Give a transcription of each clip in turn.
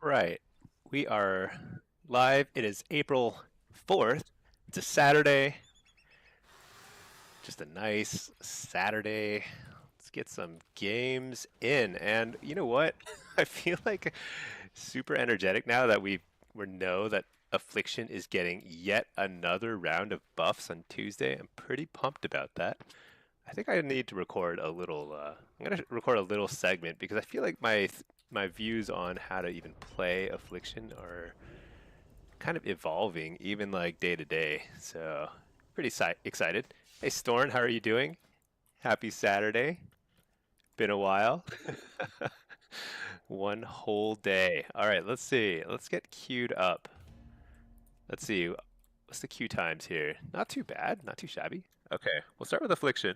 Right. We are live. It is April 4th. It's a Saturday. Just a nice Saturday. Let's get some games in. And you know what? I feel like super energetic now that we know that Affliction is getting yet another round of buffs on Tuesday. I'm pretty pumped about that. I think I need to record a little. I'm gonna record a little segment because I feel like my views on how to even play Affliction are kind of evolving, even like day to day. So pretty excited. Hey Storn, how are you doing? Happy Saturday. Been a while. One whole day. All right, let's see. Let's get queued up. Let's see. What's the queue times here? Not too bad. Not too shabby. Okay, we'll start with Affliction.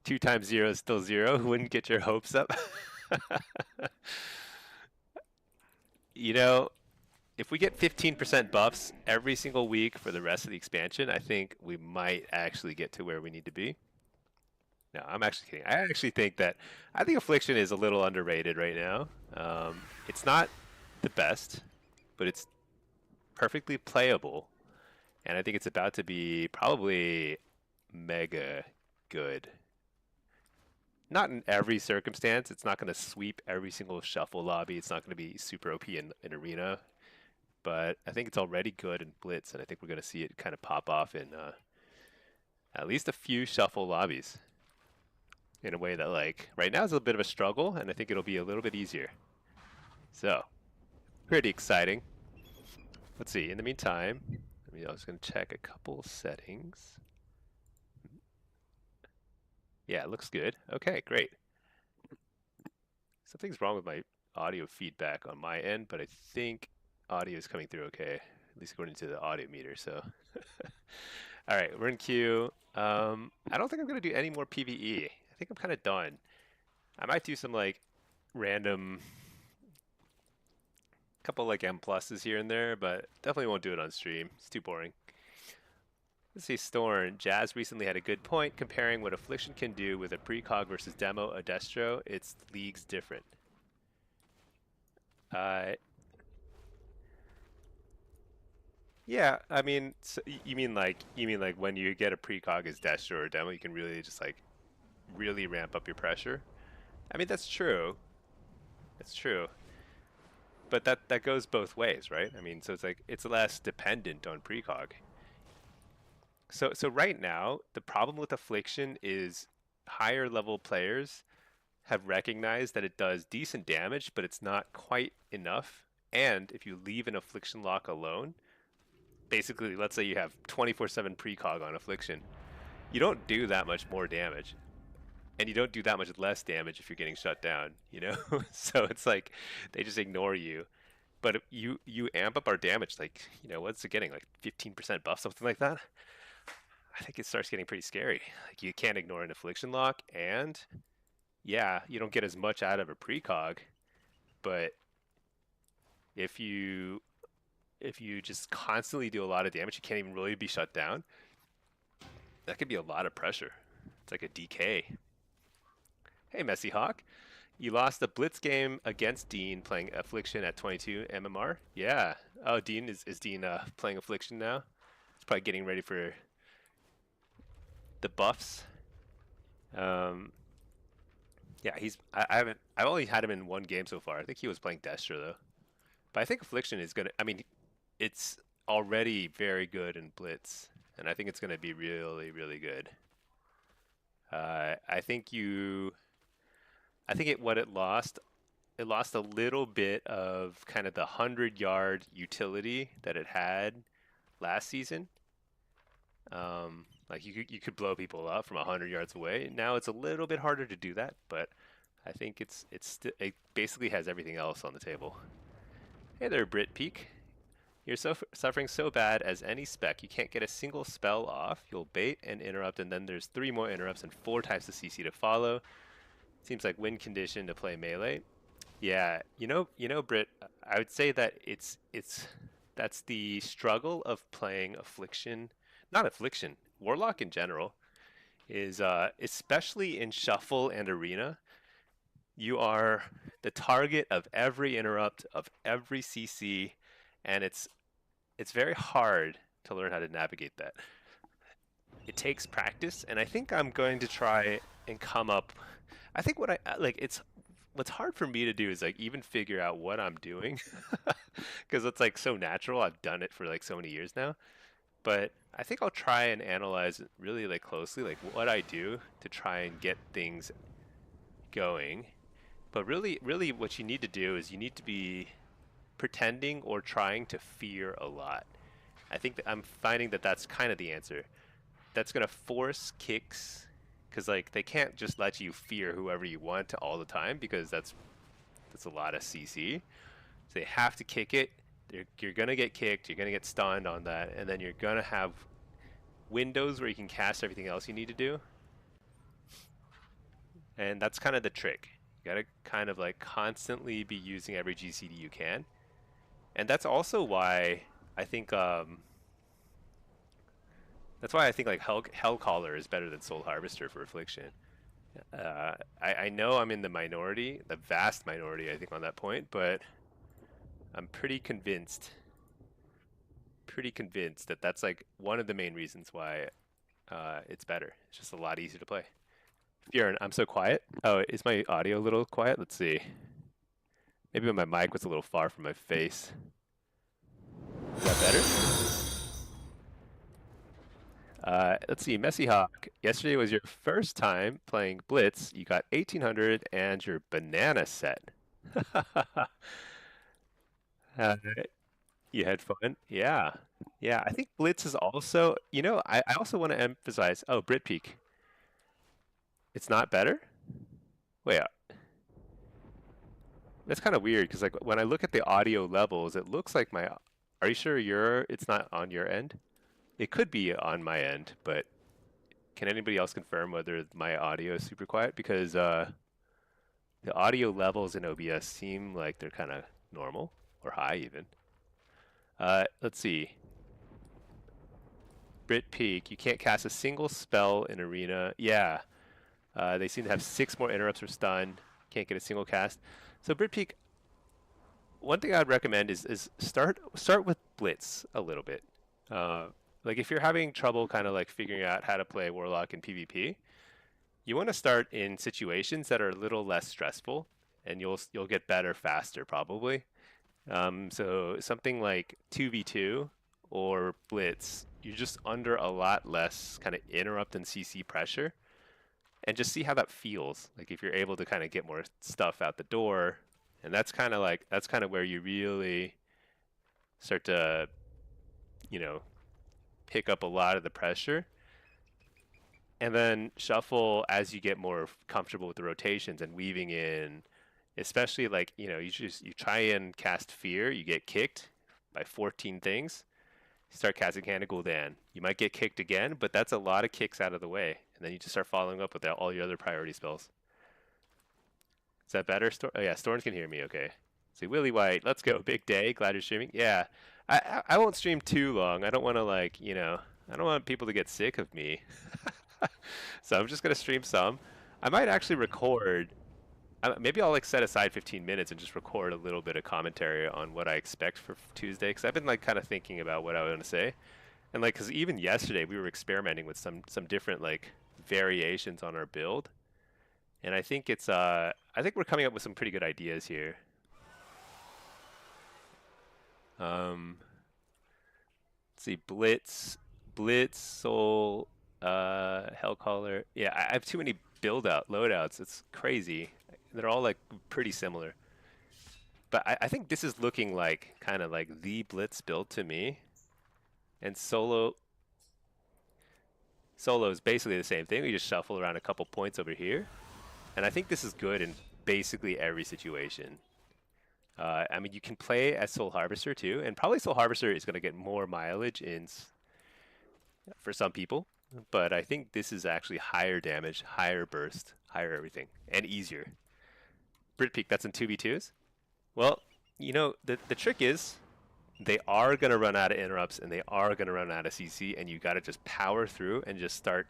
2 times 0 is still 0. Wouldn't get your hopes up. You know, if we get 15% buffs every single week for the rest of the expansion, I think we might actually get to where we need to be. No, I'm actually kidding. I think Affliction is a little underrated right now. It's not the best, but it's perfectly playable, and I think it's about to be probably mega good. Not in every circumstance. It's not going to sweep every single shuffle lobby. It's not going to be super OP in arena, but I think it's already good in Blitz, and I think we're going to see it kind of pop off in at least a few shuffle lobbies in a way that, like, right now is a bit of a struggle, and I think it'll be a little bit easier. So, pretty exciting. Let's see. In the meantime, I was going to check a couple settings. Yeah, it looks good. Okay, great. Something's wrong with my audio feedback on my end, but I think audio is coming through okay, at least according to the audio meter. So, all right, we're in queue. I don't think I'm gonna do any more PvE. I think I'm kind of done. I might do some like random couple like M pluses here and there, but definitely won't do it on stream. It's too boring. Let's see, Storm. Jazz recently had a good point comparing what Affliction can do with a precog versus demo a destro. It's leagues different. Uh, yeah, I mean, so you mean like when you get a precog as destro or demo, you can really just like really ramp up your pressure. I mean, that's true. That's true. But that goes both ways, right? I mean, so it's like it's less dependent on precog. So right now, the problem with Affliction is higher level players have recognized that it does decent damage, but it's not quite enough. And if you leave an Affliction lock alone, basically, let's say you have 24/7 precog on Affliction, you don't do that much more damage. And you don't do that much less damage if you're getting shut down, you know? So it's like they just ignore you. But if you amp up our damage, like, what's it getting? Like 15% buff, something like that? I think it starts getting pretty scary. Like you can't ignore an affliction lock, and yeah, you don't get as much out of a precog, but if you if you just constantly do a lot of damage, you can't even really be shut down. That could be a lot of pressure. It's like a DK. Hey, Messy Hawk. You lost the Blitz game against Dean playing Affliction at 22 MMR? Yeah. Oh, Dean is Dean playing Affliction now? He's probably getting ready for the buffs. Um, yeah, I've only had him in one game so far. I think he was playing Destra though. But I think Affliction is gonna. I mean, it's already very good in Blitz, and I think it's gonna be really, really good. I think you. I think it lost a little bit of kind of the 100-yard utility that it had last season. Like you could blow people up from 100 yards away. Now it's a little bit harder to do that, but I think it basically has everything else on the table. Hey there, Brit Peak. You're suffering so bad as any spec. You can't get a single spell off. You'll bait and interrupt, and then there's 3 more interrupts and 4 types of CC to follow. Seems like win condition to play melee. Yeah, Brit. I would say that that's the struggle of playing Affliction, not Affliction, Warlock in general is especially in Shuffle and Arena. You are the target of every interrupt, of every CC, and it's very hard to learn how to navigate that. It takes practice, and I think I'm going to try and come up. I think what I like it's what's hard for me to do is like even figure out what I'm doing because it's like so natural. I've done it for like so many years now. But I think I'll try and analyze it really like closely, like what I do to try and get things going. But really what you need to do is you need to be pretending or trying to fear a lot. I think that I'm finding that that's kind of the answer. That's going to force kicks because like they can't just let you fear whoever you want all the time because that's a lot of CC. So they have to kick it. You're going to get kicked, you're going to get stunned on that, and then you're going to have windows where you can cast everything else you need to do. And that's kind of the trick. You got to kind of like constantly be using every GCD you can. And that's also why I think like Hellcaller is better than Soul Harvester for Affliction. I know I'm in the minority, the vast minority, I think, on that point, but I'm pretty convinced that that's like one of the main reasons why it's better. It's just a lot easier to play. Bjorn, I'm so quiet. Oh, is my audio a little quiet? Let's see. Maybe my mic was a little far from my face. Is that better? Let's see, Messy Hawk. Yesterday was your first time playing Blitz. You got 1800 and your banana set. You had fun? Yeah. Yeah, I think Blitz is also, I also want to emphasize, oh, Brit Peak. It's not better? Wait, that's kind of weird because like when I look at the audio levels, it looks like are you sure it's not on your end? It could be on my end, but can anybody else confirm whether my audio is super quiet? Because the audio levels in OBS seem like they're kind of normal or high even. Let's see. Brit Peak, you can't cast a single spell in Arena. Yeah. They seem to have 6 more interrupts or stun. Can't get a single cast. So Brit Peak, one thing I'd recommend is start with Blitz a little bit. Like if you're having trouble kind of like figuring out how to play Warlock in PvP, you want to start in situations that are a little less stressful, and you'll get better faster probably. So something like 2v2 or Blitz, you're just under a lot less kind of interrupt and CC pressure, and just see how that feels. Like if you're able to kind of get more stuff out the door, and that's kind of where you really start to, pick up a lot of the pressure. And then shuffle as you get more comfortable with the rotations and weaving in, especially like, you try and cast Fear, you get kicked by 14 things. You start casting Hand of Gul'dan. You might get kicked again, but that's a lot of kicks out of the way. And then you just start following up with all your other priority spells. Is that better? Oh yeah, Storms can hear me, okay. See, Willie White, let's go. Big day, glad you're streaming. Yeah, I won't stream too long. I don't want to I don't want people to get sick of me. So I'm just going to stream some. I might actually record, maybe I'll like set aside 15 minutes and just record a little bit of commentary on what I expect for Tuesday, because I've been like kind of thinking about what I want to say. And like, because even yesterday we were experimenting with some different like variations on our build. And I think I think we're coming up with some pretty good ideas here. Let's see, Blitz, Soul, Hellcaller. Yeah, I have too many loadouts. It's crazy. They're all like pretty similar. But I think this is looking like kind of like the Blitz build to me. And Solo is basically the same thing. We just shuffle around a couple points over here. And I think this is good in basically every situation. I mean, you can play as Soul Harvester too, and probably Soul Harvester is going to get more mileage for some people, but I think this is actually higher damage, higher burst, higher everything, and easier. Brit Peak, that's in 2v2s? Well, the trick is they are going to run out of interrupts, and they are going to run out of CC, and you got to just power through and just start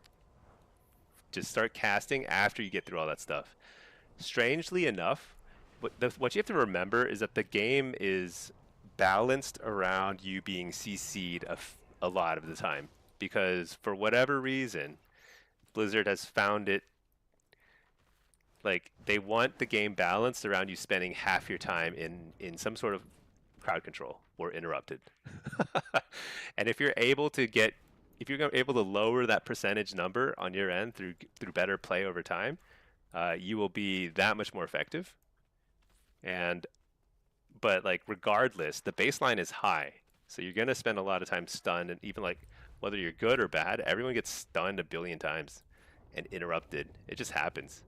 casting after you get through all that stuff. strangely enough, what you have to remember is that the game is balanced around you being CC'd a lot of the time. Because for whatever reason, Blizzard has found it like they want the game balanced around you spending half your time in some sort of crowd control or interrupted. And if you're able to lower that percentage number on your end through better play over time, you will be that much more effective. And but like regardless, the baseline is high, so you're gonna spend a lot of time stunned, and even like whether you're good or bad, everyone gets stunned a billion times and interrupted. It just happens.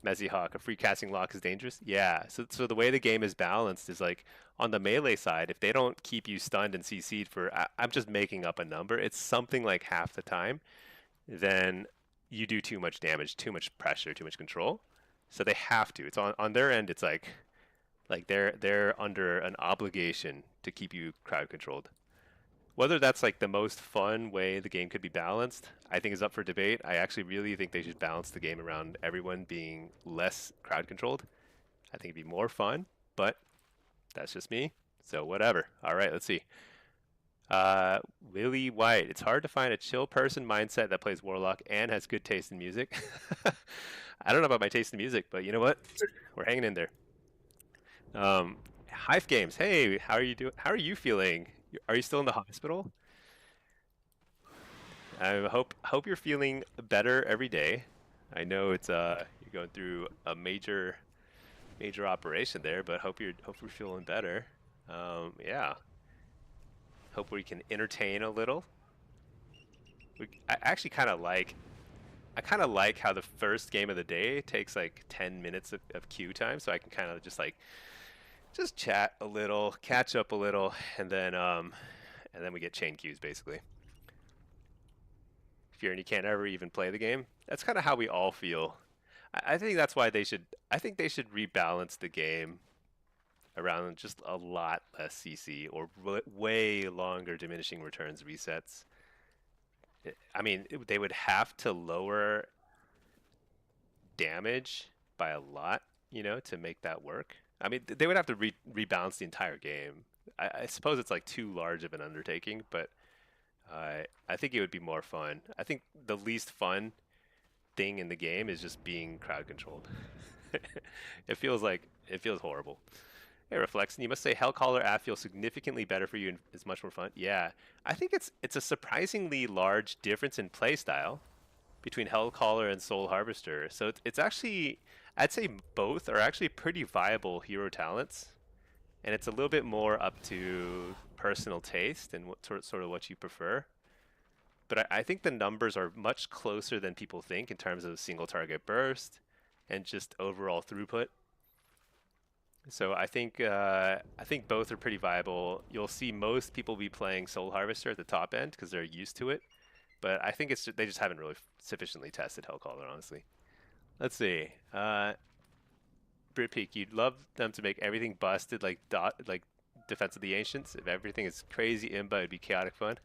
Mezzy Hawk, a free casting lock is dangerous. Yeah, so the way the game is balanced is like on the melee side, if they don't keep you stunned and CC'd for, I'm just making up a number, it's something like half the time, then you do too much damage, too much pressure, too much control. So they have to. It's on their end. It's like they're under an obligation to keep you crowd controlled. Whether that's like the most fun way the game could be balanced, I think is up for debate. I actually really think they should balance the game around everyone being less crowd controlled. I think it'd be more fun, but that's just me. So whatever. All right, let's see. Willie White. It's hard to find a chill person mindset that plays Warlock and has good taste in music. I don't know about my taste in music, but you know what? We're hanging in there. Hive Games. Hey, how are you doing? How are you feeling? Are you still in the hospital? I hope you're feeling better every day. I know it's you're going through a major operation there, but hope you're feeling better. Yeah. Hope we can entertain a little. I actually I kind of like how the first game of the day takes like 10 minutes of queue time, so I can kind of just chat a little, catch up a little, and then we get chain queues basically. Fear and you can't ever even play the game. That's kind of how we all feel. I think that's why I think they should rebalance the game around just a lot less CC or way longer diminishing returns resets. I mean, they would have to lower damage by a lot, to make that work. I mean, they would have to rebalance the entire game. I suppose it's like too large of an undertaking, but I think it would be more fun. I think the least fun thing in the game is just being crowd controlled. It feels horrible. Hey, Reflexion, you must say Hellcaller App feels significantly better for you and is much more fun. Yeah, I think it's a surprisingly large difference in playstyle between Hellcaller and Soul Harvester. So it's actually, I'd say both are actually pretty viable hero talents, and it's a little bit more up to personal taste and what sort of what you prefer. But I think the numbers are much closer than people think in terms of single target burst and just overall throughput. So I think both are pretty viable. You'll see most people be playing Soul Harvester at the top end because they're used to it. But I think they just haven't really sufficiently tested Hellcaller, honestly. Let's see. Britpeak, you'd love them to make everything busted like Defense of the Ancients. If everything is crazy imba, it'd be chaotic fun.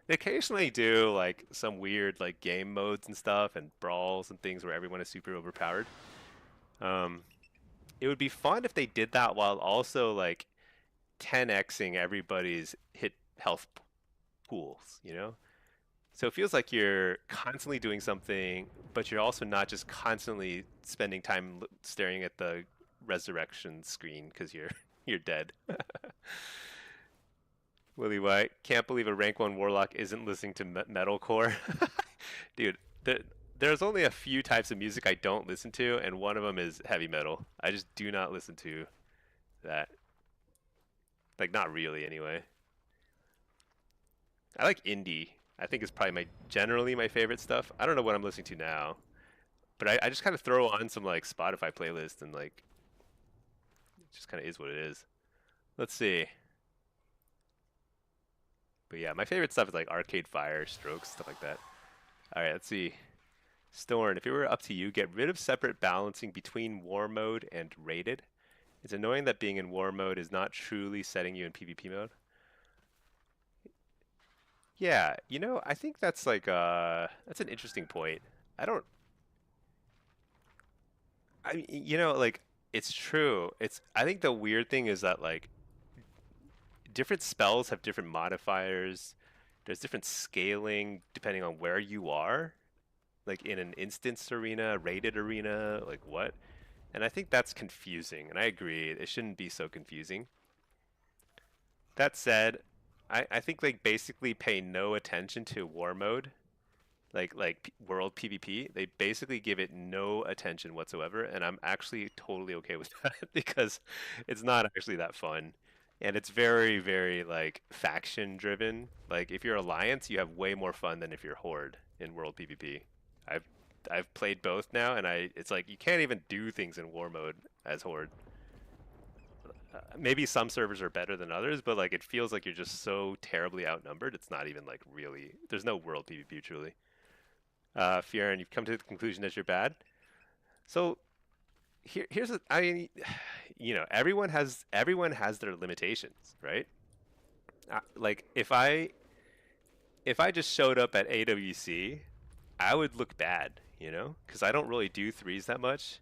They occasionally do like some weird like game modes and stuff and brawls and things where everyone is super overpowered. It would be fun if they did that while also like 10xing everybody's hit health pools. So it feels like you're constantly doing something, but you're also not just constantly spending time staring at the resurrection screen because you're dead. Willie White, can't believe a rank 1 Warlock isn't listening to metalcore. Dude, there's only a few types of music I don't listen to, and one of them is heavy metal. I just do not listen to that. Like, not really, anyway. I like indie. I think it's probably generally my favorite stuff. I don't know what I'm listening to now, but I just kind of throw on some like Spotify playlist and like it just kind of is what it is. Let's see. But yeah, my favorite stuff is like Arcade Fire, Strokes, stuff like that. All right, let's see. Storm, if it were up to you, get rid of separate balancing between war mode and rated. It's annoying that being in war mode is not truly setting you in PvP mode. Yeah, I think that's like that's an interesting point. I don't I mean, like it's true. I think the weird thing is that like different spells have different modifiers. There's different scaling depending on where you are, like in an instance arena, rated arena, like what? And I think that's confusing, and I agree. It shouldn't be so confusing. That said, I think like basically pay no attention to war mode, world PvP. They basically give it no attention whatsoever, and I'm actually totally okay with that because it's not actually that fun. And it's very, very like faction driven. Like if you're Alliance, you have way more fun than if you're Horde in World PvP. I've I've played both now, and it's like you can't even do things in war mode as Horde. Maybe some servers are better than others, but like it feels like you're just so terribly outnumbered. It's not even like really. There's no World PvP truly. Fiorin, you've come to the conclusion that you're bad. So here's a, I mean, everyone has their limitations, right? Like if I just showed up at AWC, I would look bad, because I don't really do threes that much.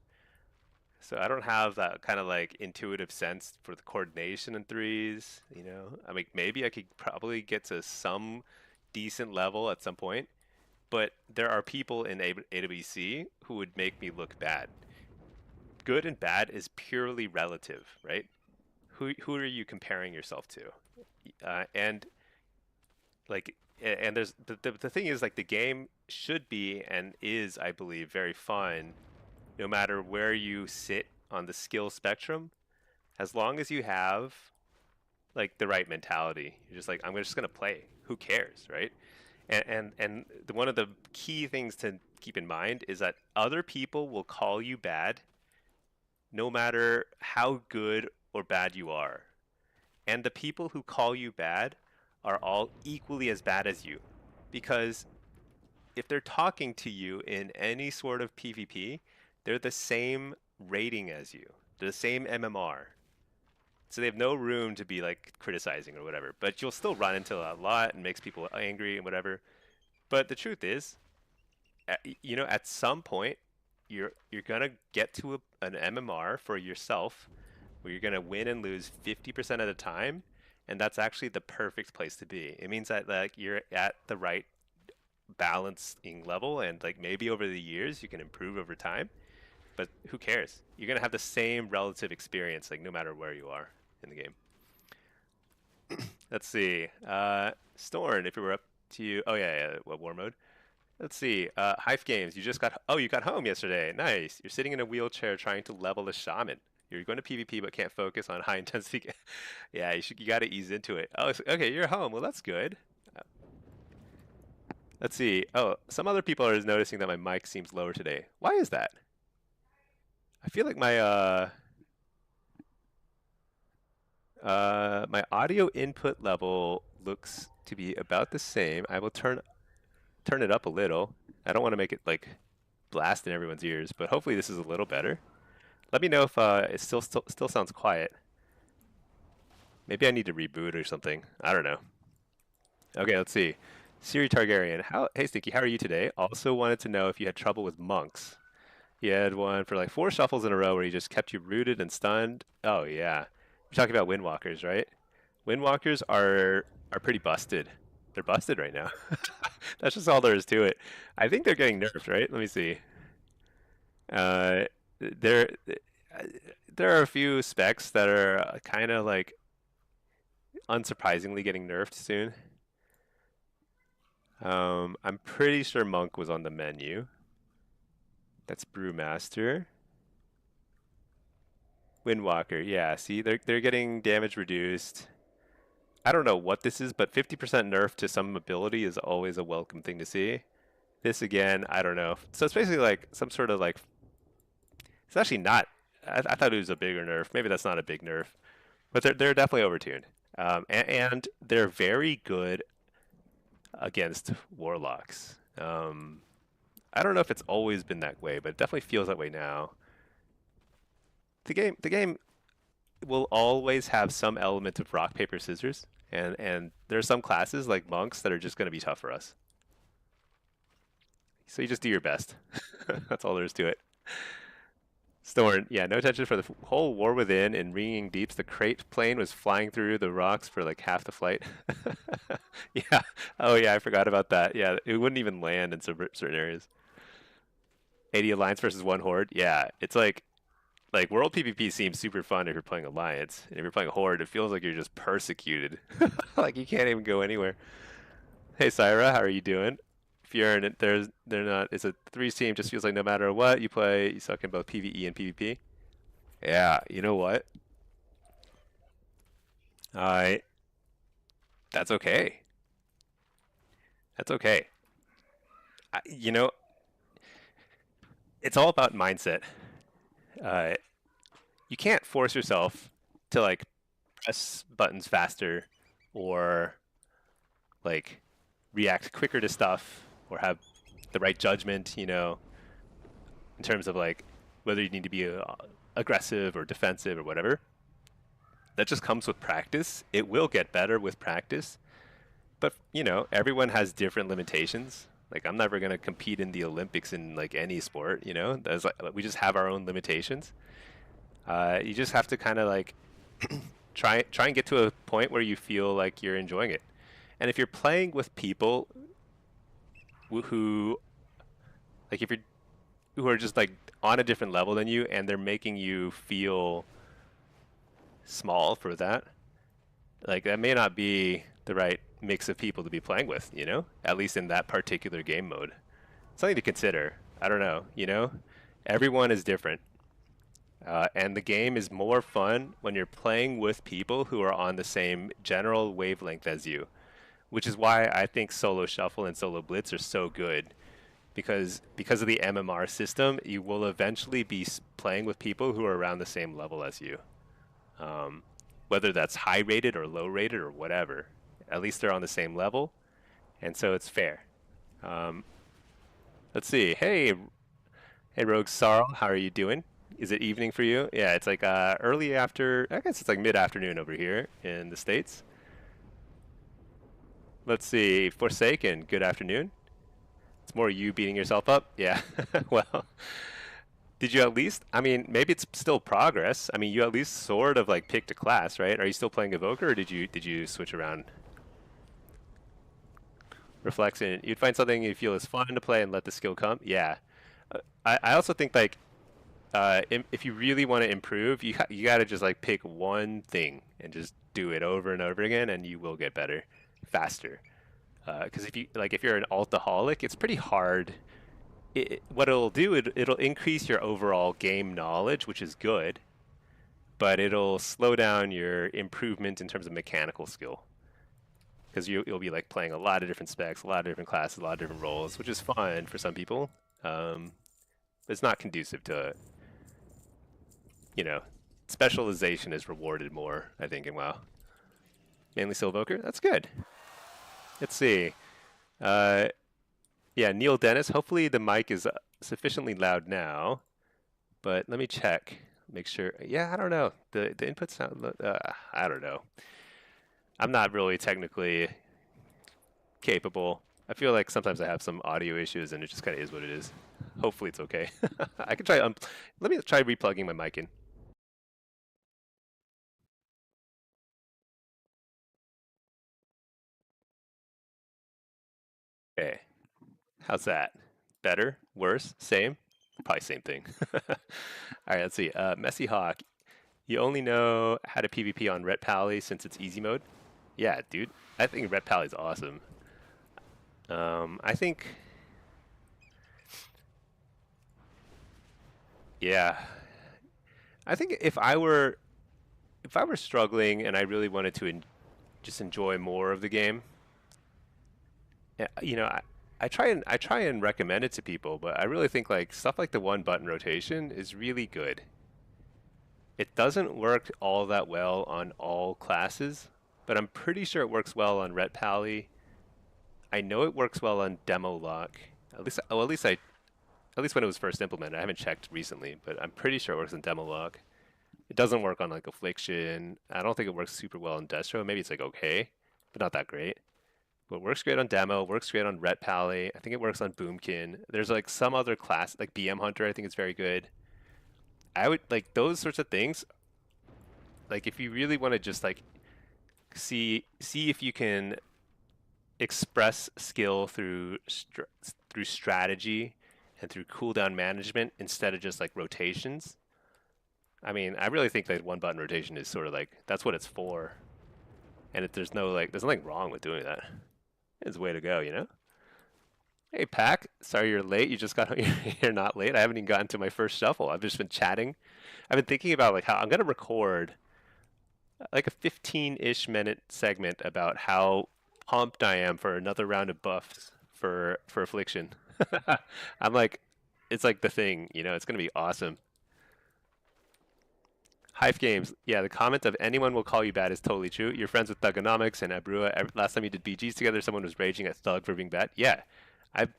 So I don't have that kind of like intuitive sense for the coordination in threes. I mean, maybe I could probably get to some decent level at some point, but there are people in AWC who would make me look bad. Good and bad is purely relative, right? Who are you comparing yourself to? And like, and there's the thing is like the game should be and is, I believe, very fun, no matter where you sit on the skill spectrum, as long as you have like the right mentality. You're just like, I'm just gonna play. Who cares, right? One of the key things to keep in mind is that other people will call you bad no matter how good or bad you are. And the people who call you bad are all equally as bad as you. Because if they're talking to you in any sort of PvP, they're the same rating as you. They're the same MMR. So they have no room to be like criticizing or whatever. But you'll still run into a lot and makes people angry and whatever. But the truth is, at some point, you're gonna get to an MMR for yourself where you're gonna win and lose 50% of the time, and that's actually the perfect place to be. It means that like you're at the right balancing level, and like maybe over the years you can improve over time. But who cares? You're gonna have the same relative experience, like no matter where you are in the game. Let's see. Storn, if it were up to you. Oh yeah, what war mode? Let's see. Hive Games, you got home yesterday. Nice. You're sitting in a wheelchair trying to level a shaman. You're going to PvP but can't focus on high intensity. Yeah, you got to ease into it. Oh, okay, you're home. Well, that's good. Uh, let's see. Oh, some other people are noticing that my mic seems lower today. Why is that? I feel like my audio input level looks to be about the same. I will turn it up a little. I don't want to make it like blast in everyone's ears, but hopefully this is a little better. Let me know if it still sounds quiet. Maybe I need to reboot or something. I don't know. Okay, let's see. Siri Targaryen, hey Stinky, how are you today? Also wanted to know if you had trouble with monks. You had one for like 4 shuffles in a row where he just kept you rooted and stunned. Oh yeah. You're talking about Windwalkers, right? Windwalkers are pretty busted. They're busted right now. That's just all there is to it. I think they're getting nerfed, right? Let me see. Uh, there, there are a few specs that are kind of like unsurprisingly getting nerfed soon. I'm pretty sure Monk was on the menu. That's Brewmaster. Windwalker, yeah. See, they're getting damage reduced. I don't know what this is, but 50% nerf to some ability is always a welcome thing to see. This again, I don't know. So it's basically like some sort of like. It's actually not. I thought it was a bigger nerf. Maybe that's not a big nerf, but they're definitely overtuned. And they're very good against warlocks. I don't know if it's always been that way, but it definitely feels that way now. The game will always have some element of rock paper scissors, and there are some classes like monks that are just going to be tough for us. So you just do your best. That's all there is to it. Storm, yeah, no attention for the whole war within and ringing deeps. The crate plane was flying through the rocks for like half the flight. Yeah. Oh yeah, I forgot about that. Yeah, it wouldn't even land in some certain areas. 80 alliance versus one horde. Yeah, it's like world PvP seems super fun if you're playing alliance, and if you're playing horde, it feels like you're just persecuted. Like you can't even go anywhere. Hey Syra, how are you doing? If you're in it, they're not. It's a three team. Just feels like no matter what you play, you suck in both PvE and PvP. Yeah, you know what? I That's okay. That's okay. You know, it's all about mindset. Uh, you can't force yourself to like press buttons faster or like react quicker to stuff or have the right judgment, in terms of like whether you need to be aggressive or defensive or whatever. That just comes with practice. It will get better with practice. But, everyone has different limitations. Like I'm never going to compete in the Olympics in like any sport, There's like we just have our own limitations. You just have to kind of like try and get to a point where you feel like you're enjoying it. And if you're playing with people who like if you're who are just like on a different level than you and they're making you feel small for that, like that may not be the right mix of people to be playing with, At least in that particular game mode. Something to consider. I don't know, Everyone is different. And the game is more fun when you're playing with people who are on the same general wavelength as you, which is why I think solo shuffle and solo blitz are so good because of the MMR system, you will eventually be playing with people who are around the same level as you. Um, Whether that's high rated or low rated or whatever, at least they're on the same level, and so it's fair. Um, let's see. Hey, Rogue Sarl, how are you doing? Is it evening for you? Yeah, it's like early after. I guess it's like mid-afternoon over here in the States. Let's see. Forsaken, good afternoon. It's more you beating yourself up. Yeah. Well, did you at least? I mean, maybe it's still progress. I mean, you at least sort of like picked a class, right? Are you still playing Evoker, or did you switch around? Reflection. You'd find something you feel is fun to play and let the skill come. Yeah. I also think like if you really want to improve, you got to just like pick one thing and just do it over and over again, and you will get better faster. Because if you're an altaholic, it's pretty hard. What it'll do, it'll increase your overall game knowledge, which is good, but it'll slow down your improvement in terms of mechanical skill. Because you'll be like playing a lot of different specs, a lot of different classes, a lot of different roles, which is fun for some people. But it's not conducive to, you know, specialization is rewarded more, I think, in WoW. Mainly Silvoker, that's good. Let's see. Uh, yeah, Neil Dennis. Hopefully the mic is sufficiently loud now, but let me check, make sure. Yeah, I don't know. The input sound. I don't know. I'm not really technically capable. I feel like sometimes I have some audio issues, and it just kind of is what it is. Hopefully it's okay. I can try. Let me try replugging my mic in. Okay. How's that? Better? Worse? Same? Probably same thing. All right, let's see. Messy Hawk. You only know how to PvP on Ret Pally since it's easy mode? Yeah, dude. I think Ret Pally is awesome. I think, yeah. I think if I were struggling and I really wanted to just enjoy more of the game, I try and recommend it to people, but I really think like stuff like the one button rotation is really good. It doesn't work all that well on all classes, but I'm pretty sure it works well on Ret Pally. I know it works well on Demo Lock. At least when it was first implemented. I haven't checked recently, but I'm pretty sure it works on Demo Lock. It doesn't work on like Affliction. I don't think it works super well on Destro. Maybe it's like okay, but not that great. But it works great on Demo, works great on Ret Pally. I think it works on Boomkin. There's like some other class, like BM Hunter, I think it's very good. I would like those sorts of things. Like if you really want to just like see if you can express skill through strategy and through cooldown management instead of just like rotations. I mean, I really think that one button rotation is sort of like that's what it's for. And if there's no like there's nothing wrong with doing that. It's the way to go, you know? Hey Pack, sorry you're late. You just got you're not late. I haven't even gotten to my first shuffle. I've just been chatting. I've been thinking about like how I'm gonna record like a 15-ish minute segment about how pumped I am for another round of buffs for Affliction. I'm like, it's like the thing, you know. It's gonna be awesome. Hive Games, yeah. The comment of anyone will call you bad is totally true. You're friends with Thugonomics and Abrua. Last time you did BGs together, someone was raging at Thug for being bad. Yeah, I,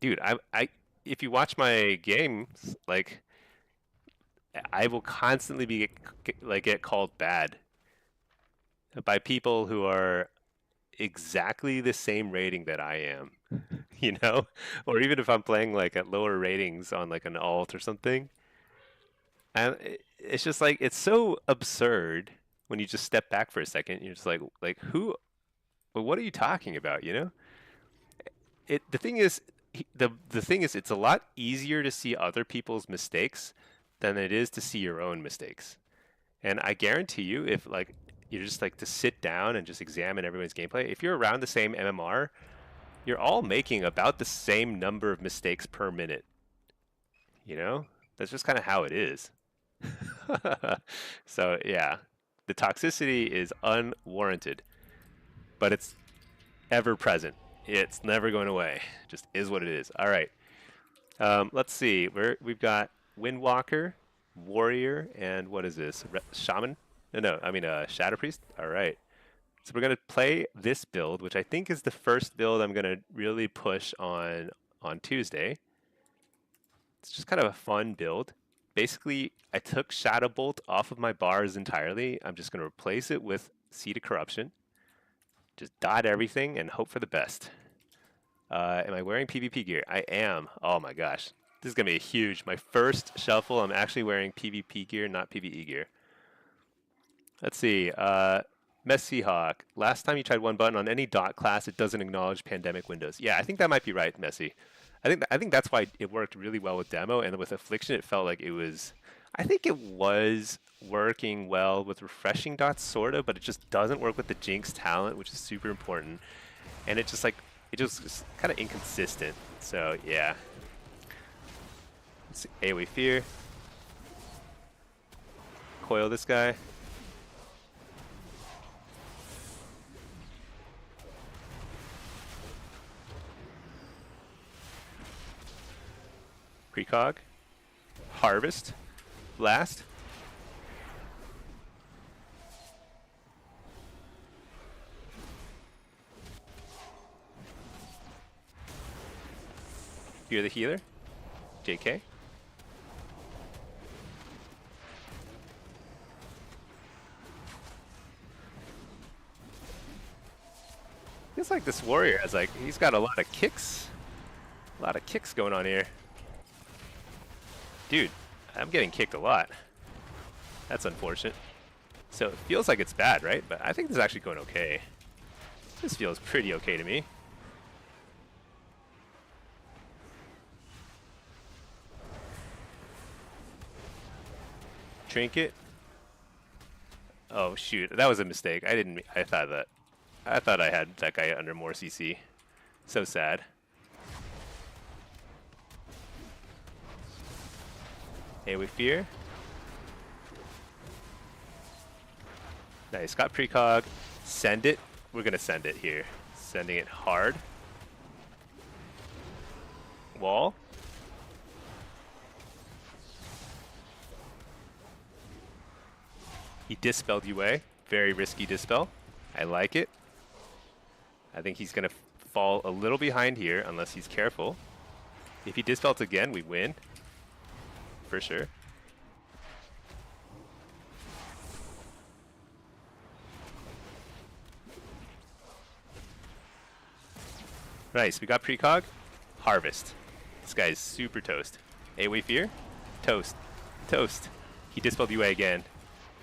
dude, I. If you watch my games, like, I will constantly be get called bad by people who are exactly the same rating that I am, you know? Or even if I'm playing like at lower ratings on like an alt or something. And it's just like it's so absurd when you just step back for a second. You're just like who well, what are you talking about, you know? The thing is the thing is it's a lot easier to see other people's mistakes than it is to see your own mistakes. And I guarantee you if like you're just like to sit down and just examine everyone's gameplay, if you're around the same MMR, you're all making about the same number of mistakes per minute. You know? That's just kind of how it is. So yeah, the toxicity is unwarranted, but it's ever present. It's never going away. Just is what it is. All right. Let's see. We've got Windwalker, Warrior, and what is this? Shaman? No. I mean, Shadow Priest. All right. So we're gonna play this build, which I think is the first build I'm gonna really push on Tuesday. It's just kind of a fun build. Basically, I took Shadow Bolt off of my bars entirely. I'm just gonna replace it with Seed of Corruption. Just dot everything and hope for the best. Am I wearing PvP gear? I am. Oh my gosh. This is going to be huge. My first shuffle, I'm actually wearing PvP gear, not PvE gear. Let's see. Messy Hawk. Last time you tried one button on any dot class, it doesn't acknowledge pandemic windows. Yeah, I think that might be right, Messy. I think that's why it worked really well with demo, and with Affliction, it felt like it was. I think it was working well with refreshing dots, sort of, but it just doesn't work with the Jinx talent, which is super important. And it just like it just kind of inconsistent. So yeah. Let's see. AoE Fear. Coil this guy. Precog. Harvest. Blast. Fear the Healer. JK. Feels like this warrior has like he's got a lot of kicks. A lot of kicks going on here. Dude, I'm getting kicked a lot. That's unfortunate. So it feels like it's bad, right? But I think this is actually going okay. This feels pretty okay to me. Trinket. Oh shoot, that was a mistake. I thought I had that guy under more CC. So sad. AoE Fear. Nice, got precog. Send it. We're gonna send it here. Sending it hard. Wall. He dispelled UA. Very risky dispel. I like it. I think he's gonna fall a little behind here unless he's careful. If he dispels again, we win. For sure. Nice, we got precog. Harvest. This guy is super toast. AoE Fear. Toast. Toast. He dispelled UA again.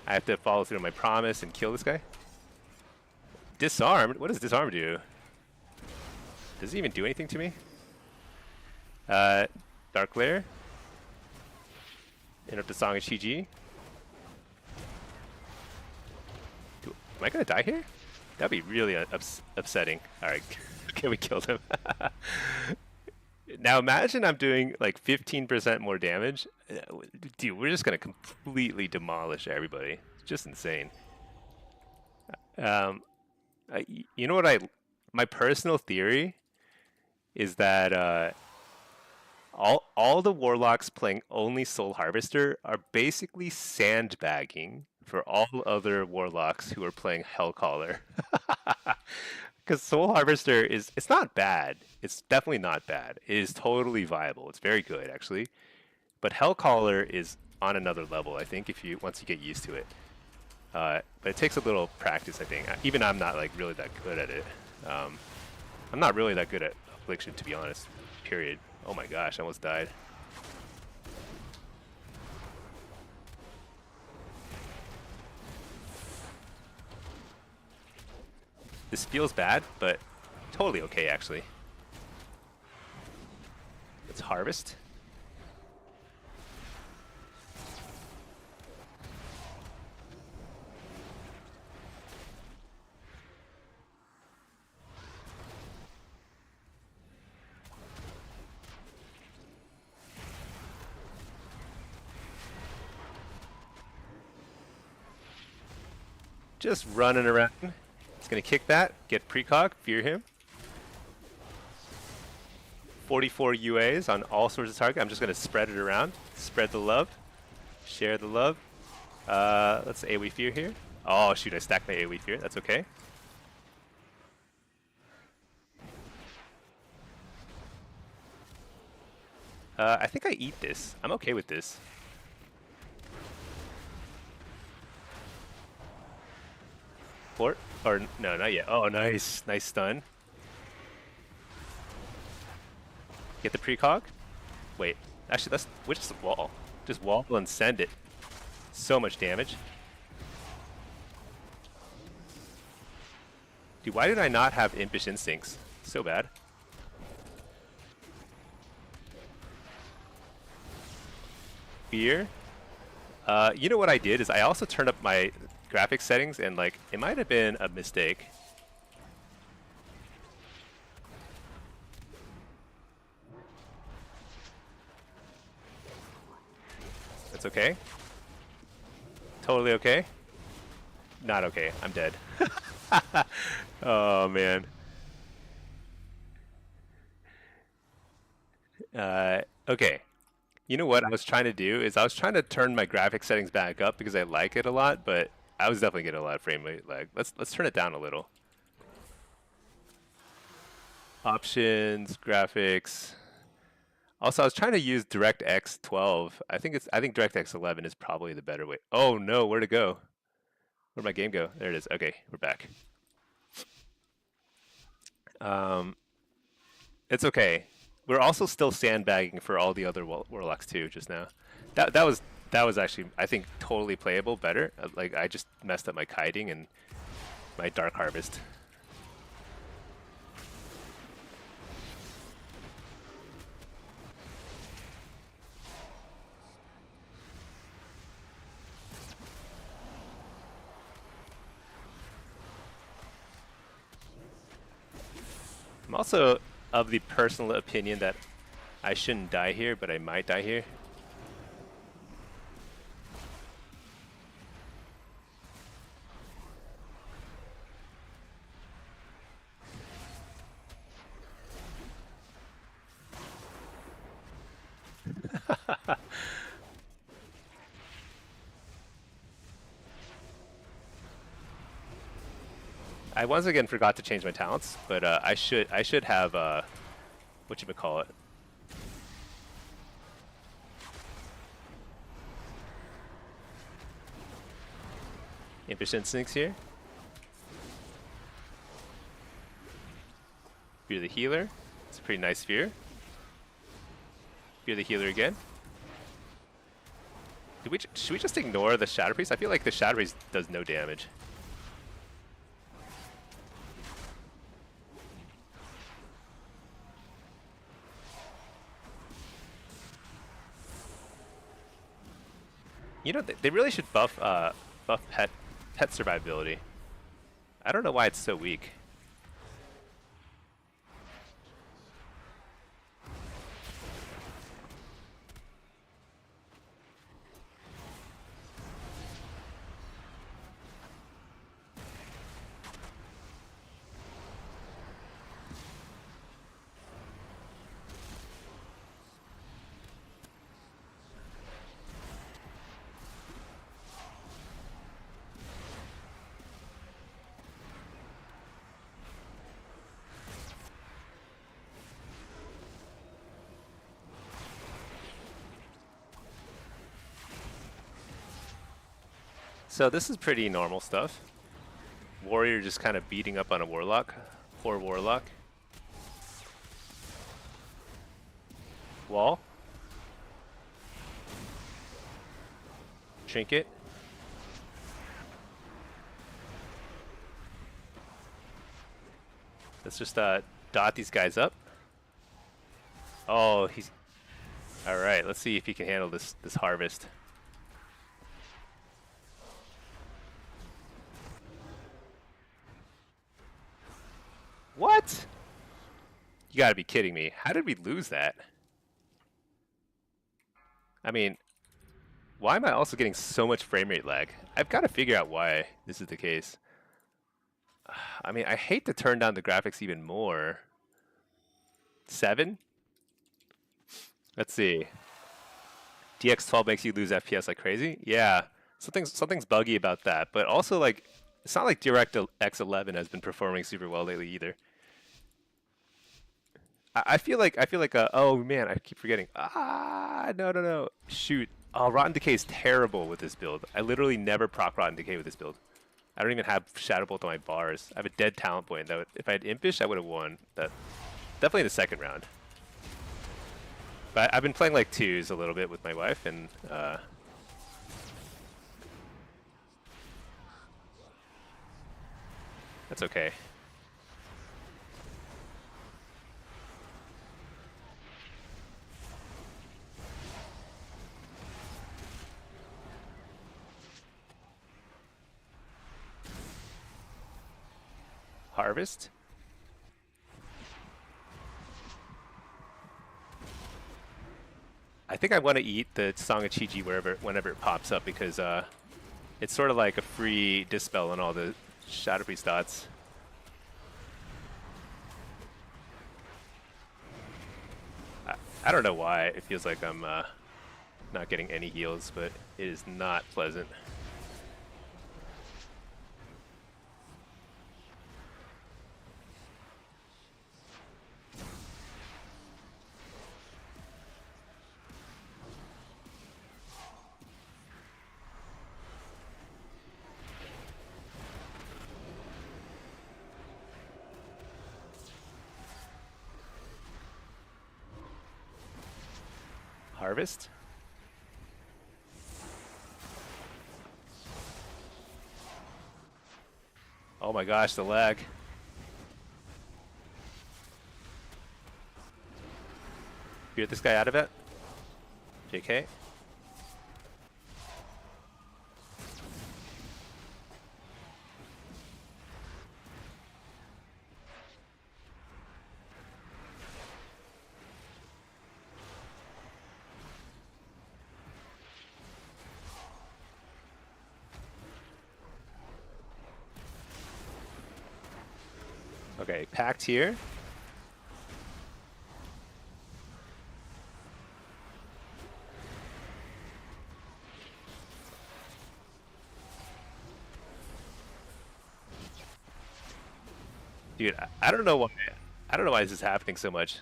I have to follow through on my promise and kill this guy. Disarmed? What does disarm do? Does it even do anything to me? Dark Lair. Interrupt the song of GG. Am I gonna die here? That'd be really upsetting. Alright, okay, we killed him. Now imagine I'm doing like 15% more damage. Dude, we're just gonna completely demolish everybody. It's just insane. You know what my personal theory is that all the warlocks playing only Soul Harvester are basically sandbagging for all other warlocks who are playing Hellcaller. Because Soul Harvester it's not bad. It's definitely not bad. It is totally viable. It's very good actually. But Hellcaller is on another level, I think, once you get used to it. But it takes a little practice, I think. Even I'm not like really that good at it. I'm not really that good at Affliction, to be honest. Period. Oh my gosh, I almost died. This feels bad, but totally okay actually. Let's harvest. Just running around. He's gonna kick that, get precog, fear him. 44 UAs on all sorts of targets. I'm just gonna spread it around. Spread the love. Share the love. Let's AoE fear here. Oh shoot, I stacked my AoE fear. That's okay. I think I eat this. I'm okay with this. Fort? Or no, not yet. Oh, nice. Nice stun. Get the precog? Wait. Actually, that's which is the wall? Just wall and send it. So much damage. Dude, why did I not have Impish Instincts? So bad. Fear. You know what I did is I also turned up my graphics settings and like it might have been a mistake. That's okay. Totally okay. Not okay. I'm dead. Oh man. Okay. You know what I was trying to do is I was trying to turn my graphic settings back up because I like it a lot, but I was definitely getting a lot of frame rate lag. Let's turn it down a little. Options, graphics. Also, I was trying to use DirectX 12. I think DirectX 11 is probably the better way. Oh no, where'd it go? Where'd my game go? There it is. Okay, we're back. It's okay. We're also still sandbagging for all the other warlocks too. Just now, that was actually I think totally playable better. Like I just messed up my kiting and my dark harvest. I'm also of the personal opinion that I shouldn't die here, but I might die here. I once again forgot to change my talents, but I should have whatchamacallit. Impish Instincts here. Fear the Healer. It's a pretty nice fear. Fear the Healer again. Should we just ignore the Shadow Priest? I feel like the Shadow Priest does no damage. You know, they really should buff pet survivability. I don't know why it's so weak. So this is pretty normal stuff. Warrior just kind of beating up on a Warlock. Poor Warlock. Wall. Trinket. Let's just dot these guys up. Oh, he's... Alright, let's see if he can handle this harvest. What? You gotta be kidding me. How did we lose that? I mean, why am I also getting so much frame rate lag? I've got to figure out why this is the case. I mean, I hate to turn down the graphics even more. 7? Let's see. DX12 makes you lose FPS like crazy? Yeah, something's buggy about that. But also, like, it's not like DirectX 11 has been performing super well lately either. I feel like oh man, I keep forgetting. No. Shoot. Oh, Rotten Decay is terrible with this build. I literally never proc Rotten Decay with this build. I don't even have Shadow Bolt on my bars. I have a dead talent point. That if I had Impish, I would have won. That definitely in the second round. But I've been playing like 2s a little bit with my wife, and that's okay. Harvest. I think I want to eat the Song of Chi-Ji whenever it pops up, because it's sort of like a free dispel on all the Shadow Priest dots. I don't know why it feels like I'm not getting any heals, but it is not pleasant. Harvest. Oh my gosh, the lag. Get this guy out of it. JK. Okay, packed here. Dude, I don't know why. I don't know why this is happening so much.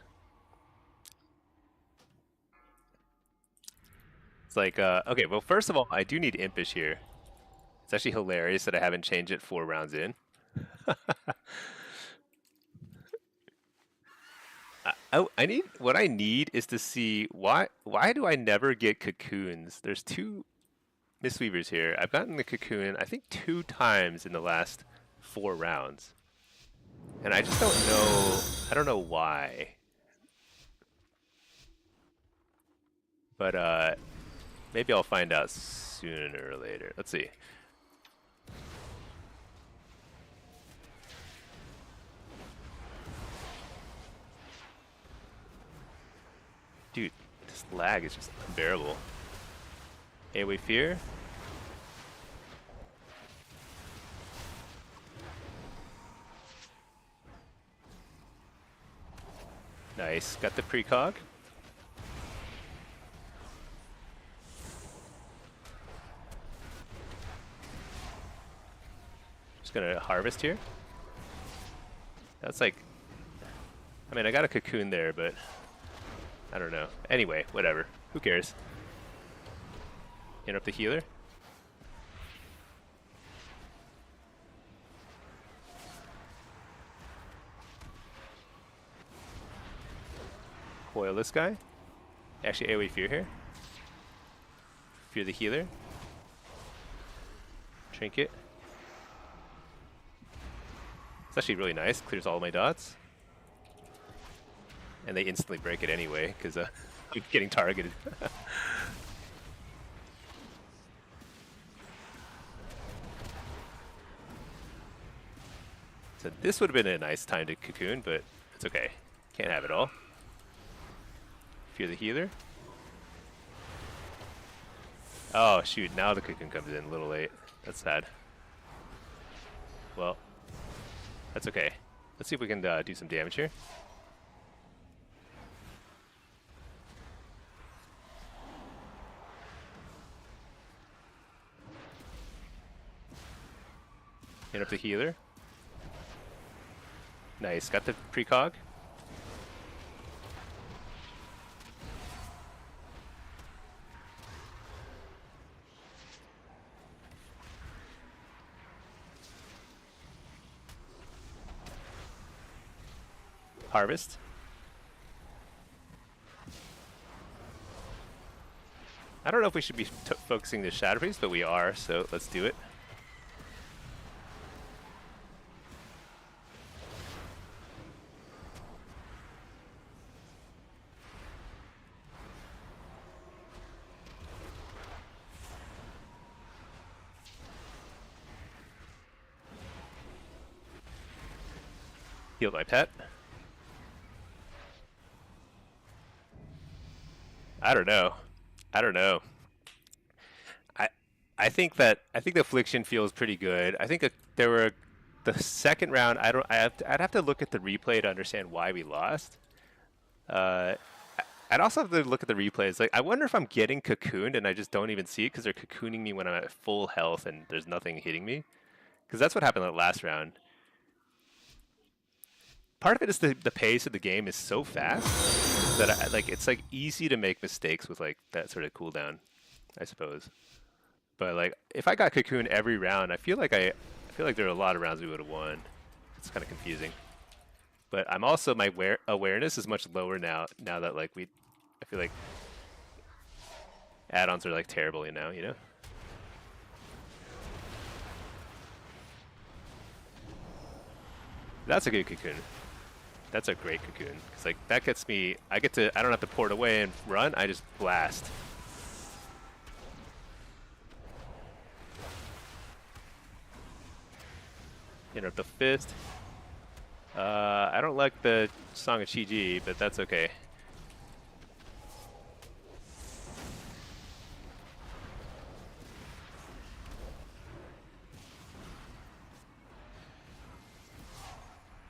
It's like, okay, well, first of all, I do need Impish here. It's actually hilarious that I haven't changed it 4 rounds in. What I need is to see why do I never get cocoons? There's 2 Mistweaver's here. I've gotten the cocoon, I think 2 times in the last 4 rounds. And I just don't know, I don't know why. But maybe I'll find out sooner or later. Let's see. Dude, this lag is just unbearable. AoE Fear. Nice. Got the precog. Just gonna harvest here. That's like... I mean, I got a cocoon there, but... I don't know. Anyway, whatever. Who cares? Interrupt the healer. Coil this guy. Actually, AoE Fear here. Fear the healer. Trinket. It's actually really nice. Clears all of my dots. And they instantly break it anyway, because I'm getting targeted. So this would have been a nice time to cocoon, but it's okay. Can't have it all. Fear the healer. Oh shoot, now the cocoon comes in a little late. That's sad. Well, that's okay. Let's see if we can do some damage here. Hit up the healer. Nice, got the precog. Harvest. I don't know if we should be focusing the Shadow Priest, but we are, so let's do it. Healed my pet. I don't know. I don't know. I think the Affliction feels pretty good. I think that there were the second round. I'd have to look at the replay to understand why we lost. I'd also have to look at the replays. Like, I wonder if I'm getting cocooned and I just don't even see it because they're cocooning me when I'm at full health and there's nothing hitting me. Because that's what happened that last round. Part of it is the pace of the game is so fast that it's like easy to make mistakes with like that sort of cooldown, I suppose. But like if I got cocoon every round, I feel like there are a lot of rounds we would have won. It's kind of confusing. But I'm also my awareness is much lower now that like I feel like add-ons are like terrible now, you know? That's a good cocoon. That's a great cocoon. Because like that gets me, I don't have to port away and run, I just blast. Interrupt the fist. I don't like the Song of Chi-Ji, but that's okay.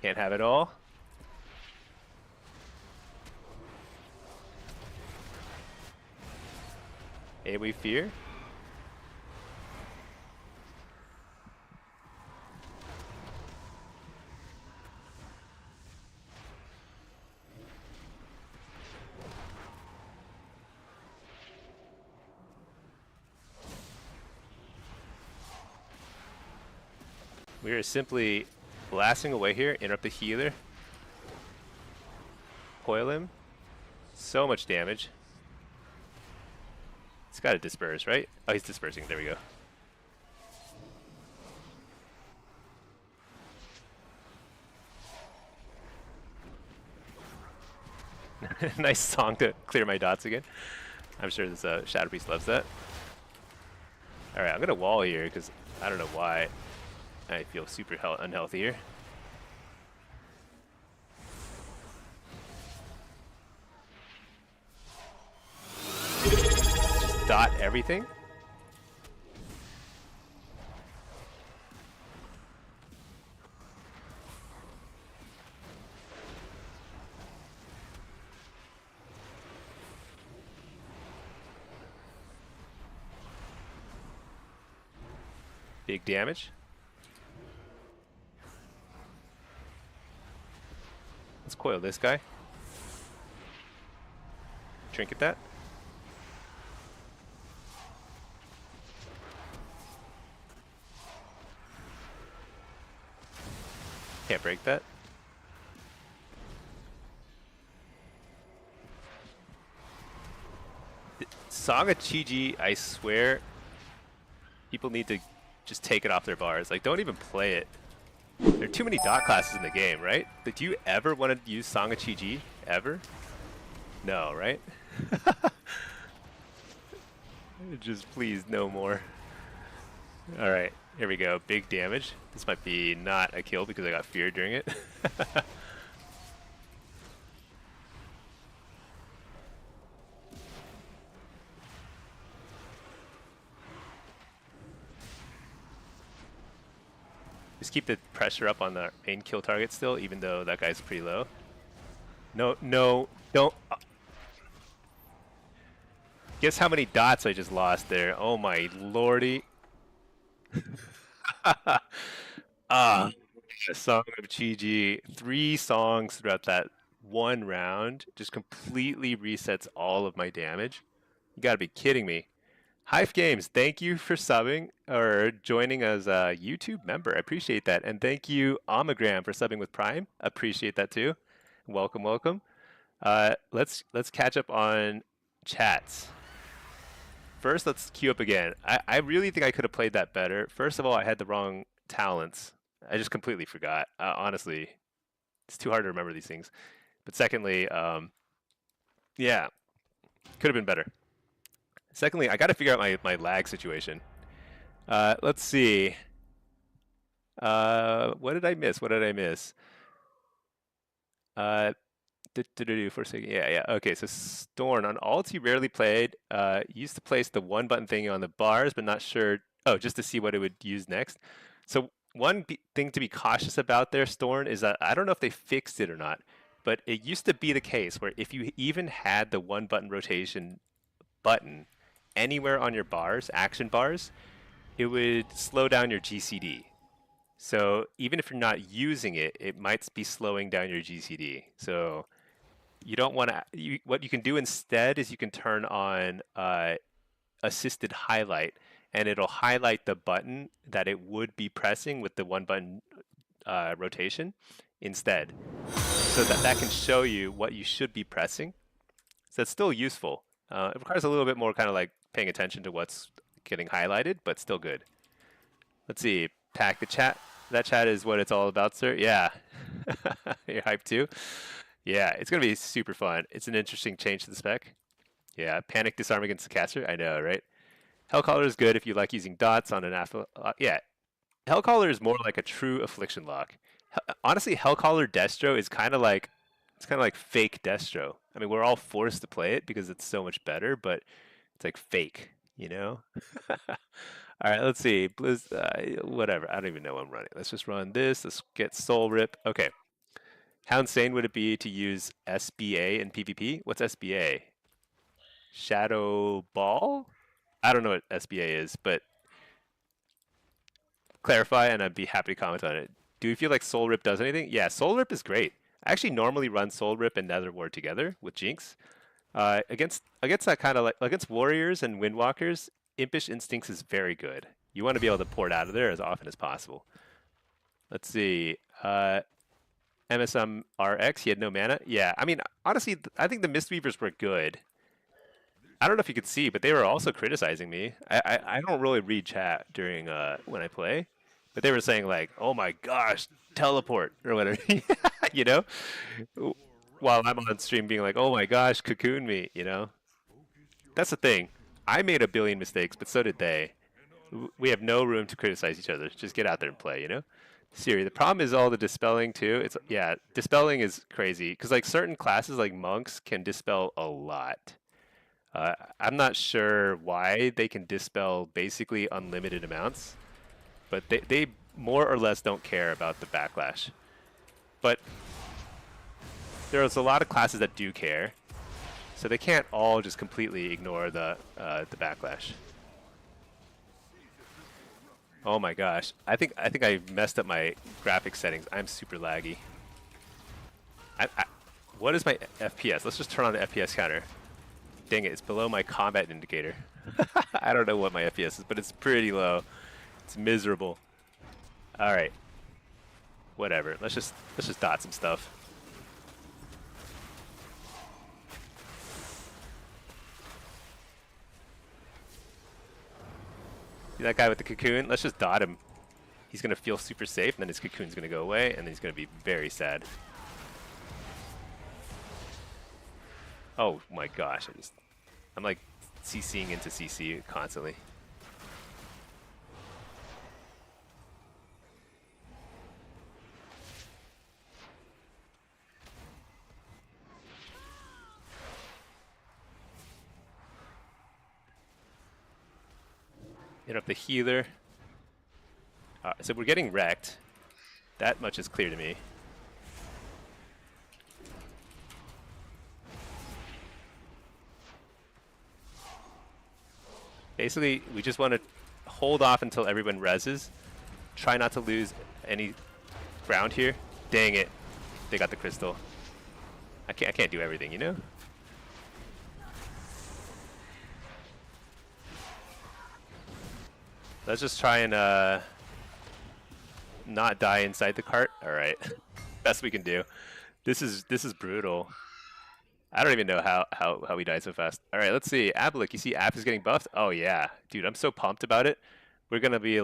Can't have it all. AoE Fear. We are simply blasting away here. Interrupt the healer. Coil him. So much damage. He's got to disperse, right? Oh, he's dispersing. There we go. Nice song to clear my dots again. I'm sure this Shadow Priest loves that. Alright, I'm going to wall here because I don't know why I feel super unhealthy here. Just dot everything. Big damage. Let's coil this guy. Trinket that. Can't break that. Song of Chi-Ji, I swear, people need to just take it off their bars. Like, don't even play it. There are too many dot classes in the game, right? But do you ever want to use Song of Chi-Ji? Ever? No, right? Just please, no more. Alright, here we go. Big damage. This might be not a kill because I got feared during it. Just keep the pressure up on the main kill target still, even though that guy's pretty low. No, no, don't. Guess how many dots I just lost there. Oh my lordy. Ah, Song of Chi-Ji. 3 songs throughout that one round just completely resets all of my damage. You gotta be kidding me. Hive Games, thank you for subbing or joining as a YouTube member. I appreciate that. And thank you, Omogram, for subbing with Prime. Appreciate that too. Welcome, welcome. Let's catch up on chats. First, let's queue up again. I really think I could have played that better. First of all, I had the wrong talents. I just completely forgot. Honestly, it's too hard to remember these things. But secondly, yeah, could have been better. Secondly, I got to figure out my lag situation. Let's see. What did I miss? What did I miss? For a second. Yeah. Okay, so Storn on alts you rarely played. Used to place the one button thing on the bars, but not sure. Oh, just to see what it would use next. So one thing to be cautious about there, Storn, is that I don't know if they fixed it or not, but it used to be the case where if you even had the one button rotation button anywhere on your bars, action bars, it would slow down your GCD. So even if you're not using it, it might be slowing down your GCD. So you don't want to. What you can do instead is you can turn on assisted highlight, and it'll highlight the button that it would be pressing with the one button rotation instead, so that can show you what you should be pressing. So it's still useful. It requires a little bit more kind of like paying attention to what's getting highlighted, but still good. Let's see. Pack the chat. That chat is what it's all about, sir. Yeah. You're hyped too? Yeah, it's going to be super fun. It's an interesting change to the spec. Yeah, panic disarm against the caster. I know, right? Hellcaller is good if you like using dots on an yeah, Hellcaller is more like a true Affliction lock. Honestly, Hellcaller Destro is kind of like fake Destro. I mean, we're all forced to play it because it's so much better, but it's like fake, you know? All right, let's see. Blizz, whatever. I don't even know what I'm running. Let's just run this. Let's get Soul Rip. Okay. How insane would it be to use SBA in PvP? What's SBA? Shadow Ball? I don't know what SBA is, but clarify and I'd be happy to comment on it. Do you feel like Soul Rip does anything? Yeah, Soul Rip is great. I actually normally run Soul Rip and Nether Ward together with Jinx. Against that kind of like against Warriors and Windwalkers, Impish Instincts is very good. You want to be able to pour it out of there as often as possible. Let's see. MSM RX, he had no mana. Yeah, I mean, honestly, I think the Mistweavers were good. I don't know if you could see, but they were also criticizing me. I don't really read chat during when I play, but they were saying like, "Oh my gosh, teleport" or whatever, you know, while I'm on stream being like, "Oh my gosh, cocoon me," you know. That's the thing. I made a billion mistakes, but so did they. We have no room to criticize each other. Just get out there and play, you know? Siri, the problem is all the dispelling too. It's yeah, dispelling is crazy because like certain classes like monks can dispel a lot. I'm not sure why they can dispel basically unlimited amounts, but they more or less don't care about the backlash. But there's a lot of classes that do care, so they can't all just completely ignore the backlash. Oh my gosh, I think I messed up my graphics settings. I'm super laggy. What is my FPS? Let's just turn on the FPS counter. Dang it, it's below my combat indicator. I don't know what my FPS is, but it's pretty low. It's miserable. All right, whatever. Let's just dot some stuff. See that guy with the cocoon? Let's just dot him. He's gonna feel super safe, and then his cocoon's gonna go away, and then he's gonna be very sad. Oh my gosh, I'm like CCing into CC constantly. Hit up the healer. So we're getting wrecked. That much is clear to me. Basically, we just want to hold off until everyone reses. Try not to lose any ground here. Dang it. They got the crystal. I can't do everything, you know? Let's just try and not die inside the cart. All right. Best we can do. This is brutal. I don't even know how we died so fast. All right, let's see. Affliction, you see App is getting buffed? Oh yeah. Dude, I'm so pumped about it. We're going to be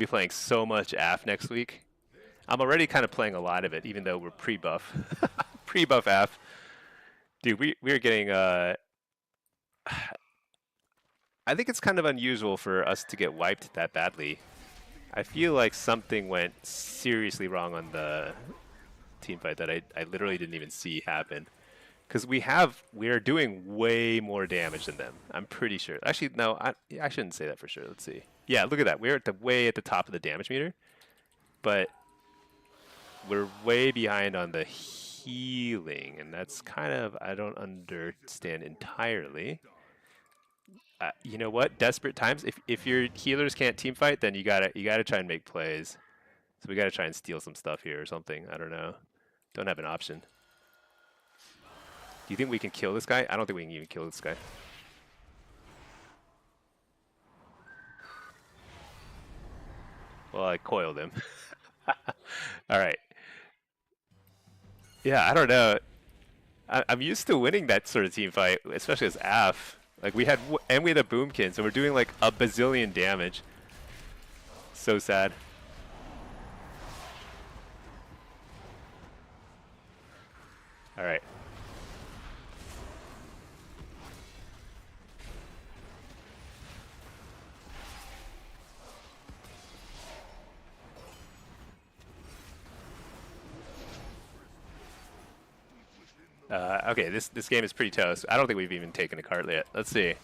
playing so much AF next week. I'm already kind of playing a lot of it, even though we're pre-buff. Pre-buff AF. Dude, we're getting I think it's kind of unusual for us to get wiped that badly. I feel like something went seriously wrong on the team fight that I literally didn't even see happen. Because we are doing way more damage than them. I'm pretty sure. Actually, no, I shouldn't say that for sure. Let's see. Yeah, look at that. We're way at the top of the damage meter, but we're way behind on the healing, and that's kind of I don't understand entirely. You know what? Desperate times. If your healers can't team fight, then you gotta try and make plays. So we gotta try and steal some stuff here or something. I don't know. Don't have an option. Do you think we can kill this guy? I don't think we can even kill this guy. Well, I coiled him. All right. Yeah, I don't know. I'm used to winning that sort of team fight, especially as AF. Like we had a boomkin, so we're doing like a bazillion damage. So sad. All right. Okay, this game is pretty toast. I don't think we've even taken a cart yet. Let's see.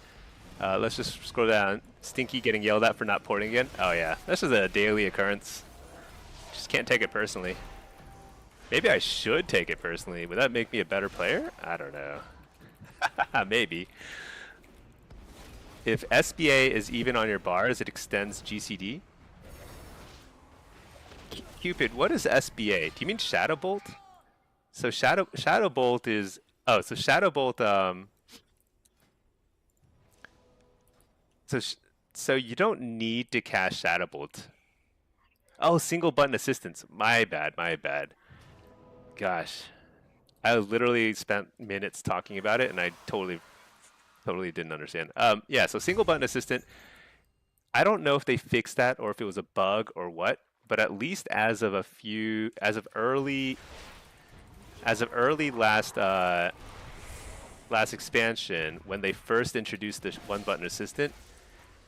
Let's just scroll down. Stinky getting yelled at for not porting again. Oh yeah, this is a daily occurrence. Just can't take it personally. Maybe I should take it personally. Would that make me a better player? I don't know. Maybe. If SBA is even on your bars, it extends GCD. Cupid, what is SBA? Do you mean Shadow Bolt? So Shadow Bolt is so Shadow Bolt so you don't need to cast Shadow Bolt. Oh, single button assistance. My bad. Gosh. I literally spent minutes talking about it and I totally Totally didn't understand. Yeah, so single button assistant. I don't know if they fixed that or if it was a bug or what, but at least as of early last expansion, when they first introduced the one button assistant,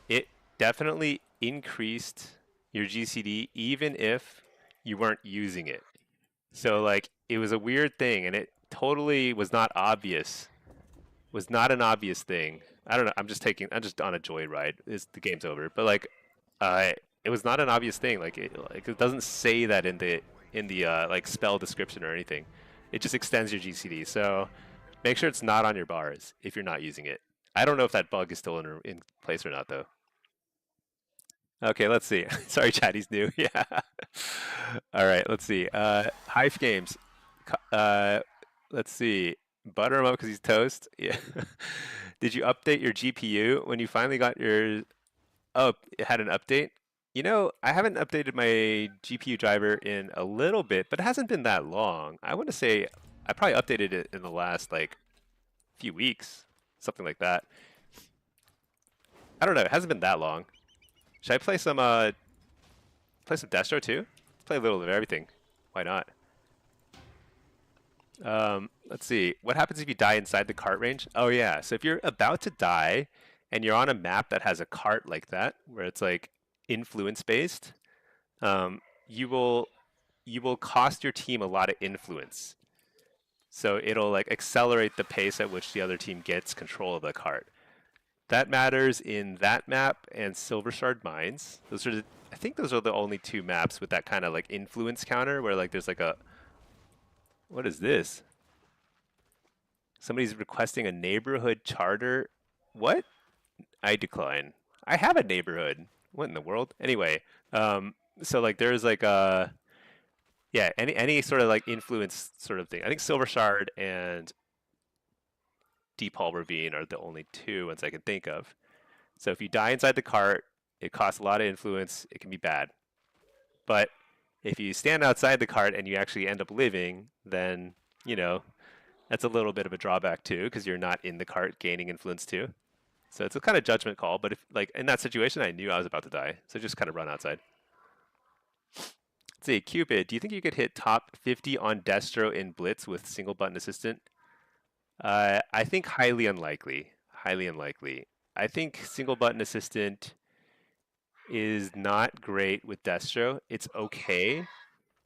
it definitely increased your GCD even if you weren't using it. So like it was a weird thing, and it totally was not obvious. Was not an obvious thing. I don't know. I'm just on a joyride. The game's over. But like, uh, it was not an obvious thing. Like it doesn't say that in the like spell description or anything. It just extends your GCD. So make sure it's not on your bars if you're not using it. I don't know if that bug is still in place or not though. Okay, let's see. Sorry, chat, he's new. Yeah. All right, let's see. Hive Games. Uh, let's see. Butter him up because he's toast. Yeah. Did you update your GPU when you finally got your? Oh, it had an update. You know, I haven't updated my GPU driver in a little bit, but it hasn't been that long. I want to say I probably updated it in the last like few weeks, something like that. I don't know. It hasn't been that long. Should I play some Destro too? Play a little of everything. Why not? Let's see. What happens if you die inside the cart range? Oh yeah. So if you're about to die and you're on a map that has a cart like that, where it's like influence based, um, you will you will cost your team a lot of influence. So it'll like accelerate the pace at which the other team gets control of the cart. That matters in that map and Silver Shard Mines. I think those are the only two maps with that kind of like influence counter where like there's like a what is this? Somebody's requesting a neighborhood charter. What? I decline. I have a neighborhood. What in the world? Anyway, so like there's like a yeah, any sort of like influence sort of thing. I think Silver Shard and Deep Hall Ravine are the only two ones I can think of. So if you die inside the cart, it costs a lot of influence. It can be bad. But if you stand outside the cart and you actually end up living, then you know that's a little bit of a drawback too, because you're not in the cart gaining influence too. So it's a kind of judgment call. But if like in that situation, I knew I was about to die, so just kind of run outside. Let's see, Cupid, do you think you could hit top 50 on Destro in Blitz with single button assistant? I think highly unlikely. Highly unlikely. I think single button assistant is not great with Destro. It's okay,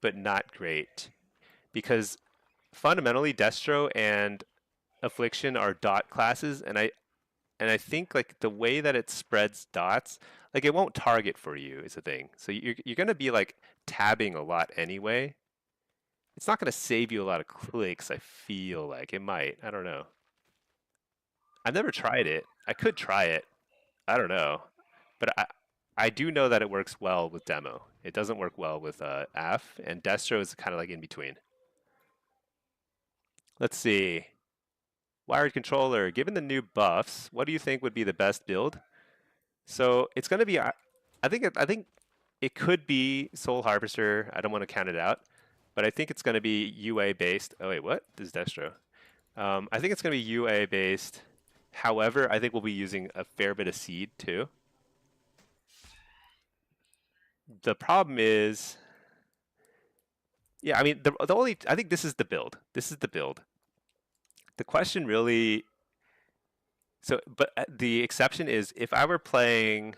but not great because fundamentally Destro and Affliction are dot classes, and I think like the way that it spreads dots, like it won't target for you is the thing. So you're gonna be like tabbing a lot anyway. It's not gonna save you a lot of clicks. I feel like it might. I don't know. I've never tried it. I could try it. I don't know, but I do know that it works well with demo. It doesn't work well with AF, and Destro is kind of like in between. Let's see. Wired controller. Given the new buffs, what do you think would be the best build? So it's going to be. I think it could be Soul Harvester. I don't want to count it out, but I think it's going to be UA based. Oh wait, what? This is Destro. I think it's going to be UA based. However, I think we'll be using a fair bit of seed too. The problem is, yeah, I mean, the only, I think this is the build. This is the build. The question really, so, but the exception is if I were playing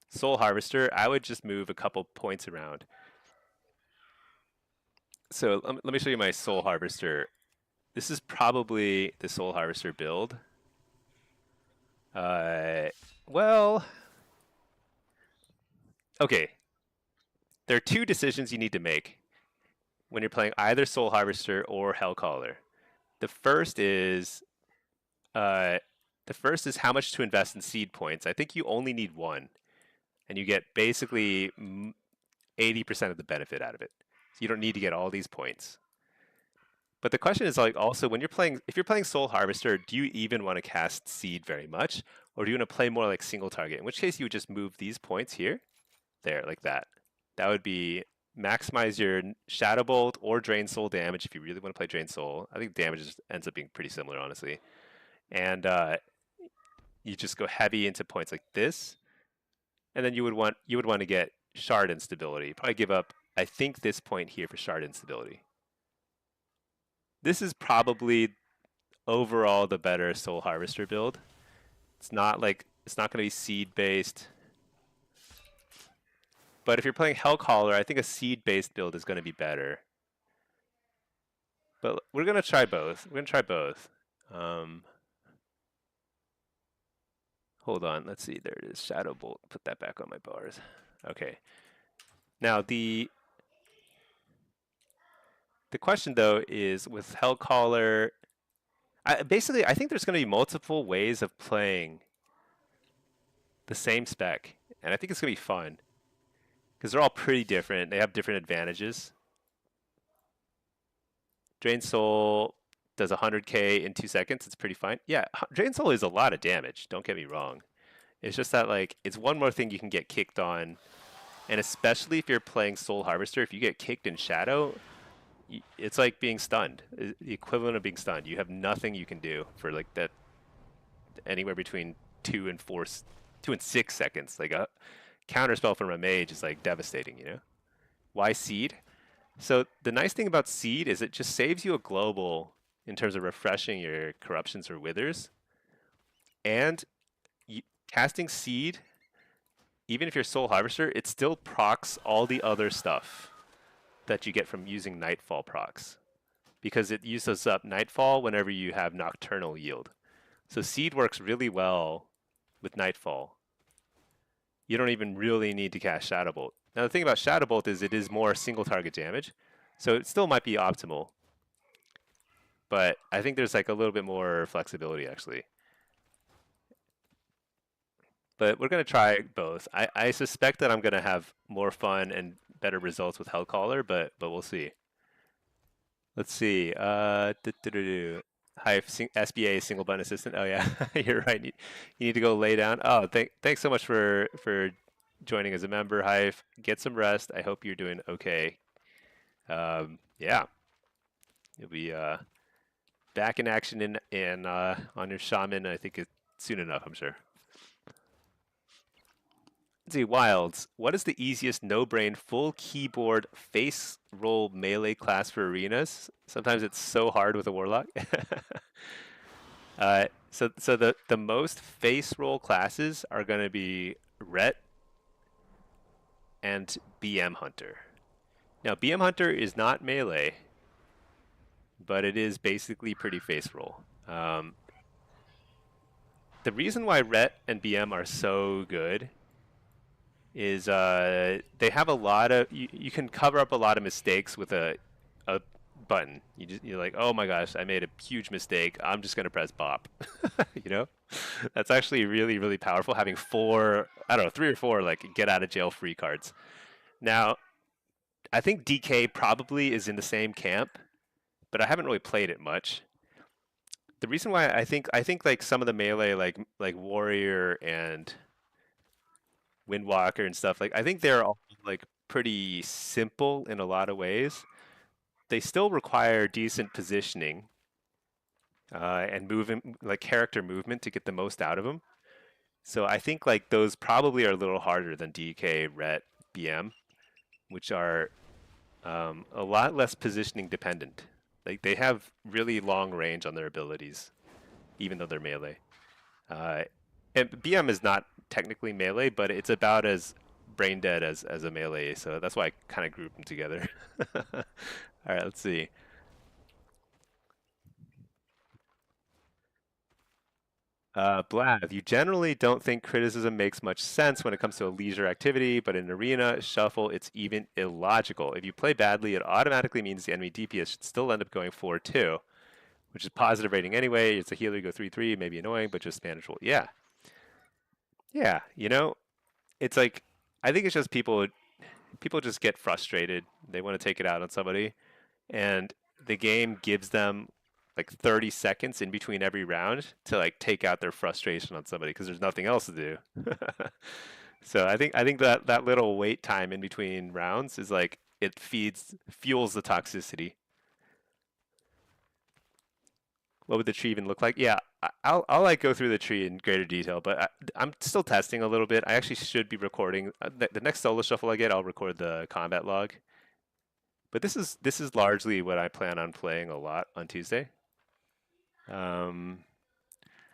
Soul Harvester, I would just move a couple points around. So let me show you my Soul Harvester. This is probably the Soul Harvester build. Well, okay. There are two decisions you need to make when you're playing either Soul Harvester or Hellcaller. The first is how much to invest in seed points. I think you only need one, and you get basically 80% of the benefit out of it. So you don't need to get all these points. But the question is like also when you're playing, if you're playing Soul Harvester, do you even want to cast seed very much, or do you want to play more like single target? In which case you would just move these points here, there, like that. That would be maximize your Shadow Bolt or Drain Soul damage if you really want to play Drain Soul. I think damage ends up being pretty similar, honestly. And you just go heavy into points like this, and then you would want to get shard instability. Probably give up, I think, this point here for shard instability. This is probably overall the better Soul Harvester build. It's not going to be seed based. But if you're playing Hellcaller, I think a seed based build is going to be better. But we're going to try both. We're going to try both. Hold on, let's see. There it is. Shadow Bolt. Put that back on my bars. Okay. Now the question though is with Hellcaller. Basically, I think there's going to be multiple ways of playing the same spec, and I think it's going to be fun because they're all pretty different. They have different advantages. Drain Soul does 100k in 2 seconds. It's pretty fine. Yeah, Drain Soul is a lot of damage. Don't get me wrong. It's just that like it's one more thing you can get kicked on, and especially if you're playing Soul Harvester, if you get kicked in Shadow, it's like being stunned. The equivalent of being stunned. You have nothing you can do for like that. Anywhere between 2 and 6 seconds. Like a counterspell from a mage is like devastating. You know. Why Seed? So the nice thing about Seed is it just saves you a global in terms of refreshing your corruptions or withers. And casting Seed, even if you're Soul Harvester, it still procs all the other stuff that you get from using Nightfall procs. Because it uses up Nightfall whenever you have Nocturnal yield. So Seed works really well with Nightfall. You don't even really need to cast Shadow Bolt. Now the thing about Shadow Bolt is it is more single target damage, so it still might be optimal. But I think there's like a little bit more flexibility actually. But we're going to try both. I suspect that I'm going to have more fun and better results with Hellcaller, but we'll see. Let's see. Hi, SBA single button assistant. Oh yeah, you're right. You need to go lay down. Oh, thanks so much for joining as a member. Hive, get some rest. I hope you're doing okay. Yeah, you'll be back in action on your shaman. I think it's soon enough. I'm sure. Let's see, Wilds. What is the easiest no-brain full keyboard face roll melee class for arenas? Sometimes it's so hard with a Warlock. So the most face roll classes are going to be Ret and BM Hunter. Now, BM Hunter is not melee, but it is basically pretty face roll. The reason why Ret and BM are so good is they have a lot of you can cover up a lot of mistakes with a button. You're like, oh my gosh, I made a huge mistake. I'm just gonna press bop. You know, that's actually really, really powerful. Having 3 or 4 like get out of jail free cards. Now, I think DK probably is in the same camp, but I haven't really played it much. The reason why I think like some of the melee like Warrior and Windwalker and stuff, like I think they're all like pretty simple in a lot of ways. They still require decent positioning and movement, like character movement, to get the most out of them. So I think like those probably are a little harder than DK, Ret, BM, which are a lot less positioning dependent. Like they have really long range on their abilities, even though they're melee. And BM is not technically melee, but it's about as brain dead as a melee, so that's why I kind of group them together. All right, let's see. Blath, you generally don't think criticism makes much sense when it comes to a leisure activity, but in arena, shuffle, it's even illogical. If you play badly, it automatically means the enemy DPS should still end up going 4-2, which is positive rating anyway. It's a healer, you go 3-3, maybe annoying, but just manageable. Yeah. Yeah, you know, it's like, I think it's just people just get frustrated. They want to take it out on somebody, and the game gives them like 30 seconds in between every round to like take out their frustration on somebody because there's nothing else to do. So I think that little wait time in between rounds is like it fuels the toxicity. What would the tree even look like? Yeah, I'll like go through the tree in greater detail, but I'm still testing a little bit. I actually should be recording the next solo shuffle I get. I'll record the combat log. But this is largely what I plan on playing a lot on Tuesday. Um,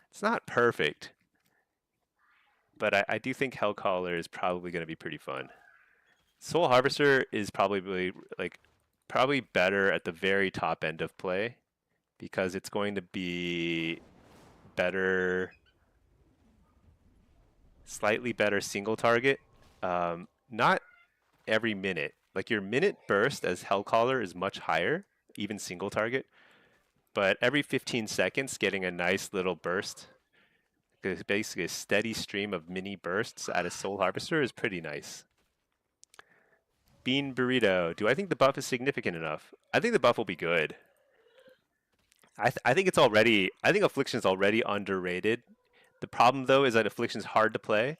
it's not perfect, but I do think Hellcaller is probably going to be pretty fun. Soul Harvester is probably better at the very top end of play because it's going to be better, slightly better single target. Not every minute. Like your minute burst as Hellcaller is much higher, even single target. But every 15 seconds, getting a nice little burst, basically a steady stream of mini bursts out of Soul Harvester is pretty nice. Bean Burrito. Do I think the buff is significant enough? I think the buff will be good. I think it's already. I think Affliction is already underrated. The problem though is that Affliction is hard to play,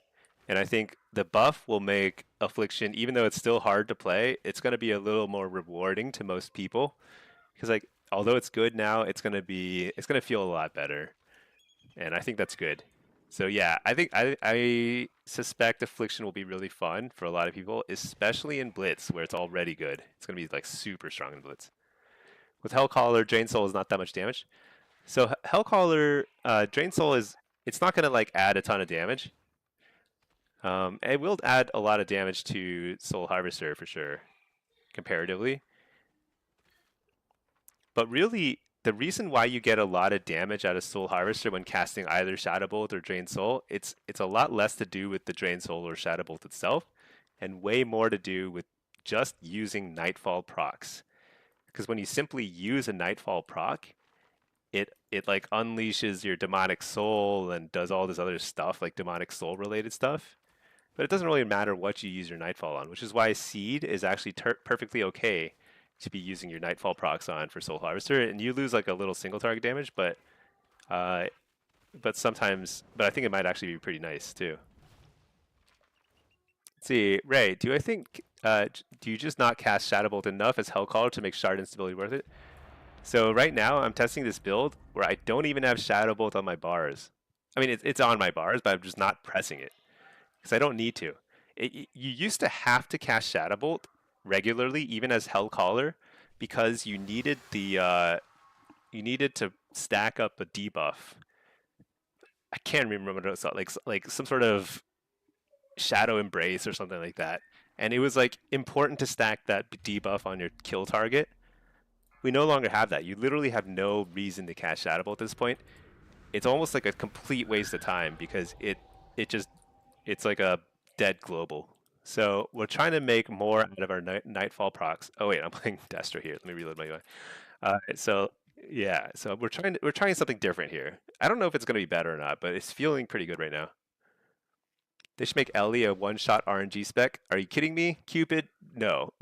and I think the buff will make Affliction, even though it's still hard to play, it's going to be a little more rewarding to most people. Because like, although it's good now, it's going to feel a lot better, and I think that's good. So yeah, I suspect Affliction will be really fun for a lot of people, especially in Blitz where it's already good. It's gonna be like super strong in Blitz. With Hellcaller, Drain Soul is not that much damage. So Hellcaller, Drain Soul it's not gonna like add a ton of damage. It will add a lot of damage to Soul Harvester for sure, comparatively. But really, the reason why you get a lot of damage out of Soul Harvester when casting either Shadow Bolt or Drain Soul, it's a lot less to do with the Drain Soul or Shadow Bolt itself, and way more to do with just using Nightfall procs. Because when you simply use a Nightfall proc, it like unleashes your Demonic Soul and does all this other stuff, like Demonic Soul related stuff. But it doesn't really matter what you use your Nightfall on, which is why Seed is actually perfectly okay to be using your Nightfall procs on for Soul Harvester, and you lose like a little single target damage, uh, but I think it might actually be pretty nice too. Let's see, Ray, do you just not cast Shadow Bolt enough as Hellcaller to make Shard instability worth it? So right now I'm testing this build where I don't even have Shadow Bolt on my bars. I mean, it's on my bars, but I'm just not pressing it because I don't need to. You used to have to cast Shadow Bolt regularly, even as Hellcaller, because you needed to stack up a debuff. I can't remember what it was, like some sort of Shadow Embrace or something like that. And it was like important to stack that debuff on your kill target. We no longer have that. You literally have no reason to cast Shadow Bolt at this point. It's almost like a complete waste of time because it's like a dead global. So we're trying to make more out of our Nightfall procs. Oh wait, I'm playing Destro here. Let me reload my UI. So yeah, so we're trying something different here. I don't know if it's going to be better or not, but it's feeling pretty good right now. They should make Ellie a one-shot RNG spec. Are you kidding me, Cupid? No,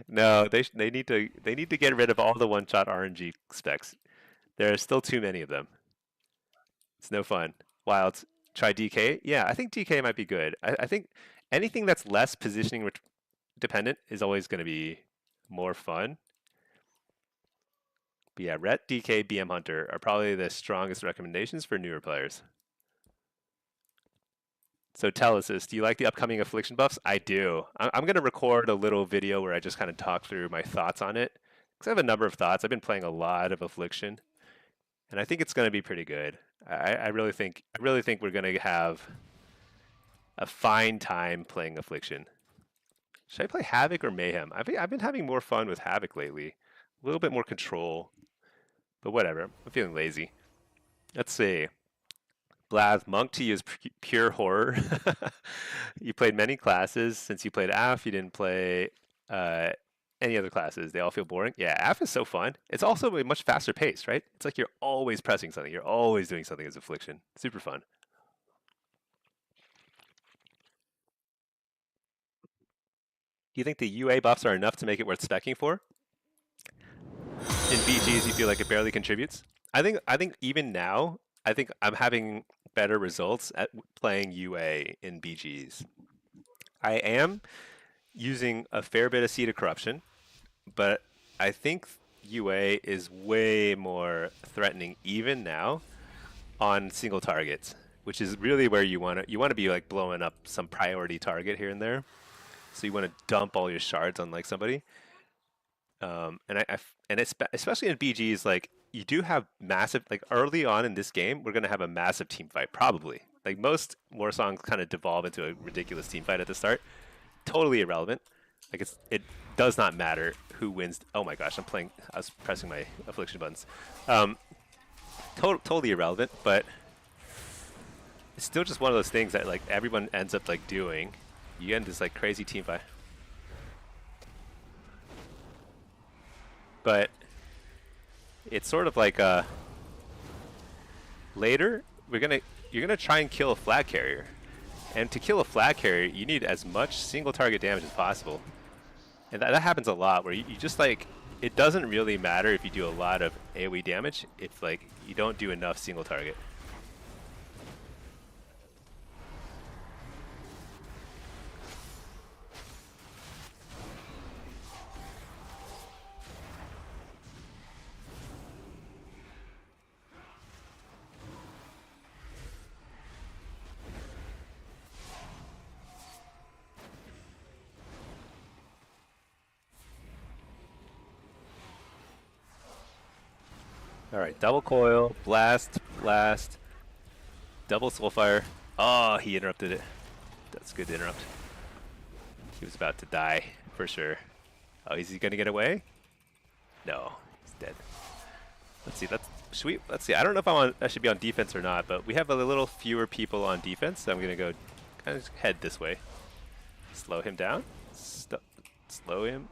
no. They need to get rid of all the one-shot RNG specs. There are still too many of them. It's no fun. Wild. Try DK. Yeah, I think DK might be good. I think anything that's less positioning dependent is always going to be more fun. But yeah, Ret, DK, BM Hunter are probably the strongest recommendations for newer players. So Telesis, do you like the upcoming Affliction buffs? I do. I'm going to record a little video where I just kind of talk through my thoughts on it. Because I have a number of thoughts. I've been playing a lot of Affliction. And I think it's going to be pretty good. I really think we're going to have a fine time playing Affliction. Should I play Havoc or Mayhem? I've been having more fun with Havoc lately. A little bit more control. But whatever. I'm feeling lazy. Let's see. Blaz, Monk to you is pure horror. You played many classes. Since you played AF, you didn't play any other classes. They all feel boring. Yeah, AF is so fun. It's also a much faster pace, right? It's like you're always pressing something. You're always doing something as Affliction. Super fun. Do you think the UA buffs are enough to make it worth specking for? In BGs, you feel like it barely contributes? I think even now, I think I'm having better results at playing UA in BGs. I am using a fair bit of Seed of Corruption, but I think UA is way more threatening even now on single targets, which is really where you want to be like blowing up some priority target here and there. So you want to dump all your shards on like somebody. And it's especially in BGs, like you do have massive, like early on in this game, we're gonna have a massive team fight probably. Like most war songs kind of devolve into a ridiculous team fight at the start. Totally irrelevant. Like it does not matter who wins. Oh my gosh, I was pressing my affliction buttons. Totally irrelevant, but it's still just one of those things that like everyone ends up like doing. You end this like crazy team fight. But it's sort of like later you're gonna try and kill a flag carrier, and to kill a flag carrier you need as much single target damage as possible, and that happens a lot where you just like it doesn't really matter if you do a lot of AoE damage if like you don't do enough single target. All right, double coil, blast, double soulfire. Oh, he interrupted it. That's good to interrupt. He was about to die for sure. Oh, is he gonna get away? No, he's dead. Let's see. Let's see. I don't know if I should be on defense or not, but we have a little fewer people on defense, so I'm gonna go kind of head this way. Slow him down. Slow him.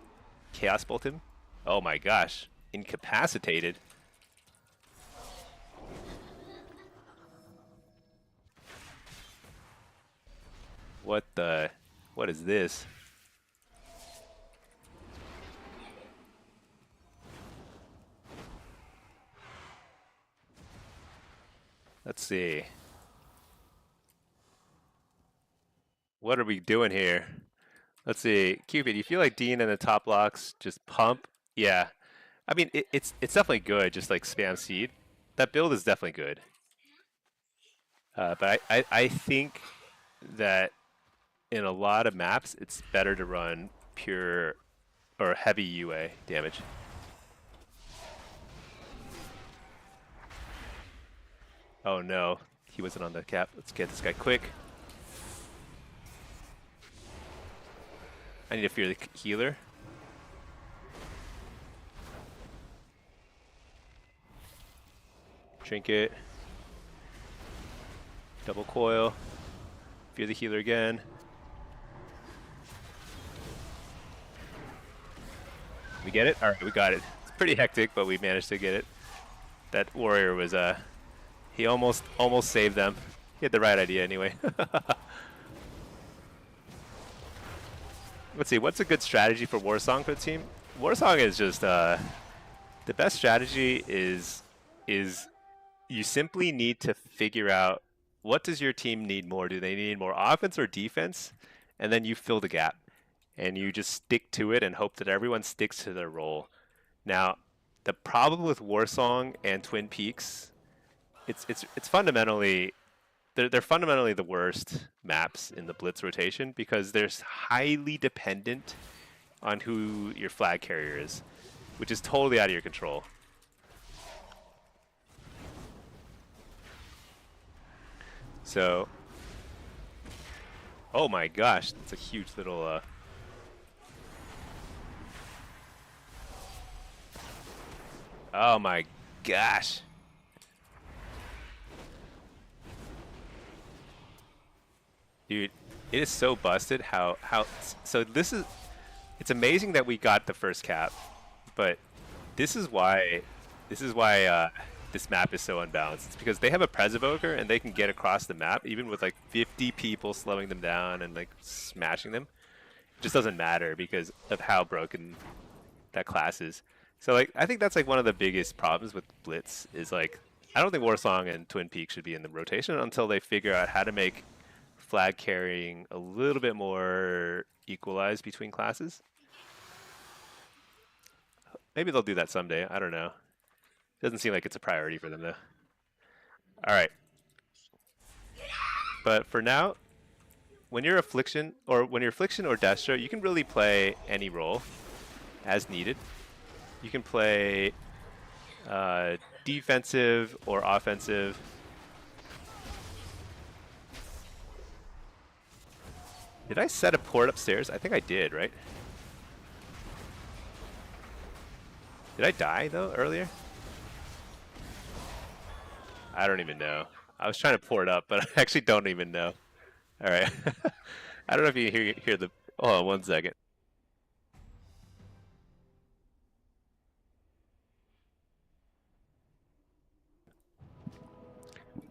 Chaos bolt him. Oh my gosh, incapacitated. What is this? Let's see. What are we doing here? Let's see. Cupid, you feel like Dean and the top blocks just pump? Yeah. I mean, it's definitely good, just like spam seed. That build is definitely good. But I think that in a lot of maps, it's better to run pure or heavy UA damage. Oh no, he wasn't on the cap. Let's get this guy quick. I need to fear the healer. Trinket. Double coil. Fear the healer again. We get it? Alright, we got it. It's pretty hectic, but we managed to get it. That warrior was he almost saved them. He had the right idea anyway. Let's see, what's a good strategy for Warsong for the team? Warsong is just the best strategy is you simply need to figure out what does your team need more. Do they need more offense or defense? And then you fill the gap. And you just stick to it and hope that everyone sticks to their role. Now, the problem with Warsong and Twin Peaks, it's fundamentally they're fundamentally the worst maps in the Blitz rotation because they're highly dependent on who your flag carrier is, which is totally out of your control. So, oh my gosh, that's a huge little. Oh my gosh. Dude, it is so busted how so it's amazing that we got the first cap, but this is why this map is so unbalanced. It's because they have a Pres Evoker and they can get across the map even with like 50 people slowing them down and like smashing them. It just doesn't matter because of how broken that class is. So like I think that's like one of the biggest problems with Blitz is like I don't think Warsong and Twin Peaks should be in the rotation until they figure out how to make flag carrying a little bit more equalized between classes. Maybe they'll do that someday. I don't know. Doesn't seem like it's a priority for them though. All right, but for now, when you're Affliction or Destro, you can really play any role as needed. You can play defensive or offensive. Did I set a port upstairs? I think I did, right? Did I die though earlier? I don't even know. I was trying to port up, but I actually don't even know. All right. I don't know if you hear the. Hold on 1 second.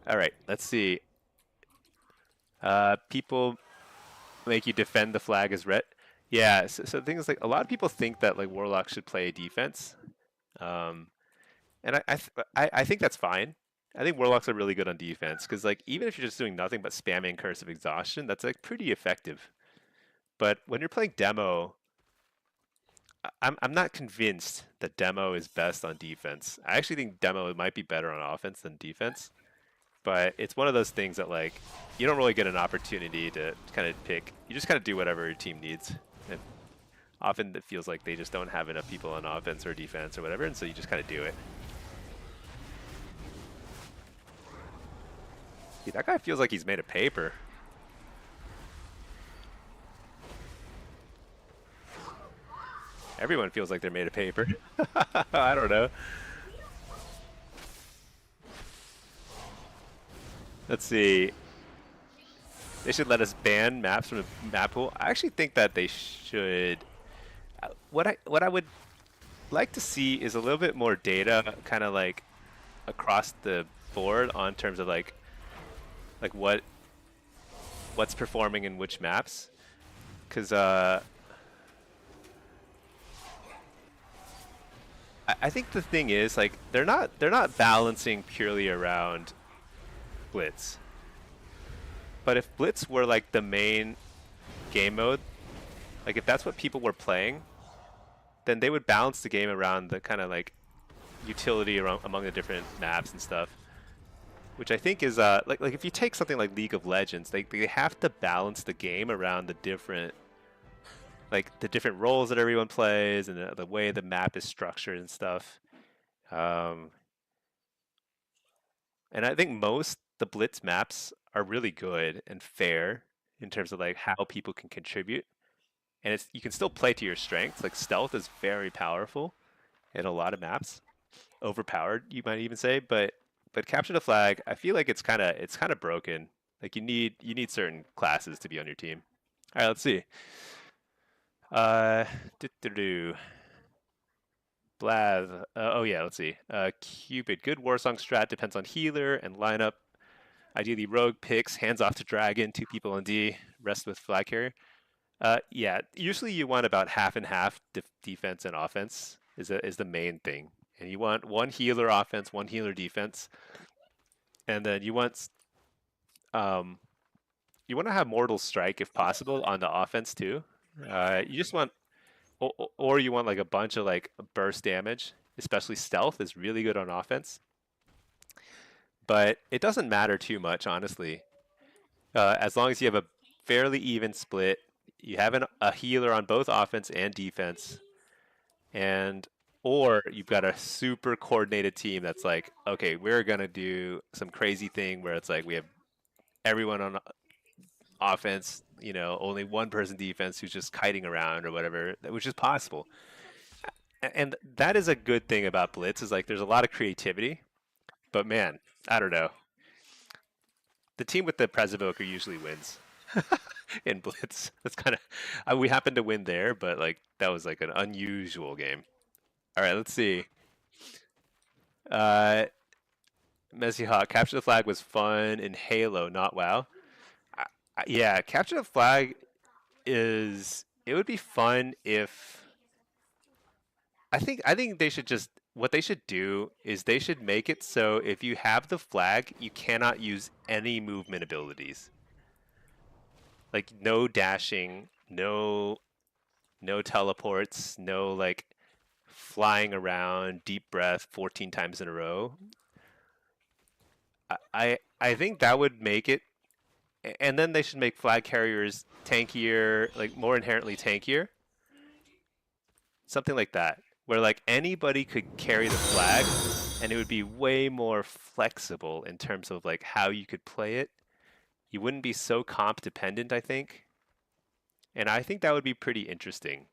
All right. Let's see. People make you defend the flag as red. Yeah. So things like a lot of people think that like Warlock should play defense, um, and I think that's fine. I think Warlocks are really good on defense because like even if you're just doing nothing but spamming Curse of Exhaustion, that's like pretty effective. But when you're playing demo, I'm not convinced that demo is best on defense. I actually think demo might be better on offense than defense. But it's one of those things that like you don't really get an opportunity to kind of pick. You just kind of do whatever your team needs. And often it feels like they just don't have enough people on offense or defense or whatever, and so you just kind of do it. See, that guy feels like he's made of paper. Everyone feels like they're made of paper. I don't know. Let's see. They should let us ban maps from the map pool. I actually think that they should. What I would like to see is a little bit more data, kind of like across the board on terms of like what's performing in which maps, because I think the thing is like they're not balancing purely around Blitz. But if Blitz were like the main game mode, like if that's what people were playing, then they would balance the game around the kind of like utility around among the different maps and stuff. Which I think is like if you take something like League of Legends, they have to balance the game around the different roles that everyone plays and the way the map is structured and stuff. Um, and I think most the Blitz maps are really good and fair in terms of like how people can contribute. And it's you can still play to your strengths. Like stealth is very powerful in a lot of maps. Overpowered, you might even say, but capture the flag, I feel like it's kind of broken. Like you need certain classes to be on your team. All right, let's see. Uh, do Blav. Oh yeah, let's see. Cupid. Good Warsong strat depends on healer and lineup. Ideally, rogue picks hands off to dragon, two people on D, rest with flag carrier. Yeah, usually you want about half and half defense and offense is the main thing, and you want one healer offense, one healer defense, and then um you want to have mortal strike if possible on the offense too. You just want or you want like a bunch of like burst damage, especially stealth is really good on offense. But it doesn't matter too much, honestly. As long as you have a fairly even split, you have a healer on both offense and defense, and or you've got a super coordinated team that's like, okay, we're gonna do some crazy thing where it's like we have everyone on offense, only one person defense who's just kiting around or whatever, which is possible. And that is a good thing about Blitz is like there's a lot of creativity, but man, I don't know. The team with the Presovoker usually wins in Blitz. That's kind of we happened to win there, but like that was like an unusual game. All right, let's see. Uh, Messy Hawk, capture the flag was fun in Halo, not WoW. Yeah, capture the flag it would be fun if I think they should just what they should do is they should make it so if you have the flag, you cannot use any movement abilities. Like no dashing, no teleports, no like flying around, deep breath 14 times in a row. I think that would make it, and then they should make flag carriers tankier, like more inherently tankier, something like that, where like anybody could carry the flag, and it would be way more flexible in terms of like how you could play it. You wouldn't be so comp dependent, I think, and I think that would be pretty interesting.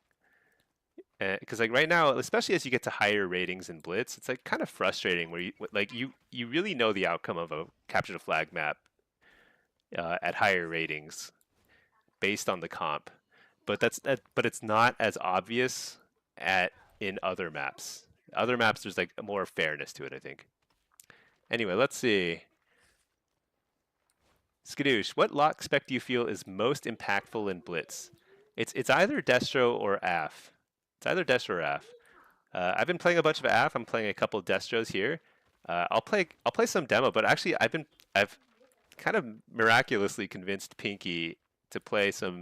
Because like right now, especially as you get to higher ratings in Blitz, it's like kind of frustrating where you really know the outcome of a capture the flag map at higher ratings based on the comp, but it's not as obvious at in other maps. Other maps, there's like more fairness to it, I think. Anyway, let's see. Skadoosh, what lock spec do you feel is most impactful in Blitz? It's either Destro or AF. It's either Destro or AF. I've been playing a bunch of AF. I'm playing a couple of Destros here. I'll play some demo, but actually I've kind of miraculously convinced Pinky to play some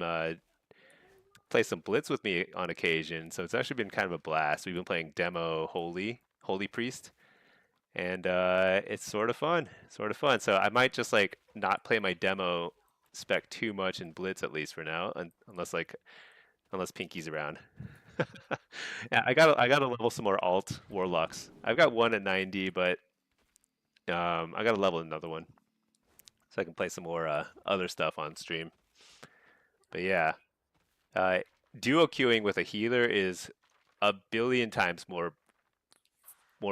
Blitz with me on occasion. So it's actually been kind of a blast. We've been playing demo Holy Priest, and it's sort of fun, sort of fun. So I might just like not play my demo spec too much in Blitz at least for now, unless Pinky's around. Yeah, I gotta level some more alt warlocks. I've got one at 90, but I gotta level another one so I can play some more other stuff on stream. But yeah, uh, duo queuing with a healer is a billion times more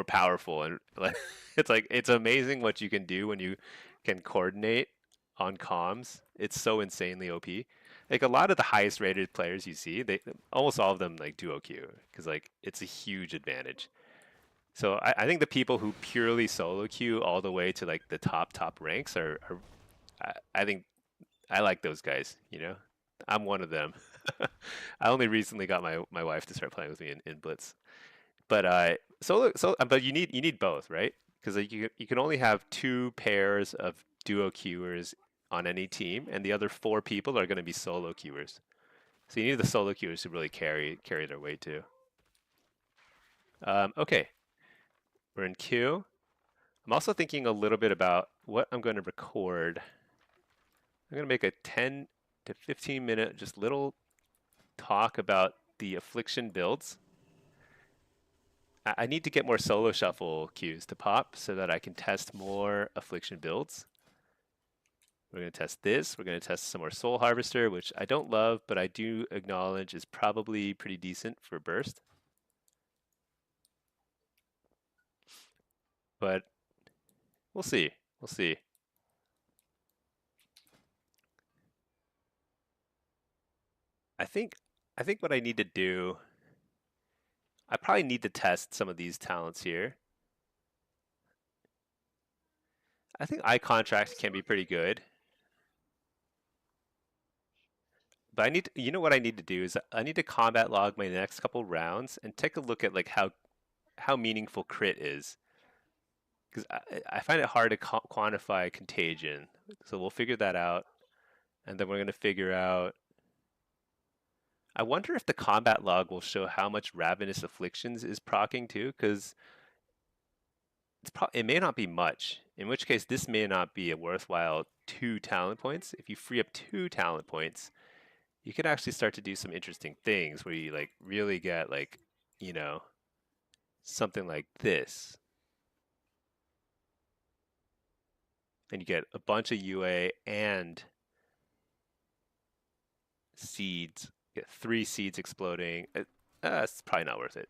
powerful, and like it's amazing what you can do when you can coordinate on comms. It's so insanely OP. Like a lot of the highest rated players you see, they almost all of them like duo queue because like it's a huge advantage. So I think the people who purely solo queue all the way to like the top ranks are I think I like those guys. You know, I'm one of them. I only recently got my wife to start playing with me in Blitz. But but you need both, right? Because like you can only have two pairs of duo queuers on any team, and the other four people are going to be solo queuers. So you need the solo queuers to really carry their weight too. Okay, we're in queue. I'm also thinking a little bit about what I'm going to record. I'm going to make a 10 to 15 minute just little talk about the Affliction builds. I need to get more solo shuffle queues to pop so that I can test more Affliction builds. We're going to test this. We're going to test some more Soul Harvester, which I don't love, but I do acknowledge is probably pretty decent for burst. But we'll see. We'll see. I think what I need to do, I probably need to test some of these talents here. I think eye contract can be pretty good. But you know what I need to do is I need to combat log my next couple rounds and take a look at like how meaningful crit is. Because I find it hard to quantify contagion. So we'll figure that out. And then we're going to figure out. I wonder if the combat log will show how much Ravenous Afflictions is proccing too, because it may not be much. In which case, this may not be a worthwhile 2 talent points. If you free up 2 talent points, you could actually start to do some interesting things where you like really get like, you know, something like this. And you get a bunch of UA and seeds. You get 3 seeds exploding. It's probably not worth it.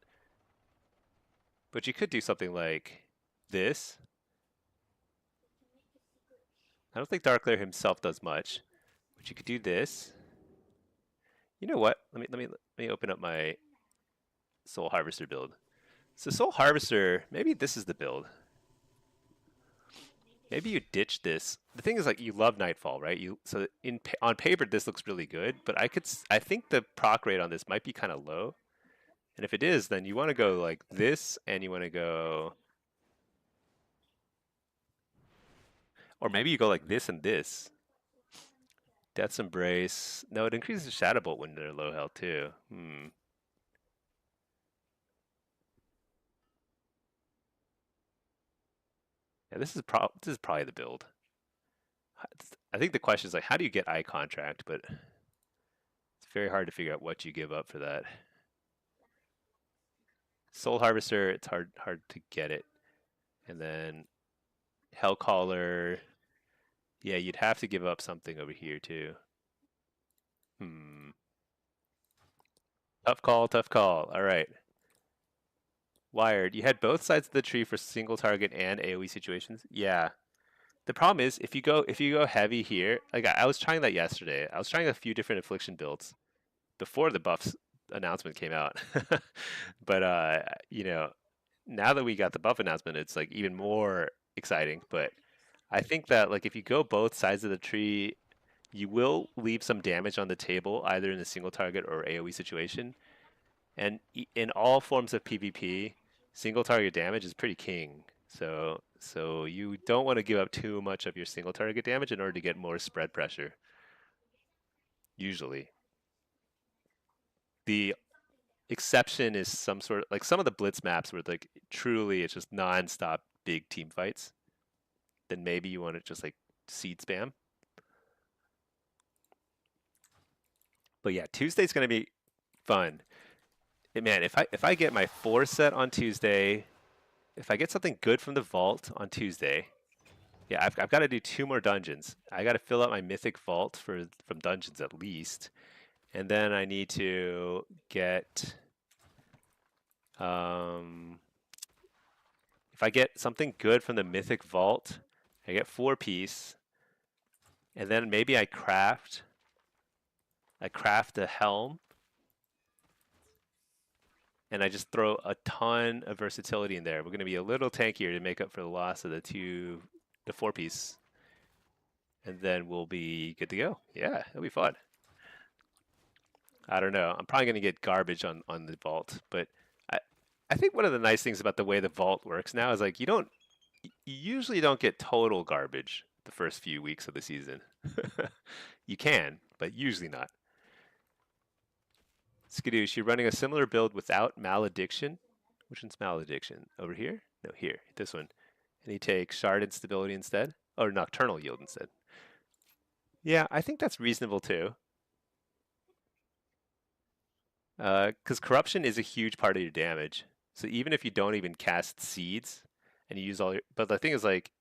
But you could do something like this. I don't think Darkleer himself does much, but you could do this. You know what? Let me open up my Soul Harvester build. So Soul Harvester, maybe this is the build. Maybe you ditch this. The thing is, like, you love Nightfall, right? On paper this looks really good, but I think the proc rate on this might be kind of low. And if it is, then you want to go like this, and you want to go, or maybe you go like this and this. Death's Embrace. No, it increases Shadow Bolt when they're low health too. Yeah, this is probably the build. I think the question is like, how do you get eye contract? But it's very hard to figure out what you give up for that. Soul Harvester, it's hard to get it. And then Hellcaller, yeah, you'd have to give up something over here too. Hmm. Tough call, tough call. All right. Wired, you had both sides of the tree for single target and AoE situations. Yeah. The problem is if you go heavy here, like I was trying that yesterday. I was trying a few different Affliction builds before the buffs announcement came out. But you know, now that we got the buff announcement, it's like even more exciting. But I think that like if you go both sides of the tree, you will leave some damage on the table either in a single target or AoE situation. And in all forms of PvP, single target damage is pretty king. So you don't want to give up too much of your single target damage in order to get more spread pressure. Usually, the exception is some sort of like some of the blitz maps where like truly it's just non-stop big team fights. Then maybe you want to just like seed spam. But yeah, Tuesday's gonna be fun. Man, if I get my 4 set on Tuesday, if I get something good from the vault on Tuesday, yeah, I've got to do 2 more dungeons. I got to fill out my mythic vault from dungeons at least, and then I need to get if I get something good from the mythic vault, I get 4 piece, and then maybe I craft a helm, and I just throw a ton of versatility in there. We're going to be a little tankier to make up for the loss of the 4 piece, and then we'll be good to go. Yeah, it'll be fun. I don't know. I'm probably going to get garbage on the vault, but I I think one of the nice things about the way the vault works now is like you usually don't get total garbage the first few weeks of the season. You can, but usually not. Skadoosh, you're running a similar build without malediction. Which one's malediction? Over here? No, here. This one. And he takes shard instability instead, or nocturnal yield instead. Yeah, I think that's reasonable too. Because corruption is a huge part of your damage. So even if you don't even cast seeds and you use all your, but the thing is like,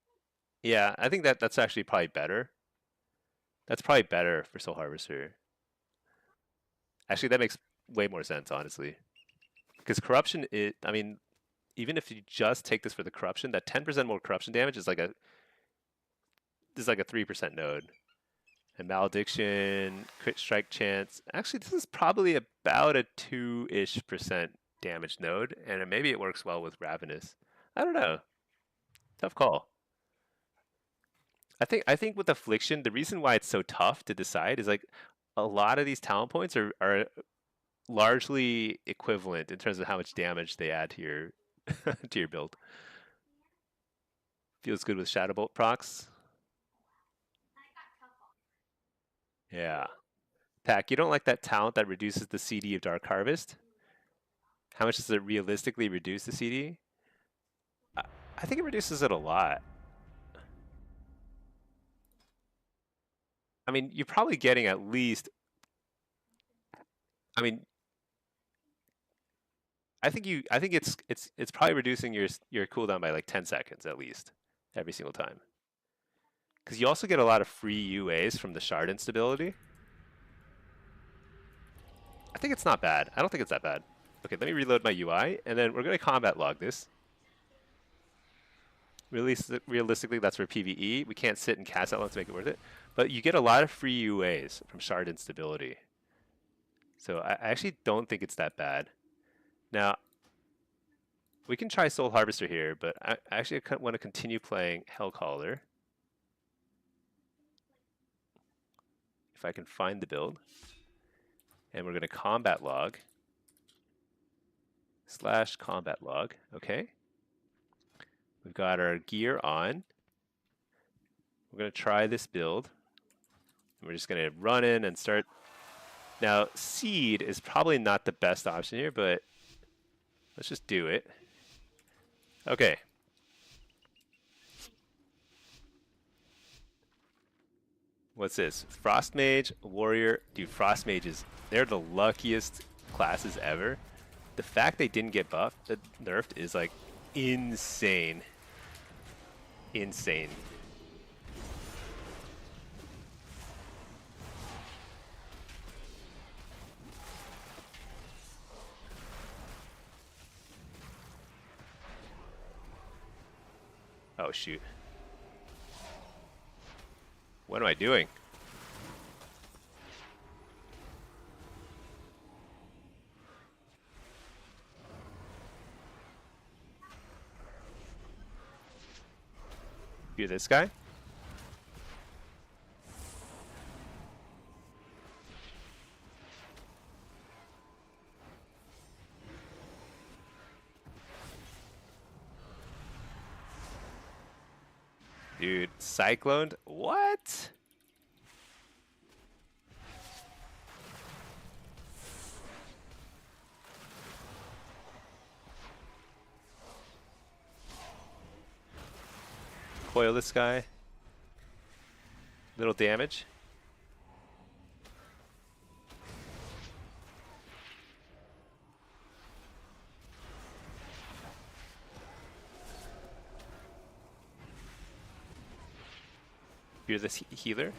yeah, I think that's actually probably better. That's probably better for Soul Harvester. Actually, that makes way more sense, honestly. Because corruption is, I mean, even if you just take this for the corruption, that 10% more corruption damage is like a 3% node. And malediction, crit strike chance. Actually, this is probably about a 2-ish% damage node, and maybe it works well with Ravenous. I don't know. Tough call. I think with Affliction, the reason why it's so tough to decide is like a lot of these talent points are largely equivalent in terms of how much damage they add to your to your build. Feels good with Shadowbolt procs. Yeah. Pack, you don't like that talent that reduces the CD of Dark Harvest? How much does it realistically reduce the CD? I, I think it reduces it a lot. I mean, you're probably getting at least. I mean, I think it's probably reducing your cooldown by like 10 seconds at least every single time. Because you also get a lot of free UAs from the shard instability. I think it's not bad. I don't think it's that bad. Okay, let me reload my UI, and then we're going to combat log this. Realistically, that's for PvE. We can't sit and cast that long to make it worth it. But you get a lot of free UAs from shard instability. So I actually don't think it's that bad. Now, we can try Soul Harvester here, but I actually want to continue playing Hellcaller. If I can find the build. And we're going to combat log. / combat log. Okay. We've got our gear on. We're going to try this build. We're just going to run in and start. Now, seed is probably not the best option here, but let's just do it. Okay. What's this? Frost Mage, Warrior. Dude, Frost Mages, they're the luckiest classes ever. The fact they didn't get buffed, nerfed, is like insane. Insane. Oh, shoot. What am I doing? Do this guy? Dude, cycloned? What? Coil this guy. Little damage. You're the healer.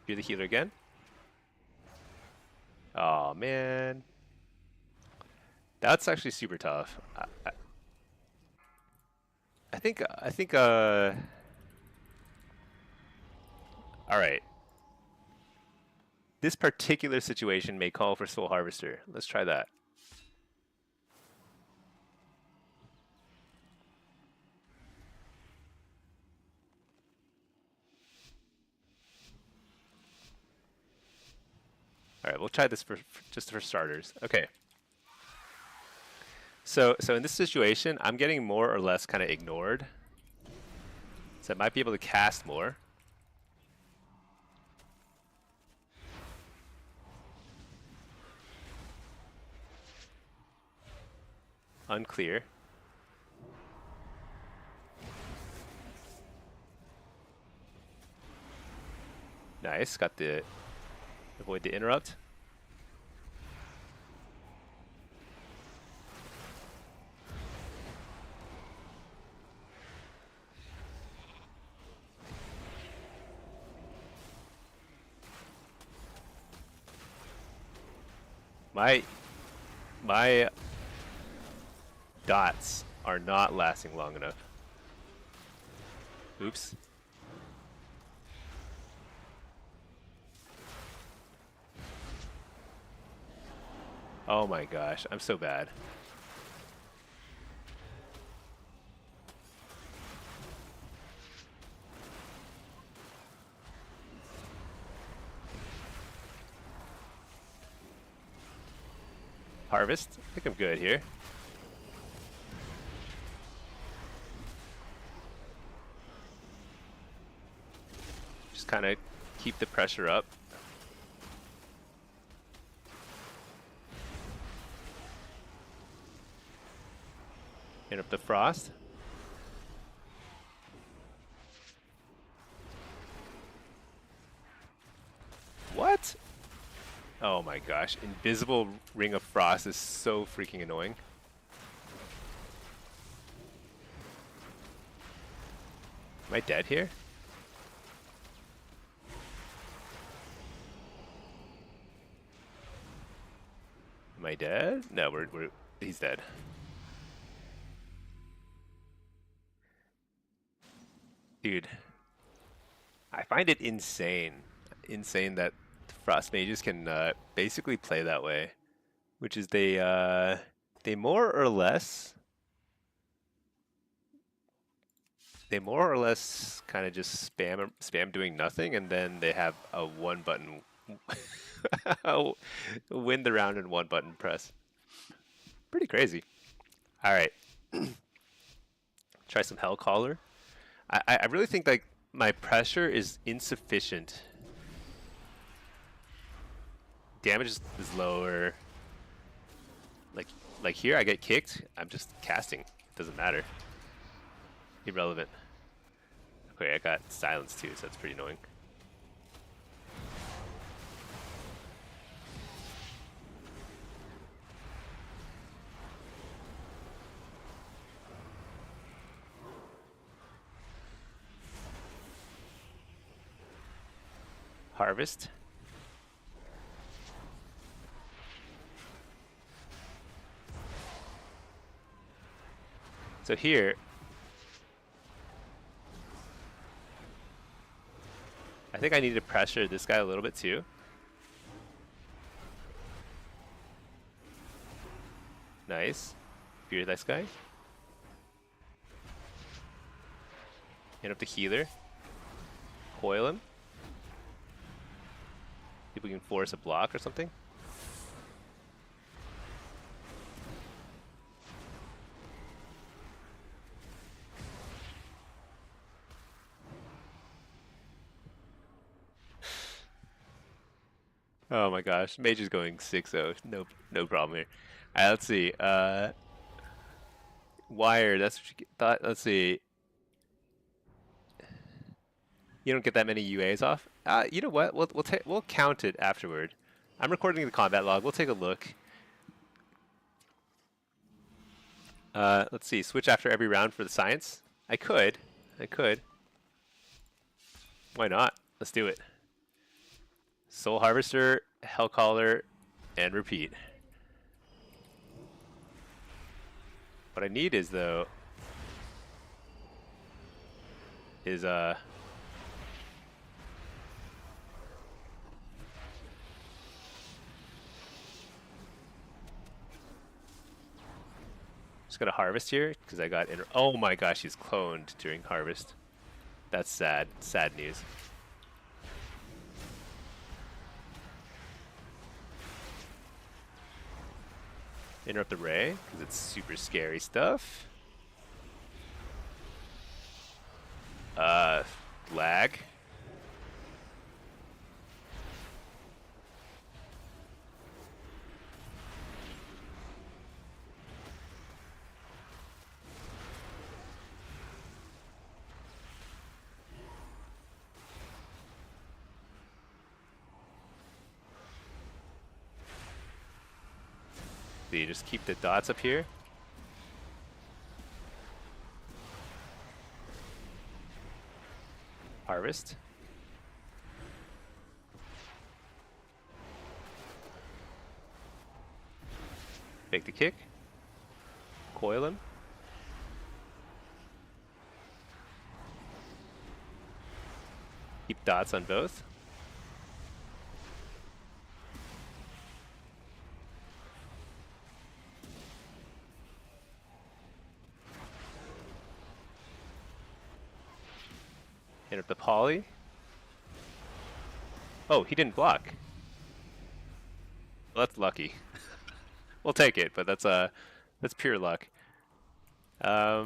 You're the healer again. Oh man, that's actually super tough. I think. All right. This particular situation may call for Soul Harvester. Let's try that. All right, we'll try this for just for starters. Okay. So in this situation, I'm getting more or less kind of ignored. So I might be able to cast more. Unclear. Nice, got the avoid the interrupt. My dots are not lasting long enough. Oops. Oh my gosh, I'm so bad. Harvest? I think I'm good here. Just kind of keep the pressure up. Interrupt the frost. What? Oh my gosh, invisible ring of frost is so freaking annoying. Am I dead here? Am I dead? No, he's dead. Dude, I find it insane that Frost Mages can basically play that way, which is they more or less kind of just spam doing nothing, and then they have a one button win the round in one button press. Pretty crazy. All right, try some Hellcaller. I really think like my pressure is insufficient. Damage is lower. Like here, I get kicked. I'm just casting. It doesn't matter. Irrelevant. Okay, I got silence too, so that's pretty annoying. Harvest. So here, I think I need to pressure this guy a little bit too. Nice. Fear this guy. Hit up the healer. Coil him. See if we can force a block or something. Oh my gosh, Mage is going 6-0. No problem here. Alright, let's see. Wire, that's what you thought. Let's see. You don't get that many UAs off. You know what? We'll count it afterward. I'm recording the combat log. We'll take a look. Let's see. Switch after every round for the science. I could. Why not? Let's do it. Soul Harvester, Hellcaller, and repeat. What I need is though is just gonna harvest here because I got oh my gosh, he's cloned during harvest. That's sad. Sad news. Interrupt the ray because it's super scary stuff. Lag. So you just keep the dots up here. Harvest. Make the kick. Coil him. Keep dots on both. Hit up the poly. Oh, he didn't block. Well, that's lucky. We'll take it, but that's pure luck. I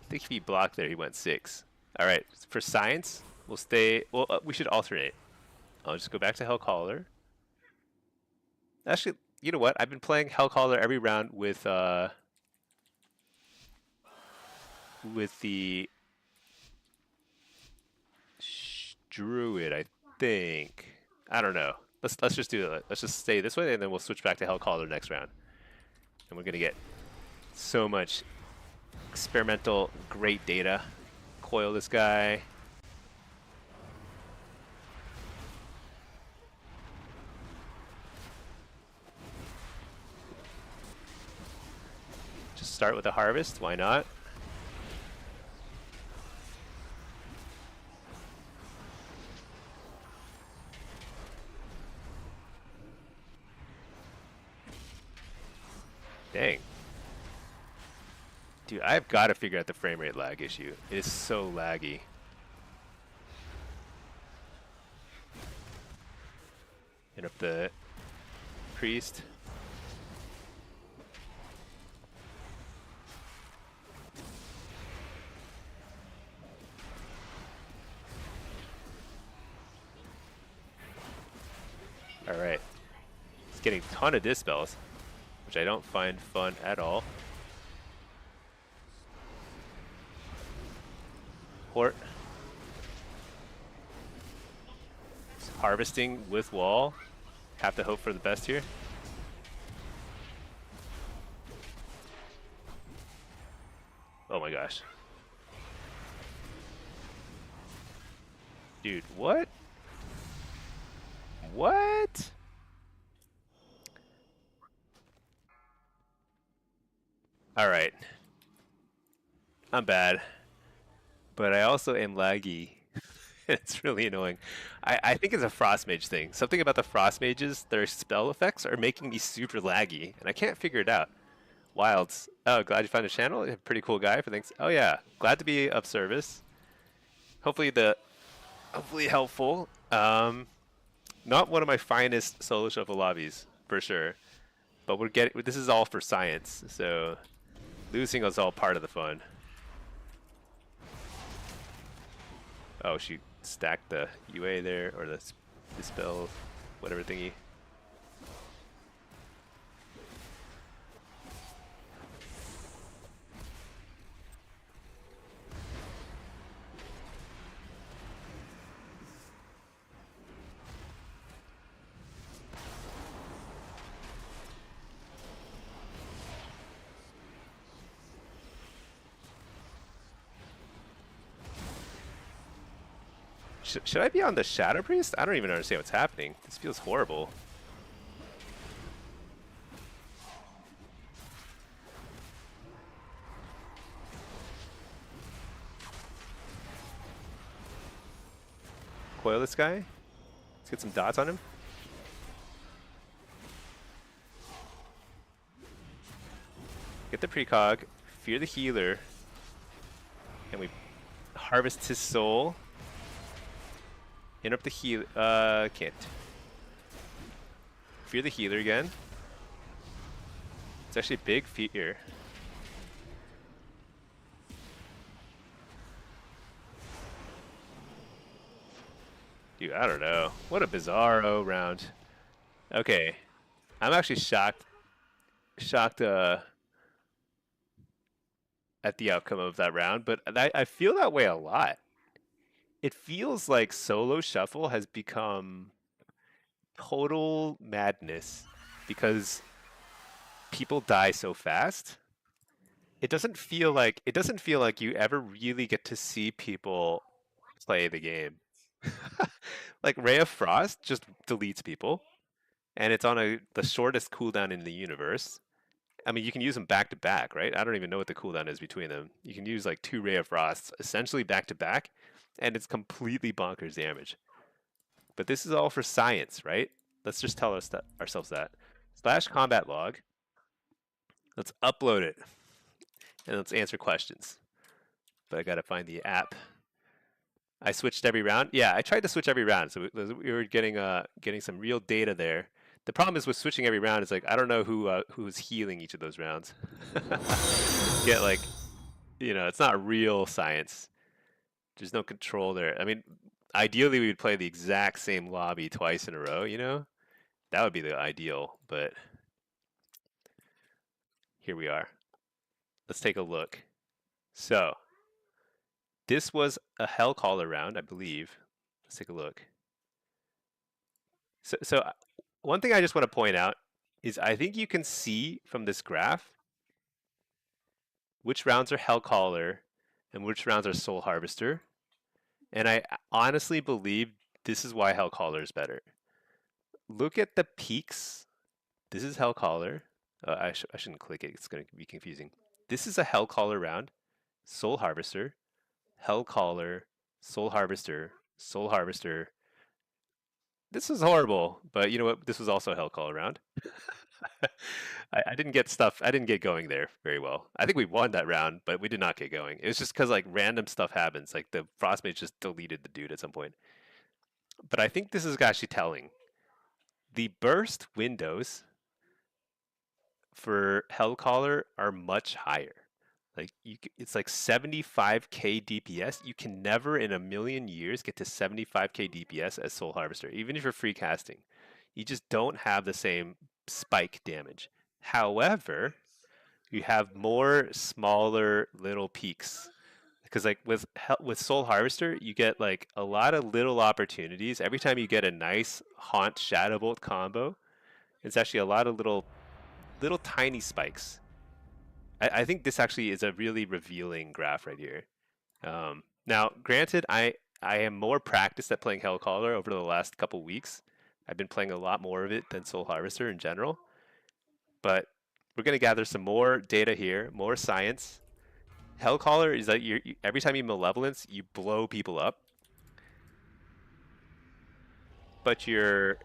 think if he blocked there, he went 6. All right, for science, we'll stay. Well, we should alternate. I'll just go back to Hellcaller. Actually, you know what? I've been playing Hellcaller every round with the Druid, I think. I don't know. Let's just do it. Let's just stay this way, and then we'll switch back to Hellcaller next round. And we're gonna get so much experimental, great data. Coil this guy. Just start with a harvest. Why not? Dang. Dude, I've got to figure out the frame rate lag issue. It is so laggy. Hit up the priest. Alright. It's getting a ton of dispels, which I don't find fun at all. teleport. Harvesting with wall. Have to hope for the best here. Oh my gosh. Dude, what? What? Alright. I'm bad. But I also am laggy. It's really annoying. I think it's a frost mage thing. Something about the frost mages, their spell effects are making me super laggy, and I can't figure it out. Wilds. Oh, glad you found a channel. You're a pretty cool guy for things. Oh yeah, glad to be of service. Hopefully helpful. Not one of my finest solo shuffle lobbies for sure, but we're getting. This is all for science, so losing is all part of the fun. Oh, she stacked the UA there, or the spell, whatever thingy. Should I be on the Shadow Priest? I don't even understand what's happening. This feels horrible. Coil this guy. Let's get some dots on him. Get the precog. Fear the healer. And we harvest his soul. Interrupt the heal. Can't. Fear the healer again. It's actually a big fear. Dude, I don't know. What a bizarro round. Okay. I'm actually shocked at the outcome of that round, but I feel that way a lot. It feels like solo shuffle has become total madness because people die so fast. It doesn't feel like you ever really get to see people play the game. Like Ray of Frost just deletes people, and it's on the shortest cooldown in the universe. I mean, you can use them back to back, right? I don't even know what the cooldown is between them. You can use like 2 Ray of Frosts essentially back to back, and it's completely bonkers damage. But this is all for science, right? Let's just tell ourselves that. Slash combat log. Let's upload it, and let's answer questions. But I gotta find the app. I switched every round. Yeah, I tried to switch every round, so we were getting some real data there. The problem is with switching every round is like I don't know who's healing each of those rounds. Get like, it's not real science. There's no control there. I mean, ideally we would play the exact same lobby twice in a row. That would be the ideal. But here we are. Let's take a look. So this was a Hellcaller round, I believe. Let's take a look. So one thing I just want to point out is I think you can see from this graph which rounds are Hellcaller and which rounds are Soul Harvester. And I honestly believe this is why Hellcaller is better. Look at the peaks. This is Hellcaller. I shouldn't click it. It's going to be confusing. This is a Hellcaller round. Soul Harvester, Hellcaller, Soul Harvester, Soul Harvester. This is horrible, but you know what? This was also a Hellcaller round. I didn't get going there very well. I think we won that round, but we did not get going. It was just because like random stuff happens. Like the Frostmage just deleted the dude at some point. But I think this is actually telling. The burst windows for Hellcaller are much higher. Like it's like 75k DPS. You can never in a million years get to 75k DPS as Soul Harvester, even if you're free casting. You just don't have the same spike damage. However, you have more smaller little peaks. because like with Soul Harvester, you get like a lot of little opportunities. Every time you get a nice Haunt Shadow Bolt combo, it's actually a lot of little tiny spikes. I think this actually is a really revealing graph right here. Now, granted, I am more practiced at playing Hellcaller over the last couple weeks. I've been playing a lot more of it than Soul Harvester in general, but we're going to gather some more data here, more science. Hellcaller is that every time you Malevolence, you blow people up, but the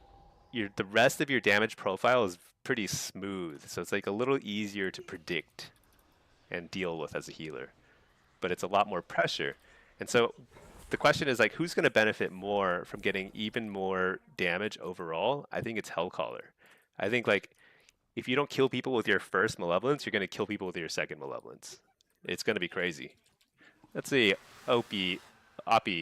rest of your damage profile is pretty smooth, so it's like a little easier to predict and deal with as a healer. But it's a lot more pressure. And so the question is like, who's going to benefit more from getting even more damage overall? I think it's Hellcaller. I think like if you don't kill people with your first Malevolence, you're going to kill people with your second Malevolence. It's going to be crazy. Let's see, Oppie,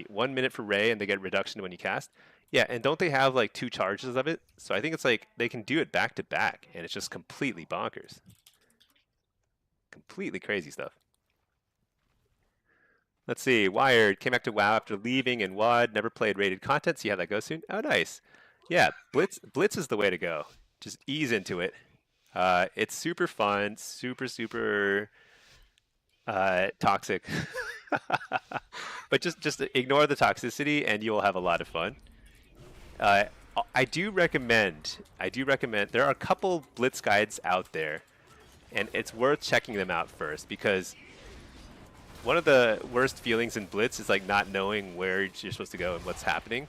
1 minute for Ray, and they get reduction when you cast. Yeah, and don't they have like 2 charges of it? So I think it's like they can do it back to back, and it's just completely bonkers. Completely crazy stuff. Let's see, Wired came back to WoW after leaving and WoD, never played rated content. See how that goes soon? Oh, nice. Yeah, Blitz is the way to go. Just ease into it. It's super fun, super toxic. But just ignore the toxicity and you will have a lot of fun. I do recommend. There are a couple Blitz guides out there, and it's worth checking them out first because one of the worst feelings in Blitz is like not knowing where you're supposed to go and what's happening,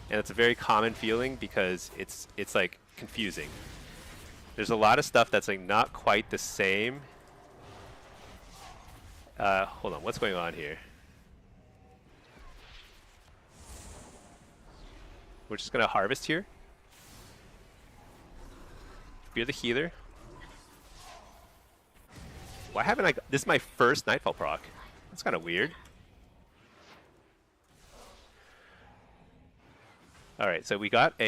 and it's a very common feeling because it's like confusing. There's a lot of stuff that's like not quite the same. Hold on, what's going on here? We're just gonna harvest here. Fear the healer. Why haven't I? This is my first Nightfall proc. That's kind of weird. All right, so we got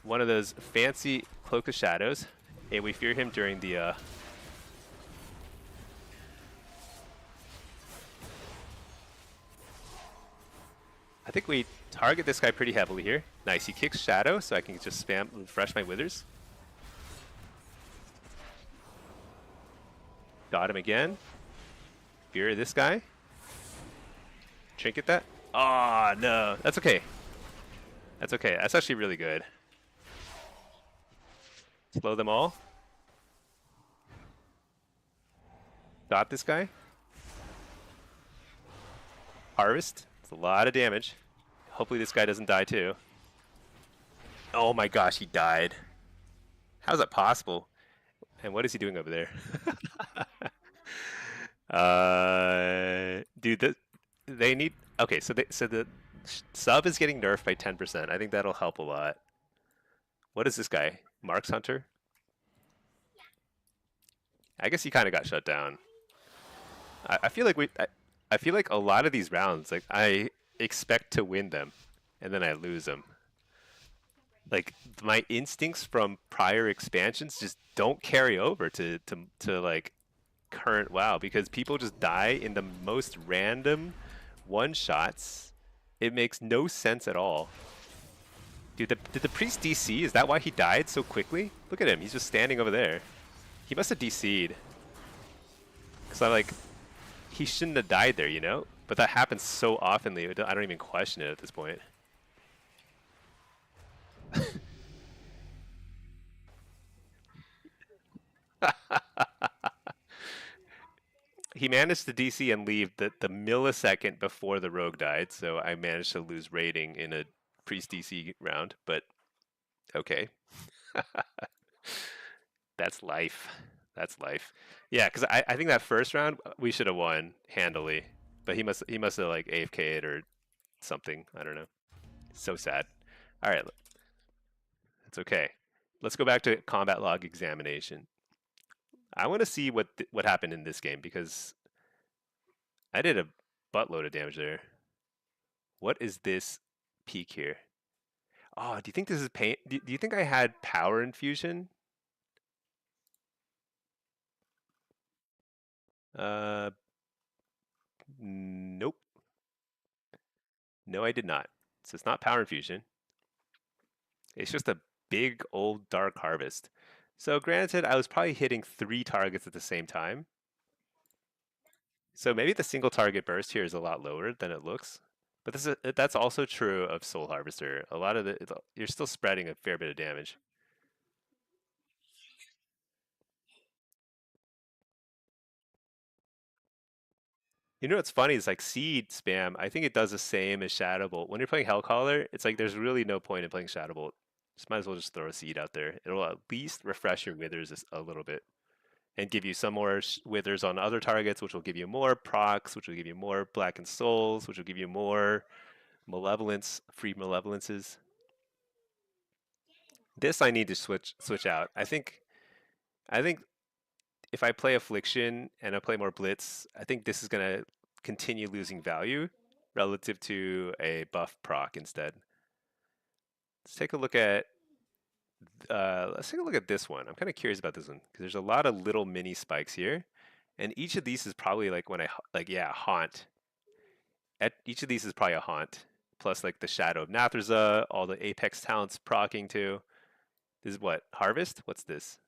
one of those fancy Cloak of Shadows, and we fear him during the. I think we target this guy pretty heavily here. Nice, he kicks Shadow, so I can just spam refresh my Withers. Got him again. Fear this guy. Trinket that. Oh, no. That's okay. That's okay. That's actually really good. Slow them all. Dot this guy. Harvest. It's a lot of damage. Hopefully this guy doesn't die too. Oh my gosh, he died. How is that possible? And what is he doing over there? Dude, they need. Okay, so the sub is getting nerfed by 10%. I think that'll help a lot. What is this guy? Marks Hunter? I guess he kind of got shut down. I feel like I feel like a lot of these rounds, like I expect to win them, and then I lose them. Like my instincts from prior expansions just don't carry over to like current WoW because people just die in the most random one shots. It makes no sense at all. Dude, did the priest DC? Is that why he died so quickly? Look at him. He's just standing over there. He must have DC'd. Because I like, he shouldn't have died there, you know? But that happens so oftenly, I don't even question it at this point. He managed to DC and leave the millisecond before the rogue died, so I managed to lose rating in a priest DC round, but okay. That's life. That's life. Yeah, because I think that first round we should have won handily, but he must have like AFK'd or something. I don't know. So sad. All right, it's okay. Let's go back to combat log examination. I want to see what happened in this game because I did a buttload of damage there. What is this peak here? Oh, do you think this is pain? Do you think I had power infusion? No, I did not. So it's not Power Infusion. It's just a big old Dark Harvest. So granted, I was probably hitting 3 targets at the same time. So maybe the single target burst here is a lot lower than it looks. But that's also true of Soul Harvester. A lot of you're still spreading a fair bit of damage. You know what's funny is like seed spam. I think it does the same as Shadow Bolt. When you're playing Hellcaller, it's like there's really no point in playing Shadow Bolt. Just might as well just throw a seed out there. It'll at least refresh your withers a little bit and give you some more withers on other targets, which will give you more procs, which will give you more blackened souls, which will give you more malevolence, free malevolences. This I need to switch out. I think if I play Affliction and I play more Blitz, I think this is gonna continue losing value relative to a buff proc instead. Let's take a look at this one. I'm kind of curious about this one because there's a lot of little mini spikes here, and each of these is probably like when I haunt. At each of these is probably a haunt, plus like the Shadow of Nathrza, all the Apex talents procking too. This is what Harvest. What's this?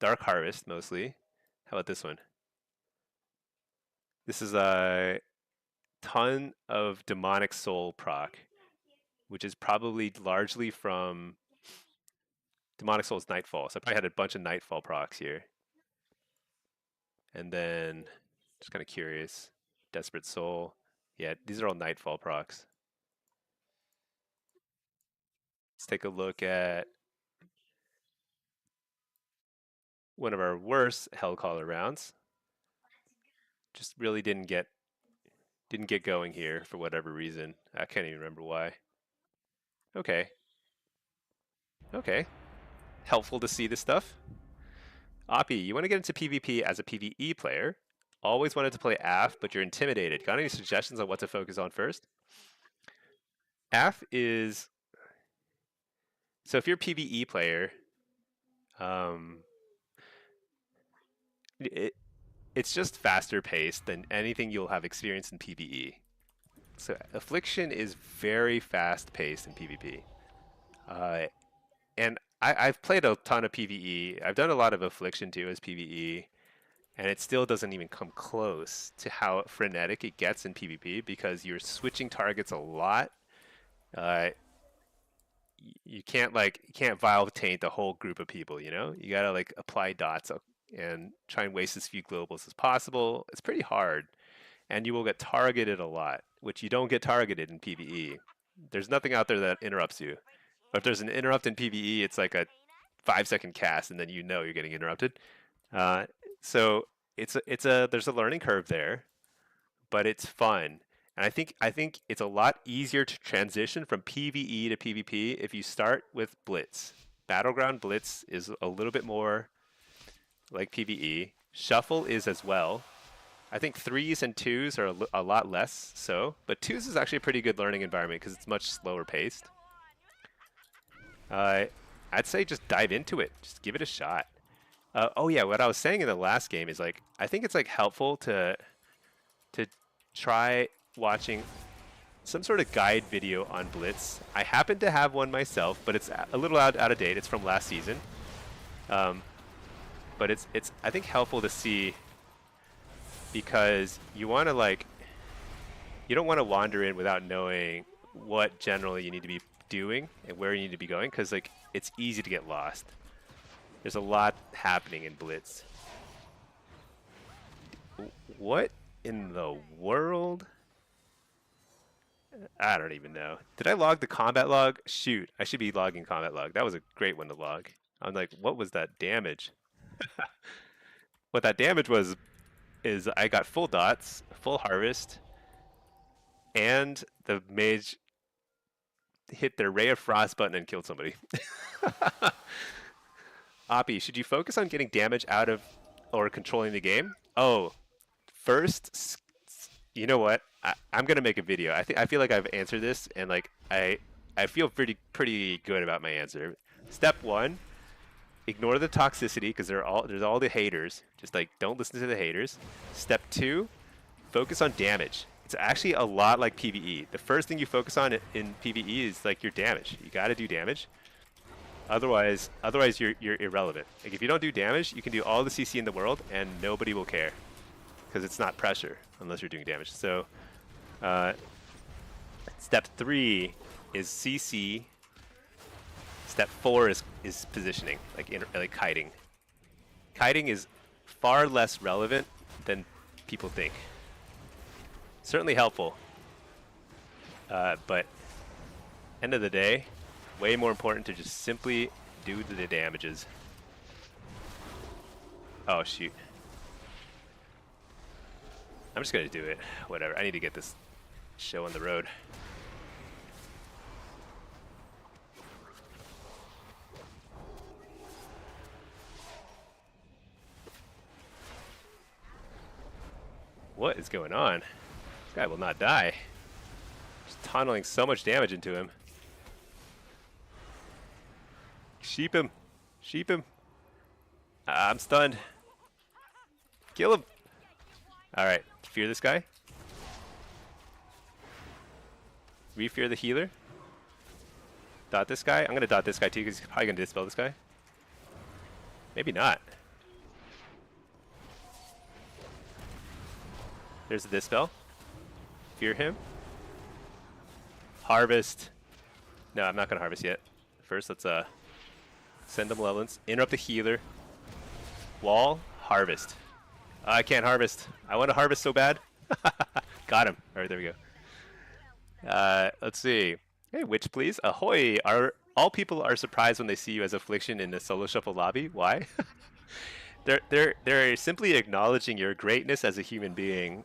Dark Harvest mostly. How about this one? This is a ton of Demonic Soul proc, which is probably largely from Demonic Soul's Nightfall. So I probably had a bunch of Nightfall procs here. And then, just kind of curious, Desperate Soul. Yeah, these are all Nightfall procs. Let's take a look at one of our worst Hellcaller rounds. Just really didn't get going here for whatever reason. I can't even remember why. Okay. Okay. Helpful to see this stuff. Oppie, you want to get into PvP as a PvE player. Always wanted to play AF, but you're intimidated. Got any suggestions on what to focus on first? AF is... So if you're a PvE player, it's just faster paced than anything you'll have experienced in PvE. So Affliction is very fast paced in PvP. And I've played a ton of PvE. I've done a lot of Affliction too as PvE, and it still doesn't even come close to how frenetic it gets in PvP because you're switching targets a lot. You can't vial taint the whole group of people. You know, you gotta like apply dots and try and waste as few globals as possible. It's pretty hard, and you will get targeted a lot, which you don't get targeted in PvE. There's nothing out there that interrupts you. But if there's an interrupt in PvE, it's like a 5-second cast, and then you know you're getting interrupted. So there's a learning curve there, but it's fun. And I think it's a lot easier to transition from PvE to PvP if you start with Blitz. Battleground Blitz is a little bit more like PvE. Shuffle is as well. I think 3s and 2s are a lot less so, but 2s is actually a pretty good learning environment because it's much slower paced. I'd say just dive into it. Just give it a shot. Oh yeah, what I was saying in the last game is like I think it's like helpful to try watching some sort of guide video on Blitz. I happen to have one myself, but it's a little out of date. It's from last season. But it's I think helpful to see because you want to you don't want to wander in without knowing what generally you need to be doing and where you need to be going because like it's easy to get lost. There's a lot happening in Blitz. What in the world? I don't even know. Did I log the combat log? Shoot, I should be logging combat log. That was a great one to log. I'm like, what was that damage? What that damage was is I got full dots, full harvest, and the mage hit their Ray of Frost button and killed somebody. Oppie, should you focus on getting damage out of or controlling the game? Oh, first, you know what? I'm gonna make a video. I feel like I've answered this, and like I feel pretty good about my answer. Step 1, ignore the toxicity because there's all the haters. Just like don't listen to the haters. Step 2, focus on damage. It's actually a lot like PvE. The first thing you focus on in PvE is like your damage. You got to do damage. Otherwise you're irrelevant. Like if you don't do damage, you can do all the CC in the world and nobody will care because it's not pressure unless you're doing damage. So step 3 is CC. Step 4 is positioning, like kiting. Kiting is far less relevant than people think. Certainly helpful, but end of the day, way more important to just simply do the damages. Oh shoot. I'm just gonna do it. Whatever, I need to get this show on the road. What is going on? This guy will not die. Just tunneling so much damage into him. Sheep him. Sheep him. I'm stunned. Kill him. Alright, fear this guy. Re-fear the healer. Dot this guy. I'm going to dot this guy too because he's probably going to dispel this guy. Maybe not. There's the dispel. Fear him. Harvest. No, I'm not going to harvest yet. First, let's send them levels. Interrupt the healer. Wall. Harvest. I can't harvest. I want to harvest so bad. Got him. All right, there we go. Let's see. Hey, witch, please. Ahoy! All people are surprised when they see you as Affliction in the solo shuffle lobby. Why? They're simply acknowledging your greatness as a human being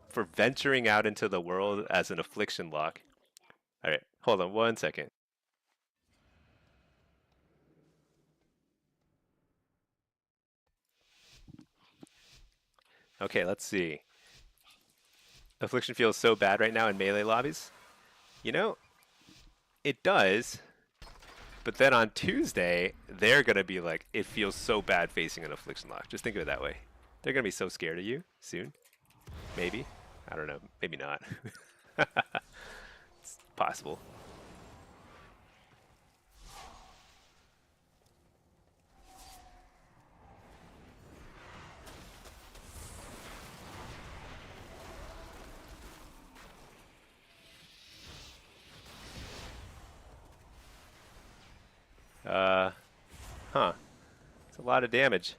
for venturing out into the world as an Affliction lock. All right, hold on 1 second. Okay, let's see. Affliction feels so bad right now in melee lobbies. You know, it does. But then on Tuesday, they're going to be like, it feels so bad facing an Affliction lock. Just think of it that way. They're going to be so scared of you soon. Maybe. I don't know. Maybe not. It's possible. Huh. It's a lot of damage.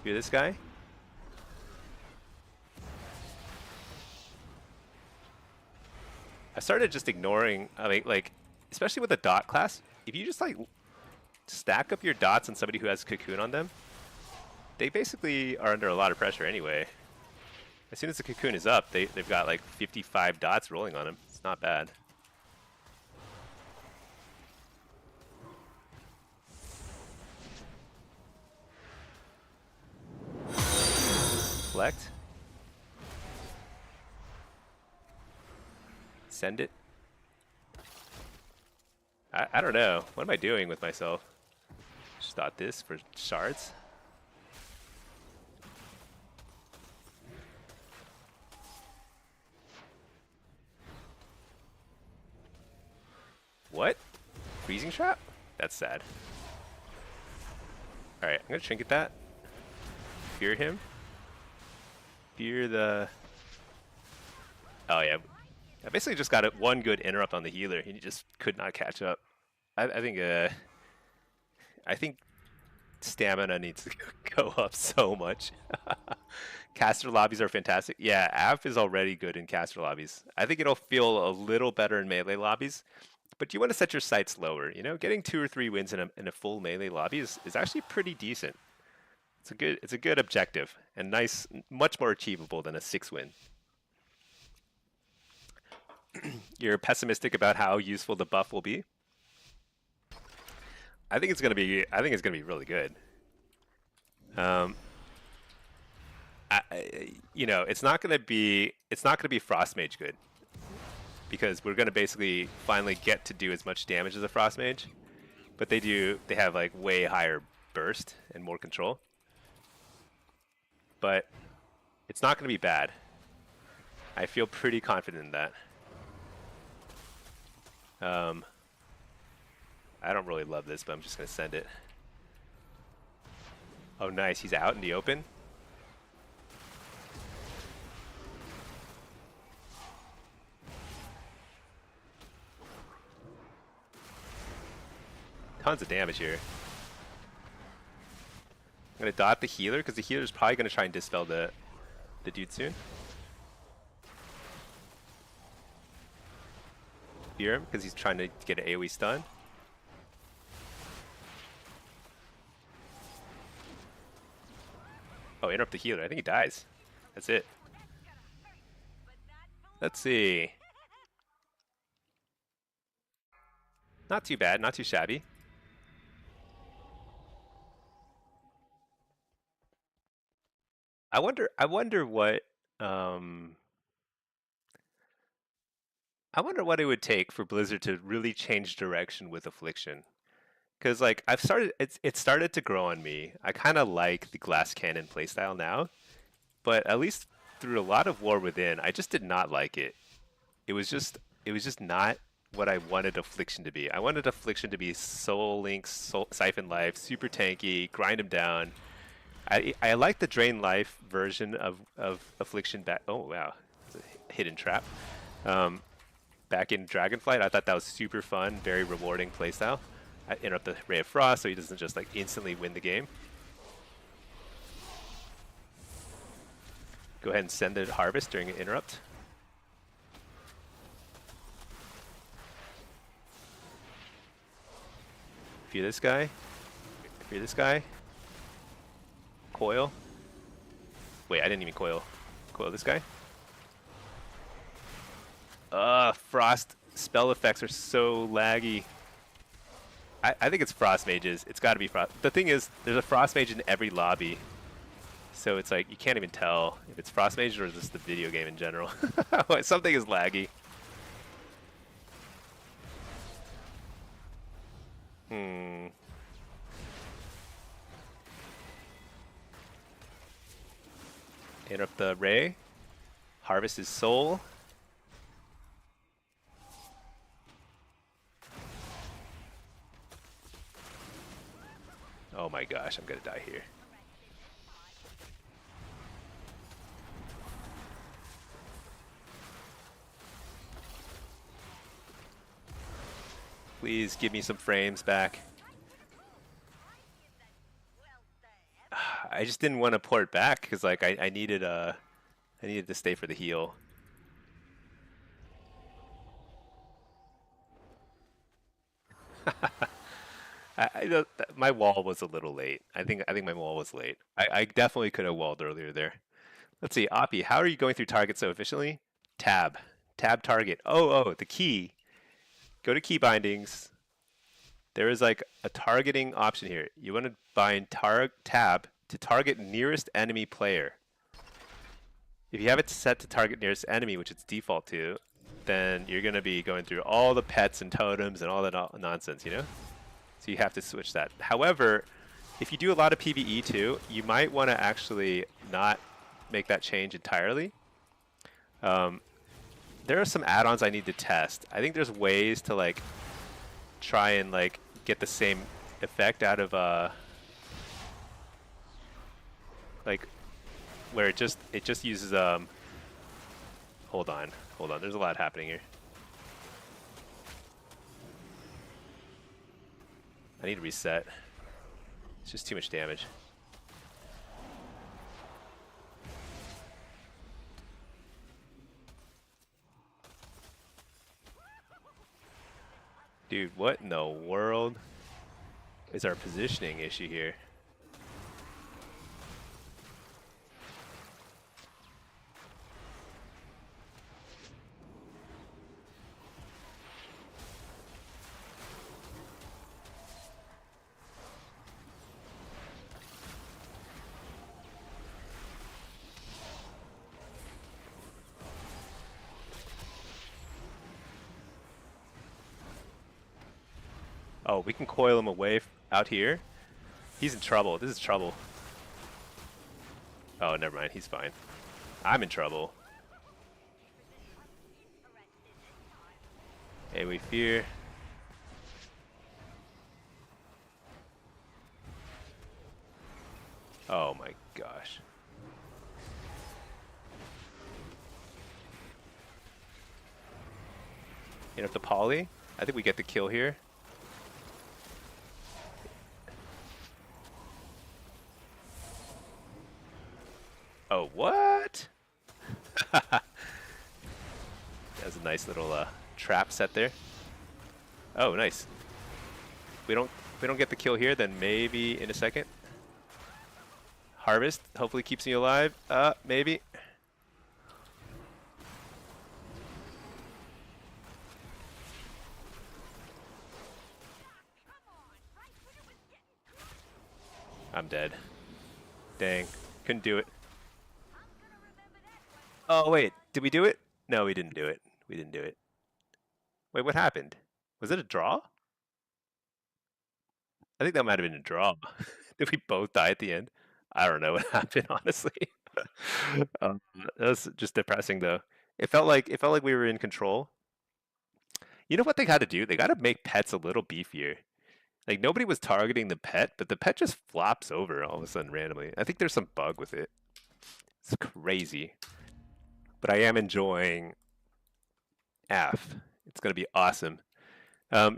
Hear this guy? I started just ignoring, like, especially with the dot class, if you just like stack up your dots on somebody who has cocoon on them, they basically are under a lot of pressure anyway. As soon as the cocoon is up, they've got like 55 dots rolling on them. It's not bad. Select. Send it. I don't know. What am I doing with myself? Just thought this for shards. What? Freezing trap? That's sad. Alright, I'm gonna trinket that. Fear him. Fear the... Oh yeah. I basically just got one good interrupt on the healer. He just could not catch up. I think stamina needs to go up so much. Caster lobbies are fantastic. Yeah, Av is already good in caster lobbies. I think it'll feel a little better in melee lobbies. But you want to set your sights lower. You know, getting 2 or 3 wins in a full melee lobby is actually pretty decent. It's a good objective and nice, much more achievable than a 6-win. You're pessimistic about how useful the buff will be. I think it's gonna be really good. You know, it's not gonna be Frost Mage good, because we're gonna basically finally get to do as much damage as a Frost Mage, but they have like way higher burst and more control. But It's not going to be bad. I feel pretty confident in that. I don't really love this, but I'm just going to send it. Oh, nice. He's out in the open. Tons of damage here. I'm going to dot the healer, because the healer's probably going to try and dispel the dude soon. Fear him, because he's trying to get an AoE stun. Oh, interrupt the healer. I think he dies. That's it. Let's see. Not too bad, not too shabby. I wonder what I wonder what it would take for Blizzard to really change direction with Affliction. Because like it started to grow on me. I kind of like the glass cannon playstyle now, but at least through a lot of War Within, I just did not like it. It was just not what I wanted Affliction to be. I wanted Affliction to be Soul Link, Siphon Life, super tanky, grind him down. I like the Drain Life version of Affliction back. Oh wow, it's a hidden trap. Back in Dragonflight, I thought that was super fun, very rewarding playstyle. I interrupt the Ray of Frost so he doesn't just like instantly win the game. Go ahead and send the Harvest during an interrupt. Fear this guy. Fear this guy. Coil. Wait, I didn't even coil. Coil this guy. Frost spell effects are so laggy. I think it's Frost Mages. It's got to be Frost. The thing is, there's a Frost Mage in every lobby. So it's like, you can't even tell if it's Frost Mage or just the video game in general. Something is laggy. Interrupt the Ray. Harvest his soul. Oh my gosh, I'm gonna die here. Please give me some frames back. I just didn't want to port back because like I needed to stay for the heal. My wall was a little late. I think my wall was late. I definitely could have walled earlier there. Let's see, Oppie, how are you going through targets so efficiently? Tab target. Oh, the key. Go to key bindings. There is like a targeting option here. You want to bind tab to target nearest enemy player. If you have it set to target nearest enemy, which it's default to, then you're going to be going through all the pets and totems and all that nonsense, you know? So you have to switch that. However, if you do a lot of PvE too, you might want to actually not make that change entirely. There are some add-ons I need to test. I think there's ways to like try and like get the same effect out of like where it just uses hold on, there's a lot happening here. I need to reset. It's just too much damage. Dude, what in the world is our positioning issue here? Oh, we can coil him away out here. He's in trouble. This is trouble. Oh, never mind. He's fine. I'm in trouble. Hey, we fear. Oh my gosh. Enough to poly. I think we get the kill here. Oh, what? That was a nice little trap set there. Oh, nice. We don't get the kill here, then maybe in a second. Harvest hopefully keeps me alive. Maybe. I'm dead. Dang. Couldn't do it. Oh, wait. Did we do it? No, we didn't do it. We didn't do it. Wait, what happened? Was it a draw? I think that might have been a draw. Did we both die at the end? I don't know what happened, honestly. That was just depressing, though. It felt like we were in control. You know what they got to do? They got to make pets a little beefier. Like nobody was targeting the pet, but the pet just flops over all of a sudden randomly. I think there's some bug with it. It's crazy. But I am enjoying F. It's gonna be awesome.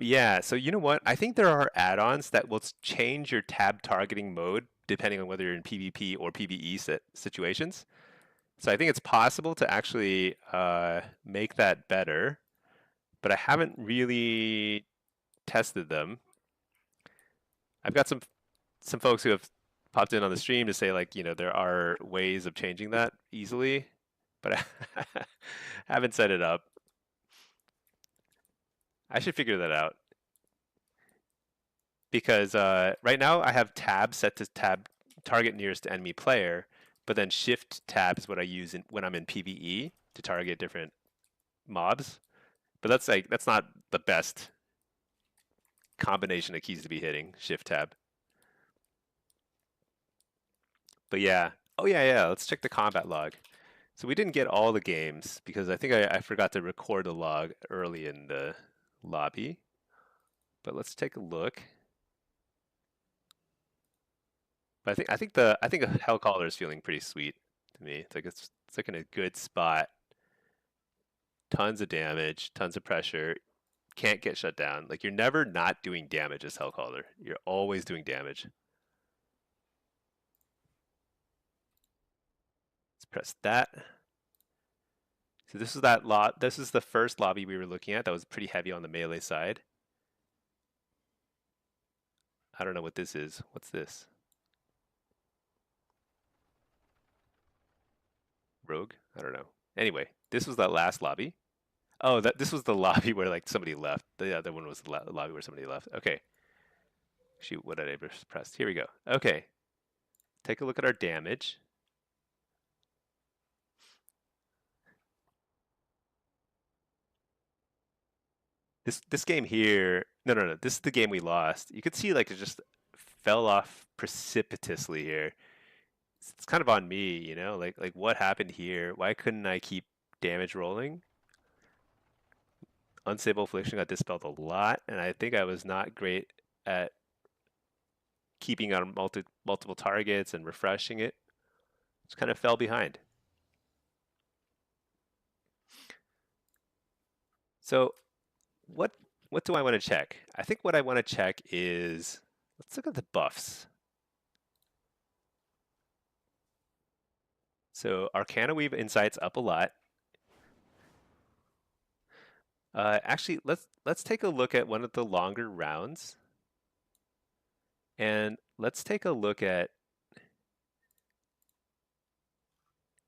Yeah, so you know what? I think there are add-ons that will change your tab targeting mode depending on whether you're in PvP or PvE situations. So I think it's possible to actually make that better, but I haven't really tested them. I've got some folks who have popped in on the stream to say like, there are ways of changing that easily, but I haven't set it up. I should figure that out because right now I have tab set to tab target nearest enemy player, but then shift tab is what I use when I'm in PvE to target different mobs. But that's not the best combination of keys to be hitting, shift tab. But yeah. Oh yeah. Let's check the combat log. So we didn't get all the games because I think I forgot to record the log early in the lobby. But let's take a look. But I think a Hellcaller is feeling pretty sweet to me. It's like in a good spot. Tons of damage, tons of pressure. Can't get shut down. Like you're never not doing damage as Hellcaller. You're always doing damage. Let's press that. So this is that lot. This is the first lobby we were looking at. That was pretty heavy on the melee side. I don't know what this is. What's this? Rogue? I don't know. Anyway, this was that last lobby. Oh, this was the lobby where like somebody left. The other one was the lobby where somebody left. Okay. Shoot, what did I press? Here we go. Okay. Take a look at our damage. This game here, no. This is the game we lost. You could see like it just fell off precipitously here. It's kind of on me, like what happened here? Why couldn't I keep damage rolling? Unstable Affliction got dispelled a lot, and I think I was not great at keeping on multiple targets and refreshing it. Just kind of fell behind. So what do I want to check? I think what I want to check is, let's look at the buffs. So Arcana Weave Insight's up a lot. Actually, let's take a look at one of the longer rounds, and let's take a look at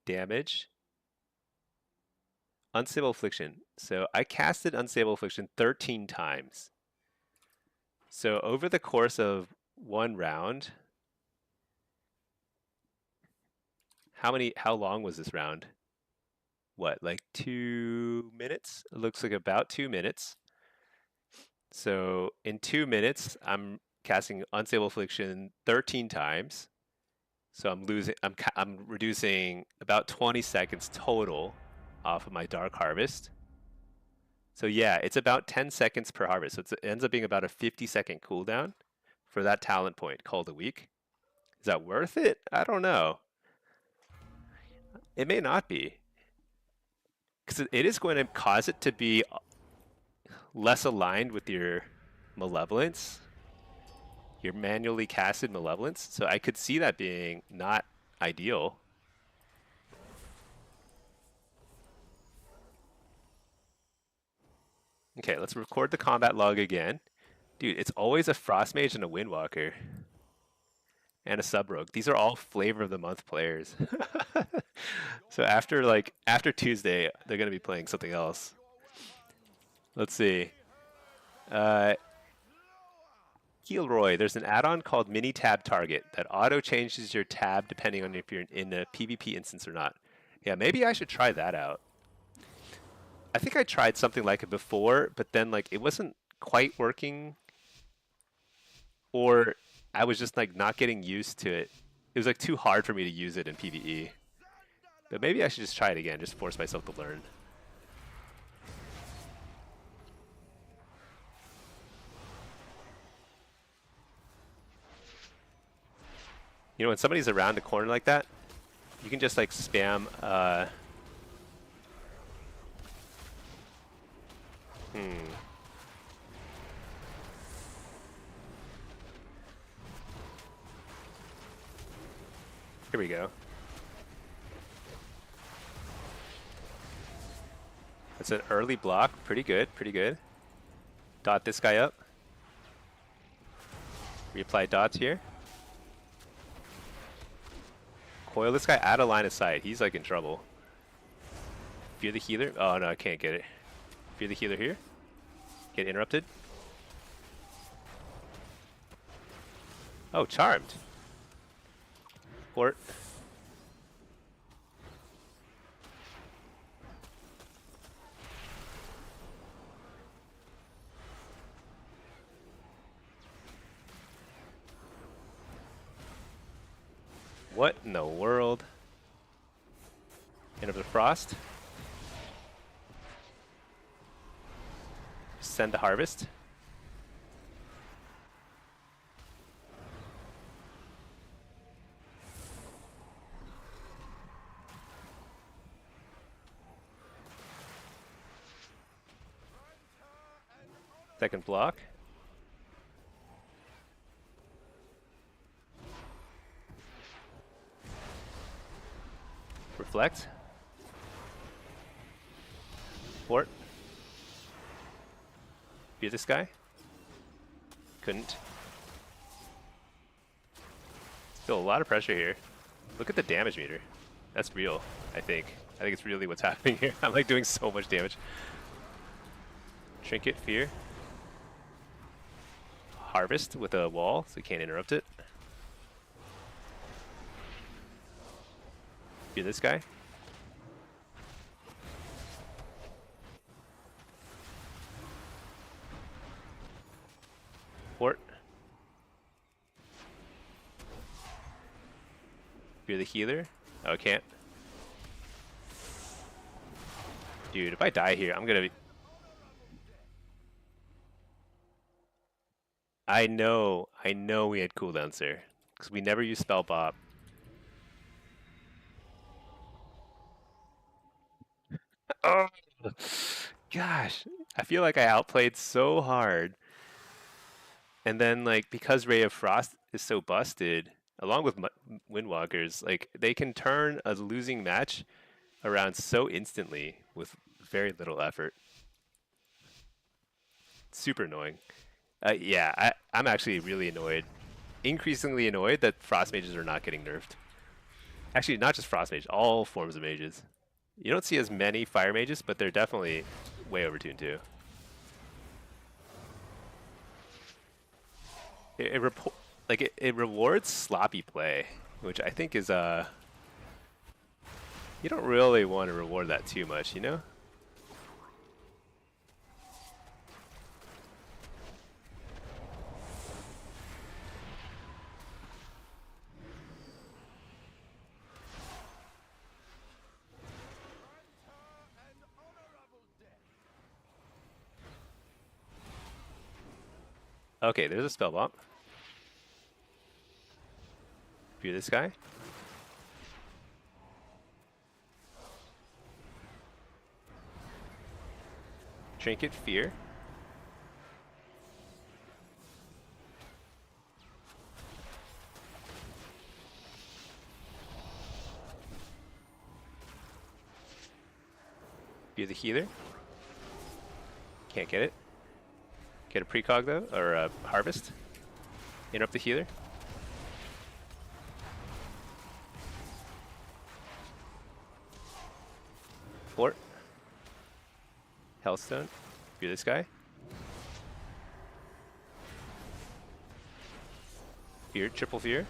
damage. Unstable Affliction. So I casted Unstable Affliction 13 times. So over the course of one round, how long was this round? What, like 2 minutes? It looks like about 2 minutes. So in 2 minutes, I'm casting Unstable Affliction 13 times. So I'm reducing about 20 seconds total off of my Dark Harvest. So yeah, it's about 10 seconds per harvest. So it ends up being about a 50-second cooldown for that talent point called a week. Is that worth it? I don't know. It may not be. Because it is going to cause it to be less aligned with your malevolence, your manually casted malevolence. So I could see that being not ideal. Okay, let's record the combat log again. Dude, it's always a Frost Mage and a Windwalker. And a Sub Rogue. These are all flavor of the month players. So after Tuesday, they're gonna be playing something else. Let's see. Healroy, there's an add-on called Mini Tab Target that auto changes your tab depending on if you're in a PvP instance or not. Yeah, maybe I should try that out. I think I tried something like it before, but then like it wasn't quite working, or I was just like not getting used to it. It was like too hard for me to use it in PvE. But maybe I should just try it again, just force myself to learn. You know, when somebody's around the corner like that, you can just like spam. Here we go. That's an early block. Pretty good, pretty good. Dot this guy up. Reapply dots here. Coil this guy out of line of sight. He's like in trouble. Fear the healer. Oh no, I can't get it. Fear the healer here. Get interrupted. Oh, charmed. Port. What in the world? End of the frost. Send the harvest. Second block. Reflect. Port. Fear this guy. Couldn't. Still a lot of pressure here. Look at the damage meter. That's real, I think. I think it's really what's happening here. I'm like doing so much damage. Trinket, fear. Harvest with a wall, so you can't interrupt it. Fear this guy. Port. Fear the healer. Oh, can't. Dude, if I die here, I'm gonna be... I know we had cooldowns there. Because we never use spell pop. Oh, gosh. I feel like I outplayed so hard. And then, like, because Ray of Frost is so busted, along with Windwalkers, like, they can turn a losing match around so instantly with very little effort. Super annoying. Yeah, I'm actually really annoyed. Increasingly annoyed that Frost Mages are not getting nerfed. Actually, not just Frost Mage, all forms of mages. You don't see as many Fire Mages, but they're definitely way overtuned too. It rewards sloppy play, which I think is you don't really want to reward that too much, you know? Okay, there's a spell bomb. Fear this guy. Trinket, fear. Fear the healer. Can't get it. Get a precog though, or a harvest. Interrupt the healer. Fort. Hellstone. Fear this guy. Fear, triple fear.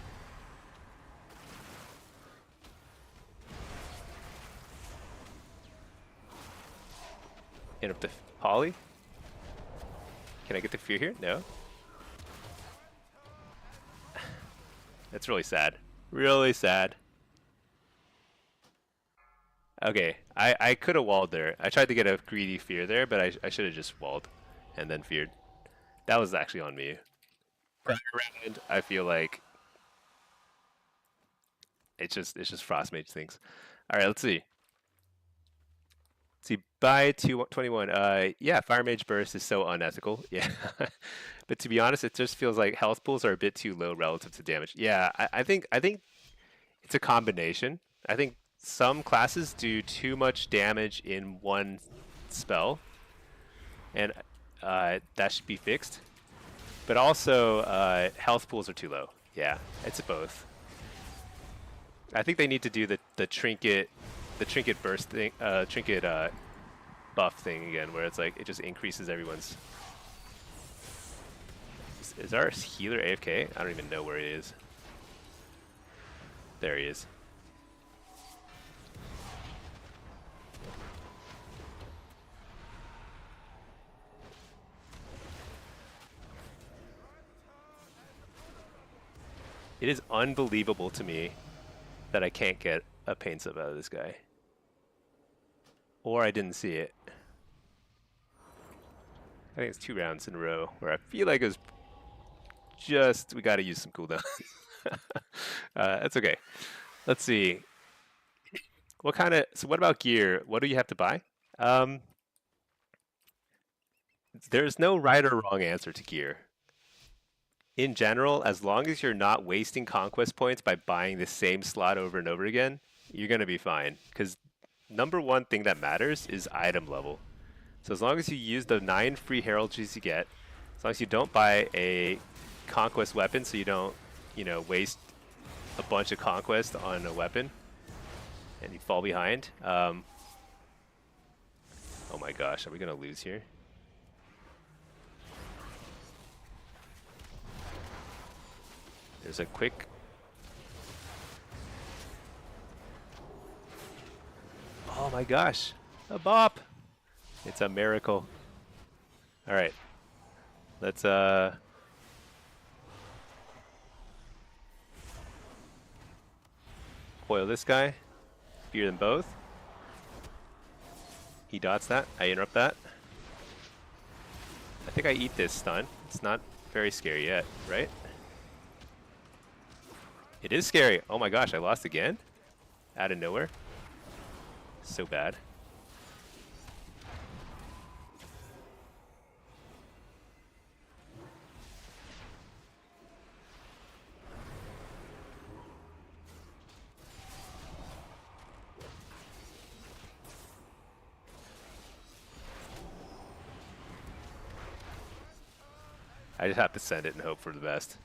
Interrupt the poly. Can I get the fear here? No. That's really sad. Really sad. Okay, I could have walled there. I tried to get a greedy fear there, but I should have just walled and then feared. That was actually on me. Prior round, I feel like it's just Frostmage things. All right, let's see. Let's see, by 21. Yeah, Fire Mage Burst is so unethical. Yeah, but to be honest, it just feels like health pools are a bit too low relative to damage. Yeah, I think it's a combination. I think some classes do too much damage in one spell, and that should be fixed. But also, health pools are too low. Yeah, it's both. I think they need to do the trinket burst thing, trinket buff thing again, where it's like it just increases everyone's. Is our healer AFK? I don't even know where he is. There he is. It is unbelievable to me that I can't get a pain sub out of this guy. Or I didn't see it. I think it's 2 rounds in a row where I feel like it was just, we got to use some cooldown. That's okay. Let's see. What kind of, so what about gear? What do you have to buy? There's no right or wrong answer to gear. In general, as long as you're not wasting conquest points by buying the same slot over and over again, you're going to be fine. Because number one thing that matters is item level. So as long as you use the 9 free heraldries you get, as long as you don't buy a conquest weapon so you don't, waste a bunch of conquest on a weapon and you fall behind. Oh my gosh, are we going to lose here? There's a quick... Oh my gosh, a bop! It's a miracle. All right, let's foil this guy, fear them both. He dots that, I interrupt that. I think I eat this stun. It's not very scary yet, right? It is scary. Oh my gosh, I lost again? Out of nowhere. So bad. I just have to send it and hope for the best.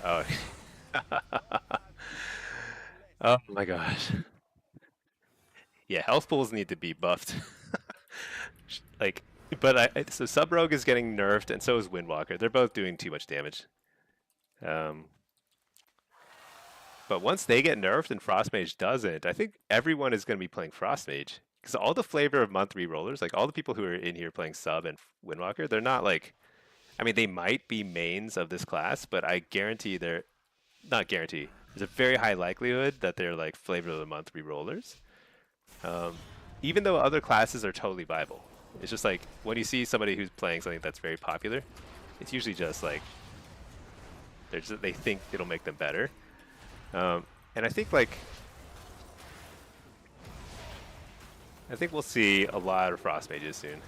Oh. Oh my gosh. Yeah, health pools need to be buffed. So Sub Rogue is getting nerfed, and so is Windwalker. They're both doing too much damage. But once they get nerfed and Frostmage doesn't, I think everyone is going to be playing Frostmage. Because all the flavor of month rerollers, like all the people who are in here playing Sub and Windwalker, they're not like... I mean, they might be mains of this class, but I guarantee they're... Not guarantee. There's a very high likelihood that they're like flavor of the month rerollers. Even though other classes are totally viable. It's just like when you see somebody who's playing something that's very popular, It's usually just like they think it'll make them better. And I think we'll see a lot of Frost Mages soon.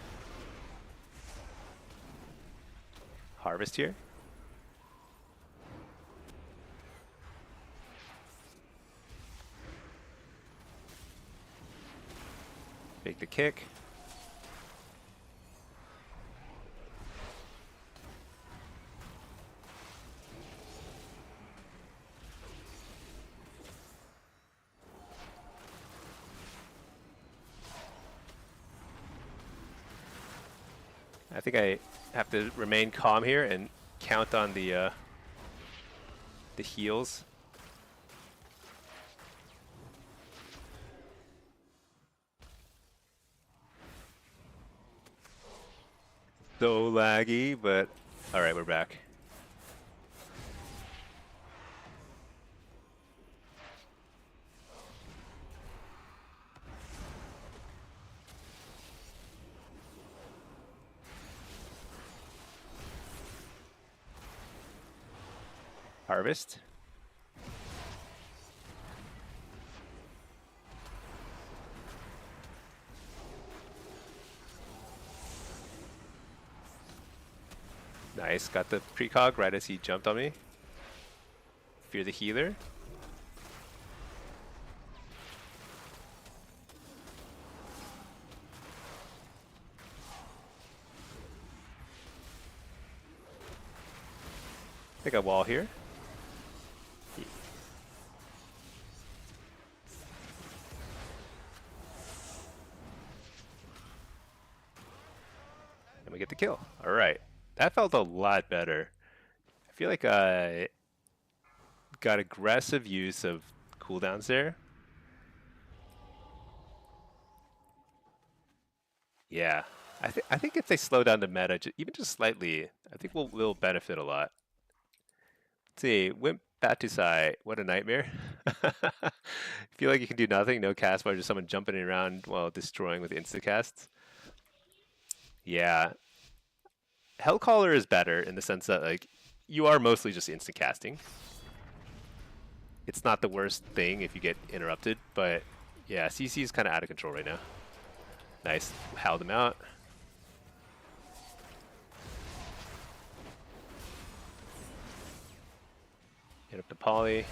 Harvest here. Make the kick. I think I have to remain calm here and count on the heals. So laggy, but all right, we're back. Harvest. Nice, got the precog right as he jumped on me. Fear the healer. I think I wall here. And we get the kill. All right. That felt a lot better. I feel like I got aggressive use of cooldowns there. Yeah. I think if they slow down the meta, even just slightly, I think we'll benefit a lot. Let's see, Wimp Batusai, what a nightmare. Feel like you can do nothing, no cast bar, just someone jumping around while destroying with instacasts. Yeah. Hellcaller is better in the sense that like you are mostly just instant casting. It's not the worst thing if you get interrupted, but yeah, CC is kind of out of control right now. Nice, howled him out. Hit up the poly.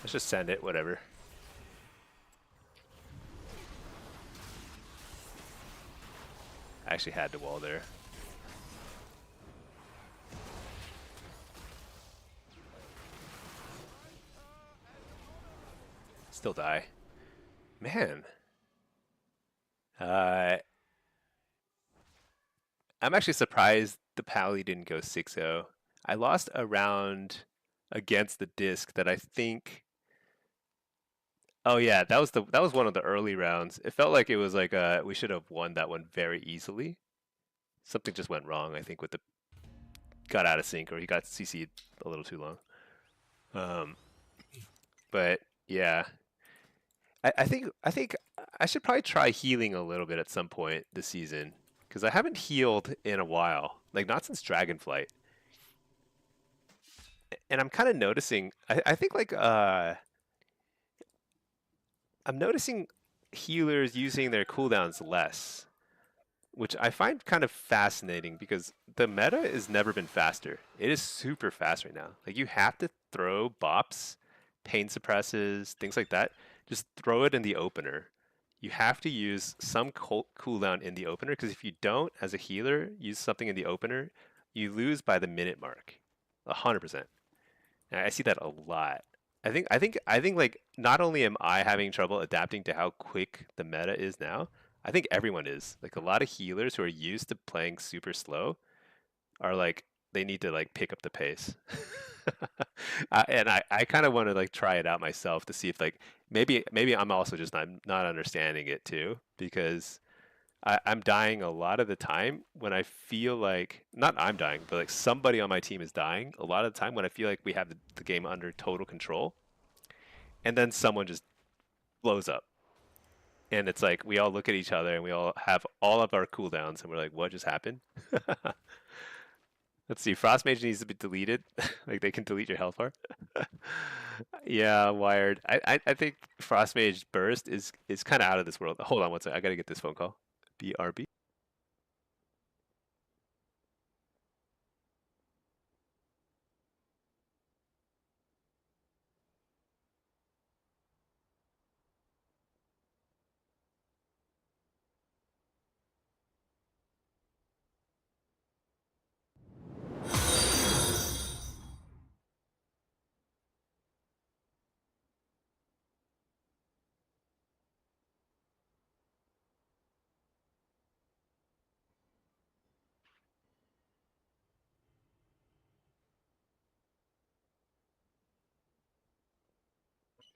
Let's just send it, whatever. I actually had to wall there. Still die. Man. I'm actually surprised the Pally didn't go 6-0. I lost a round against the disc that I think. Oh yeah, that was one of the early rounds. It felt like it was like we should have won that one very easily. Something just went wrong, I think, with the got out of sync or he got CC'd a little too long. But yeah, I think I should probably try healing a little bit at some point this season because I haven't healed in a while, like not since Dragonflight. And I'm kind of noticing. I think like I'm noticing healers using their cooldowns less, which I find kind of fascinating because the meta has never been faster. It is super fast right now. Like you have to throw bops, pain suppresses, things like that. Just throw it in the opener. You have to use some cooldown in the opener because if you don't, as a healer, use something in the opener, you lose by the minute mark, 100%. And I see that a lot. I think like not only am I having trouble adapting to how quick the meta is now, I think everyone is. Like a lot of healers who are used to playing super slow are like they need to like pick up the pace. And I kind of want to like try it out myself to see if like maybe I'm also just not understanding it too because I'm dying a lot of the time when I feel like, not I'm dying, but like somebody on my team is dying a lot of the time when I feel like we have the game under total control, and then someone just blows up. And it's like we all look at each other and we all have all of our cooldowns and we're like, what just happened? Let's see, Frost Mage needs to be deleted. Like they can delete your health bar. Yeah, wired. I think Frost Mage Burst is kind of out of this world. Hold on one second. I gotta get this phone call. BRB.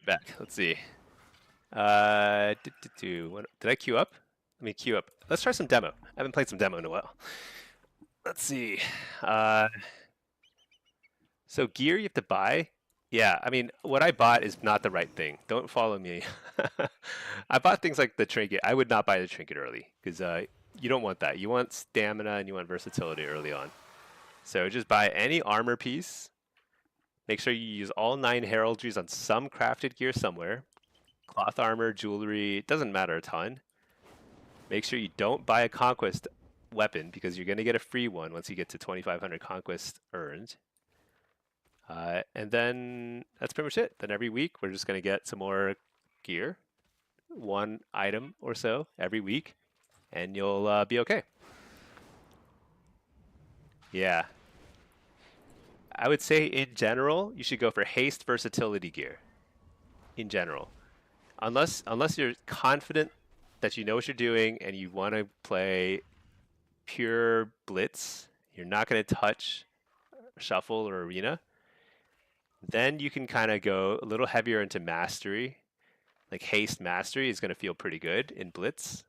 Back. Let's see. Did I queue up? Let me queue up. Let's try some demo. I haven't played some demo in a while. Let's see. Uh, so gear you have to buy. Yeah, I mean, what I bought is not the right thing. Don't follow me. I bought things like the trinket. I would not buy the trinket early because you don't want that. You want stamina and you want versatility early on. So just buy any armor piece. Make sure you use all 9 heraldries on some crafted gear somewhere. Cloth armor, jewelry, it doesn't matter a ton. Make sure you don't buy a conquest weapon because you're going to get a free one once you get to 2,500 conquest earned. And then that's pretty much it. Then every week we're just going to get some more gear, one item or so every week, and you'll be okay. Yeah. I would say in general, you should go for haste versatility gear. In general. Unless you're confident that you know what you're doing and you want to play pure blitz, you're not going to touch shuffle or arena, then you can kind of go a little heavier into mastery. Like haste mastery is going to feel pretty good in blitz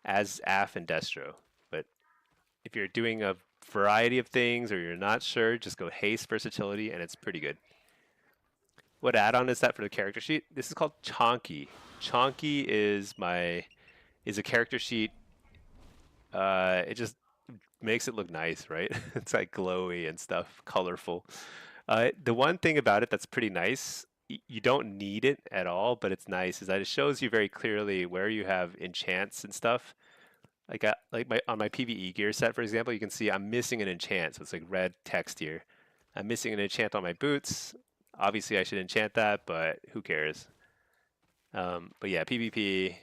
as Aff and Destro. But if you're doing a variety of things or you're not sure, just go haste versatility and it's pretty good. What add-on is that for the character sheet? This is called Chonky. Chonky is a character sheet. It just makes it look nice, right? It's like glowy and stuff, colorful. The one thing about it that's pretty nice, you don't need it at all, but it's nice, is that it shows you very clearly where you have enchants and stuff. On my PvE gear set, for example, you can see I'm missing an enchant, so it's like red text here. I'm missing an enchant on my boots. Obviously, I should enchant that, but who cares? But yeah, PvP,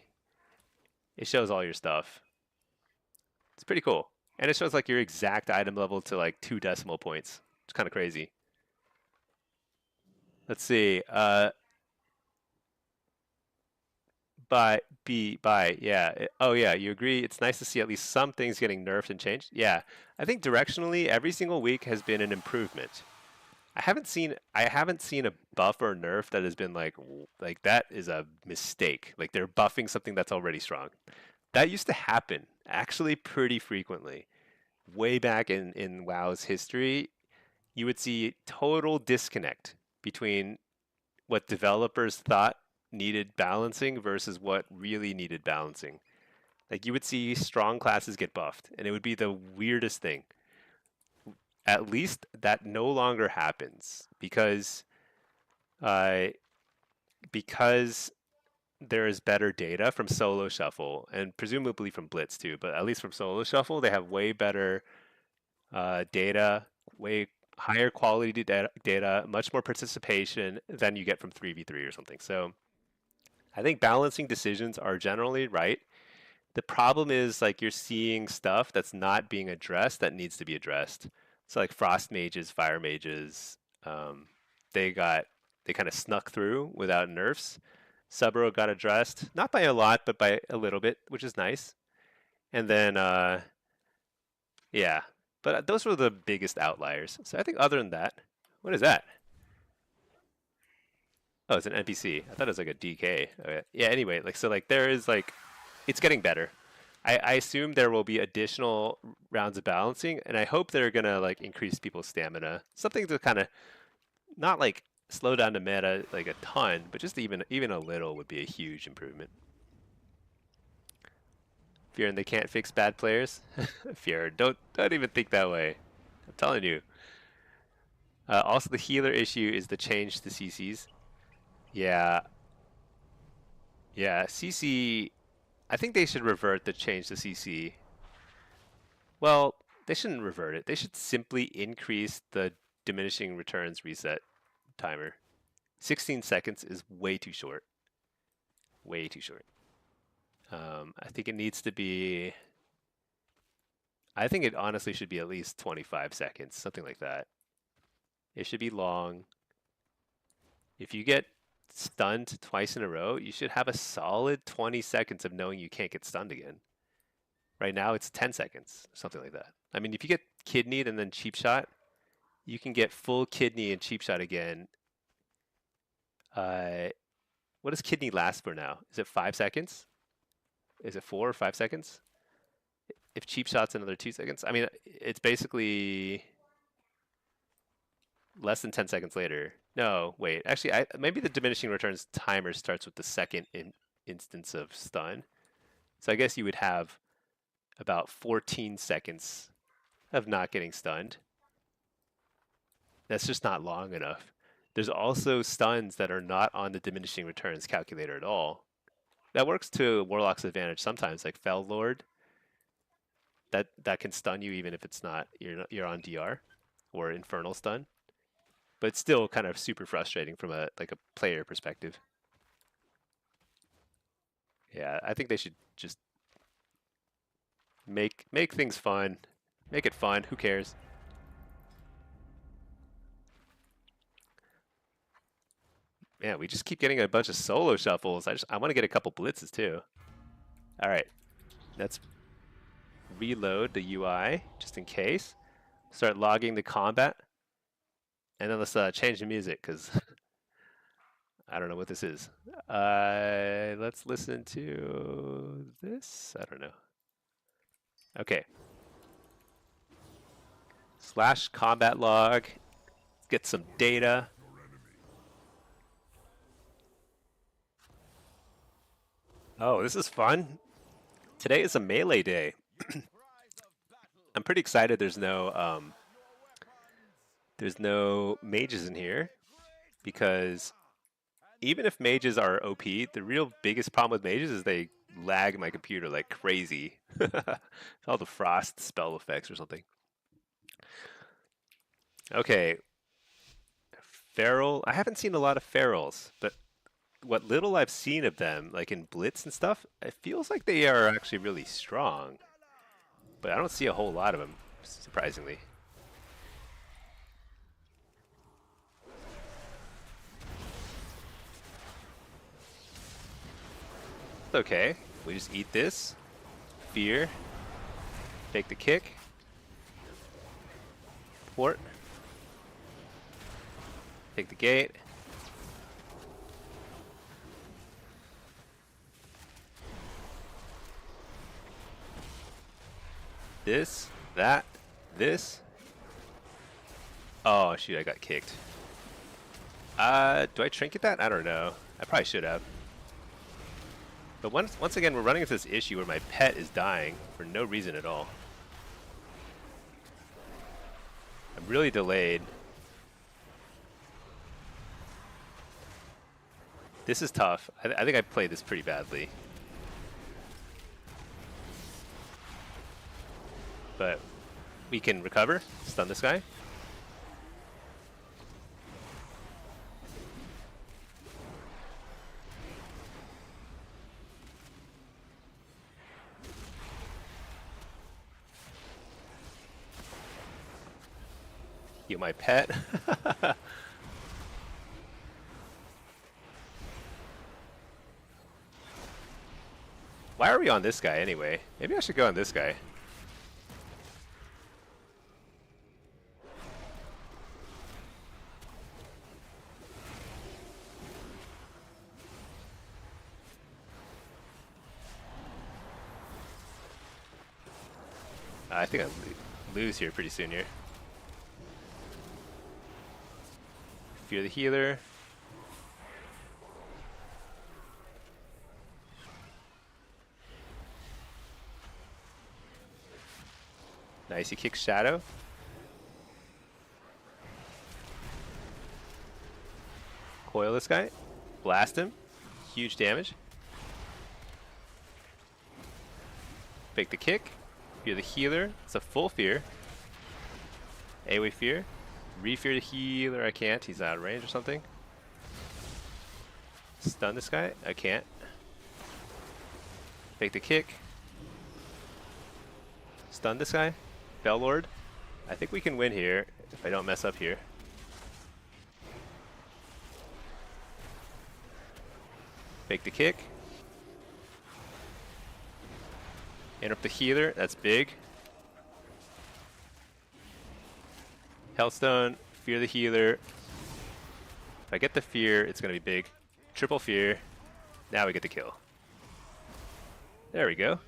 it shows all your stuff. It's pretty cool. And it shows like your exact item level to like 2 decimal points. It's kind of crazy. Let's see. Yeah. Oh yeah, you agree. It's nice to see at least some things getting nerfed and changed. Yeah. I think directionally every single week has been an improvement. I haven't seen a buff or nerf that has been like that is a mistake. Like they're buffing something that's already strong. That used to happen actually pretty frequently. Way back in WoW's history, you would see total disconnect between what developers thought needed balancing versus what really needed balancing. Like you would see strong classes get buffed, and it would be the weirdest thing. At least that no longer happens uh, because there is better data from solo shuffle and presumably from blitz too, but at least from solo shuffle they have way better data, way higher quality data, much more participation than you get from 3v3 or something. So I think balancing decisions are generally right. The problem is like you're seeing stuff that's not being addressed that needs to be addressed. So like frost mages, fire mages, um, they got they kind of snuck through without nerfs. Subro got addressed, not by a lot, but by a little bit, which is nice. And then yeah, but those were the biggest outliers. So I think other than that, what is that? Oh, it's an NPC. I thought it was like a DK. Okay. Yeah. Anyway, like so, like there is like, it's getting better. I assume there will be additional rounds of balancing, and I hope they're gonna like increase people's stamina. Something to kind of not like slow down the meta like a ton, but just even a little would be a huge improvement. Fearing they can't fix bad players? Fear, don't even think that way. I'm telling you. Also, the healer issue is the change to CCs. Yeah, yeah. CC. I think they should revert the change to CC. Well, they shouldn't revert it. They should simply increase the diminishing returns reset timer. 16 seconds is way too short. Way too short. I think it needs to be. I think it honestly should be at least 25 seconds, something like that. It should be long. If you get stunned twice in a row, you should have a solid 20 seconds of knowing you can't get stunned again. Right now it's 10 seconds, something like that. I mean, if you get kidneyed and then cheap shot, you can get full kidney and cheap shot again. What does kidney last for now? Is it 5 seconds? Is it 4 or 5 seconds? If cheap shot's another 2 seconds, I mean, it's basically less than 10 seconds later. No, wait. Actually, maybe the diminishing returns timer starts with the second instance of stun. So I guess you would have about 14 seconds of not getting stunned. That's just not long enough. There's also stuns that are not on the diminishing returns calculator at all. That works to Warlock's advantage sometimes, like Fell Lord. That can stun you even if it's not you're on DR or Infernal stun. But it's still kind of super frustrating from a player perspective. Yeah, I think they should just make things fun. Make it fun. Who cares? Man, we just keep getting a bunch of solo shuffles. I want to get a couple blitzes too. All right, let's reload the UI just in case. Start logging the combat, and then let's change the music because I don't know what this is. Let's listen to this. I don't know. Okay. / combat log. Let's get some data. Oh, this is fun. Today is a melee day. I'm pretty excited there's no mages in here because even if mages are OP, the real biggest problem with mages is they lag my computer like crazy. It's all the frost spell effects or something. Okay. Feral. I haven't seen a lot of ferals, but what little I've seen of them, like in Blitz and stuff, it feels like they are actually really strong. But I don't see a whole lot of them, surprisingly. It's okay. We just eat this. Fear. Take the kick. Port. Take the gate. This, that, this. Oh shoot, I got kicked. Do I trinket that? I don't know. I probably should have. But once again, we're running into this issue where my pet is dying for no reason at all. I'm really delayed. This is tough. I think I played this pretty badly. But we can recover, stun this guy. Heal my pet. Why are we on this guy anyway? Maybe I should go on this guy. I think I lose here pretty soon here. Fear the healer. Nice, he kicks Shadow. Coil this guy. Blast him. Huge damage. Fake the kick. Fear the healer. It's a full fear. AoE fear. Re-fear the healer. I can't. He's out of range or something. Stun this guy. I can't. Fake the kick. Stun this guy. Bellord. I think we can win here if I don't mess up here. Fake the kick. Interrupt the healer. That's big. Hellstone. Fear the healer. If I get the fear, it's going to be big. Triple fear. Now we get the kill. There we go.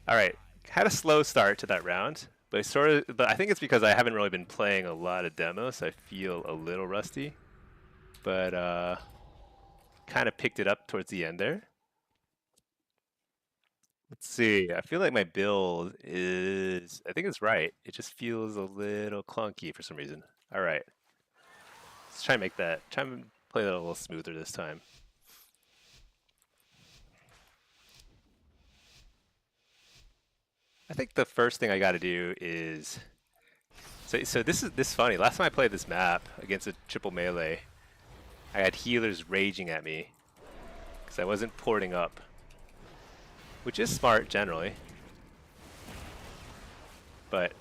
All right. Had a slow start to that round, but I think it's because I haven't really been playing a lot of demos, so I feel a little rusty. But kind of picked it up towards the end there. Let's see. I feel like my build is, I think it's right. It just feels a little clunky for some reason. All right. Let's try and play that a little smoother this time. I think the first thing I got to do is, so this is funny. Last time I played this map against a triple melee, I had healers raging at me because I wasn't porting up, which is smart generally, but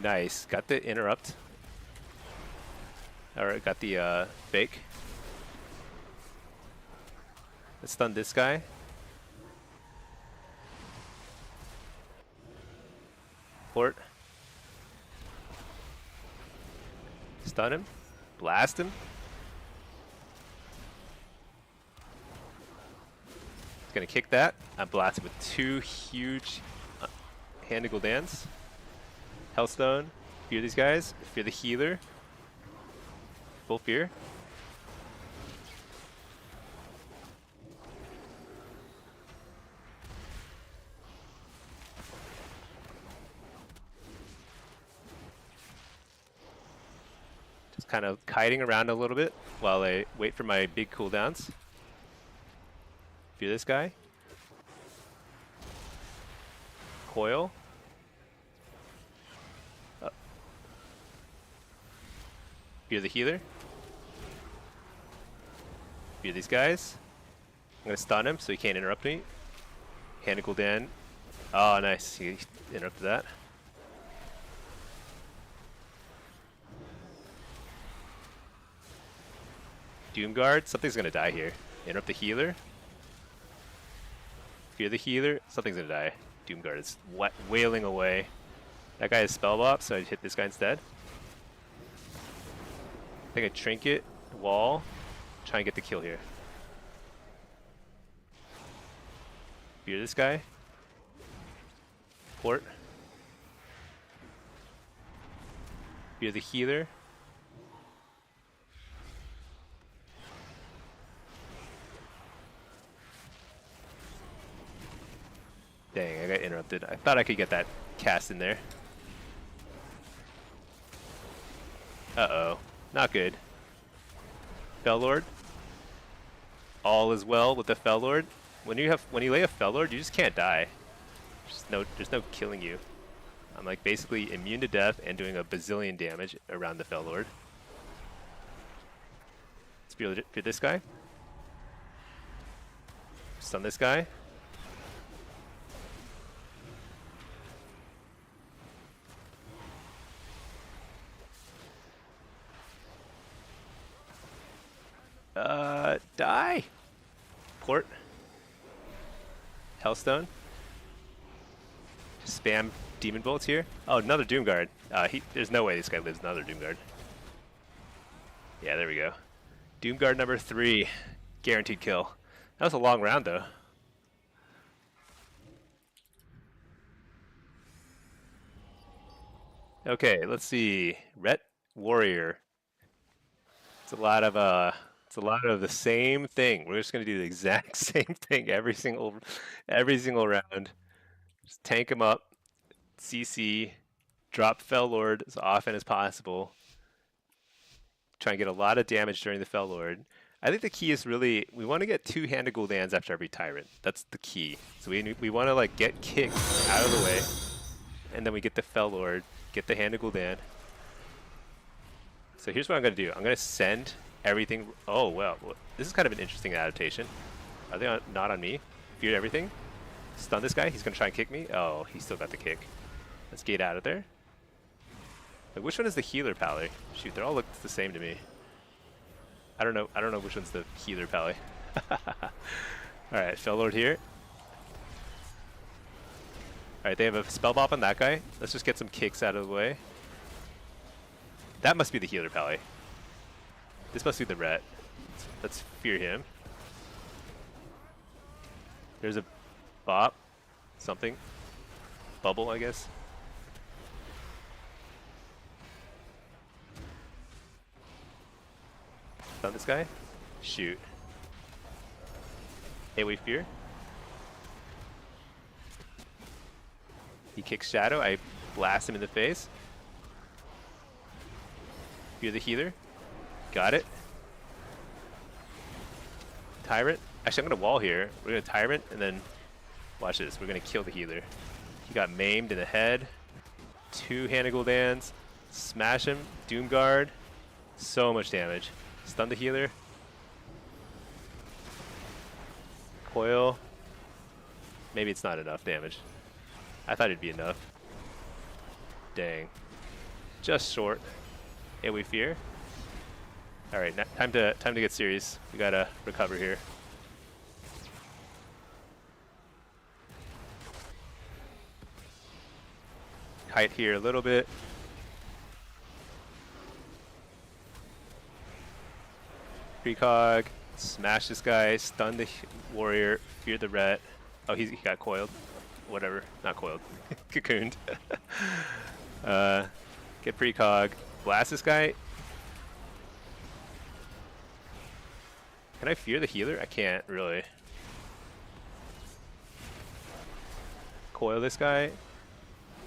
nice. Got the interrupt. Alright, got the fake. Let's stun this guy. Port. Stun him. Blast him. He's gonna kick that. I'm blasted with two huge Hand of Gul'dan's. Hellstone. Fear these guys. Fear the healer. Full fear. Just kind of kiting around a little bit while I wait for my big cooldowns. Fear this guy. Coil. Fear the healer. Fear these guys. I'm gonna stun him so he can't interrupt me. Hand of Gul'dan. Oh, nice. He interrupted that. Doomguard. Something's gonna die here. Interrupt the healer. Fear the healer. Something's gonna die. Doomguard is wailing away. That guy has spell bop, so I hit this guy instead. I think I trinket, wall, try and get the kill here. Fear this guy. Port. Fear the healer. Dang, I got interrupted. I thought I could get that cast in there. Uh-oh. Not good. Fellord. All is well with the Fellord. When you lay a Fellord, you just can't die. There's no killing you. I'm like basically immune to death and doing a bazillion damage around the Fellord. Let's fear this guy. Stun this guy. Die. Port. Hellstone. Just spam demon bolts here. Oh, another Doomguard. There's no way this guy lives another Doomguard. Yeah, there we go. Doomguard number 3. Guaranteed kill. That was a long round, though. Okay, let's see. Ret Warrior. It's a lot of the same thing. We're just gonna do the exact same thing every single round. Just tank them up, CC, drop Fell Lord as often as possible. Try and get a lot of damage during the Fell Lord. I think the key is really we want to get 2-handed Gul'dans after every Tyrant. That's the key. So we want to like get kicked out of the way, and then we get the Fell Lord, get the handed Gul'dan. So here's what I'm going to do. I'm going to send everything. Oh, well, this is kind of an interesting adaptation. Are they not on me? Feared everything. Stun this guy. He's going to try and kick me. Oh, he still got the kick. Let's get out of there. Like, which one is the healer pally? Shoot, they all look the same to me. I don't know which one's the healer pally. Alright, Fell Lord here. Alright, they have a spell bop on that guy. Let's just get some kicks out of the way. That must be the healer pally. This must be the ret. Let's fear him. There's a bop. Something. Bubble, I guess. Stun this guy. Shoot. AoE fear. He kicks Shadow. I blast him in the face. Fear the healer. Got it. Tyrant. Actually, I'm going to wall here. We're going to Tyrant, and then watch this. We're going to kill the healer. He got maimed in the head. 2-handed Gul'dans. Smash him. Doomguard. So much damage. Stun the healer. Coil. Maybe it's not enough damage. I thought it'd be enough. Dang. Just short. AoE fear. All right, time to get serious. We gotta recover here. Kite here a little bit. Precog, smash this guy, stun the warrior, fear the ret. Oh, he got coiled. Whatever, not coiled. Cocooned. Get precog, blast this guy. Can I fear the healer? I can't really. Coil this guy.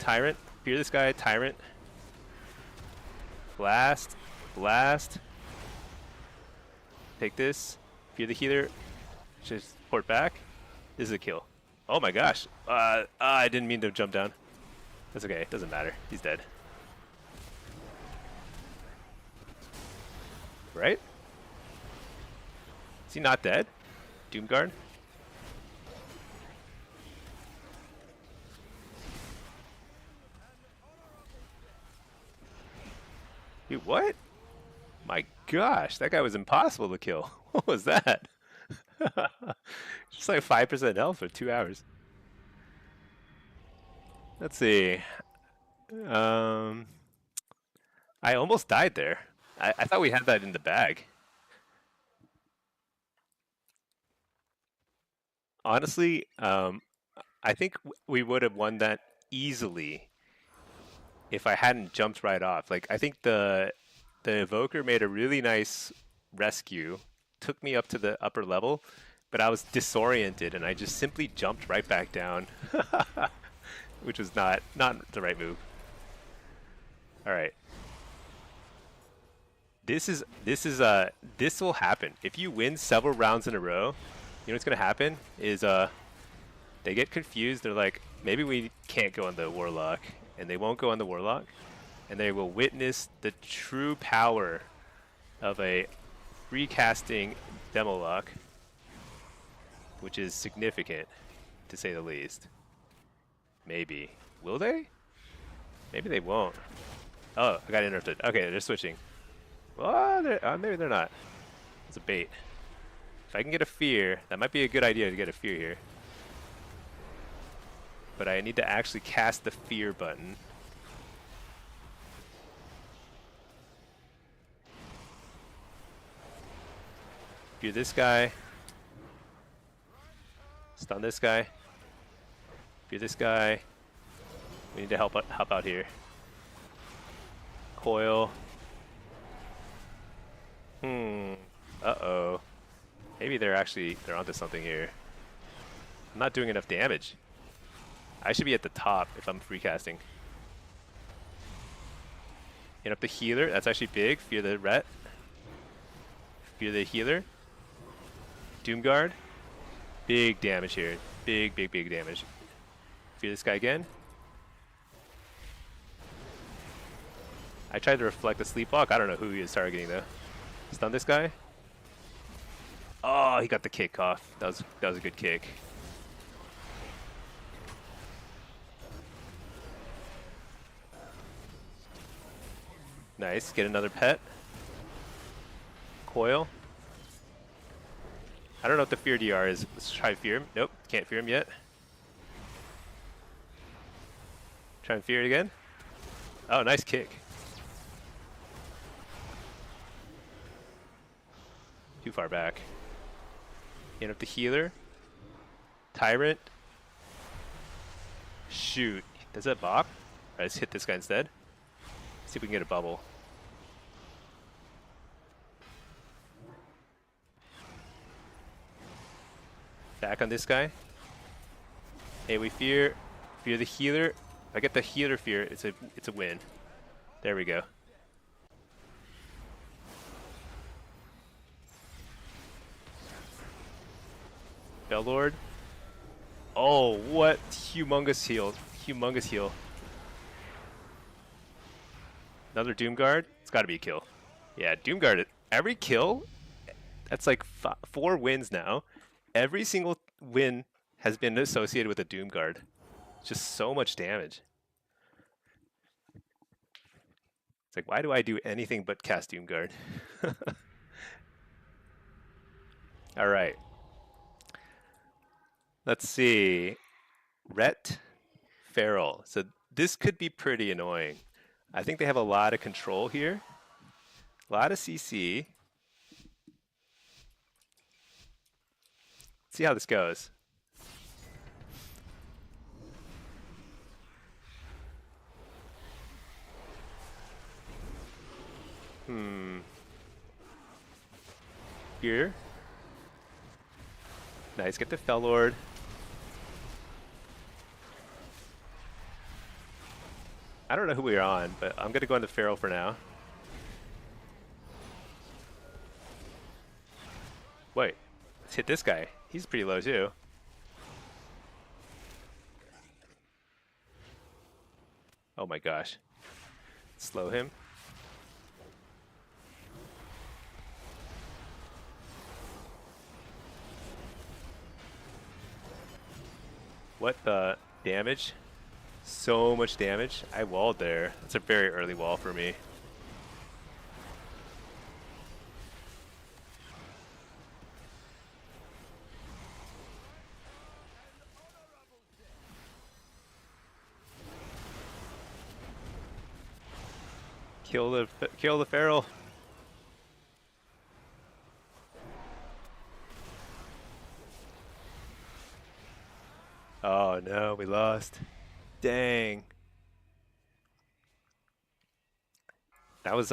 Tyrant, fear this guy, Tyrant. Blast, blast. Take this. Fear the healer. Just port back. This is a kill. Oh my gosh. I didn't mean to jump down. That's okay. It doesn't matter. He's dead. Right? Is he not dead? Doomguard? Dude, what? My gosh, that guy was impossible to kill. What was that? Just like 5% health for 2 hours. Let's see. I almost died there. I thought we had that in the bag. Honestly, I think we would have won that easily if I hadn't jumped right off. Like, I think the Evoker made a really nice rescue, took me up to the upper level, but I was disoriented and I just simply jumped right back down, which was not the right move. All right. This will happen. If you win several rounds in a row, you know what's gonna happen is they get confused. They're like, maybe we can't go on the Warlock, and they won't go on the Warlock, and they will witness the true power of a recasting Demolock, which is significant, to say the least. Maybe. Will they? Maybe they won't. Oh, I got interrupted. Okay, they're switching. Well, maybe they're not. It's a bait. If I can get a fear, that might be a good idea to get a fear here. But I need to actually cast the fear button. Fear this guy. Stun this guy. Fear this guy. We need to help out here. Coil. Uh-oh. Maybe they're onto something here. I'm not doing enough damage. I should be at the top if I'm free casting. Hit up the healer. That's actually big. Fear the ret. Fear the healer. Doomguard. Big damage here. Big damage. Fear this guy again. I tried to reflect the sleepwalk. I don't know who he is targeting though. Stun this guy. Oh, he got the kick off. That was a good kick. Nice. Get another pet. Coil. I don't know what the fear DR is. Let's try fear him. Nope, can't fear him yet. Try and fear it again. Oh, nice kick. Too far back. Hit up the healer. Tyrant. Shoot. Does that bop? Alright, let's hit this guy instead. See if we can get a bubble. Back on this guy. Hey, we fear the healer. If I get the healer fear, it's a win. There we go. Bellord. Oh, what humongous heal. Humongous heal. Another Doomguard. It's got to be a kill. Yeah, Doomguard. Every kill, that's like 4 wins now. Every single win has been associated with a Doomguard. Just so much damage. It's like, why do I do anything but cast Doomguard? All right. Let's see. Ret Feral. So this could be pretty annoying. I think they have a lot of control here. A lot of CC. Let's see how this goes. Here. Nice, get the Fellord. I don't know who we're on, but I'm gonna go on the Feral for now. Wait, let's hit this guy. He's pretty low too. Oh my gosh. Slow him. What the damage? So much damage. I walled there. That's a very early wall for me. Kill the Feral. Oh no, we lost. Dang. That was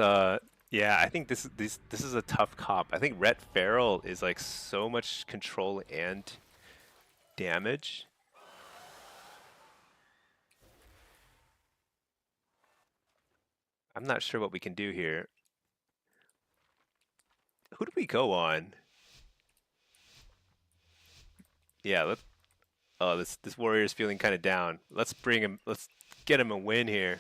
yeah, I think this is a tough comp. I think Ret Feral is like so much control and damage. I'm not sure what we can do here. Who do we go on? Yeah, oh, this warrior is feeling kind of down. Let's bring him. Let's get him a win here.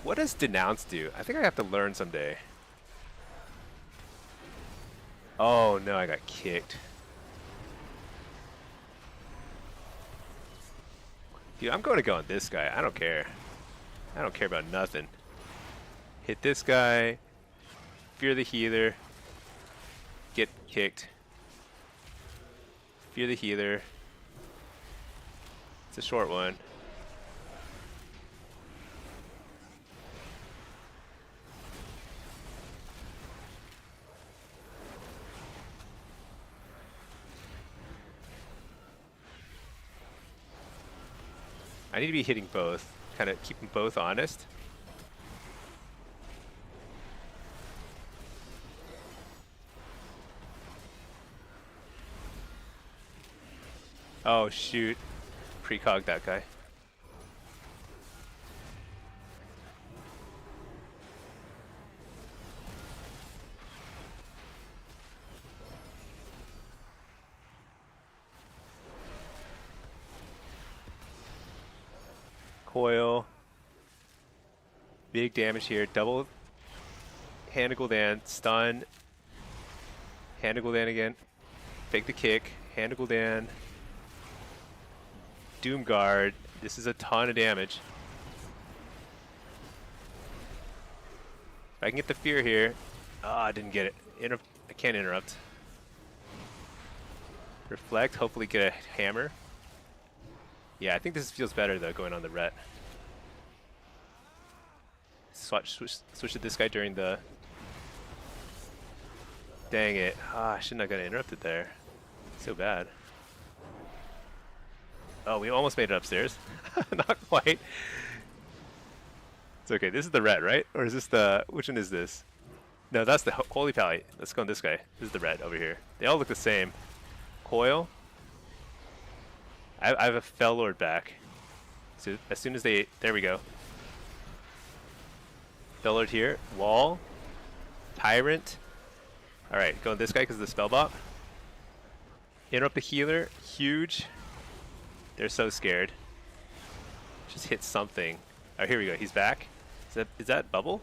What does Denounce do? I think I have to learn someday. Oh no, I got kicked. Dude, I'm going to go on this guy. I don't care. I don't care about nothing. Hit this guy. Fear the healer. Get kicked. Fear the healer. It's a short one. I need to be hitting both, kind of keep them both honest. Oh shoot, precog that guy. Coil. Big damage here. Double Hand to Gul'dan. Stun. Hand to Gul'dan again. Fake the kick. Hand to Gul'dan. Doom Guard. This is a ton of damage. If I can get the fear here. Oh, I didn't get it. I can't interrupt. Reflect. Hopefully get a hammer. Yeah, I think this feels better though, going on the ret. Switch to this guy during the... Dang it. Ah, I shouldn't have got interrupted there. So bad. Oh, we almost made it upstairs. Not quite. It's okay. This is the red, right? Or is this the... Which one is this? No, that's the Holy Pally. Let's go on this guy. This is the red over here. They all look the same. Coil. I have a Fell Lord back. So as soon as they... There we go. Fell Lord here. Wall. Tyrant. Alright, go on this guy because of the spell bot. Interrupt the healer. Huge. They're so scared. Just hit something. Oh, here we go. He's back. Is that bubble?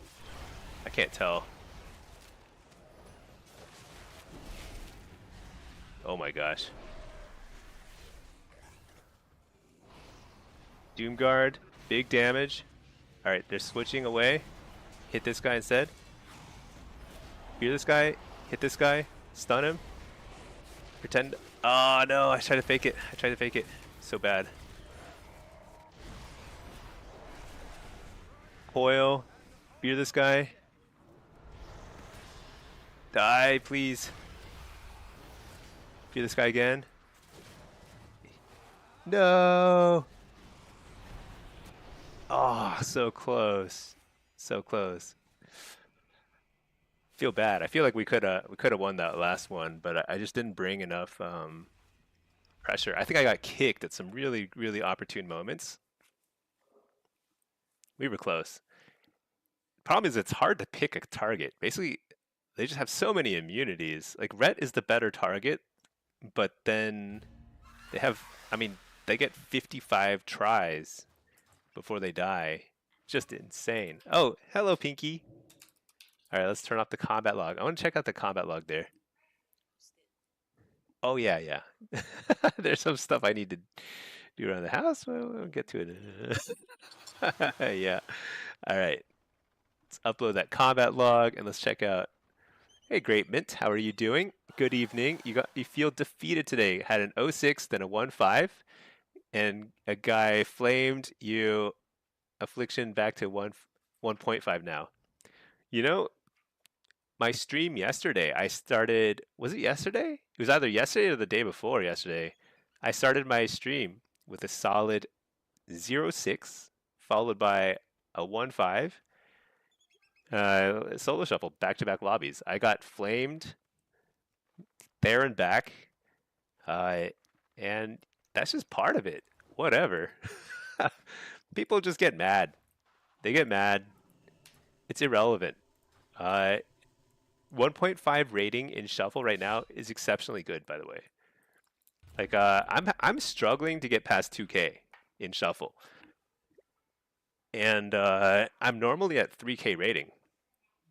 I can't tell. Oh my gosh. Doomguard. Big damage. Alright, they're switching away. Hit this guy instead. Fear this guy. Hit this guy. Stun him. Pretend. Oh no, I tried to fake it. So bad. Coil. Fear this guy. Die, please. Fear this guy again. No. Oh, so close. So close. Feel bad. I feel like we could have won that last one, but I just didn't bring enough pressure. I think I got kicked at some really, really opportune moments. We were close. Problem is, it's hard to pick a target. Basically, they just have so many immunities. Like, Ret is the better target, but then they have, I mean, they get 55 tries before they die. Just insane. Oh, hello, Pinky. All right, let's turn off the combat log. I want to check out the combat log there. Oh, yeah, yeah. There's some stuff I need to do around the house. We'll get to it. Yeah. All right. Let's upload that combat log and let's check out. Hey, Great Mint, how are you doing? Good evening. You feel defeated today. Had an 06, then a 1-5, and a guy flamed you. Affliction back to 1.5 now. You know, my stream yesterday, I started, was it yesterday? It was either yesterday or the day before yesterday. I started my stream with a solid 0-6, followed by a 1-5. Solo shuffle, back-to-back lobbies. I got flamed there and back, and that's just part of it. Whatever. People just get mad. They get mad. It's irrelevant. 1.5 rating in shuffle right now is exceptionally good, by the way. Like, I'm struggling to get past 2K in shuffle, and I'm normally at 3K rating.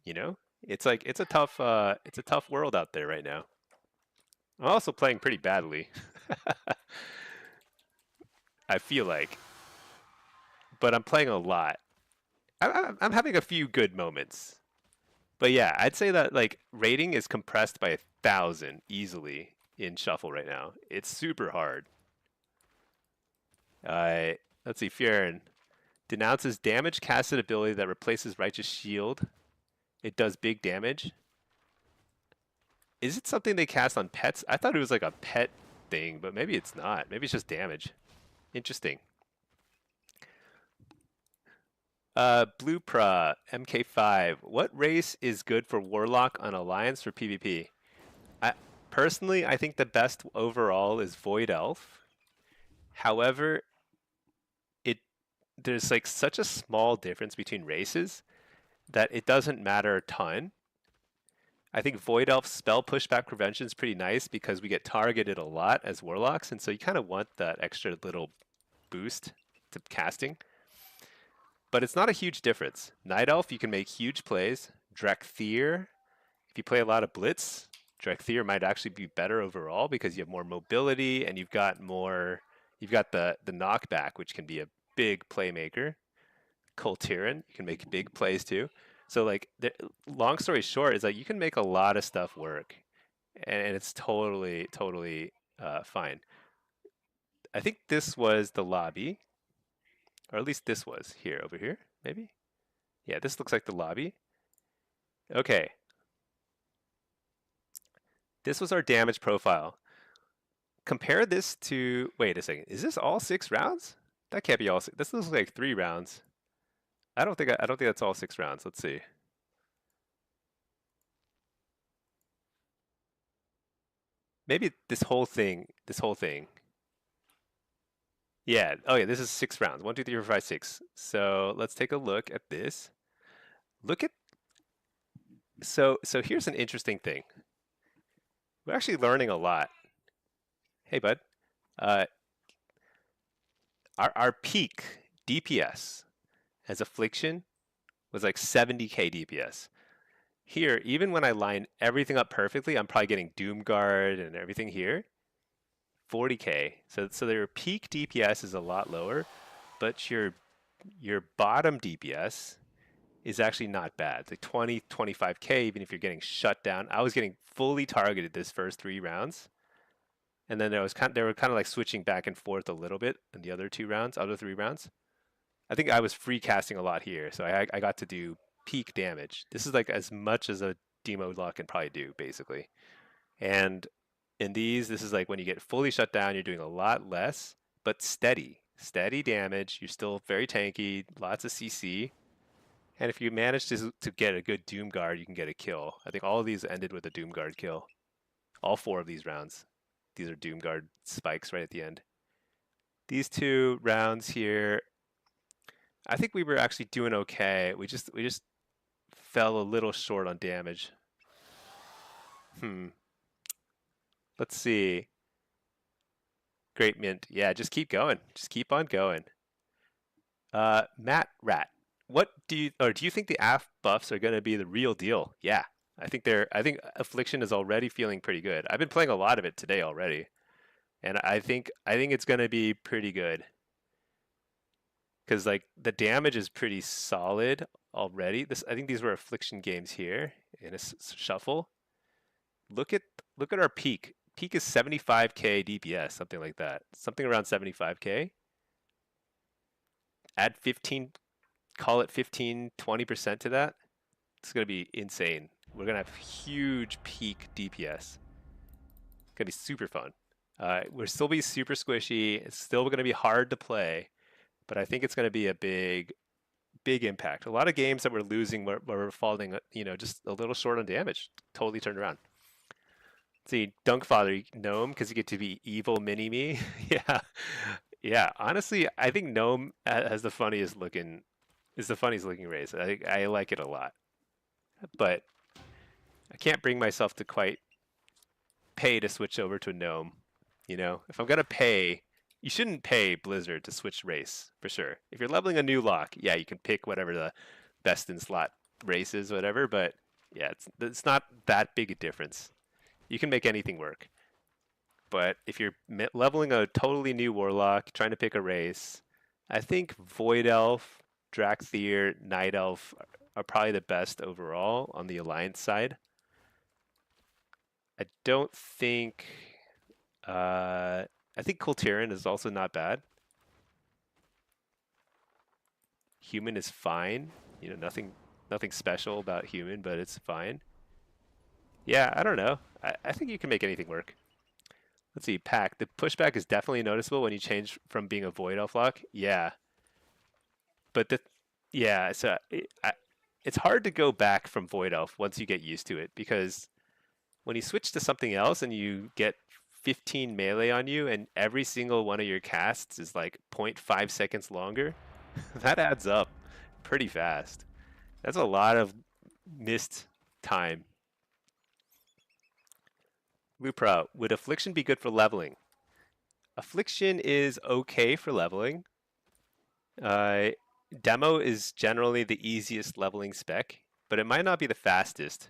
You know, it's like it's a tough world out there right now. I'm also playing pretty badly. I feel like, but I'm playing a lot. I'm having a few good moments. But yeah, I'd say that like rating is compressed by 1,000 easily in shuffle right now. It's super hard. Uh, let's see, Fjern. Denounces damage casted ability that replaces Righteous Shield. It does big damage. Is it something they cast on pets? I thought it was like a pet thing, but maybe it's not. Maybe it's just damage. Interesting. Blue Pra, MK5. What race is good for Warlock on Alliance for PvP? I, personally, I think the best overall is Void Elf. However, it there's like such a small difference between races that it doesn't matter a ton. I think Void Elf spell pushback prevention is pretty nice because we get targeted a lot as Warlocks, and so you kind of want that extra little boost to casting. But it's not a huge difference. Night Elf, you can make huge plays. Drakthir, if you play a lot of Blitz, Drakthir might actually be better overall because you have more mobility and you've got the knockback, which can be a big playmaker. Kultiran, you can make big plays too. So like, long story short is like you can make a lot of stuff work, and it's totally fine. I think this was the lobby, or at least this was here over here, maybe. Yeah, this looks like the lobby. Okay, this was our damage profile. Compare this to, wait a second, is this all 6 rounds? That can't be all 6. This looks like 3 rounds. I don't think that's all 6 rounds. Let's see. Maybe this whole thing. Yeah. Oh yeah, this is 6 rounds. 1, 2, 3, 4, 5, 6. So let's take a look at this. Look at so here's an interesting thing. We're actually learning a lot. Hey bud. Uh, our peak DPS as Affliction was like 70k DPS. Here, even when I line everything up perfectly, I'm probably getting Doomguard and everything here. 40k. So their peak DPS is a lot lower, but your bottom DPS is actually not bad. It's like 20, 25k, even if you're getting shut down. I was getting fully targeted this first 3 rounds. And then they were kind of like switching back and forth a little bit in the other 3 rounds. I think I was free casting a lot here, so I got to do peak damage. This is like as much as a demo lock can probably do, basically. And in these, this is like when you get fully shut down, you're doing a lot less, but steady damage. You're still very tanky, lots of CC. And if you manage to get a good Doomguard, you can get a kill. I think all of these ended with a Doomguard kill. All 4 of these rounds. These are Doomguard spikes right at the end. These 2 rounds here, I think we were actually doing okay. We just fell a little short on damage. Let's see. Great Mint. Yeah, just keep going. Just keep on going. Matt Rat. Do you think the AF buffs are going to be the real deal? Yeah. I think Affliction is already feeling pretty good. I've been playing a lot of it today already. And I think it's going to be pretty good. Cuz like the damage is pretty solid already. I think these were Affliction games here in a shuffle. Look at our peak. Peak is 75k DPS, something like that. Something around 75k. Add 15, call it 15, 20% to that. It's going to be insane. We're going to have huge peak DPS. It's going to be super fun. We'll still be super squishy. It's still going to be hard to play, but I think it's going to be a big impact. A lot of games that we're losing where we're falling, just a little short on damage, totally turned around. See, Dunkfather Gnome, because you get to be evil mini-me. Yeah. Honestly, I think Gnome has the funniest looking race. I like it a lot. But I can't bring myself to quite pay to switch over to a Gnome. If I'm going to pay, you shouldn't pay Blizzard to switch race, for sure. If you're leveling a new lock, yeah, you can pick whatever the best in slot race is, whatever, but yeah, it's not that big a difference. You can make anything work. But if you're leveling a totally new Warlock, trying to pick a race, I think Void Elf, Drakthir, Night Elf are probably the best overall on the Alliance side. I don't think... I think Kultiran is also not bad. Human is fine. You know, nothing special about human, but it's fine. Yeah, I don't know. I think you can make anything work. Let's see, pack. The pushback is definitely noticeable when you change from being a void elf lock. Yeah, but yeah, so it's hard to go back from void elf once you get used to it, because when you switch to something else and you get 15 melee on you and every single one of your casts is like 0.5 seconds longer, that adds up pretty fast. That's a lot of missed time. Lupra, would Affliction be good for leveling? Affliction is okay for leveling. Demo is generally the easiest leveling spec, but it might not be the fastest.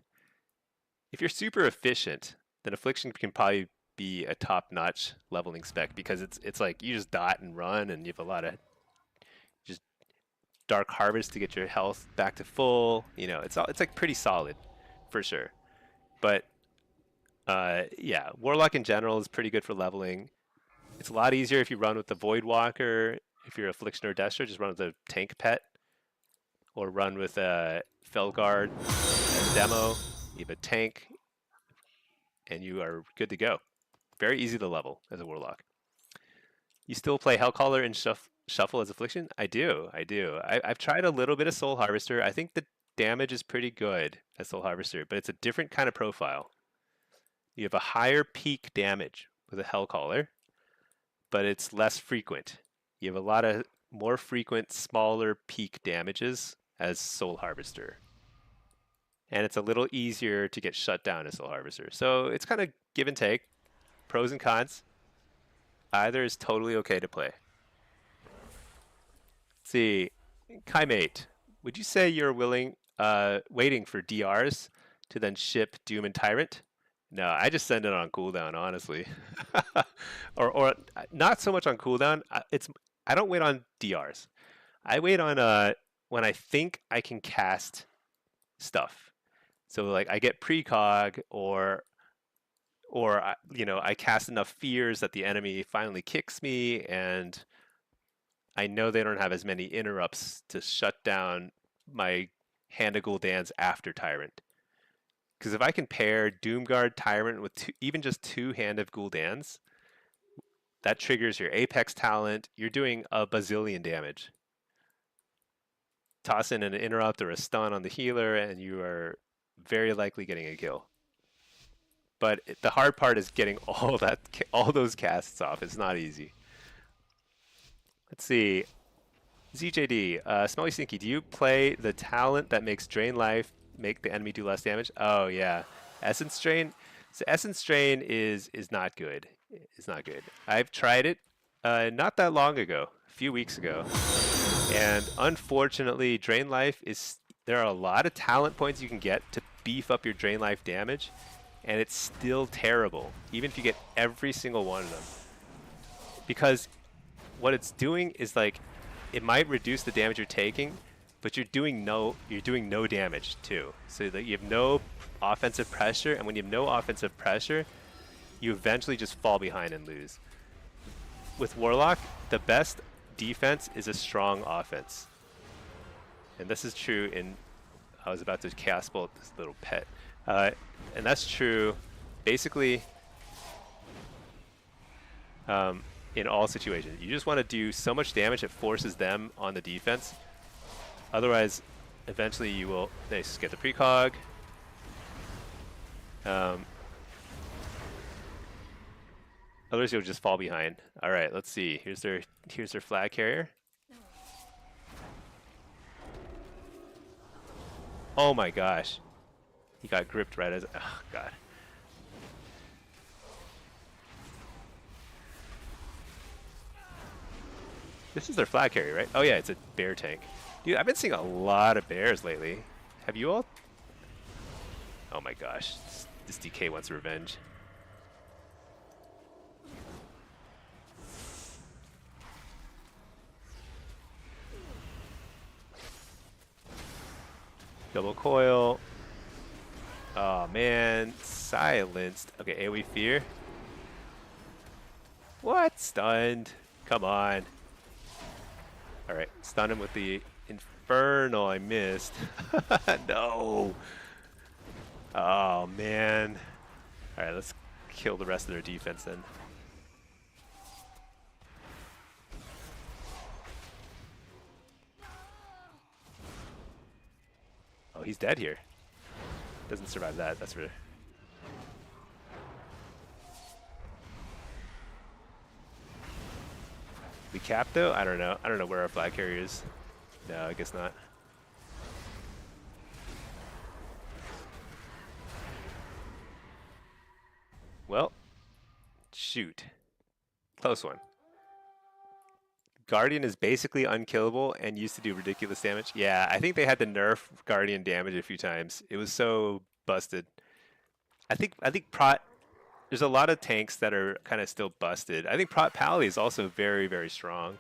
If you're super efficient, then Affliction can probably be a top-notch leveling spec, because it's like you just dot and run, and you have a lot of just Dark Harvest to get your health back to full. You know, it's like pretty solid for sure. But yeah, Warlock in general is pretty good for leveling. It's a lot easier if you run with the Void Walker. If you're Affliction or Destra, just run with a tank pet, or run with a Felguard as demo. You have a tank, and you are good to go. Very easy to level as a Warlock. You still play Hellcaller and Shuffle as Affliction? I do. I've tried a little bit of Soul Harvester. I think the damage is pretty good as Soul Harvester, but it's a different kind of profile. You have a higher peak damage with a Hellcaller, but it's less frequent. You have a lot of more frequent, smaller peak damages as Soul Harvester. And it's a little easier to get shut down as Soul Harvester. So it's kind of give and take. Pros and cons. Either is totally okay to play. Let's see, Kaimate, would you say you're waiting for DRs to then ship Doom and Tyrant? No, I just send it on cooldown, honestly. or not so much on cooldown. I don't wait on DRs. I wait on when I think I can cast stuff. So like I get precog, or you know, I cast enough fears that the enemy finally kicks me, and I know they don't have as many interrupts to shut down my Hand of Gul'dans after Tyrant. Because if I can pair Doomguard Tyrant with even just 2 Hand of Gul'dans, that triggers your Apex talent. You're doing a bazillion damage. Toss in an interrupt or a stun on the healer, and you are very likely getting a kill. But the hard part is getting all those casts off. It's not easy. Let's see. ZJD, Smelly Stinky, do you play the talent that makes Drain Life make the enemy do less damage? Oh yeah, Essence Drain. So Essence Drain is not good. It's not good. I've tried it not that long ago, a few weeks ago, and unfortunately, Drain Life there are a lot of talent points you can get to beef up your Drain Life damage, and it's still terrible, even if you get every single one of them. Because what it's doing is like, it might reduce the damage you're taking, but you're doing no damage too. So that you have no offensive pressure, and when you have no offensive pressure, you eventually just fall behind and lose. With Warlock, the best defense is a strong offense. And this is true in, I was about to cast bolt this little pet. And that's true basically in all situations. You just want to do so much damage it forces them on the defense. Otherwise, eventually you will get the precog. Otherwise you'll just fall behind. All right, let's see. Here's their flag carrier. Oh my gosh. He got gripped right as, oh god. This is their flag carrier, right? Oh yeah, it's a bear tank. Dude, I've been seeing a lot of bears lately. Have you all? Oh my gosh, this DK wants revenge. Double coil. Oh man, silenced. Okay, AoE fear. What? Stunned. Come on. Alright, stun him with the Infernal, I missed. No. Oh, man. All right, let's kill the rest of their defense then. Oh, he's dead here. Doesn't survive that, that's for... We cap though? I don't know. I don't know where our flag carrier is. No, I guess not. Well, shoot. Close one. Guardian is basically unkillable and used to do ridiculous damage. Yeah, I think they had to nerf Guardian damage a few times. It was so busted. I think there's a lot of tanks that are kind of still busted. I think Prot Pally is also very, very strong.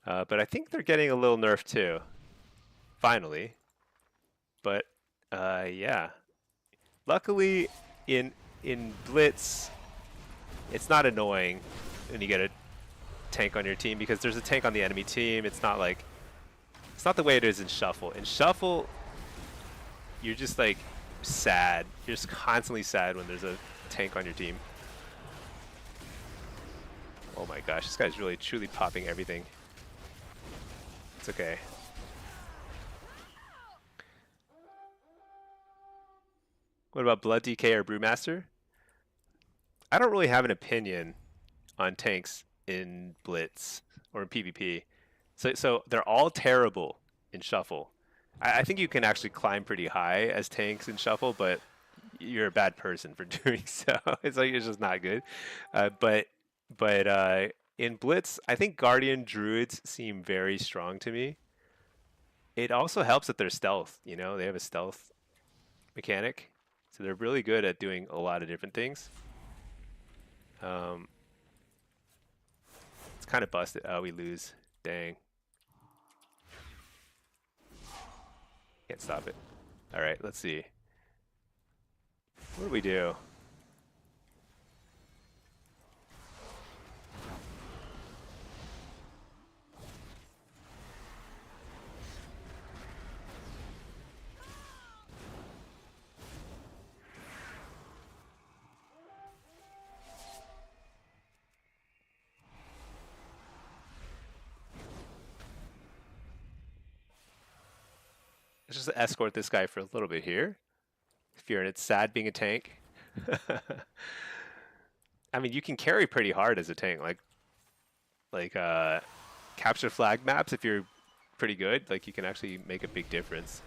But I think they're getting a little nerf too. Finally. But yeah. Luckily in Blitz it's not annoying when you get a tank on your team because there's a tank on the enemy team. It's not the way it is in Shuffle. In Shuffle, you're just like sad. You're just constantly sad when there's a tank on your team. Oh my gosh, this guy's really truly popping everything. It's okay. What about Blood DK or Brewmaster? I don't really have an opinion on tanks in Blitz or in PvP. So they're all terrible in Shuffle. I think you can actually climb pretty high as tanks in Shuffle, but you're a bad person for doing so. It's like it's just not good. But in Blitz, I think Guardian Druids seem very strong to me. It also helps that they're stealth. You know, they have a stealth mechanic, so they're really good at doing a lot of different things. It's kind of busted. Oh, we lose. Dang. Can't stop it. All right, let's see. What do we do? Let's just escort this guy for a little bit here. Fear, and it's sad being a tank. I mean, you can carry pretty hard as a tank, like capture flag maps. If you're pretty good, like you can actually make a big difference.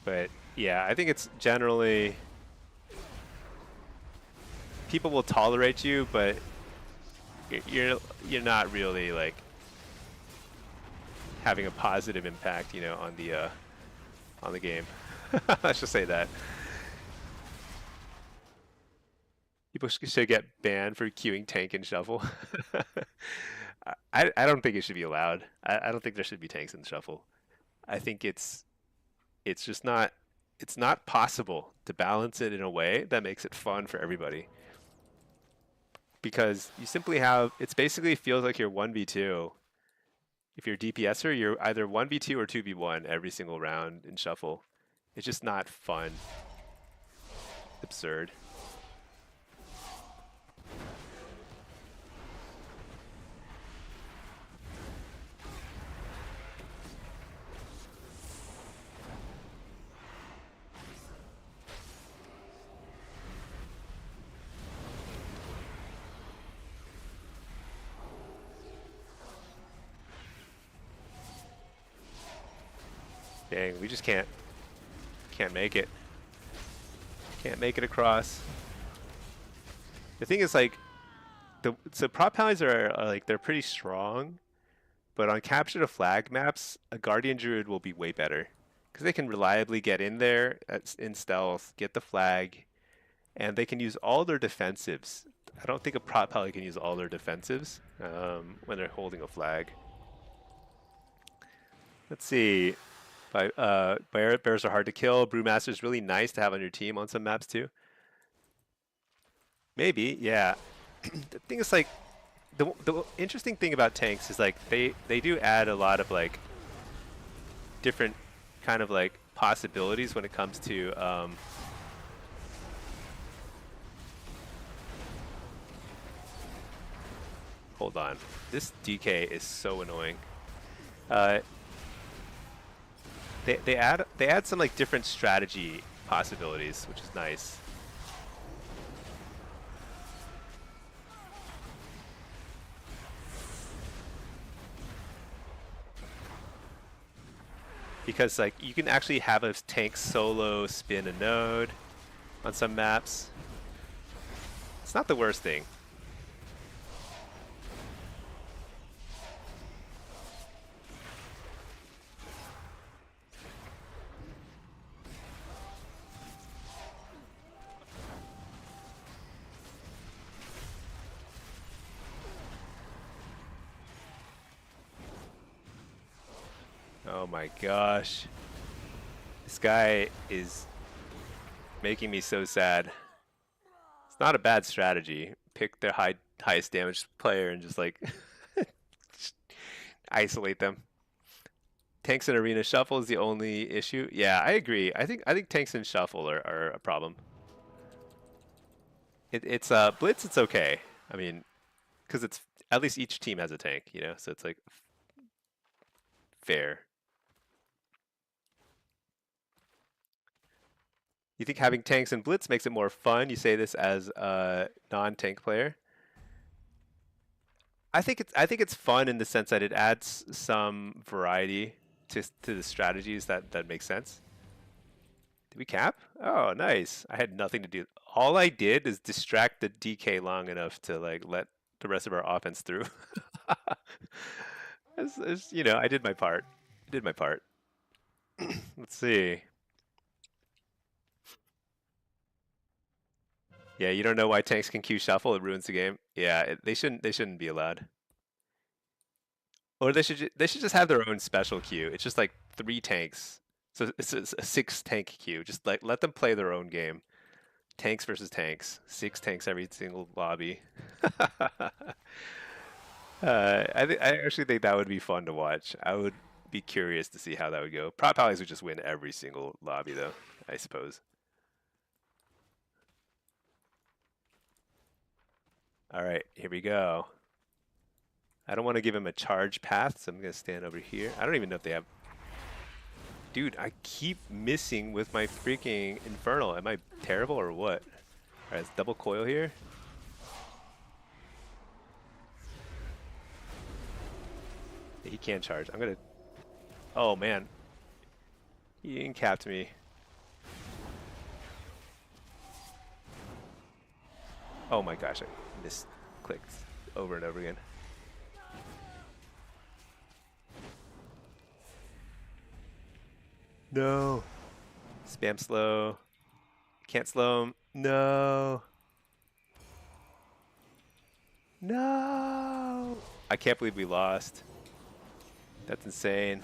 But yeah, I think it's generally people will tolerate you, but you're not really like having a positive impact, you know, on the game. Let's just say that. People should get banned for queuing tank and Shuffle. I don't think it should be allowed. I don't think there should be tanks in Shuffle. I think it's just not possible to balance it in a way that makes it fun for everybody. Because you simply have, it's basically feels like you're 1v2. If you're a DPSer, you're either 1v2 or 2v1 every single round in Shuffle. It's just not fun. Absurd. Dang, we just can't make it. Can't make it across. The thing is, like, so prop pallies are like, they're pretty strong, but on capture the flag maps, a Guardian Druid will be way better because they can reliably get in there in stealth, get the flag, and they can use all their defensives. I don't think a prop pally can use all their defensives when they're holding a flag. Let's see. Bears are hard to kill. Brewmaster is really nice to have on your team on some maps too. Maybe, yeah. The thing is, like, the interesting thing about tanks is like they do add a lot of like different kind of like possibilities when it comes to hold on, this DK is so annoying. They add some like different strategy possibilities, which is nice. Because like you can actually have a tank solo spin a node on some maps. It's not the worst thing. Oh my gosh. This guy is making me so sad. It's not a bad strategy. Pick the highest damage player and just like isolate them. Tanks and arena shuffle is the only issue. Yeah, I agree. I think tanks and shuffle are a problem. It's blitz. It's okay. I mean, because it's at least each team has a tank, you know, so it's like fair. You think having tanks and blitz makes it more fun? You say this as a non-tank player. I think it's fun in the sense that it adds some variety to the strategies that make sense. Did we cap? Oh, nice. I had nothing to do. All I did is distract the DK long enough to like let the rest of our offense through. You know, I did my part. I did my part. Let's see. Yeah, you don't know why tanks can Q shuffle. It ruins the game. Yeah, they shouldn't be allowed. Or they should just have their own special queue. It's just like 3 tanks. So it's a 6 tank queue. Just like let them play their own game. Tanks versus tanks. 6 tanks every single lobby. I actually think that would be fun to watch. I would be curious to see how that would go. Prop Pallies would just win every single lobby though, I suppose. All right, here we go. I don't want to give him a charge path, so I'm going to stand over here. I don't even know if they have... Dude, I keep missing with my freaking Infernal. Am I terrible or what? All right, let's double coil here. He can't charge. I'm going to... Oh, man. He incapped me. Oh my gosh, I misclicked over and over again. No. Spam slow. Can't slow him. No. No. I can't believe we lost. That's insane.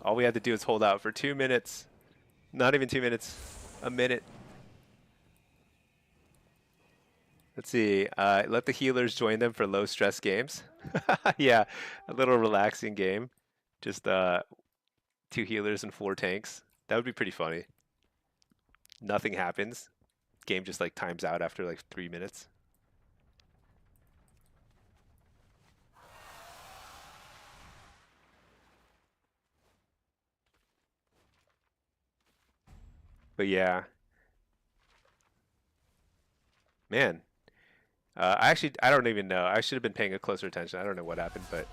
All we had to do is hold out for 2 minutes. Not even 2 minutes. A minute. Let's see. Let the healers join them for low stress games. Yeah, a little relaxing game. Just 2 healers and 4 tanks. That would be pretty funny. Nothing happens. Game just like times out after like 3 minutes. But yeah. Man. I don't even know. I should have been paying a closer attention. I don't know what happened, but...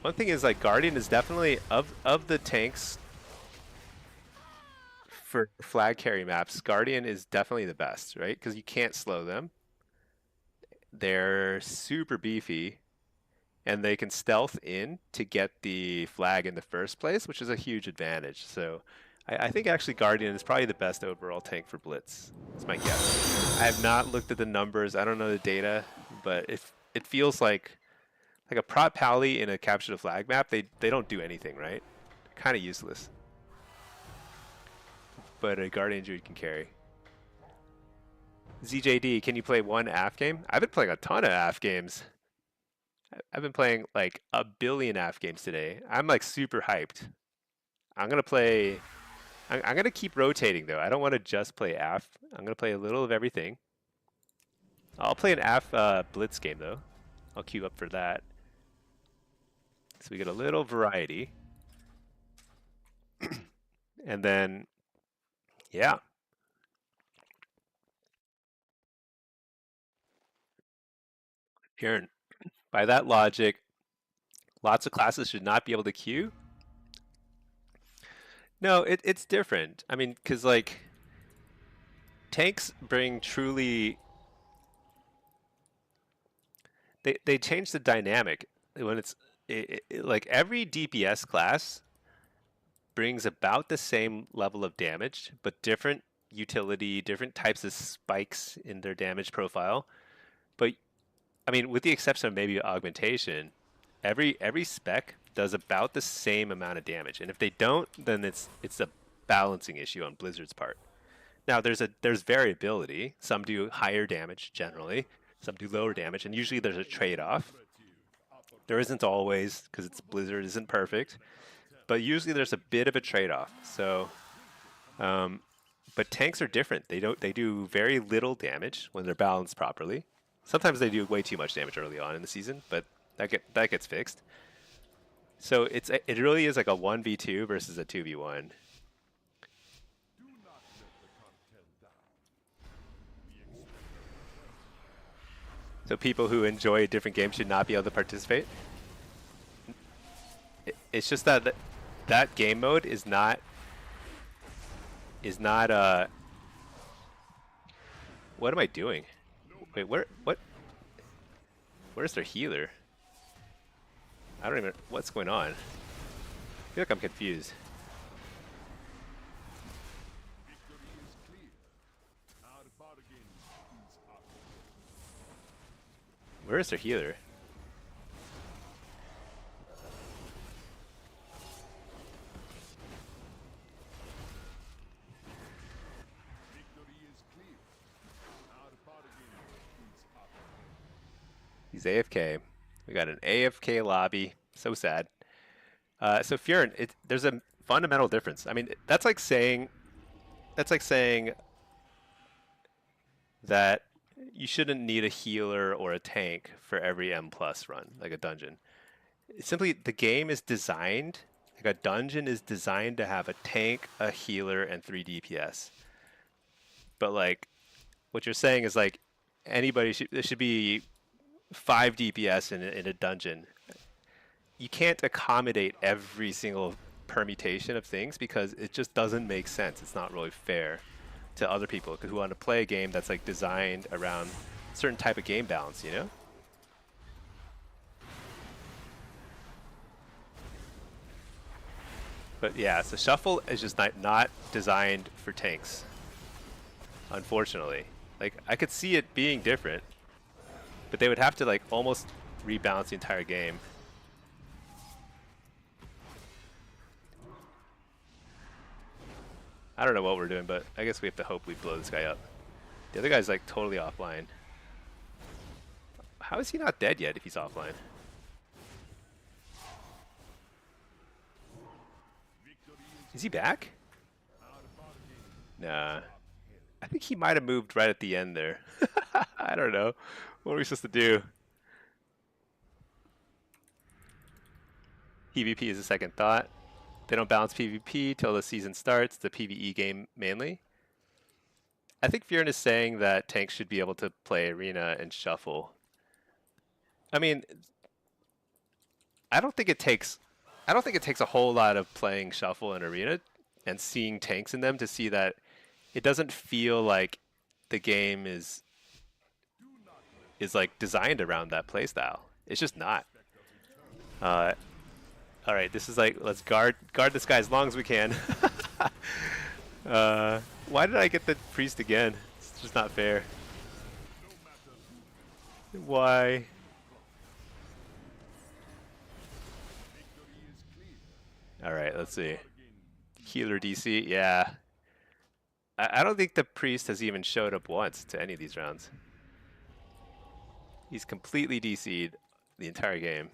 One thing is like Guardian is definitely of the tanks for flag carry maps, Guardian is definitely the best, right? Because you can't slow them. They're super beefy and they can stealth in to get the flag in the first place, which is a huge advantage. So I think actually Guardian is probably the best overall tank for Blitz. That's my guess. I have not looked at the numbers. I don't know the data, but it feels like Like a prot pally in a capture the flag map, they don't do anything, right? Kind of useless. But a guardian druid can carry. ZJD, can you play one AF game? I've been playing a ton of AF games. I've been playing like a billion AF games today. I'm like super hyped. I'm gonna play. I'm gonna keep rotating though. I don't want to just play AF. I'm gonna play a little of everything. I'll play an AF Blitz game though. I'll queue up for that. So we get a little variety. And then, yeah. Aaron, by that logic, lots of classes should not be able to queue. No, it's different. I mean, because like tanks bring truly they change the dynamic when it's like every DPS class brings about the same level of damage, but different utility, different types of spikes in their damage profile. But I mean, with the exception of maybe augmentation, every spec does about the same amount of damage, and if they don't, then it's a balancing issue on Blizzard's part. Now there's variability. Some do higher damage generally, some do lower damage, and usually there's a trade-off. There isn't always, because it's Blizzard isn't perfect, but usually there's a bit of a trade-off. So, but tanks are different. They do very little damage when they're balanced properly. Sometimes they do way too much damage early on in the season, but that gets fixed. So it really is like a 1v2 versus a 2v1. So people who enjoy different games should not be able to participate. It's just that that game mode is not what am I doing? Wait, where's their healer? I don't even, what's going on? I feel like I'm confused. Where is their healer? He's AFK. We got an AFK lobby. So sad. So Furin, there's a fundamental difference. I mean, that's like saying that you shouldn't need a healer or a tank for every M+ run, like a dungeon. Simply, the game is designed, like a dungeon is designed to have a tank, a healer, and 3 DPS. But like, what you're saying is like, there should be 5 DPS in a dungeon. You can't accommodate every single permutation of things because it just doesn't make sense. It's not really fair to other people who want to play a game that's like designed around a certain type of game balance, you know? But yeah, so Shuffle is just not designed for tanks, unfortunately. Like, I could see it being different, but they would have to like almost rebalance the entire game. I don't know what we're doing, but I guess we have to hope we blow this guy up. The other guy's like totally offline. How is he not dead yet if he's offline? Is he back? Nah. I think he might have moved right at the end there. I don't know. What are we supposed to do? PvP is a second thought. They don't balance PvP till the season starts, the PvE game mainly. I think Furin is saying that tanks should be able to play arena and shuffle. I mean, I don't think it takes a whole lot of playing shuffle and arena and seeing tanks in them to see that it doesn't feel like the game is like designed around that playstyle. It's just not. All right, this is like, let's guard this guy as long as we can. Why did I get the priest again? It's just not fair. Why? Let's see. Healer DC, yeah. I don't think the priest has even showed up once to any of these rounds. He's completely DC'd the entire game.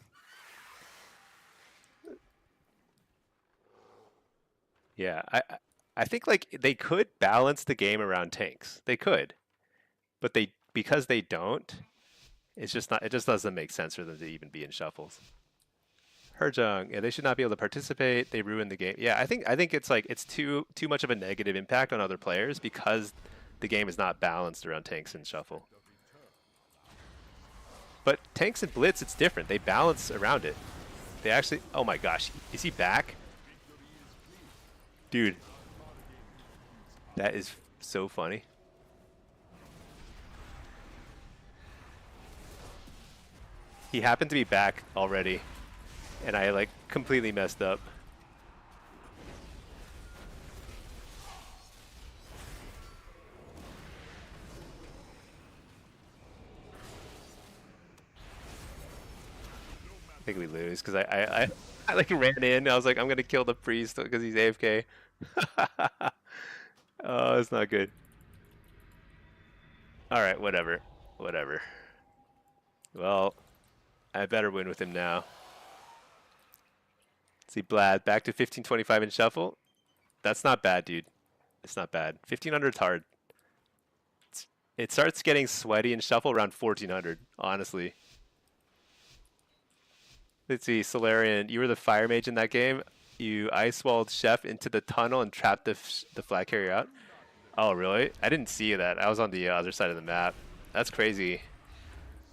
Yeah, I think like they could balance the game around tanks. They could, but because they don't, it's just not. It just doesn't make sense for them to even be in shuffles. Herjung, yeah, they should not be able to participate. They ruin the game. Yeah, I think it's like it's too much of a negative impact on other players because the game is not balanced around tanks and shuffle. But tanks and blitz, it's different. They balance around it. They actually. Oh my gosh, is he back? Dude, that is so funny. He happened to be back already, and I like completely messed up. I think we lose because I like ran in. I was like, I'm gonna kill the priest because he's AFK. Oh, it's not good. All right, whatever, whatever. Well, I better win with him now. Let's see, Blad back to 1525 in shuffle. That's not bad, dude. It's not bad. 1500's hard. It starts getting sweaty in shuffle around 1400, honestly. Let's see, Solarian, you were the fire mage in that game. You ice walled Chef into the tunnel and trapped the flag carrier out. Oh, really? I didn't see that. I was on the other side of the map. That's crazy.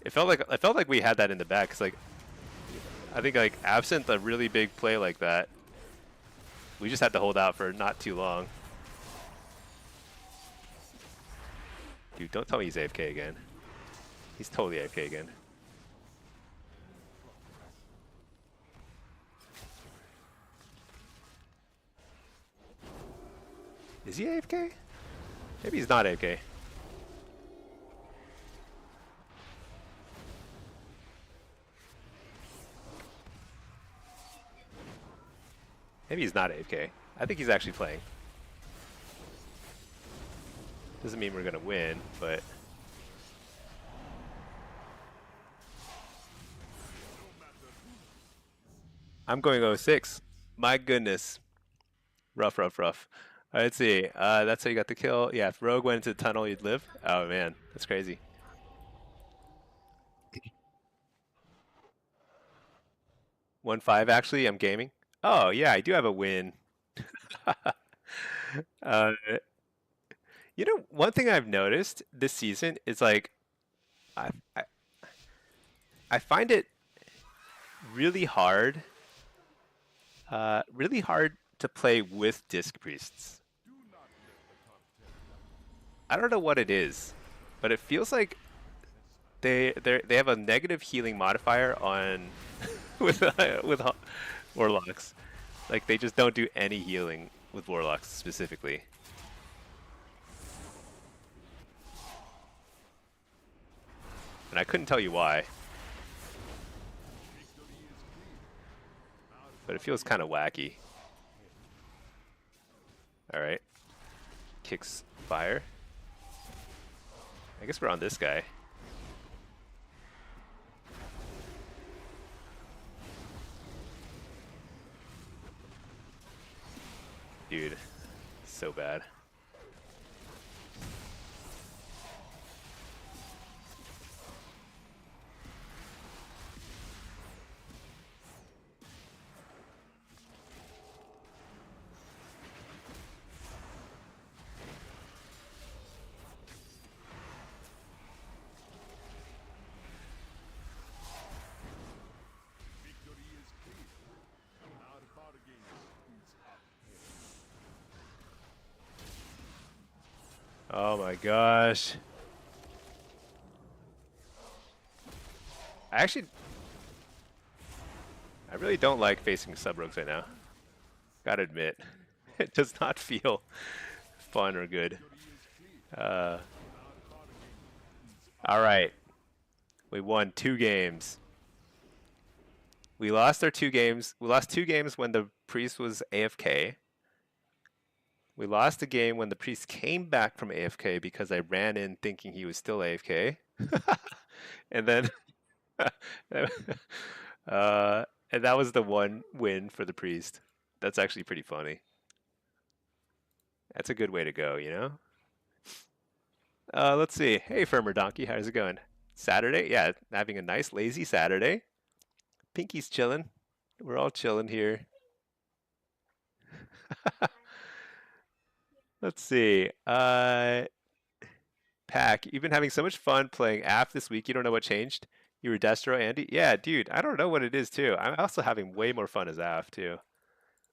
It felt like we had that in the back. Cause like, I think like absent a really big play like that, we just had to hold out for not too long. Dude, don't tell me he's AFK again. He's totally AFK again. Is he AFK? Maybe he's not AFK. Maybe he's not AFK. I think he's actually playing. Doesn't mean we're gonna win, but I'm going 06. My goodness. Rough, rough, rough. All right, let's see. That's how you got the kill. Yeah, if Rogue went into the tunnel, you'd live. Oh man, that's crazy. 1-5 actually, I'm gaming. Oh yeah, I do have a win. uh, you know, one thing I've noticed this season is like I, I I find it really hard, really hard to play with disc priests. I don't know what it is, but it feels like they have a negative healing modifier on with warlocks. Like they just don't do any healing with warlocks specifically. And I couldn't tell you why. But it feels kind of wacky. Alright. Kicks fire. I guess we're on this guy. Dude, so bad. Oh my gosh. I really don't like facing sub-rogues right now. Gotta admit. It does not feel fun or good. Alright. We won 2 games. We lost our two games. We lost two games when the priest was AFK. We lost a game when the priest came back from AFK because I ran in thinking he was still AFK. And then and that was the one win for the priest. That's actually pretty funny. That's a good way to go, you know? Let's see. Hey, Firmer Donkey, how's it going? Saturday? Yeah, having a nice lazy Saturday. Pinky's chilling. We're all chilling here. Let's see. Pack, you've been having so much fun playing AF this week. You don't know what changed? You were Destro, Andy? Yeah, dude, I don't know what it is too. I'm also having way more fun as AF too.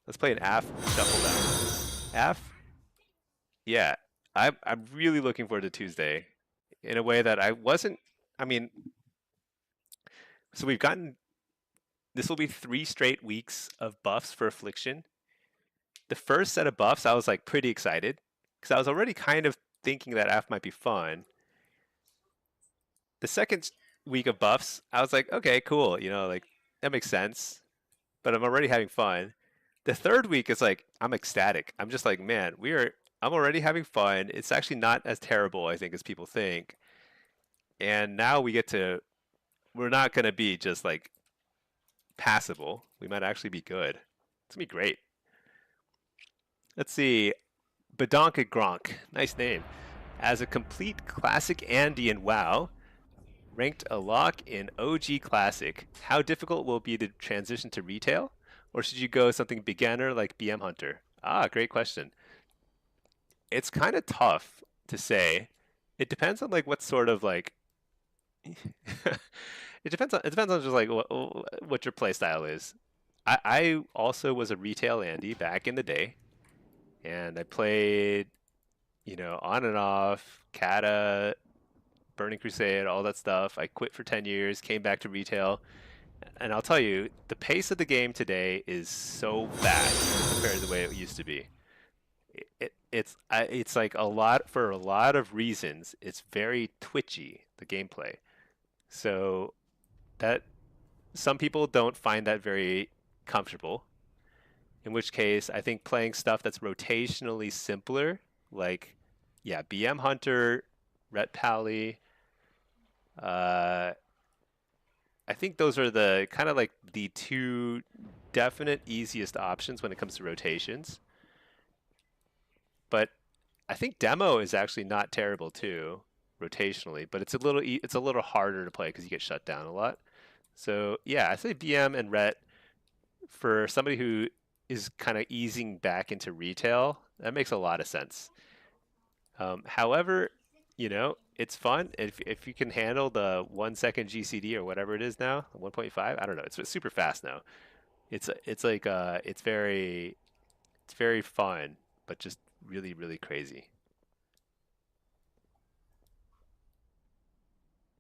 Let's play an AF shuffle down. AF? Yeah. I'm really looking forward to Tuesday in a way that I wasn't. I mean, so we've gotten this will be 3 straight weeks of buffs for Affliction. The first set of buffs, I was like pretty excited because I was already kind of thinking that AF might be fun. The second week of buffs, I was like, okay, cool, you know, like that makes sense. But I'm already having fun. The third week is like I'm ecstatic. I'm just like, man, I'm already having fun. It's actually not as terrible, I think, as people think. And now we're not gonna be just like passable. We might actually be good. It's gonna be great. Let's see. Badonka Gronk. Nice name. As a complete classic Andy in WoW, ranked a lock in OG Classic, how difficult will it be to transition to retail? Or should you go something beginner like BM Hunter? Ah, great question. It's kind of tough to say. It depends on like what sort of like it depends on just like what your play style is. I also was a retail Andy back in the day, and I played, on and off, Kata, Burning Crusade, all that stuff. I quit for 10 years, came back to retail, and I'll tell you, the pace of the game today is so fast compared to the way it used to be. It's like for a lot of reasons. It's very twitchy, the gameplay. So that some people don't find that very comfortable. In which case, I think playing stuff that's rotationally simpler, like yeah, BM Hunter, Ret Pally, uh, I think those are the kind of like the two definite easiest options when it comes to rotations. But I think demo is actually not terrible too, rotationally. But it's a little harder to play because you get shut down a lot. So yeah, I say BM and Ret for somebody who is kind of easing back into retail. That makes a lot of sense. However, it's fun if you can handle the 1 second GCD or whatever it is now, 1.5. I don't know. It's super fast now. It's like it's very fun, but just really really crazy.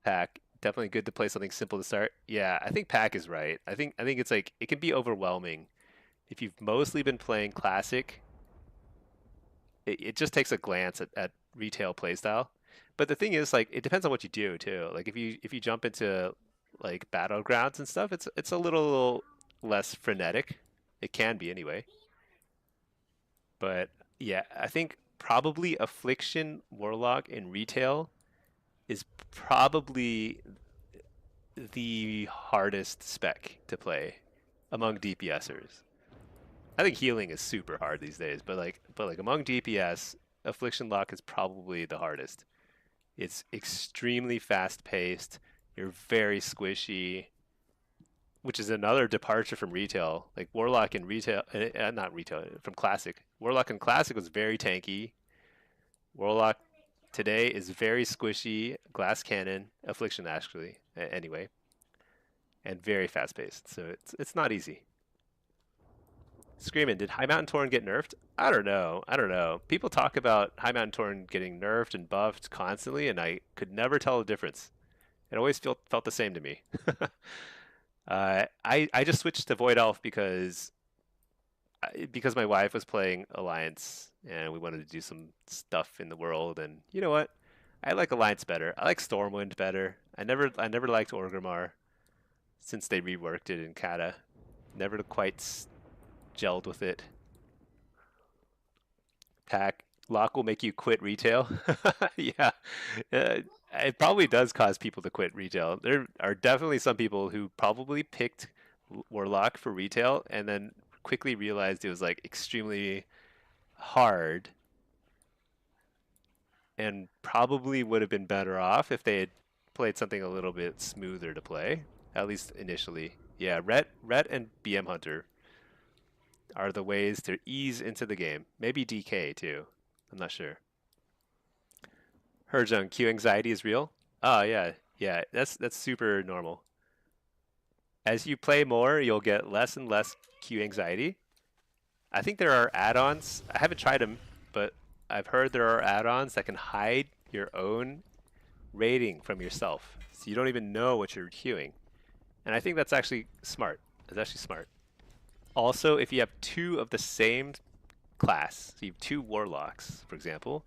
Pack definitely good to play something simple to start. Yeah, I think Pack is right. I think it's like it can be overwhelming if you've mostly been playing classic. It just takes a glance at retail playstyle. But the thing is, like, it depends on what you do too. Like, if you jump into like battlegrounds and stuff, it's a little less frenetic. It can be anyway. But yeah, I think probably Affliction, Warlock, and retail is probably the hardest spec to play among DPSers. I think healing is super hard these days, but like among DPS, Affliction Lock is probably the hardest. It's extremely fast paced. You're very squishy, which is another departure from retail. Like Warlock in retail, not retail, from classic. Warlock in classic was very tanky. Warlock today is very squishy. Glass cannon, Affliction actually, anyway, and very fast paced. So it's not easy. Screaming, did High Mountain Torn get nerfed? I don't know. I don't know. People talk about High Mountain Torn getting nerfed and buffed constantly, and I could never tell the difference. It always felt the same to me. I just switched to Void Elf because my wife was playing Alliance, and we wanted to do some stuff in the world. And you know what? I like Alliance better. I like Stormwind better. I never liked Orgrimmar. since they reworked it and kinda never quite gelled with it. Pack lock will make you quit retail. Yeah, uh, it probably does cause people to quit retail. There are definitely some people who probably picked Warlock for retail and then quickly realized it was like extremely hard and probably would have been better off if they had played something a little bit smoother to play, at least initially. Yeah, Ret and BM Hunter are the ways to ease into the game. Maybe DK too. I'm not sure. Herjung, queue anxiety is real. Oh yeah, yeah. That's super normal. As you play more, you'll get less and less queue anxiety. I think there are add-ons. I haven't tried them, but I've heard there are add-ons that can hide your own rating from yourself, so you don't even know what you're queuing. And I think that's actually smart. It's actually smart. Also, if you have two of the same class, so you have two warlocks, for example,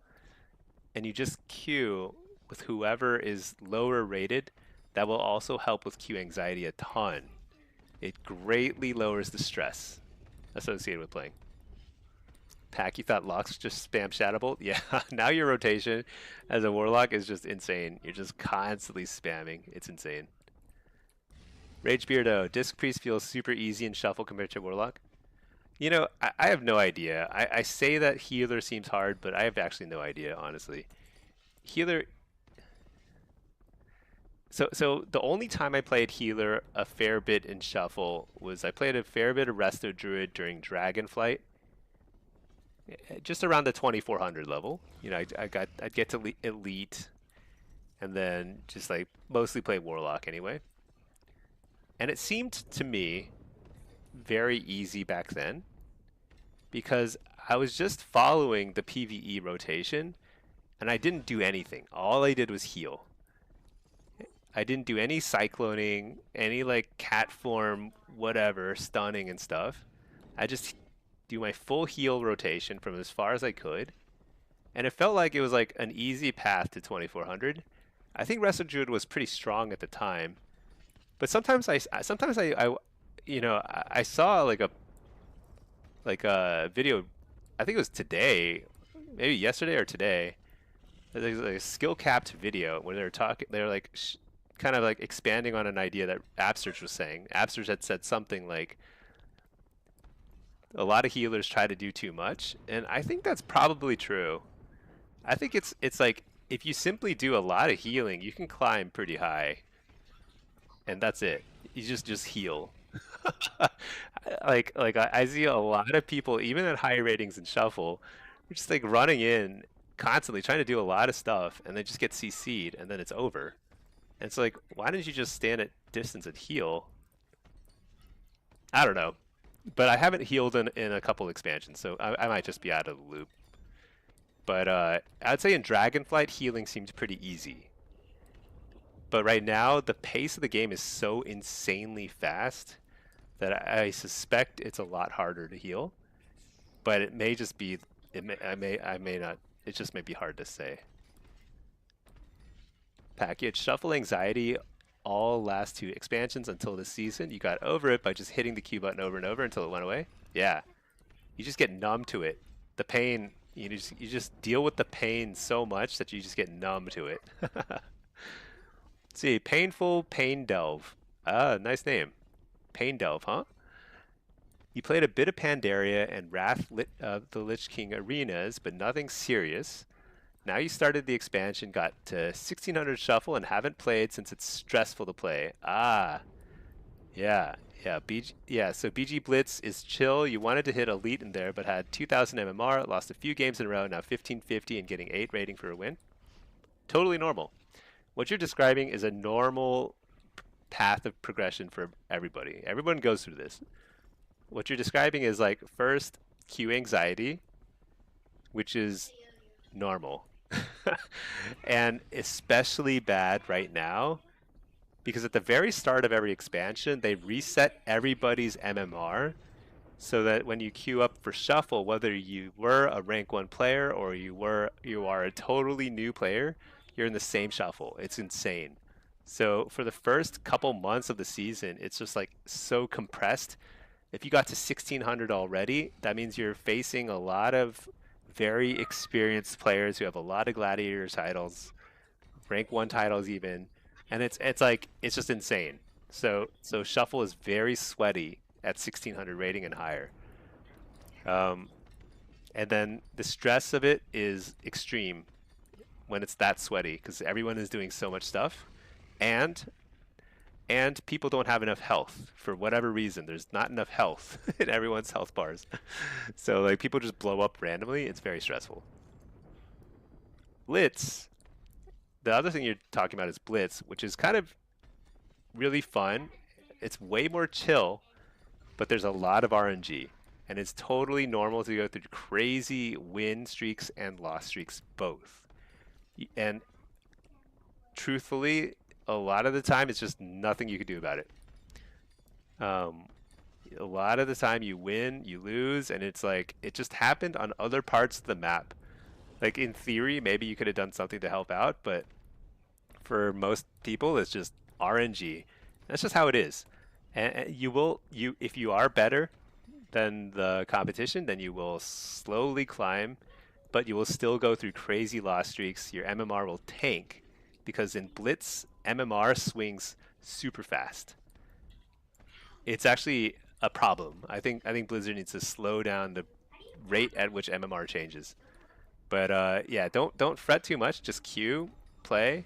and you just queue with whoever is lower rated, that will also help with queue anxiety a ton. It greatly lowers the stress associated with playing. Pack, you thought locks just spam Shadow Bolt? Yeah, now your rotation as a warlock is just insane. You're just constantly spamming. It's insane. Rage Beardo, Disc Priest feels super easy in shuffle compared to warlock. You know, I have no idea. I say that healer seems hard, but I have actually no idea, honestly. Healer. So the only time I played healer a fair bit in shuffle was I played a fair bit of Resto Druid during Dragonflight, just around the 2400 level. You know, I'd get to elite, and then just like mostly play warlock anyway. And it seemed to me very easy back then because I was just following the PvE rotation and I didn't do anything. All I did was heal. I didn't do any cycloning, any like cat form, whatever, stunning and stuff. I just do my full heal rotation from as far as I could. And it felt like it was like an easy path to 2400. I think Wrestle Druid was pretty strong at the time. But sometimes I you know, I saw like a video, I think it was today, maybe yesterday or today. There's like a skill capped video where they're like kind of like expanding on an idea that Absurge was saying. Absurge had said something like a lot of healers try to do too much, and I think that's probably true. I think it's like if you simply do a lot of healing, you can climb pretty high, and that's it. You just heal. like I see a lot of people, even at high ratings in Shuffle, just like running in constantly trying to do a lot of stuff, and they just get CC'd, and then it's over. And it's like, why didn't you just stand at distance and heal? I don't know. But I haven't healed in a couple expansions, so I might just be out of the loop. But I'd say in Dragonflight, healing seems pretty easy. But right now, the pace of the game is so insanely fast that I suspect it's a lot harder to heal. But it may just be, I may not, it just may be hard to say. Package, Shuffle Anxiety all last two expansions until this season. You got over it by just hitting the Q button over and over until it went away. Yeah. You just get numb to it. The pain, you just deal with the pain so much that you just get numb to it. Let's see, Painful Pain Delve. Ah, nice name. Pain Delve, huh? You played a bit of Pandaria and Wrath the Lich King arenas, but nothing serious. Now you started the expansion, got to 1600 Shuffle, and haven't played since it's stressful to play. Ah, yeah. So BG Blitz is chill. You wanted to hit Elite in there, but had 2000 MMR, lost a few games in a row, now 1550 and getting 8 rating for a win. Totally normal. What you're describing is a normal path of progression for everybody. Everyone goes through this. What you're describing is like first queue anxiety, which is normal. And especially bad right now because at the very start of every expansion they reset everybody's MMR so that when you queue up for Shuffle, whether you were a rank 1 player or you are a totally new player, you're in the same Shuffle. It's insane. So for the first couple months of the season, it's just like so compressed. If you got to 1600 already, that means you're facing a lot of very experienced players who have a lot of gladiator titles, rank 1 titles even, and it's like it's just insane. So shuffle is very sweaty at 1600 rating and higher. Um, and then the stress of it is extreme when it's that sweaty because everyone is doing so much stuff, and people don't have enough health for whatever reason. There's not enough health in everyone's health bars, so like people just blow up randomly. It's very stressful. Blitz. The other thing you're talking about is Blitz, which is kind of really fun. It's way more chill, but there's a lot of RNG. And it's totally normal to go through crazy win streaks and loss streaks both. And truthfully, a lot of the time it's just nothing you can do about it. A lot of the time you win, you lose, and it's like it just happened on other parts of the map. Like in theory, maybe you could have done something to help out, but for most people, it's just RNG. That's just how it is. And you if you are better than the competition, then you will slowly climb, but you will still go through crazy loss streaks. Your MMR will tank because in Blitz, MMR swings super fast. It's actually a problem. I think Blizzard needs to slow down the rate at which MMR changes. But yeah, don't fret too much. Just queue, play,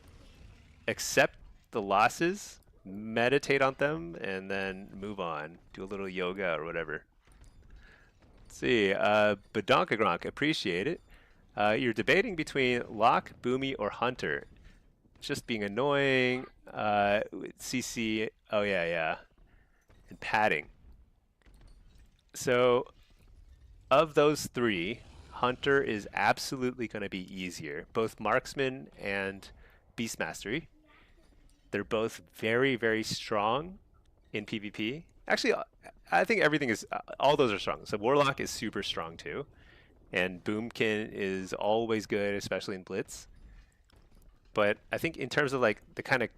accept the losses, meditate on them, and then move on. Do a little yoga or whatever. Let's see, Badonkagronk, appreciate it. You're debating between Lock, Boomy, or Hunter. Just being annoying. CC, oh yeah, yeah. And padding. So, of those three, Hunter is absolutely going to be easier. Both Marksman and Beast Mastery. They're both very, very strong in PvP. Actually, I think everything is, all those are strong. So Warlock is super strong too. And Boomkin is always good, especially in Blitz. But I think in terms of like the kind of,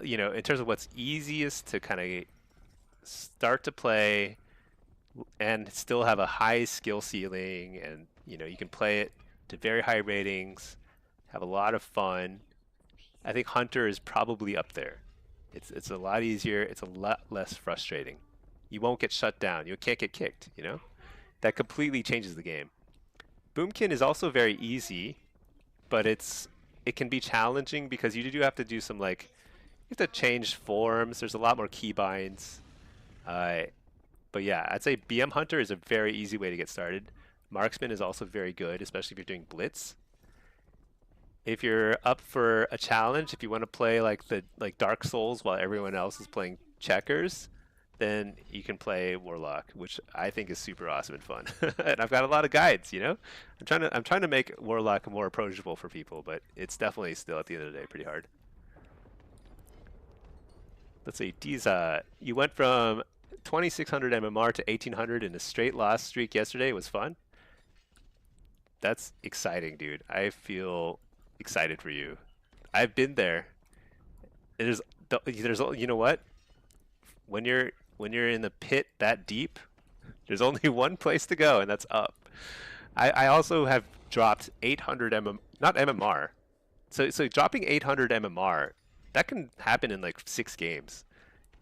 in terms of what's easiest to kind of start to play and still have a high skill ceiling, and you can play it to very high ratings, have a lot of fun. I think Hunter is probably up there. It's a lot easier. It's a lot less frustrating. You won't get shut down. You can't get kicked. That completely changes the game. Boomkin is also very easy, but it can be challenging because you do have to do some like you have to change forms. There's a lot more keybinds. But yeah, I'd say BM Hunter is a very easy way to get started. Marksman is also very good, especially if you're doing Blitz. If you're up for a challenge, if you want to play like Dark Souls while everyone else is playing checkers, then you can play Warlock, which I think is super awesome and fun. And I've got a lot of guides, I'm trying to make Warlock more approachable for people, but it's definitely still at the end of the day pretty hard. Let's see, Diza, you went from 2600 MMR to 1800 in a straight loss streak yesterday. It was fun. That's exciting, dude. I feel excited for you. I've been there. There's you know what? When you're in the pit that deep, there's only one place to go, and that's up. I also have dropped 800 not MMR. So dropping 800 MMR, that can happen in like 6 games.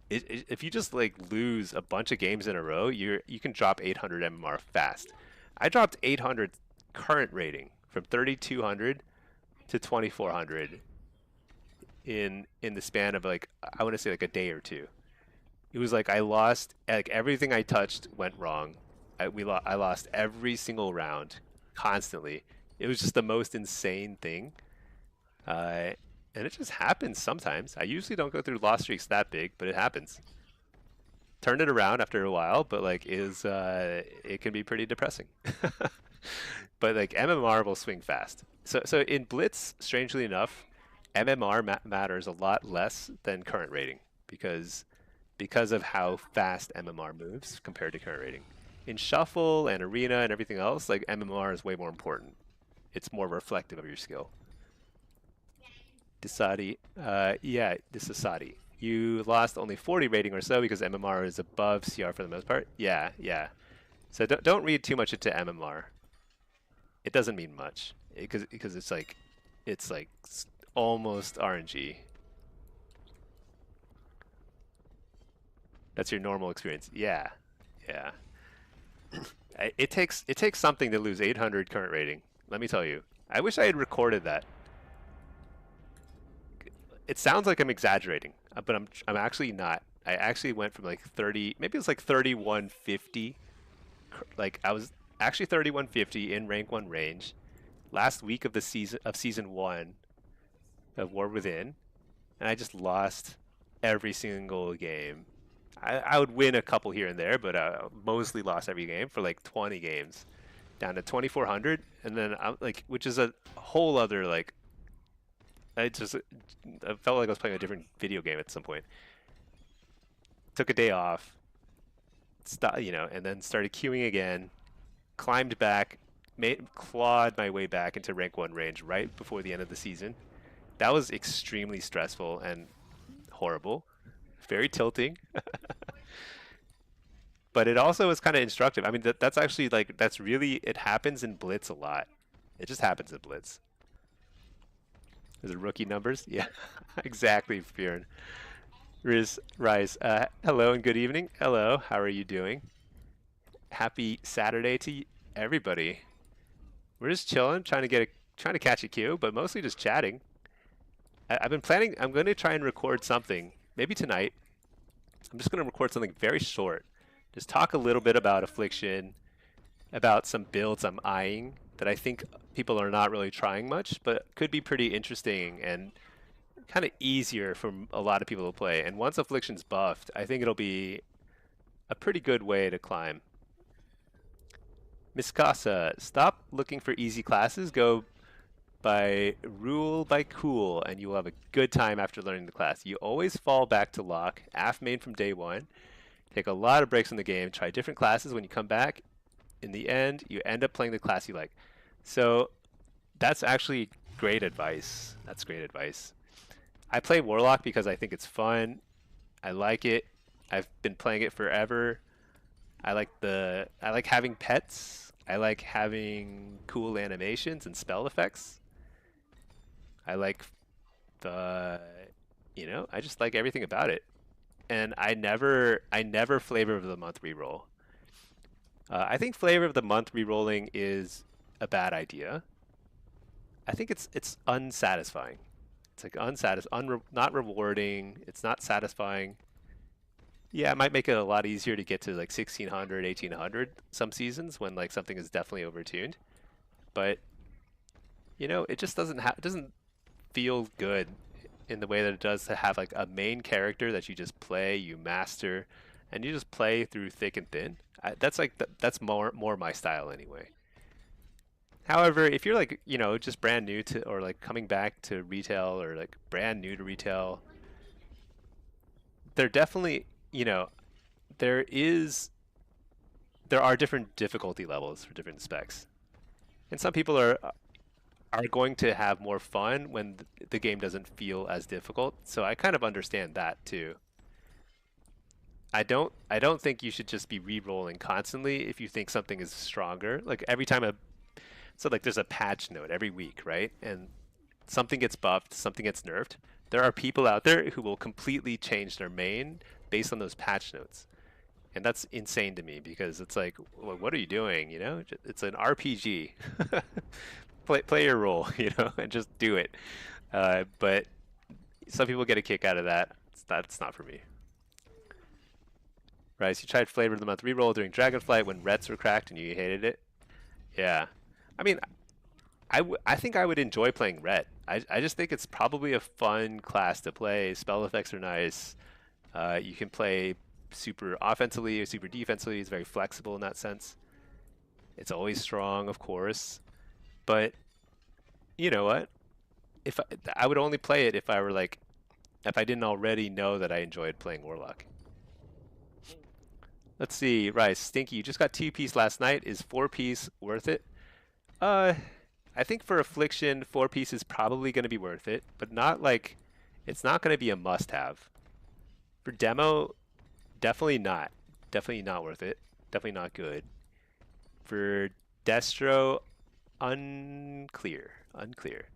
If you just like lose a bunch of games in a row, you can drop 800 MMR fast. I dropped 800 current rating from 3200 to 2400 in the span of like I want to say like a day or two. It was like I lost like everything I touched went wrong. I lost every single round constantly. It was just the most insane thing. And it just happens sometimes. I usually don't go through loss streaks that big, but it happens. Turn it around after a while, but like it can be pretty depressing. But like MMR will swing fast. So in Blitz, strangely enough, MMR matters a lot less than current rating because of how fast MMR moves compared to current rating. In Shuffle and Arena and everything else, like MMR is way more important. It's more reflective of your skill. Desadi. Yeah, this is Sadi. You lost only 40 rating or so because MMR is above CR for the most part. Yeah, yeah. So don't read too much into MMR. It doesn't mean much because it's like almost RNG. That's your normal experience. Yeah, yeah. It takes something to lose 800 current rating. Let me tell you. I wish I had recorded that. It sounds like I'm exaggerating, but I'm actually not. I actually went from like 30, maybe it was like 3150. Like I was actually 3150 in rank 1 range last week of the season 1 of War Within, and I just lost every single game. I would win a couple here and there, but mostly lost every game for like 20 games, down to 2400, and then I'm like, which is a whole other like. I felt like I was playing a different video game at some point. Took a day off, and then started queuing again. Climbed back, clawed my way back into rank 1 range right before the end of the season. That was extremely stressful and horrible, very tilting. But it also is kind of instructive. I mean, that's actually like that's really it happens in Blitz a lot. It just happens in Blitz. Is it rookie numbers? Yeah, exactly, Bjorn. Riz Rise. Hello and good evening. Hello, how are you doing? Happy Saturday to everybody. We're just chilling, trying to catch a queue, but mostly just chatting. I've been planning. I'm going to try and record something, maybe tonight. I'm just going to record something very short. Just talk a little bit about Affliction, about some builds I'm eyeing that I think people are not really trying much, but could be pretty interesting and kind of easier for a lot of people to play. And once Affliction's buffed, I think it'll be a pretty good way to climb. Miss Casa, stop looking for easy classes. Go rule by cool, and you will have a good time after learning the class. You always fall back to lock, AF main from day one. Take a lot of breaks in the game. Try different classes. When you come back, in the end, you end up playing the class you like. So that's actually great advice. That's great advice. I play Warlock because I think it's fun. I like it. I've been playing it forever. I like having pets. I like having cool animations and spell effects. I like I just like everything about it. And I never flavor of the month reroll. I think flavor of the month rerolling is a bad idea. I think it's unsatisfying. It's like not rewarding. It's not satisfying. Yeah, it might make it a lot easier to get to like 1600, 1800 some seasons when like something is definitely overtuned. But it just doesn't feel good in the way that it does to have like a main character that you just play, you master, and you just play through thick and thin. That's more my style anyway. However, if you're like, just brand new to or like coming back to retail or like brand new to retail, there definitely, there is there are different difficulty levels for different specs. And some people are going to have more fun when the game doesn't feel as difficult. So I kind of understand that too. I don't think you should just be re-rolling constantly if you think something is stronger. Like every time so like there's a patch note every week, right? And something gets buffed, something gets nerfed. There are people out there who will completely change their main based on those patch notes. And that's insane to me because it's like, well, what are you doing? It's an RPG. Play your role, and just do it. But some people get a kick out of that. That's not for me. Right, so you tried Flavor of the Month reroll during Dragonflight when Rets were cracked and you hated it. Yeah. I mean, I think I would enjoy playing Ret. I just think it's probably a fun class to play. Spell effects are nice. You can play super offensively or super defensively. It's very flexible in that sense. It's always strong, of course. But you know what? If I would only play it if I didn't already know that I enjoyed playing Warlock. Let's see, Rice, Stinky, you just got 2-piece last night. Is 4-piece worth it? Uh, I think for Affliction, 4-piece is probably going to be worth it, but not like, it's not going to be a must-have. For demo, definitely not. Definitely not worth it. Definitely not good. For Destro, unclear. Unclear.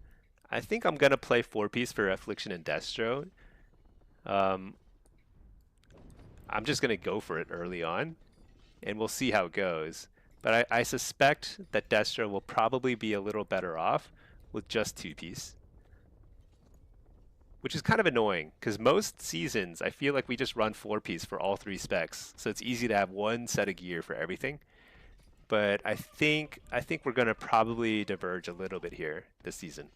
I think I'm going to play 4-piece for Affliction and Destro. Um, I'm just going to go for it early on, and we'll see how it goes. But I suspect that Destro will probably be a little better off with just 2-piece. Which is kind of annoying, because most seasons, I feel like we just run 4-piece for all 3 specs. So it's easy to have one set of gear for everything. But I think we're going to probably diverge a little bit here this season.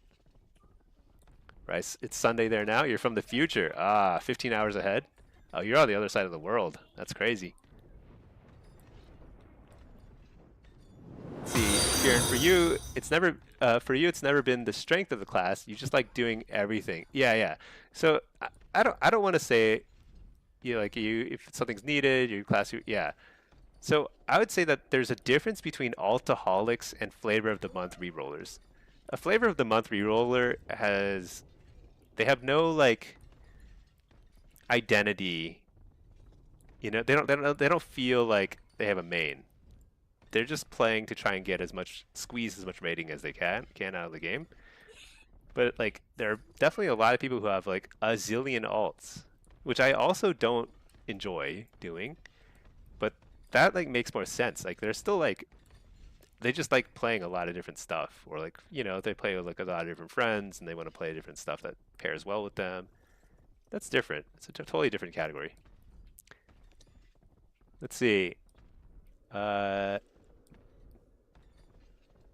Right? It's Sunday there now. You're from the future. Ah, 15 hours ahead. Oh, you're on the other side of the world. That's crazy. See, Kieran, for you, it's never been the strength of the class. You just like doing everything. Yeah, yeah. So I don't want to say, if something's needed, your class, yeah. So I would say that there's a difference between Altaholics and Flavor of the Month rerollers. A Flavor of the Month reroller they have no like identity. They don't feel like they have a main. They're just playing to try and get squeeze as much rating as they can out of the game. But like, there are definitely a lot of people who have like a zillion alts, which I also don't enjoy doing. But that like makes more sense. Like, they're still like, they just like playing a lot of different stuff, or like, they play with like a lot of different friends and they want to play different stuff that pairs well with them. That's different. It's a totally different category. Let's see.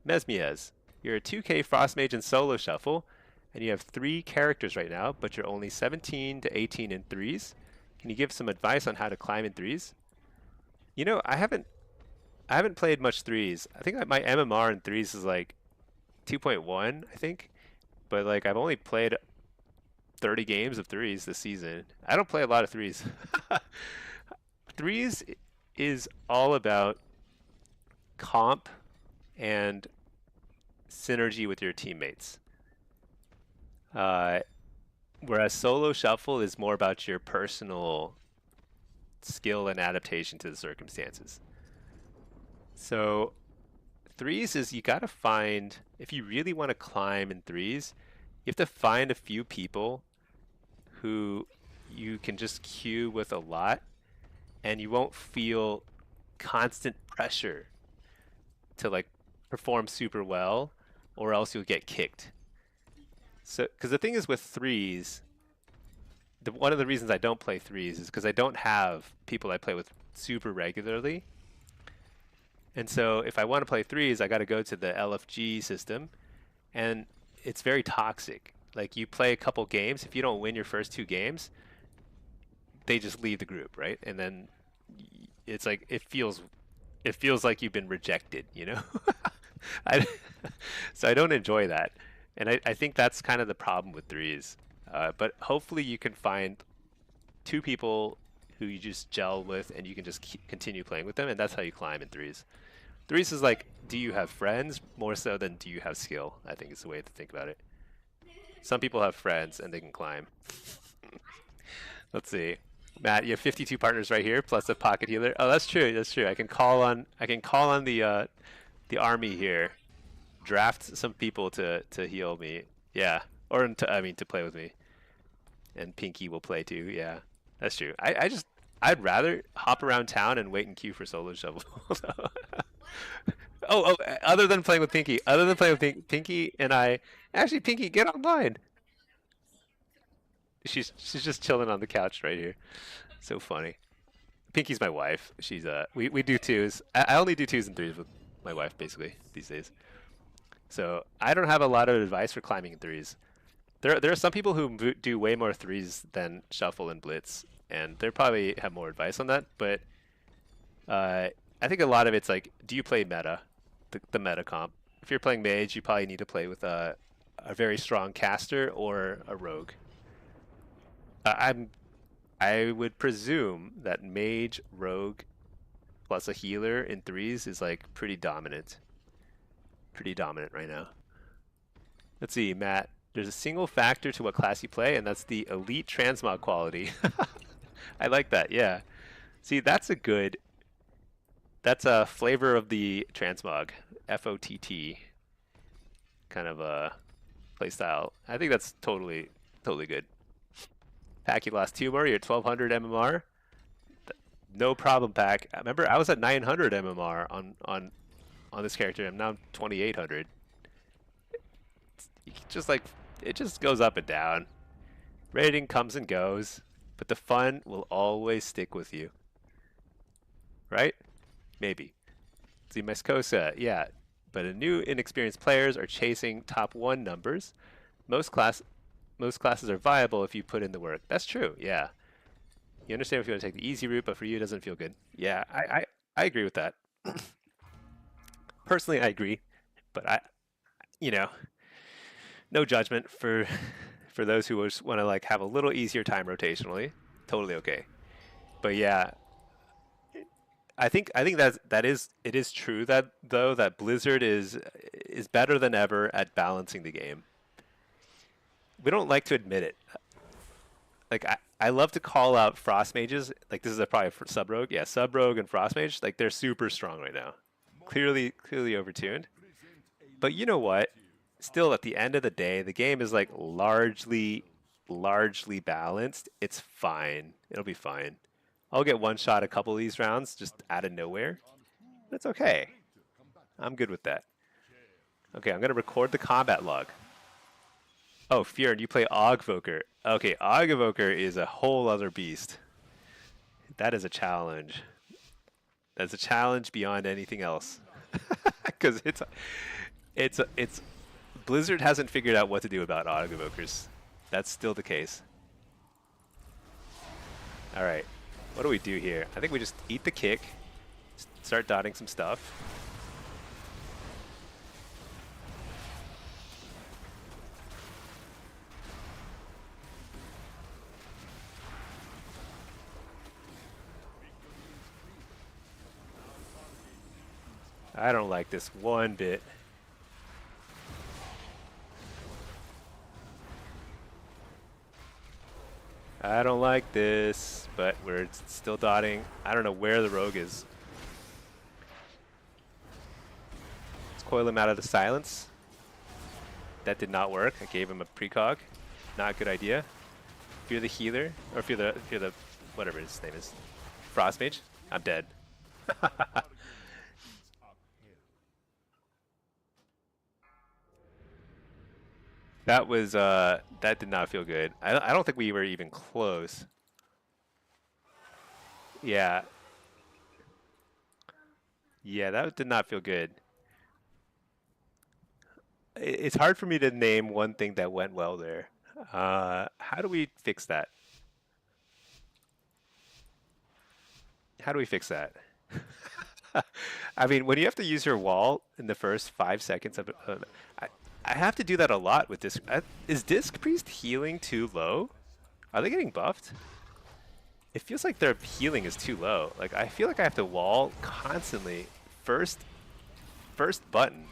Mesmiez, you're a 2K Frost Mage in solo shuffle, and you have 3 characters right now, but you're only 17 to 18 in 3s. Can you give some advice on how to climb in 3s? I haven't played much 3s. I think my MMR in 3s is like 2.1, I think. But like, I've only played 30 games of 3s this season. I don't play a lot of 3s. 3s is all about comp and synergy with your teammates. Whereas solo shuffle is more about your personal skill and adaptation to the circumstances. So 3s is, you gotta find, if you really want to climb in 3s, you have to find a few people who you can just queue with a lot, and you won't feel constant pressure to like perform super well, or else you'll get kicked. So, because the thing is with 3s, one of the reasons I don't play 3s is because I don't have people I play with super regularly. And so if I want to play 3s, I got to go to the LFG system, and it's very toxic. Like, you play a couple games, if you don't win your first 2 games, they just leave the group, right? And then it's like, it feels like you've been rejected, So I don't enjoy that. And I think that's kind of the problem with 3s. But hopefully you can find 2 people who you just gel with, and you can just continue playing with them, and that's how you climb in 3s. 3s is like, do you have friends more so than do you have skill? I think is the way to think about it. Some people have friends and they can climb. Let's see. Matt, you have 52 partners right here, plus a pocket healer. Oh, that's true. That's true. I can call on the army here. Draft some people to heal me. Yeah, or to play with me. And Pinky will play too. Yeah, that's true. I'd rather hop around town and wait in queue for solo shovel. Oh, other than playing with Pinky, Pinky and I. Actually, Pinky, get online. She's just chilling on the couch right here. So funny. Pinky's my wife. She's we do 2s. I only do 2s and 3s with my wife basically these days. So I don't have a lot of advice for climbing in 3s. There are some people who do way more 3s than shuffle and blitz, and they probably have more advice on that. But I think a lot of it's like, do you play meta, the meta comp? If you're playing mage, you probably need to play with a very strong caster or a rogue. I would presume that mage, rogue, plus a healer in 3s is like pretty dominant. Pretty dominant right now. Let's see, Matt. There's a single factor to what class you play, and that's the elite transmog quality. I like that. Yeah. See, that's a flavor of the transmog, FOTT kind of a playstyle. I think that's totally good. Pack, you lost 2 more. You're at 1200 MMR. No problem, Pack. Remember, I was at 900 MMR on this character. I'm now 2800. Just like it just goes up and down. Rating comes and goes, but the fun will always stick with you. Right? Maybe. See, Mescosa, yeah. But new inexperienced players are chasing top 1 numbers. Most classes are viable if you put in the work. That's true, yeah. You understand if you want to take the easy route, but for you it doesn't feel good. Yeah, I agree with that. Personally, I agree, but you know, no judgment for those who just want to like have a little easier time rotationally. Totally okay. But yeah, I think it is true that though that Blizzard is better than ever at balancing the game. We don't like to admit it. Like I love to call out Frost Mages. Like this is probably for Sub Rogue. Yeah, Sub Rogue and Frost Mage. Like they're super strong right now. Clearly overtuned. But you know what? Still, at the end of the day, the game is like largely balanced. It's fine. It'll be fine. I'll get one shot a couple of these rounds just out of nowhere. That's okay. I'm good with that. Okay, I'm gonna record the combat log. Oh, Fear, and you play Ogvoker. Okay, Ogvoker is a whole other beast. That is a challenge. That's a challenge beyond anything else. Because it's Blizzard hasn't figured out what to do about Ogvokers. That's still the case. All right, what do we do here? I think we just eat the kick, start dotting some stuff. I don't like this one bit. I don't like this, but we're still dotting. I don't know where the rogue is. Let's coil him out of the silence. That did not work. I gave him a precog. Not a good idea. Fear the healer, or fear the whatever his name is. Frost Mage. I'm dead. That was that did not feel good. I don't think we were even close. Yeah. Yeah, that did not feel good. It's hard for me to name one thing that went well there. How do we fix that? How do we fix that? I mean, when you have to use your wall in the first 5 seconds of I have to do that a lot with Disc. Is Disc Priest healing too low? Are they getting buffed? It feels like their healing is too low. Like I feel like I have to wall constantly. First button.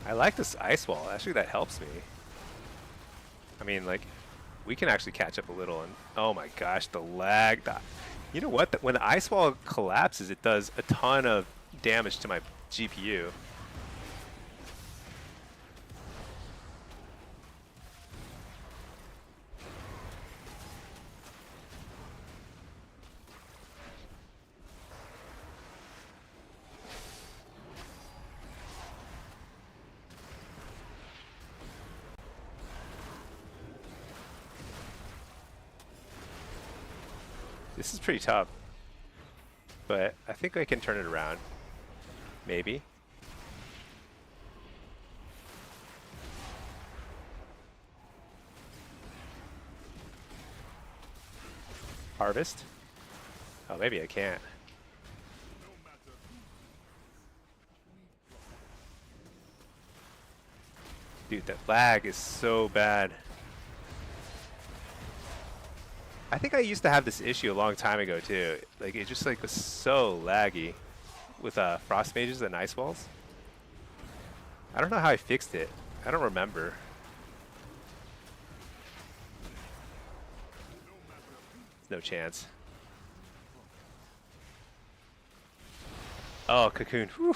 I like this ice wall. Actually, that helps me. I mean, like, we can actually catch up a little. And oh my gosh, the lag. You know what? When the ice wall collapses, it does a ton of damage to my GPU. This is pretty tough, but I think I can turn it around. Maybe. Harvest? Oh, maybe I can't. Dude, that lag is so bad. I think I used to have this issue a long time ago too. Like it just like was so laggy with frost mages and ice walls. I don't know how I fixed it. I don't remember. No chance. Oh, cocoon. Whew.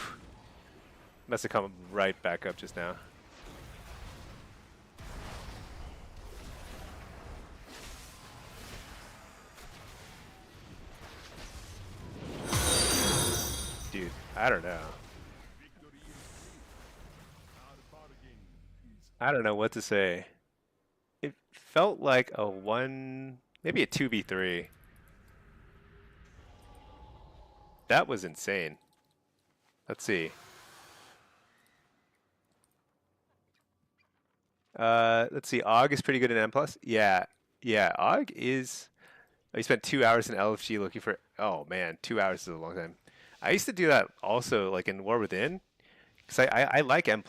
Must have come right back up just now. Dude, I don't know. I don't know what to say. It felt like a maybe a 2v3. That was insane. Let's see. Let's see. Og is pretty good in M+. Yeah, yeah. Og is. Oh, he spent 2 hours in LFG looking for. Oh man, 2 hours is a long time. I used to do that also, like in War Within, because I like M+,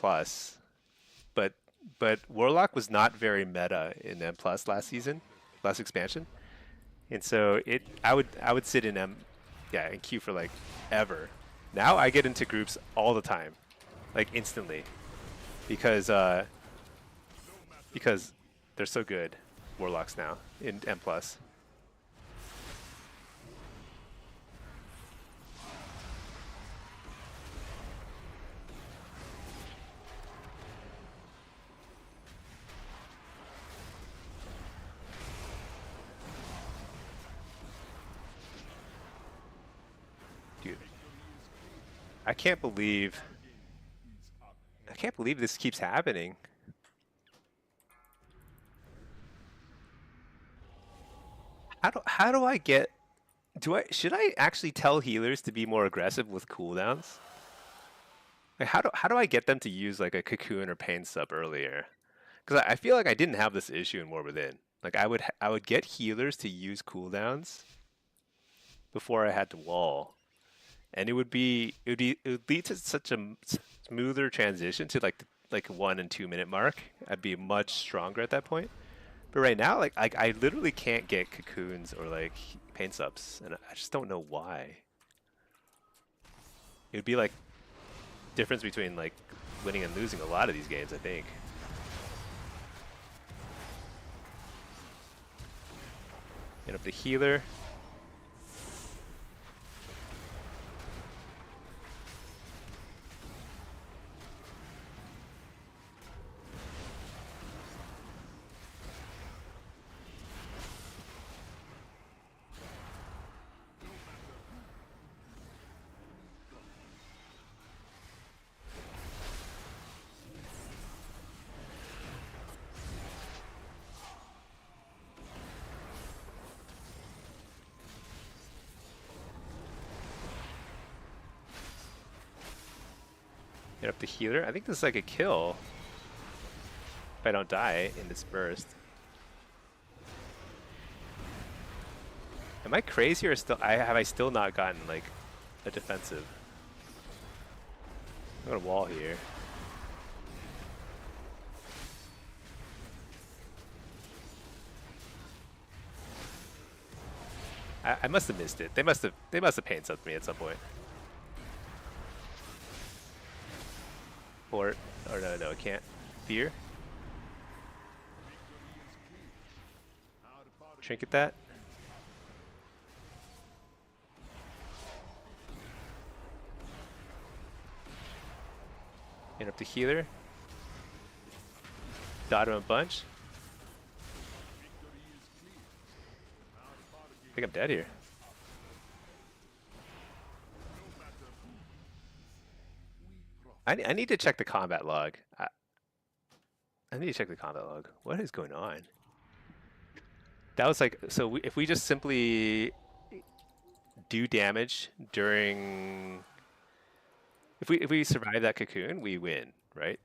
but Warlock was not very meta in M+ last season, last expansion, and so I would sit in in queue for like ever. Now I get into groups all the time, like instantly, because they're so good, Warlocks now in M+. Dude, I can't believe this keeps happening. How do I get should I actually tell healers to be more aggressive with cooldowns? Like how do I get them to use like a cocoon or pain sub earlier? Because I feel like I didn't have this issue in War Within. Like I would get healers to use cooldowns before I had to wall, and it would lead to such a smoother transition to like 1 and 2 minute mark. I'd be much stronger at that point. But right now, like I literally can't get cocoons or like pain subs, and I just don't know why. It would be like difference between like winning and losing a lot of these games, I think. Hit up the healer. Hit up the healer. I think this is like a kill if I don't die in this burst. Am I crazy or have I still not gotten like a defensive? I'm gonna wall here. I must have missed it. They must have pain subbed me at some point. Or no, I can't. Fear. Trinket that. Hit up the healer. Dot him a bunch. I think I'm dead here. I need to check the combat log. I need to check the combat log. What is going on? That was like, so if we just simply do damage during, if we survive that cocoon, we win, right?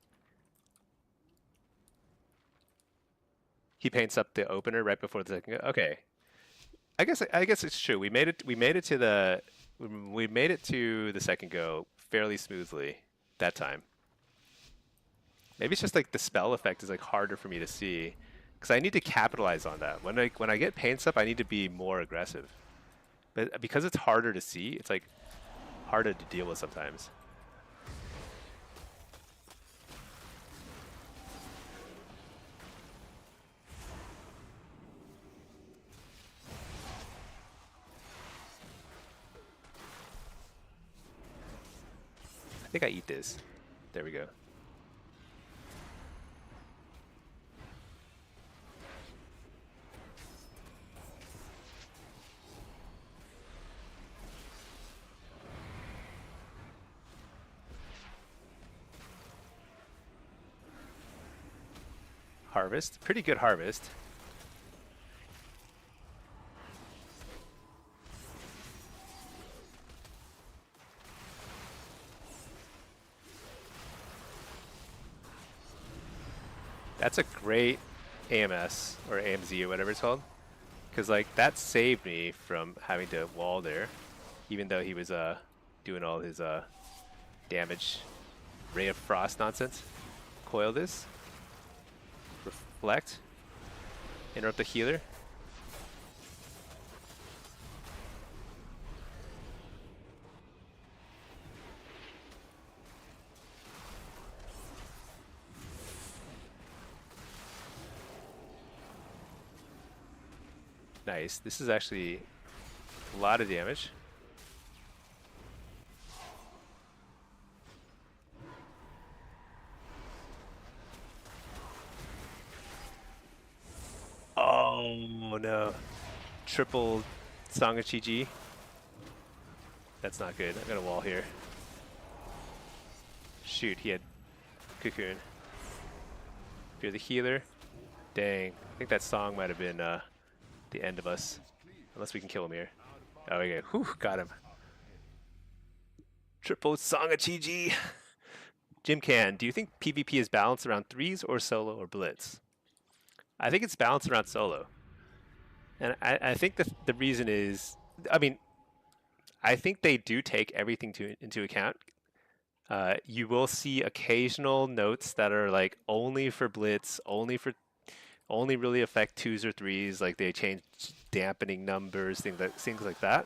He paints up the opener right before the second. Okay, I guess it's true. We made it to the second go fairly smoothly that time. Maybe it's just like the spell effect is like harder for me to see, because I need to capitalize on that. When I get pain stuff, I need to be more aggressive. But because it's harder to see, it's like harder to deal with sometimes. I think I eat this. There we go. Harvest. Pretty good harvest. That's a great AMS or AMZ or whatever it's called, because like that saved me from having to wall there, even though he was doing all his damage. Ray of Frost nonsense. Coil this. Reflect. Interrupt the healer. Nice. This is actually a lot of damage. Oh no. Triple Song of Chi-Ji. That's not good. I got a wall here. Shoot, he had Cocoon. If you're the healer, dang. I think that song might have been the end of us. Unless we can kill him here. Oh, okay. Whew, got him. Triple Song of Chi-Ji. Jim Can, do you think PvP is balanced around threes or solo or blitz? I think it's balanced around solo. And I think the reason is, I mean, I think they do take everything into account. You will see occasional notes that are like only for blitz, only really affect twos or threes, like they change dampening numbers, things like that.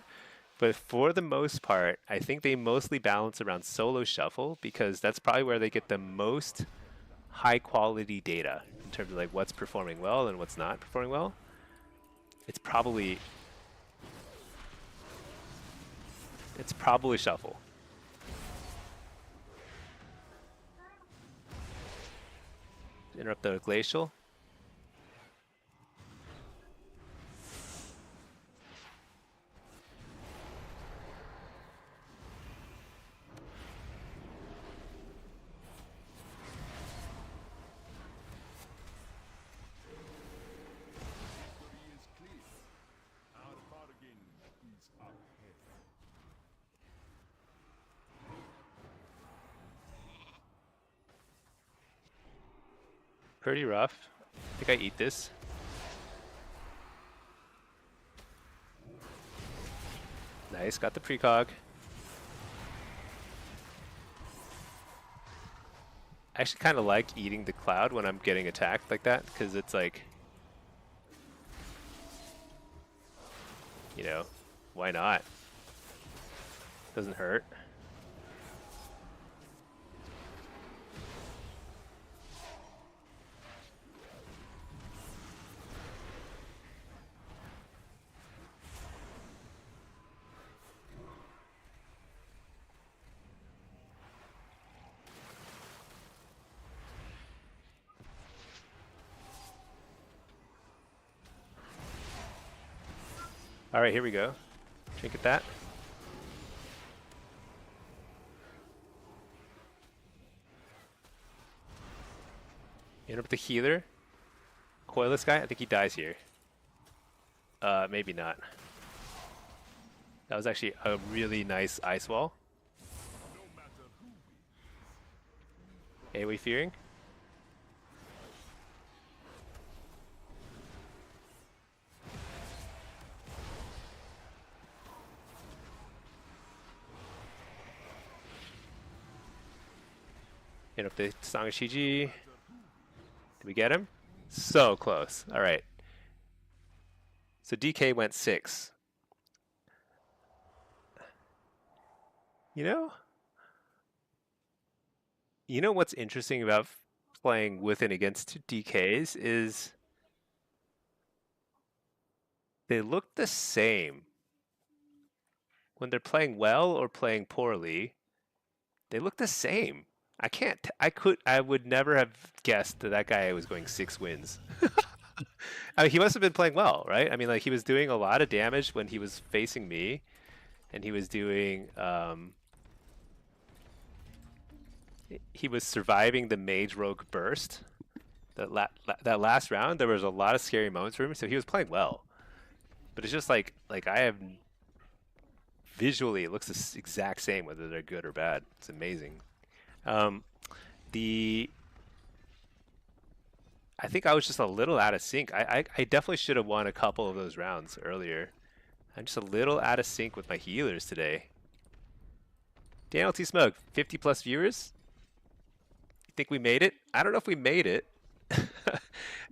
But for the most part, I think they mostly balance around solo shuffle, because that's probably where they get the most high quality data in terms of like what's performing well and what's not performing well. It's probably shuffle. Interrupt the glacial. Pretty rough. I think I eat this. Nice, got the precog. I actually kind of like eating the cloud when I'm getting attacked like that, because it's like, you know, why not? Doesn't hurt. All right, here we go. Trinket that. Interrupt the healer. Coil this guy. I think he dies here. Maybe not. That was actually a really nice ice wall. AoE fearing. Interrupt the Song of Chi-Ji. Did we get him? So close. All right. So DK went 6. You know, you know what's interesting about playing with and against DKs is they look the same when they're playing well or playing poorly. They look the same. I would never have guessed that that guy was going 6 wins. I mean, he must have been playing well, right? I mean, like he was doing a lot of damage when he was facing me, and he was surviving the Mage Rogue burst. That last round, there was a lot of scary moments for him, so he was playing well. But it's just like I have visually, it looks the exact same whether they're good or bad. It's amazing. Um, the I think I was just a little out of sync. I definitely should have won a couple of those rounds earlier. I'm just a little out of sync with my healers today. Daniel T. Smoke, 50 plus viewers? You think we made it? I don't know if we made it.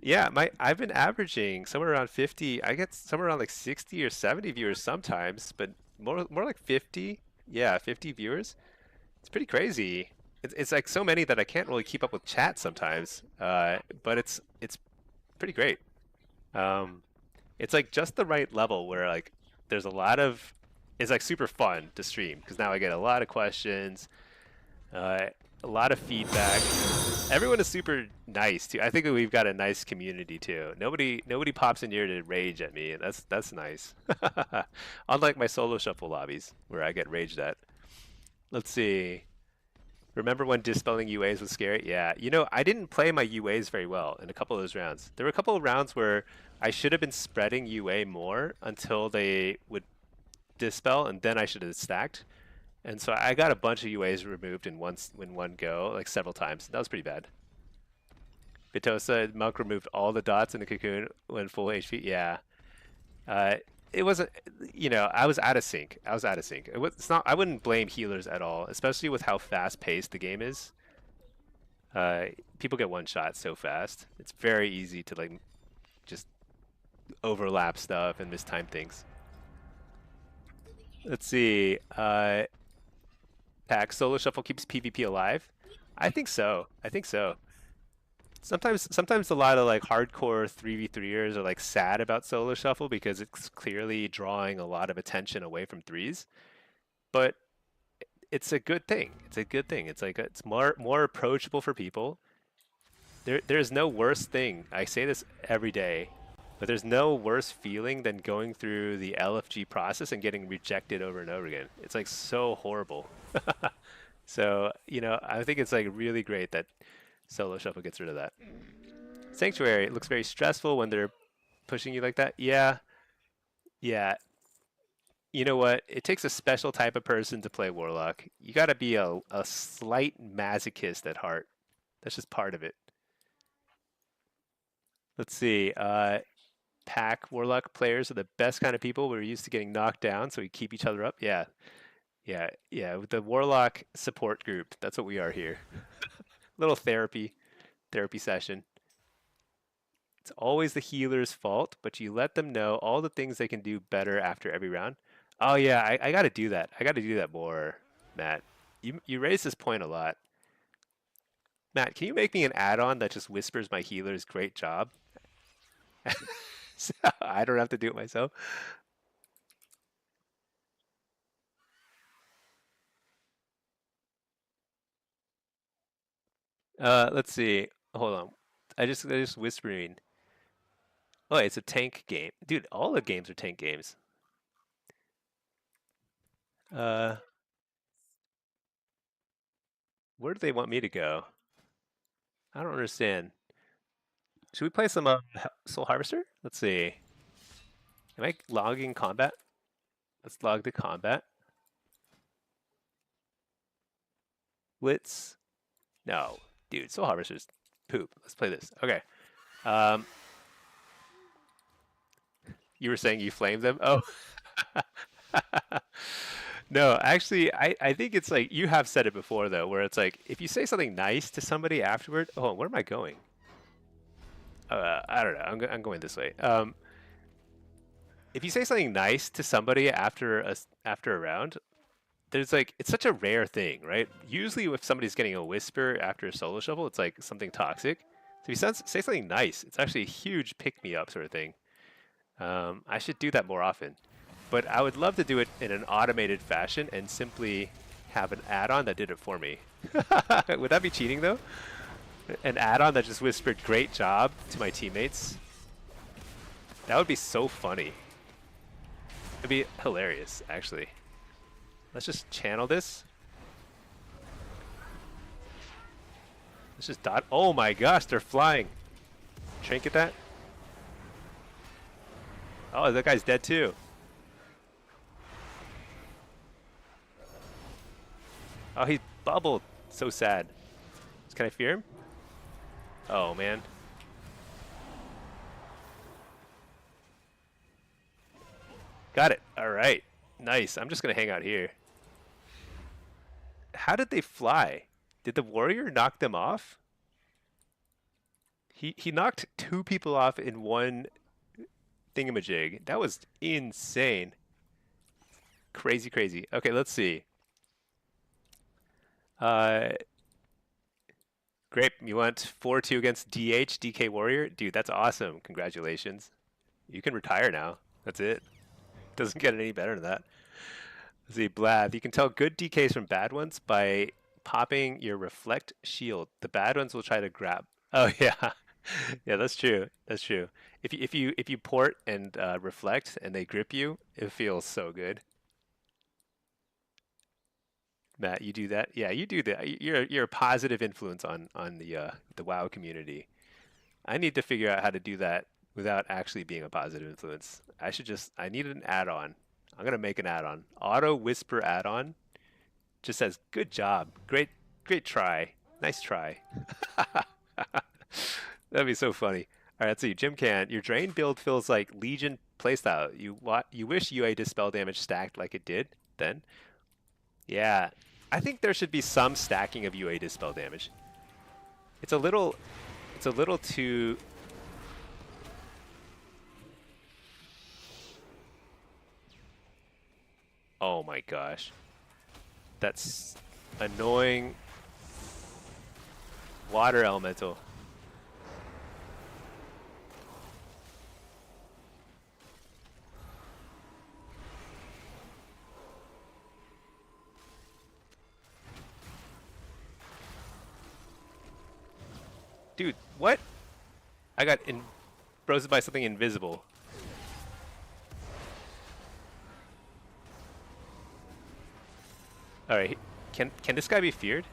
Yeah, I've been averaging somewhere around 50. I get somewhere around like 60 or 70 viewers sometimes, but more like 50. Yeah, 50 viewers. It's pretty crazy. It's like so many that I can't really keep up with chat sometimes. But it's pretty great. Um, it's like just the right level where like there's a lot of it's like super fun to stream because now I get a lot of questions, uh, a lot of feedback. Everyone is super nice too. I think that we've got a nice community too. Nobody pops in here to rage at me, and that's nice. Unlike my solo shuffle lobbies where I get raged at. Let's see. Remember when dispelling UAs was scary? Yeah. You know, I didn't play my UAs very well in a couple of those rounds. There were a couple of rounds where I should have been spreading UA more until they would dispel, and then I should have stacked. And so I got a bunch of UAs removed in one go, like several times. That was pretty bad. Bitosa, Monk removed all the dots in the cocoon when full HP. Yeah. Uh, it wasn't, I was out of sync. I was out of sync. It's not. I wouldn't blame healers at all, especially with how fast-paced the game is. People get one shot so fast. It's very easy to like just overlap stuff and mistime things. Let's see. Pack solo shuffle keeps PvP alive. I think so. I think so. Sometimes a lot of like hardcore 3v3ers are like sad about solo shuffle because it's clearly drawing a lot of attention away from threes. But it's a good thing. It's a good thing. It's like it's more approachable for people. There's no worse thing. I say this every day, but there's no worse feeling than going through the LFG process and getting rejected over and over again. It's like so horrible. So, I think it's like really great that solo shuffle gets rid of that. Sanctuary, it looks very stressful when they're pushing you like that. Yeah. Yeah. You know what? It takes a special type of person to play Warlock. You got to be a slight masochist at heart. That's just part of it. Let's see. Pack Warlock players are the best kind of people. We're used to getting knocked down, so we keep each other up. Yeah. Yeah. Yeah. With the Warlock support group, that's what we are here. Little therapy session. It's always the healer's fault, but you let them know all the things they can do better after every round. Oh yeah, I got to do that. I got to do that more, Matt. You raise this point a lot. Matt, can you make me an add-on that just whispers my healer's great job? So I don't have to do it myself. Let's see. Hold on. I just whispering. Oh, it's a tank game. Dude, all the games are tank games. Uh, where do they want me to go? I don't understand. Should we play some Soul Harvester? Let's see. Am I logging combat? Let's log the combat. Blitz. No, dude, Soul Harvester's poop. Let's play this. Okay. Um, you were saying you flamed them? Oh. No, actually, I think it's like you have said it before though, where it's like if you say something nice to somebody afterward. Oh, where am I going? I don't know. I'm going this way. If you say something nice to somebody after a round, there's like it's such a rare thing, right? Usually, if somebody's getting a whisper after a solo shuffle, it's like something toxic. So if you say something nice, it's actually a huge pick me up sort of thing. I should do that more often, but I would love to do it in an automated fashion and simply have an add-on that did it for me. Would that be cheating though? An add-on that just whispered "Great job" to my teammates. That would be so funny. It'd be hilarious, actually. Let's just channel this. Let's just dot. Oh my gosh, they're flying. Trinket that. Oh, that guy's dead too. Oh, he's bubbled. So sad. Can I fear him? Oh man. Got it. All right. Nice. I'm just gonna hang out here. How did they fly? Did the warrior knock them off? He knocked two people off in one thingamajig. That was insane. Crazy, crazy. Okay, let's see. Great. You went 4-2 against DK Warrior? Dude, that's awesome. Congratulations. You can retire now. That's it. Doesn't get any better than that. Let's see, Blath. You can tell good DKs from bad ones by popping your reflect shield. The bad ones will try to grab. Oh yeah. Yeah, that's true. That's true. If you port and reflect and they grip you, it feels so good. Matt, you do that? Yeah, you do that. You're a positive influence on the WoW community. I need to figure out how to do that without actually being a positive influence. I need an add-on. I'm gonna make an add-on. Auto whisper add-on. Just says good job. Great try. Nice try. That'd be so funny. All right, let's see. Jim Can, your drain build feels like Legion playstyle. You wish UA dispel damage stacked like it did then. Yeah, I think there should be some stacking of UA dispel damage. It's a little too. Oh my gosh, that's annoying. Water elemental. Dude, what? I got frozen by something invisible. All right, can this guy be feared?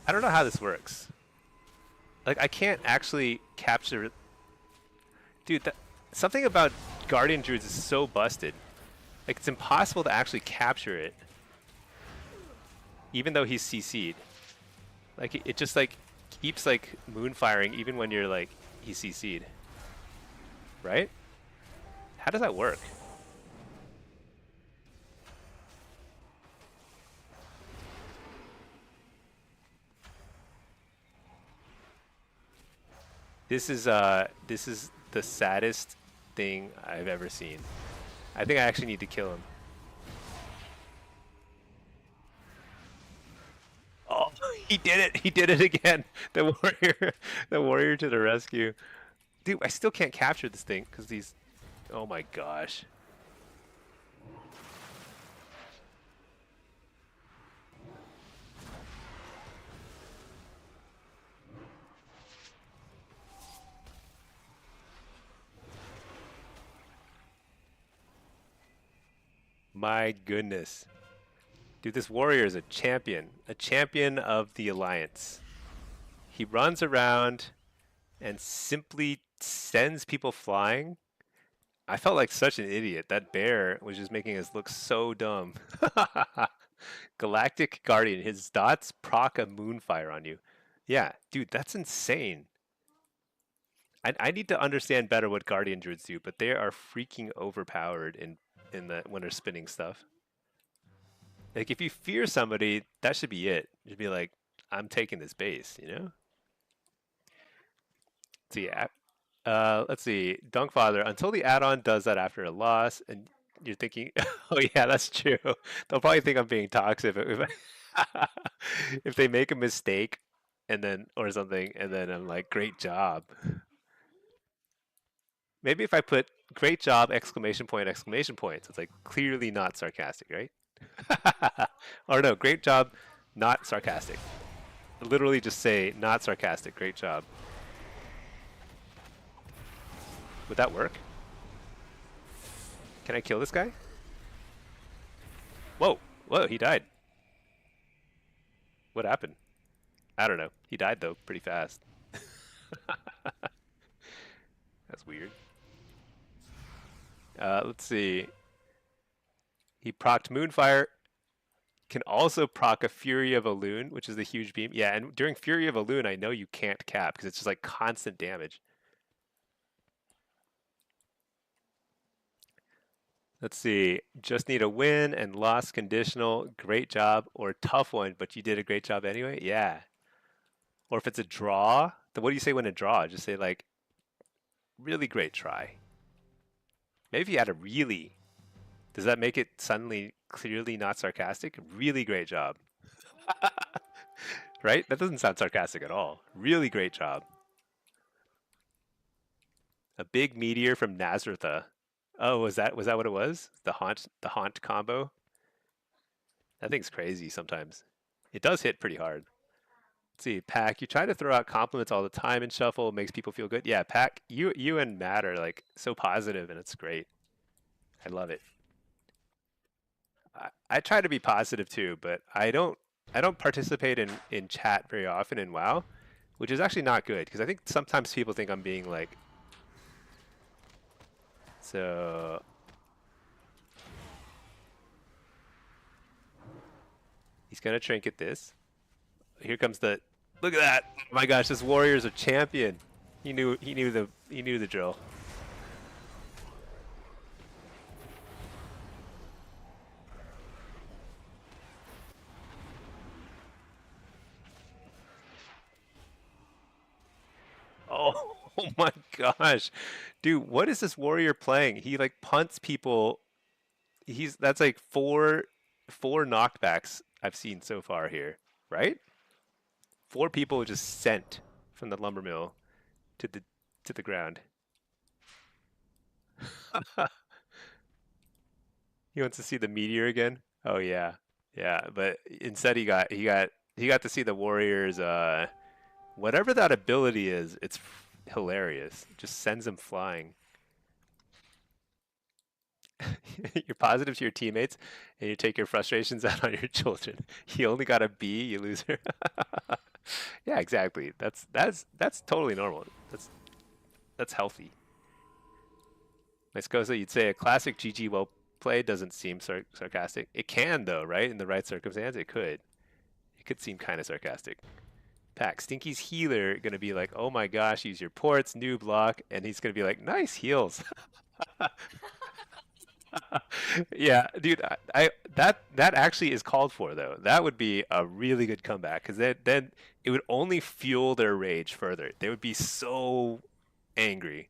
I don't know how this works. Like I can't actually capture. Dude, something about Guardian Druids is so busted. Like it's impossible to actually capture it, even though he's CC'd. Like it just like keeps like moon firing even when you're like he's CC'd. Right? How does that work? This is the saddest thing I've ever seen. I think I actually need to kill him. Oh, he did it! He did it again! The warrior to the rescue. Dude, I still can't capture this thing because these. Oh my gosh. My goodness. Dude, this warrior is a champion of the Alliance. He runs around and simply sends people flying. I felt like such an idiot. That bear was just making us look so dumb. Galactic Guardian, his dots proc a moonfire on you. Yeah, dude, that's insane. I need to understand better what Guardian Druids do, but they are freaking overpowered in the when they're spinning stuff. Like if you fear somebody, that should be it. You'd be like, I'm taking this base, you know? So yeah. Let's see. Dunkfather, until the add-on does that after a loss, and you're thinking, oh yeah, that's true. They'll probably think I'm being toxic if they make a mistake and then or something, and then I'm like, great job. Maybe if I put great job, exclamation point. So it's like clearly not sarcastic, right? Or no, great job, not sarcastic. Literally just say not sarcastic, great job. Would that work? Can I kill this guy? Whoa, whoa, he died. What happened? I don't know. He died though, pretty fast. That's weird. Let's see. He procced Moonfire. Can also proc a Fury of a Loon, which is the huge beam. Yeah, and during Fury of a Loon, I know you can't cap because it's just like constant damage. Let's see. Just need a win and loss conditional. Great job. Or tough one, but you did a great job anyway. Yeah. Or if it's a draw, then what do you say when a draw? Just say like, really great try. Maybe if you add a really, does that make it suddenly clearly not sarcastic? Really great job. Right? That doesn't sound sarcastic at all. Really great job. A big meteor from Nazareth. Oh, was that what it was? The haunt combo? That thing's crazy sometimes. It does hit pretty hard. Let's see, Pack, you try to throw out compliments all the time in Shuffle, makes people feel good. Yeah, Pack, you and Matt are like so positive and it's great. I love it. I try to be positive too, but I don't participate in chat very often in WoW, which is actually not good because I think sometimes people think I'm being like so. He's gonna trinket this. Here comes the look at that. Oh my gosh, this warrior's a champion. He knew the drill. Oh, oh my gosh. Dude, what is this warrior playing? He like punts people. That's like four knockbacks I've seen so far here, right? Four people just sent from the lumber mill to the ground. He wants to see the meteor again. Oh yeah. Yeah, but instead he got to see the warriors whatever that ability is, it's hilarious. It just sends him flying. You're positive to your teammates, and you take your frustrations out on your children. You only got a B, you loser. Yeah, exactly. That's totally normal. That's healthy. Myscosa, you'd say a classic GG well play doesn't seem sarcastic. It can though, right? In the right circumstance, it could. It could seem kind of sarcastic. Pack Stinky's healer gonna be like, "Oh my gosh, use your ports, new block," and he's gonna be like, "Nice heals." Yeah, dude, that actually is called for though. That would be a really good comeback because then it would only fuel their rage further. They would be so angry.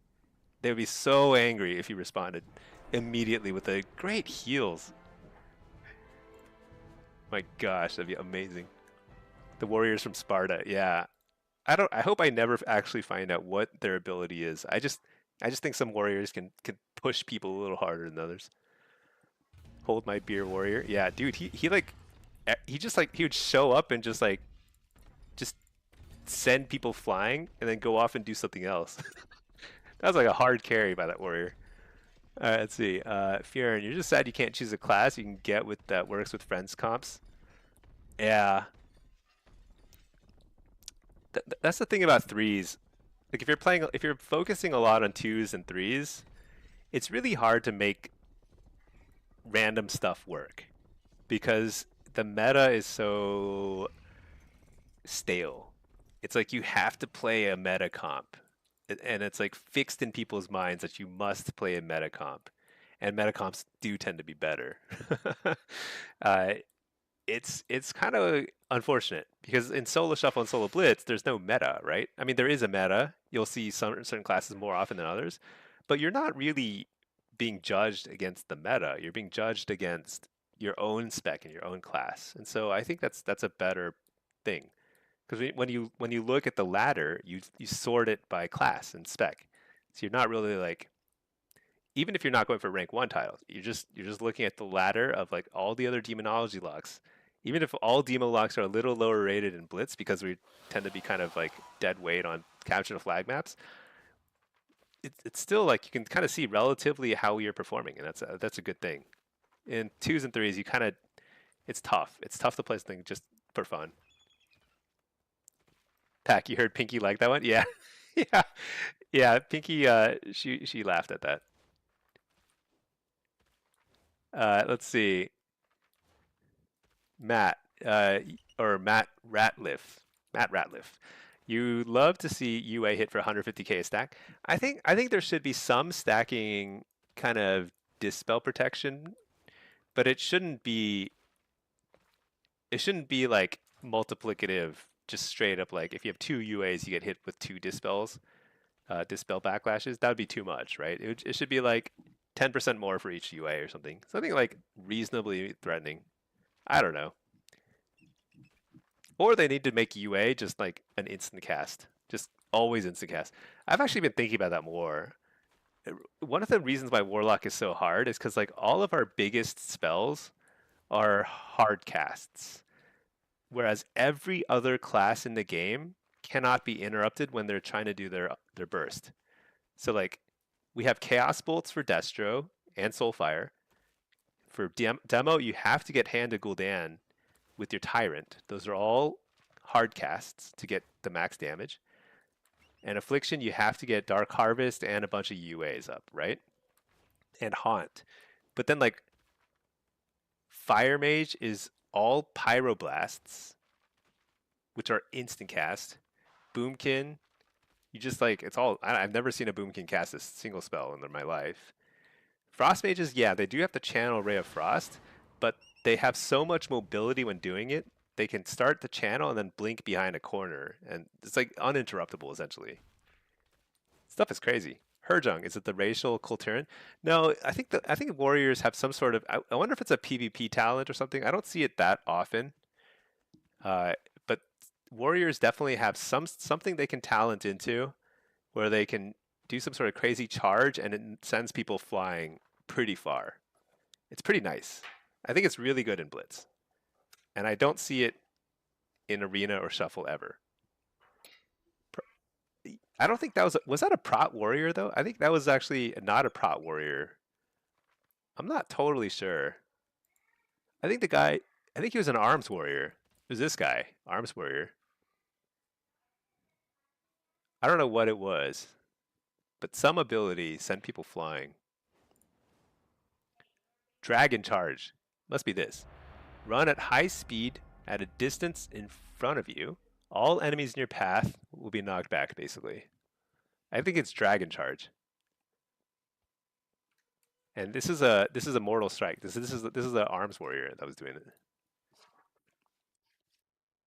They would be so angry if you responded immediately with a great heals. My gosh, that'd be amazing. The warriors from Sparta, yeah. I hope I never actually find out what their ability is. I just think some warriors can push people a little harder than others. Hold my beer warrior. Yeah, dude, he just like he would show up and just send people flying and then go off and do something else. That was like a hard carry by that warrior. All right, let's see. Fiorin, you're just sad you can't choose a class you can get with that works with friends comps. Yeah, that's the thing about threes. Like if you're focusing a lot on twos and threes, it's really hard to make random stuff work because the meta is so stale. It's like you have to play a meta comp, and it's like fixed in people's minds that you must play a meta comp, and meta comps do tend to be better. uh, it's kind of unfortunate because in solo shuffle and solo blitz, there's no meta, right? I mean, there is a meta. You'll see some certain classes more often than others, but you're not really being judged against the meta. You're being judged against your own spec and your own class. And so I think that's a better thing because when you look at the ladder, you sort it by class and spec. So you're not really like even if you're not going for rank 1 titles, you're just looking at the ladder of like all the other demonology locks. Even if all demo locks are a little lower rated in Blitz because we tend to be kind of like dead weight on capture the flag maps, it's still like you can kind of see relatively how you're performing, and that's a good thing. In twos and threes, you kind of it's tough. It's tough to play something just for fun. Pack, you heard Pinky like that one? Yeah, yeah, yeah. Pinky, she laughed at that. Let's see. Matt, or Matt Ratliff. Matt Ratliff. You love to see UA hit for 150k a stack. I think there should be some stacking kind of dispel protection, but it shouldn't be like multiplicative, just straight up like if you have two UAs, you get hit with two dispels, dispel backlashes. That would be too much, right? It should be like 10% more for each UA or something. Something like reasonably threatening. I don't know. Or they need to make UA just like an instant cast. Just always instant cast. I've actually been thinking about that more. One of the reasons why Warlock is so hard is because like all of our biggest spells are hard casts. Whereas every other class in the game cannot be interrupted when they're trying to do their burst. So like we have Chaos Bolts for Destro and Soulfire. For demo, you have to get Hand to Gul'dan with your Tyrant. Those are all hard casts to get the max damage. And Affliction, you have to get Dark Harvest and a bunch of UAs up, right? And Haunt. But then like Fire Mage is all Pyroblasts, which are instant cast. Boomkin, you just like, it's all, I've never seen a Boomkin cast a single spell in my life. Frost Mages, yeah, they do have to channel Ray of Frost, but they have so much mobility when doing it. They can start the channel and then blink behind a corner, and it's like uninterruptible essentially. Stuff is crazy. Herjung, is it the racial Kulturan? No, I think warriors have some sort of. I wonder if it's a PvP talent or something. I don't see it that often, but warriors definitely have something they can talent into, where they can do some sort of crazy charge and it sends people flying pretty far. It's pretty nice. I think it's really good in Blitz. And I don't see it in Arena or Shuffle ever. I don't think was that a prot warrior though? I think that was actually not a prot warrior. I'm not totally sure. I think he was an arms warrior. It was this guy, arms warrior. I don't know what it was, but some ability sent people flying. Dragon charge. Must be this. Run at high speed at a distance in front of you. All enemies in your path will be knocked back, basically. I think it's dragon charge. And this is a mortal strike. This is the arms warrior that was doing it.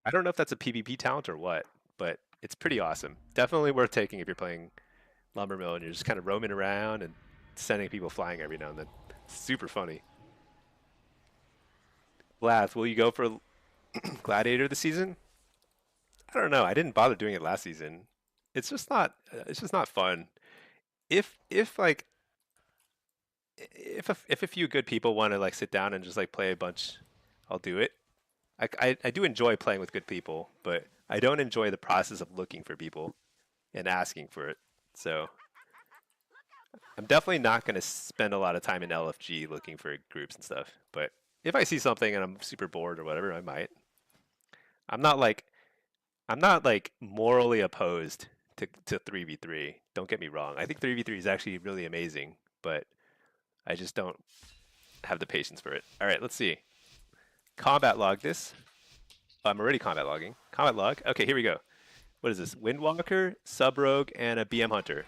I don't know if that's a PvP talent or what, but it's pretty awesome. Definitely worth taking if you're playing Lumbermill and you're just kind of roaming around and sending people flying every now and then. Super funny. Lath, will you go for Gladiator this season? I don't know. I didn't bother doing it last season. It's just not. It's just not fun. If like if a few good people want to like sit down and just like play a bunch, I'll do it. I do enjoy playing with good people, but I don't enjoy the process of looking for people and asking for it. So I'm definitely not going to spend a lot of time in LFG looking for groups and stuff. But if I see something and I'm super bored or whatever, I might. I'm not like morally opposed to 3v3. Don't get me wrong. I think 3v3 is actually really amazing, but I just don't have the patience for it. All right, let's see. Combat log this. Oh, I'm already combat logging. Combat log. Okay, here we go. What is this? Windwalker, Sub-Rogue, and a BM Hunter.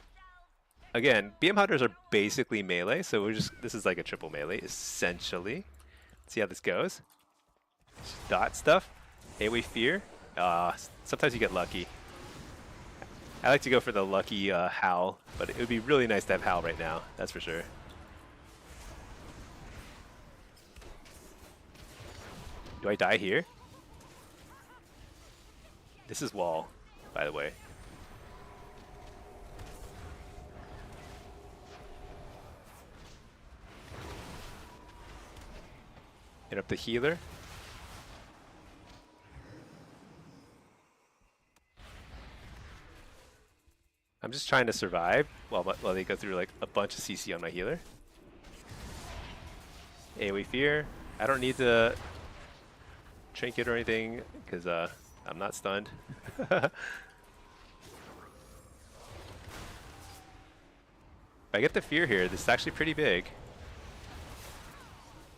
Again, BM Hunters are basically melee, so this is like a triple melee, essentially. Let's see how this goes. dot stuff. AoE fear. Sometimes you get lucky. I like to go for the lucky howl, but it would be really nice to have howl right now. That's for sure. Do I die here? This is wall, by the way. Hit up the healer. I'm just trying to survive while they go through like a bunch of CC on my healer. AoE fear. I don't need to trinket or anything because I'm not stunned. If I get the fear here, this is actually pretty big.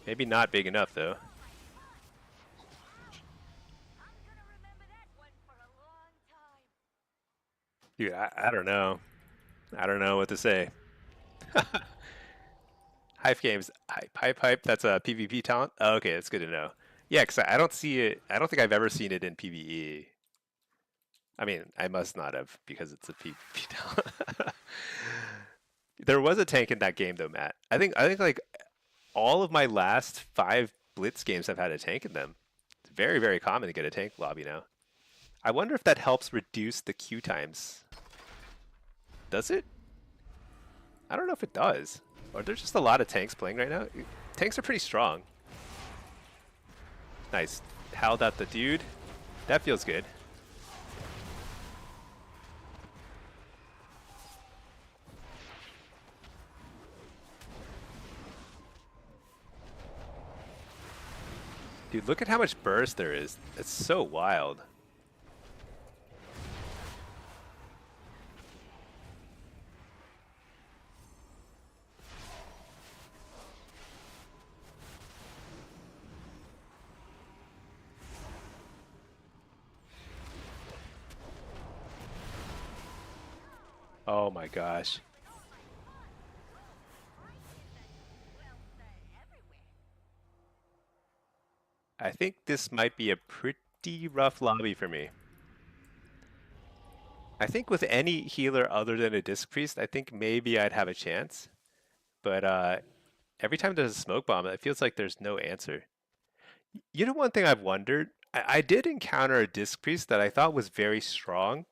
Maybe not big enough though. Dude, I don't know. I don't know what to say. Hive games, hype. That's a PvP talent. Oh, okay, that's good to know. Yeah, because I don't see it. I don't think I've ever seen it in PvE. I mean, I must not have because it's a PvP talent. There was a tank in that game though, Matt. I think like all of my last 5 Blitz games have had a tank in them. It's very, very common to get a tank lobby now. I wonder if that helps reduce the queue times. Does it? I don't know if it does. Or there's just a lot of tanks playing right now. Tanks are pretty strong. Nice. Howled out the dude. That feels good. Dude, look at how much burst there is. It's so wild. Oh my gosh. I think this might be a pretty rough lobby for me. I think with any healer other than a Disc Priest, I think maybe I'd have a chance. But every time there's a smoke bomb, it feels like there's no answer. You know, one thing I've wondered, I did encounter a Disc Priest that I thought was very strong.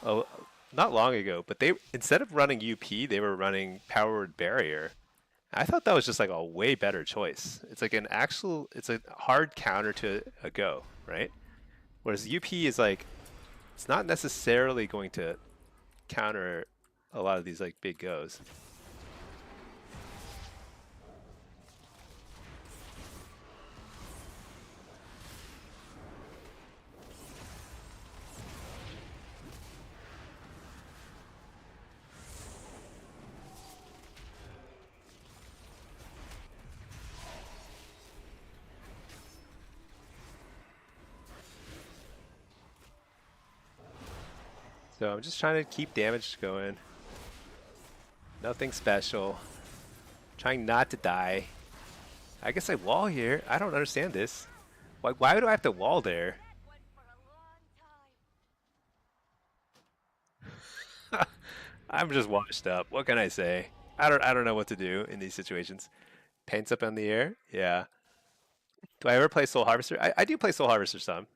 Oh, not long ago, but they instead of running UP, they were running Powered Barrier. I thought that was just like a way better choice. It's like it's a hard counter to a go, right? Whereas UP is like, it's not necessarily going to counter a lot of these like big goes. So I'm just trying to keep damage going. Nothing special. Trying not to die. I guess I wall here. I don't understand this. Why do I have to wall there? I'm just washed up. What can I say? I don't know what to do in these situations. Paints up in the air? Yeah. Do I ever play Soul Harvester? I do play Soul Harvester some.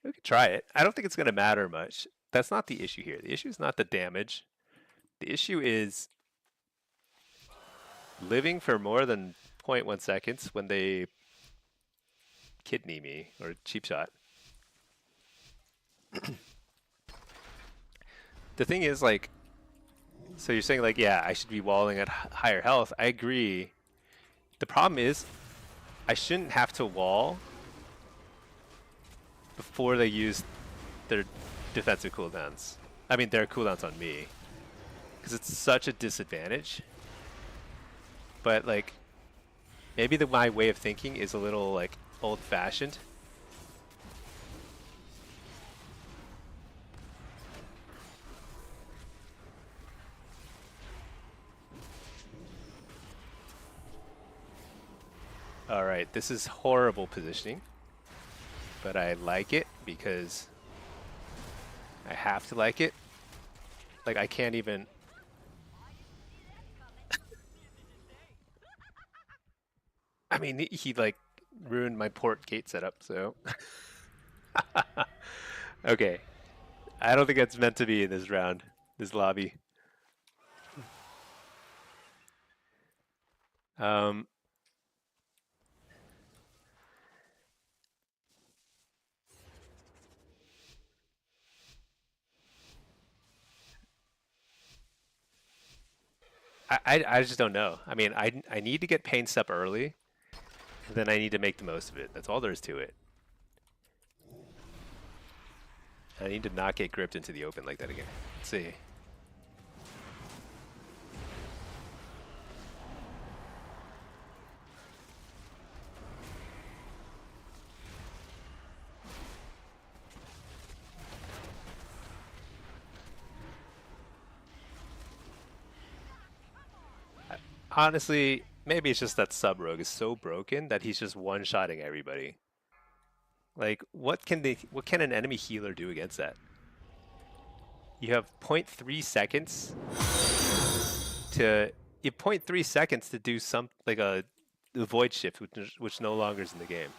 We could try it. I don't think it's going to matter much. That's not the issue here. The issue is not the damage. The issue is living for more than 0.1 seconds when they kidney me or cheap shot. The thing is, like, so you're saying, like, yeah, I should be walling at higher health. I agree. The problem is, I shouldn't have to wall before they use their defensive cooldowns. I mean, their cooldowns on me. Because it's such a disadvantage. But, like, maybe my way of thinking is a little, like, old-fashioned. Alright, this is horrible positioning, but I like it because I have to like it. Like, I can't even... I mean, he like, ruined my port gate setup, so... Okay. I don't think that's meant to be in this round, this lobby. Um, I just don't know. I mean, I need to get paints up early, and then I need to make the most of it. That's all there is to it. I need to not get gripped into the open like that again. Let's see. Honestly, maybe it's just that sub rogue is so broken that he's just one-shotting everybody. Like, what can an enemy healer do against that? You have 0.3 seconds to you have 0.3 seconds to do some like a void shift, which no longer is in the game.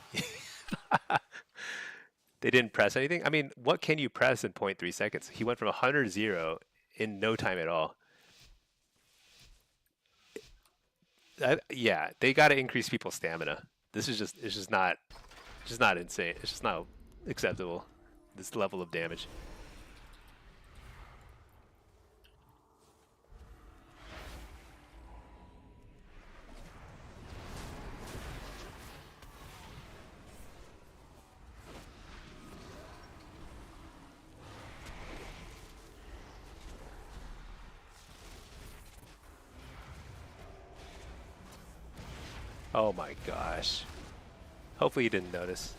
They didn't press anything. I mean, what can you press in 0.3 seconds? He went from 100 to 0 in no time at all. Yeah, they got to increase people's stamina. This is just it's just not insane. It's just not acceptable. This level of damage. Oh my gosh. Hopefully you didn't notice.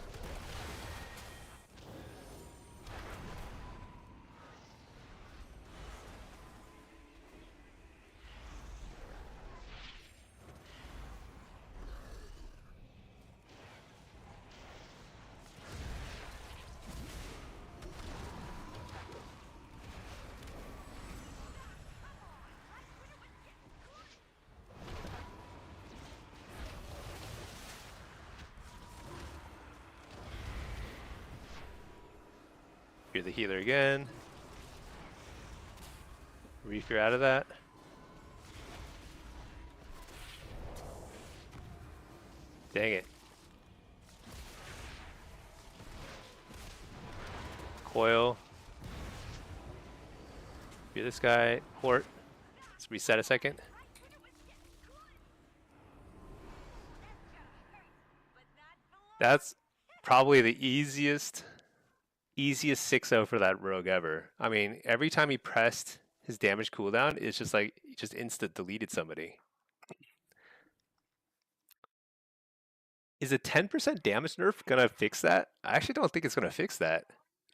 You're the healer again. Reef, you're out of that. Dang it. Coil. You're this guy. Port. Let's reset a second. That's probably the easiest 6-0 for that rogue ever. I mean, every time he pressed his damage cooldown, it's just like, he just instant deleted somebody. Is a 10% damage nerf gonna fix that? I actually don't think it's gonna fix that.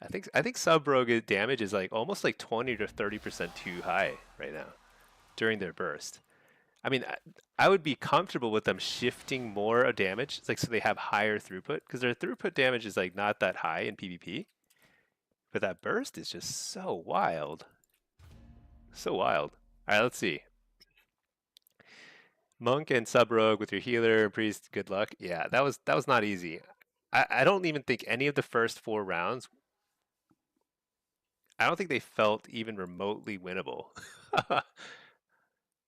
I think sub rogue damage is like almost like 20 to 30% too high right now during their burst. I mean, I would be comfortable with them shifting more damage, like so they have higher throughput, because their throughput damage is like not that high in PvP. But that burst is just so wild. So wild. All right, let's see. Monk and sub rogue with your healer and priest. Good luck. Yeah, that was not easy. I don't even think any of the first 4 rounds. I don't think they felt even remotely winnable.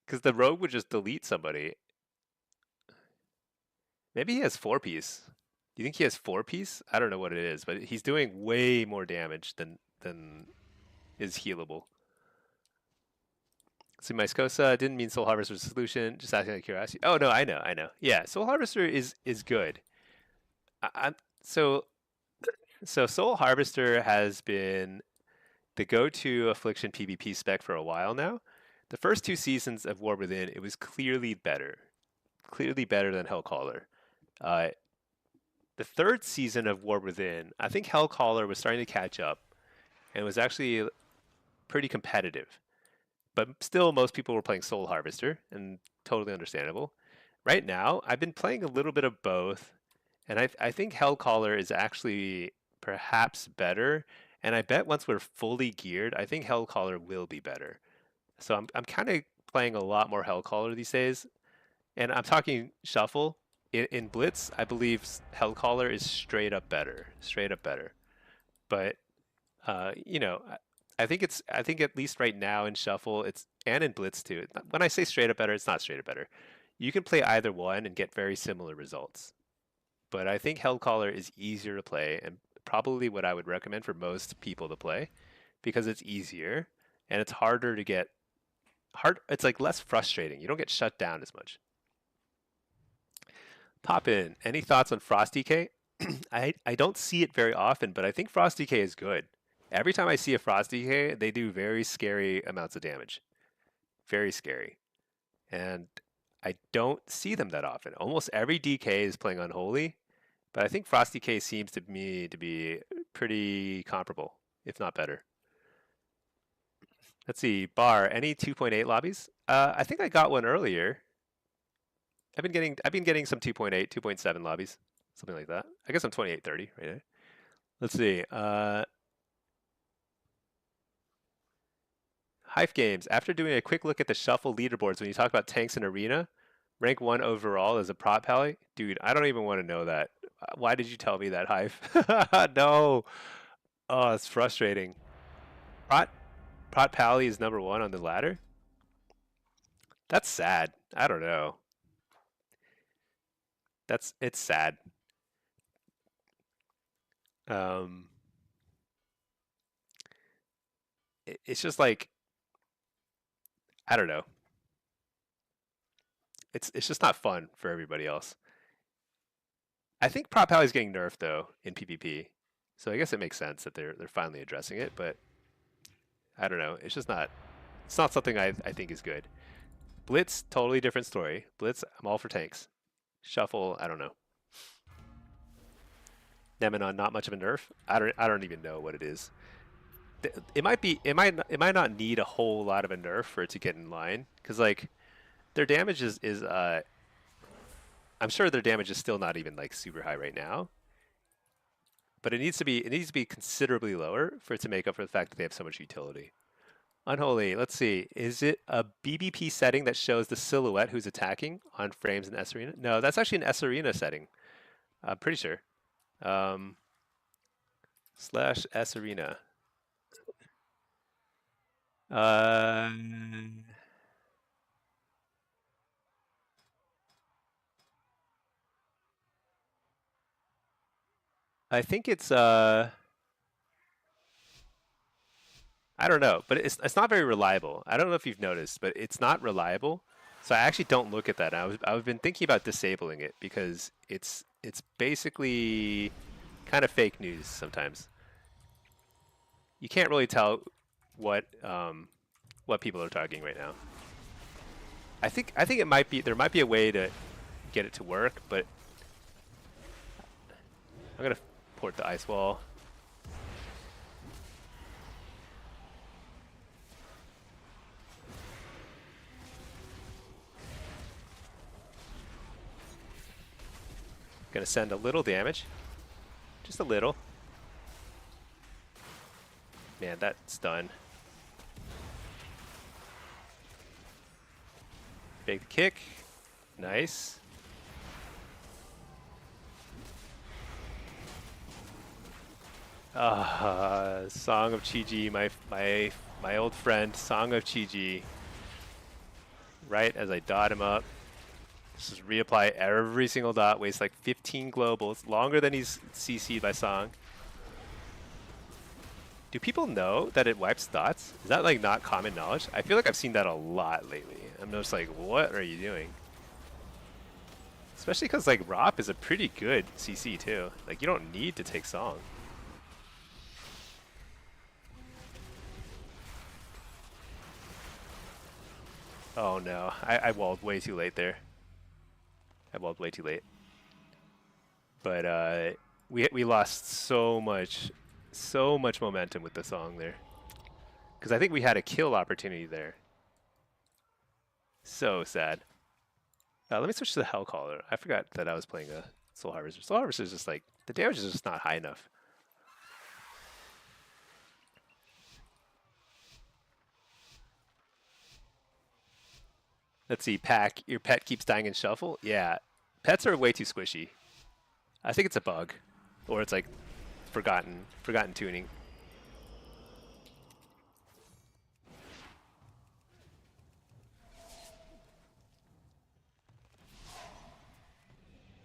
Because the rogue would just delete somebody. Maybe he has 4-piece. Do you think he has 4-piece? I don't know what it is, but he's doing way more damage than is healable. So my Scosa didn't mean Soul Harvester's solution. Just asking out of curiosity. Oh no, I know. Yeah, Soul Harvester is good. So Soul Harvester has been the go-to Affliction PvP spec for a while now. The first 2 seasons of War Within, it was clearly better than Hellcaller. The 3rd season of War Within, I think Hellcaller was starting to catch up, and was actually pretty competitive. But still, most people were playing Soul Harvester, and totally understandable. Right now, I've been playing a little bit of both, and I think Hellcaller is actually perhaps better. And I bet once we're fully geared, I think Hellcaller will be better. So I'm kind of playing a lot more Hellcaller these days, and I'm talking shuffle. In Blitz, I believe Hellcaller is straight up better, straight up better. But you know, I think at least right now in shuffle, it's and in Blitz too. When I say straight up better, it's not straight up better. You can play either one and get very similar results. But I think Hellcaller is easier to play and probably what I would recommend for most people to play because it's easier and it's harder to get hard. It's like less frustrating. You don't get shut down as much. Pop in. Any thoughts on Frost DK? I don't see it very often, but I think Frost DK is good. Every time I see a Frost DK, they do very scary amounts of damage. Very scary. And I don't see them that often. Almost every DK is playing Unholy, but I think Frost DK seems to me to be pretty comparable, if not better. Let's see, Bar, any 2.8 lobbies? I think I got one earlier. I've been getting some 2.8, 2.7 lobbies, something like that. I guess I'm 2830 right now. Let's see. Hive Games. After doing a quick look at the shuffle leaderboards, when you talk about tanks in arena, rank 1 overall as a prot pally, dude, I don't even want to know that. Why did you tell me that, Hive? No. Oh, it's frustrating. Prot pally is number 1 on the ladder. That's sad. I don't know. It's sad. Um, it's just like I don't know. It's just not fun for everybody else. I think prop pally is getting nerfed though in PvP, so I guess it makes sense that they're finally addressing it. But I don't know. It's just not. It's not something I think is good. Blitz, totally different story. Blitz, I'm all for tanks. Shuffle, I don't know. Nemenon, not much of a nerf. I don't even know what it is. It might be it might not need a whole lot of a nerf for it to get in line because like their damage is I'm sure their damage is still not even like super high right now, but it needs to be considerably lower for it to make up for the fact that they have so much utility. Unholy, let's see. Is it a BBP setting that shows the silhouette who's attacking on frames in S Arena? No, that's actually an S Arena setting. I'm pretty sure. Slash S Arena. Uh, I think it's I don't know, but it's not very reliable. I don't know if you've noticed, but it's not reliable. So I actually don't look at that. I've been thinking about disabling it because it's basically kind of fake news sometimes. You can't really tell what people are talking right now. I think it might be there might be a way to get it to work, but I'm gonna port the ice wall. Gonna send a little damage. Just a little. Man, that's done. Big kick. Nice. Song of Chi-Ji, my old friend, Song of Chi-Ji. Right as I dot him up. Just reapply every single dot, wastes like 15 globals, longer than he's CC'd by Song. Do people know that it wipes dots? Is that like not common knowledge? I feel like I've seen that a lot lately. I'm just like, what are you doing? Especially because like ROP is a pretty good CC too. Like you don't need to take Song. Oh no, I walled way too late there. I walled way too late. But we lost so much momentum with the Song there. Because I think we had a kill opportunity there. So sad. Let me switch to the Hellcaller. I forgot that I was playing a Soul Harvester. Soul Harvester is just like, the damage is just not high enough. Let's see, Pack, your pet keeps dying in Shuffle? Yeah, pets are way too squishy. I think it's a bug. Or it's like forgotten tuning.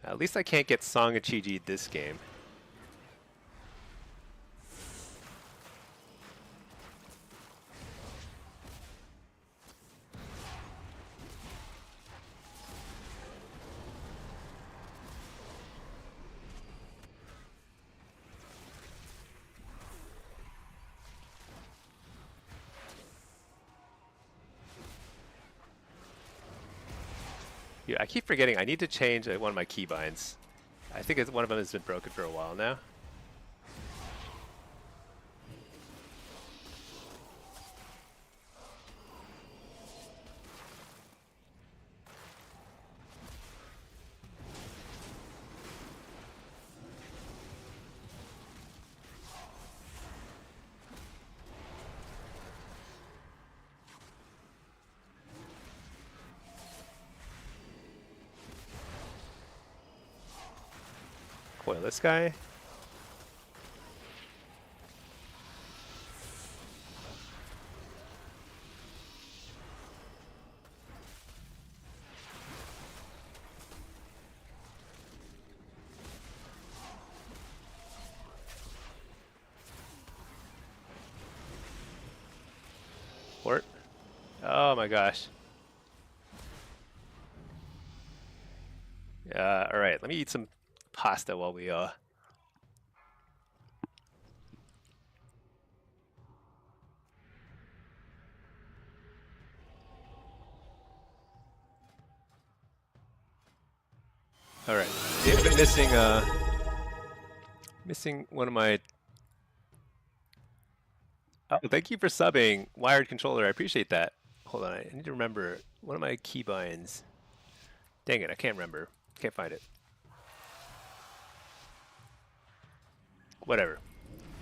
At least I can't get Song of Chi-Ji this game. Yeah, I keep forgetting I need to change one of my keybinds. I think one of them has been broken for a while now. Coil this guy. Port. Oh my gosh. All right, let me eat some pasta while we All right. I've been missing one of my. Oh, thank you for subbing, Wired Controller. I appreciate that. Hold on, I need to remember one of my keybinds. Dang it, I can't remember. Can't find it. Whatever.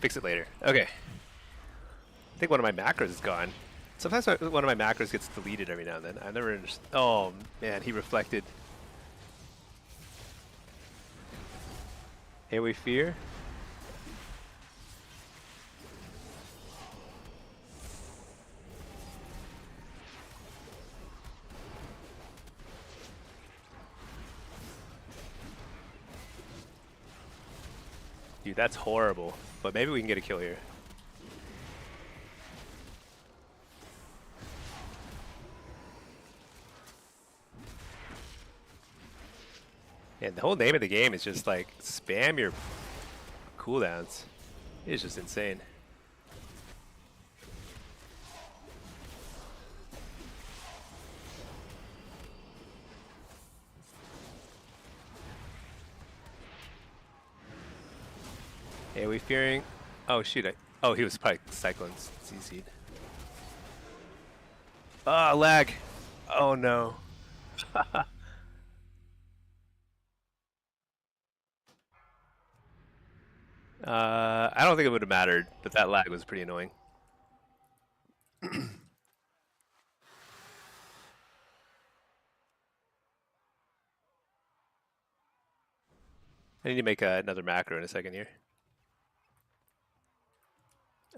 Fix it later. Okay. I think one of my macros is gone. Sometimes one of my macros gets deleted every now and then. I never understood. Oh man, he reflected. Here we fear. Dude, that's horrible. But maybe we can get a kill here. And the whole name of the game is just like spam your cooldowns. It's just insane. Are we fearing? Oh shoot! Oh, he was probably Cyclone CC'd. Ah, lag! Oh no. I don't think it would have mattered, but that lag was pretty annoying. I need to make another macro in a second here.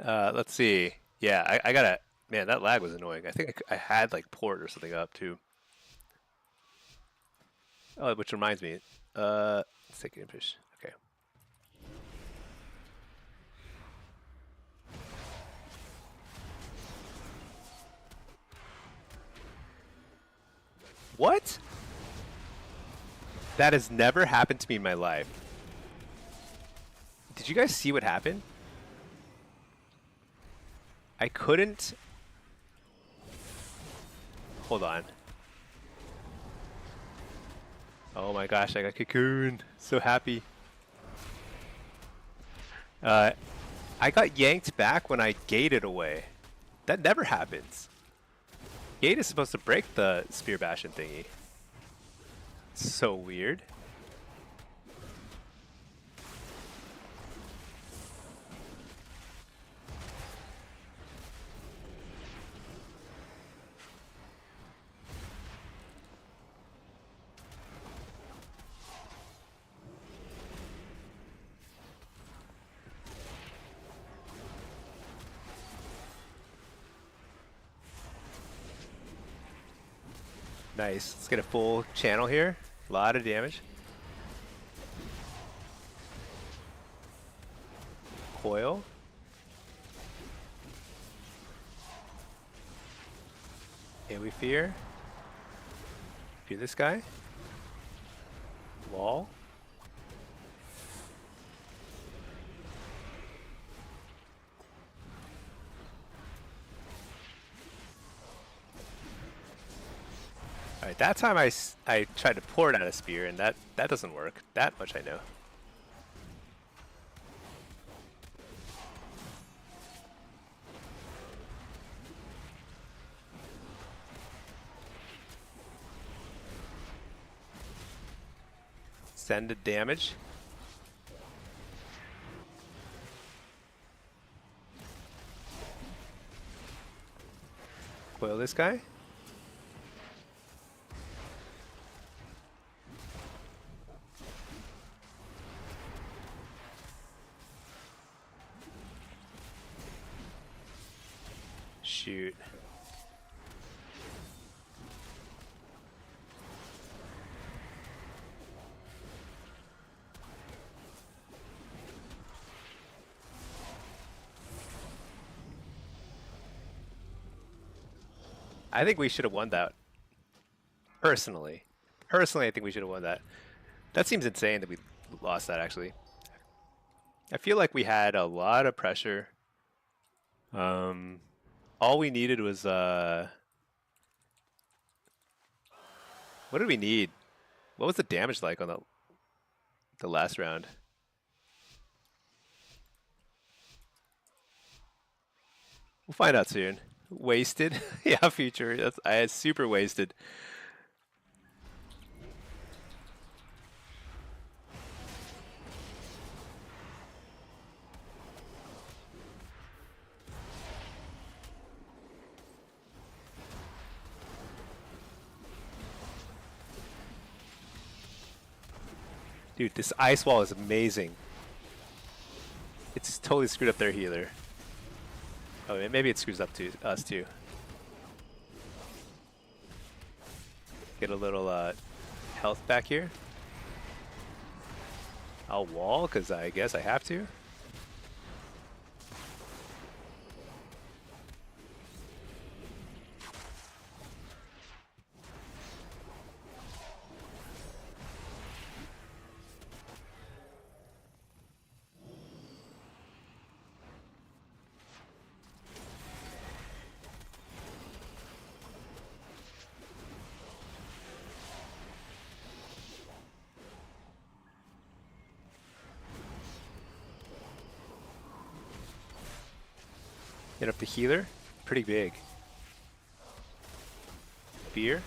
Let's see. Yeah, I gotta. Man, that lag was annoying. I think I had like port or something up too. Oh, which reminds me. Let's take an impish. Okay. What? That has never happened to me in my life. Did you guys see what happened? I couldn't. Hold on. Oh my gosh, I got cocooned. So happy. I got yanked back when I gated away. That never happens. Gate is supposed to break the spear bastion thingy. So weird. Nice. Let's get a full channel here. A lot of damage. Coil. AoE fear. Fear this guy. Wall. Alright, that time I tried to pour it out a spear, and that doesn't work. That much I know. Send the damage. Coil this guy. Shoot. I think we should have won that. Personally. Personally, I think we should have won that. That seems insane that we lost that, actually. I feel like we had a lot of pressure. All we needed was, what did we need? What was the damage like on the last round? We'll find out soon. Wasted? Yeah, future. I had super wasted. Dude, this ice wall is amazing. It's totally screwed up their healer. Oh, maybe it screws up us too. Get a little health back here. I'll wall, because I guess I have to. Hit up the healer. Pretty big. Fear.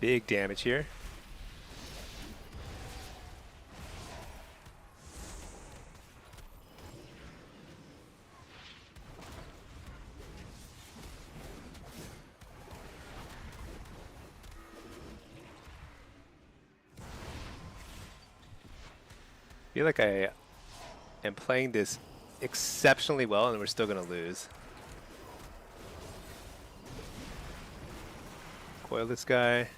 Big damage here. I feel like I am playing this exceptionally well and we're still going to lose. Coil this guy.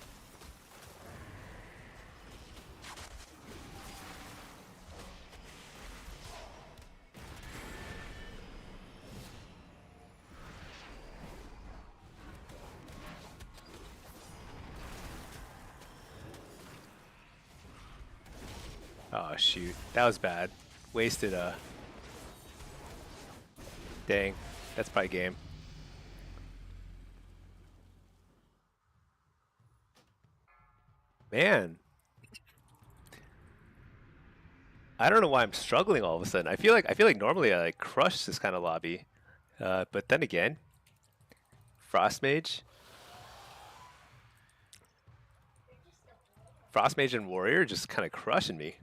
Oh shoot, that was bad. Wasted dang, that's probably game. Man. I don't know why I'm struggling all of a sudden. I feel like normally I like crush this kind of lobby. But then again, Frost Mage. Frost Mage and Warrior just kind of crushing me.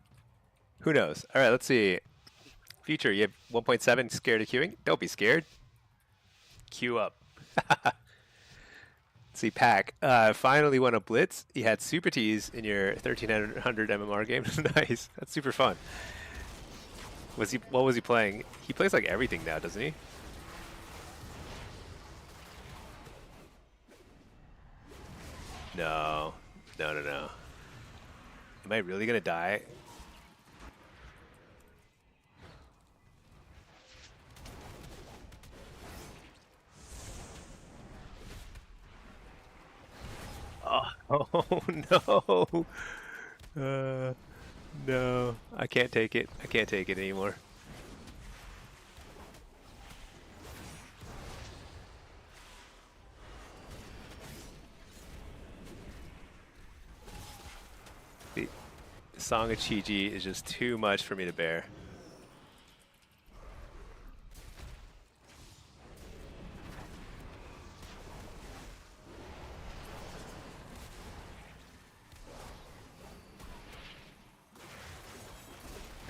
Who knows? All right, let's see. Future, you have 1.7 scared of queuing? Don't be scared. Queue up. Let's see, Pack. Finally won a Blitz. You had Super Tees in your 1300 MMR game. Nice. That's super fun. What was he playing? He plays like everything now, doesn't he? No. No, no, no. Am I really gonna die? Oh no. No. I can't take it. I can't take it anymore. The Song of Chi-Ji is just too much for me to bear.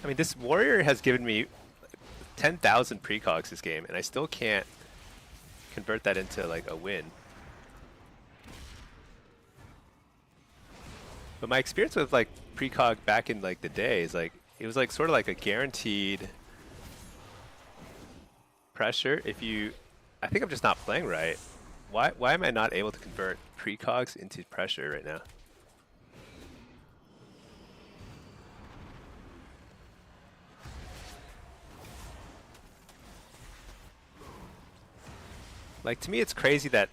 I mean, this warrior has given me 10,000 precogs this game, and I still can't convert that into like a win. But my experience with like precog back in like the day is like it was like sort of like a guaranteed pressure. If you, I think I'm just not playing right. Why am I not able to convert precogs into pressure right now? Like, to me, it's crazy that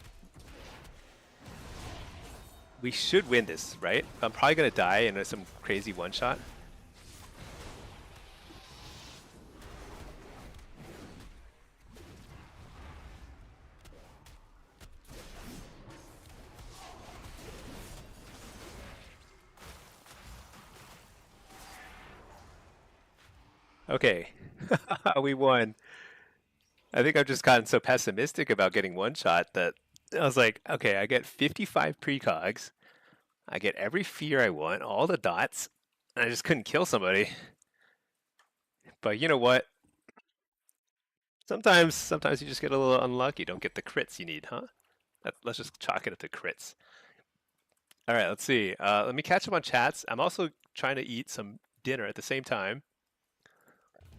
we should win this, right? I'm probably going to die in some crazy one-shot. Okay, we won. I think I've just gotten so pessimistic about getting one-shot that I was like, okay, I get 55 precogs. I get every fear I want, all the dots, and I just couldn't kill somebody. But you know what? Sometimes you just get a little unlucky. Don't get the crits you need, huh? Let's just chalk it up to crits. All right, let's see. Let me catch up on chats. I'm also trying to eat some dinner at the same time.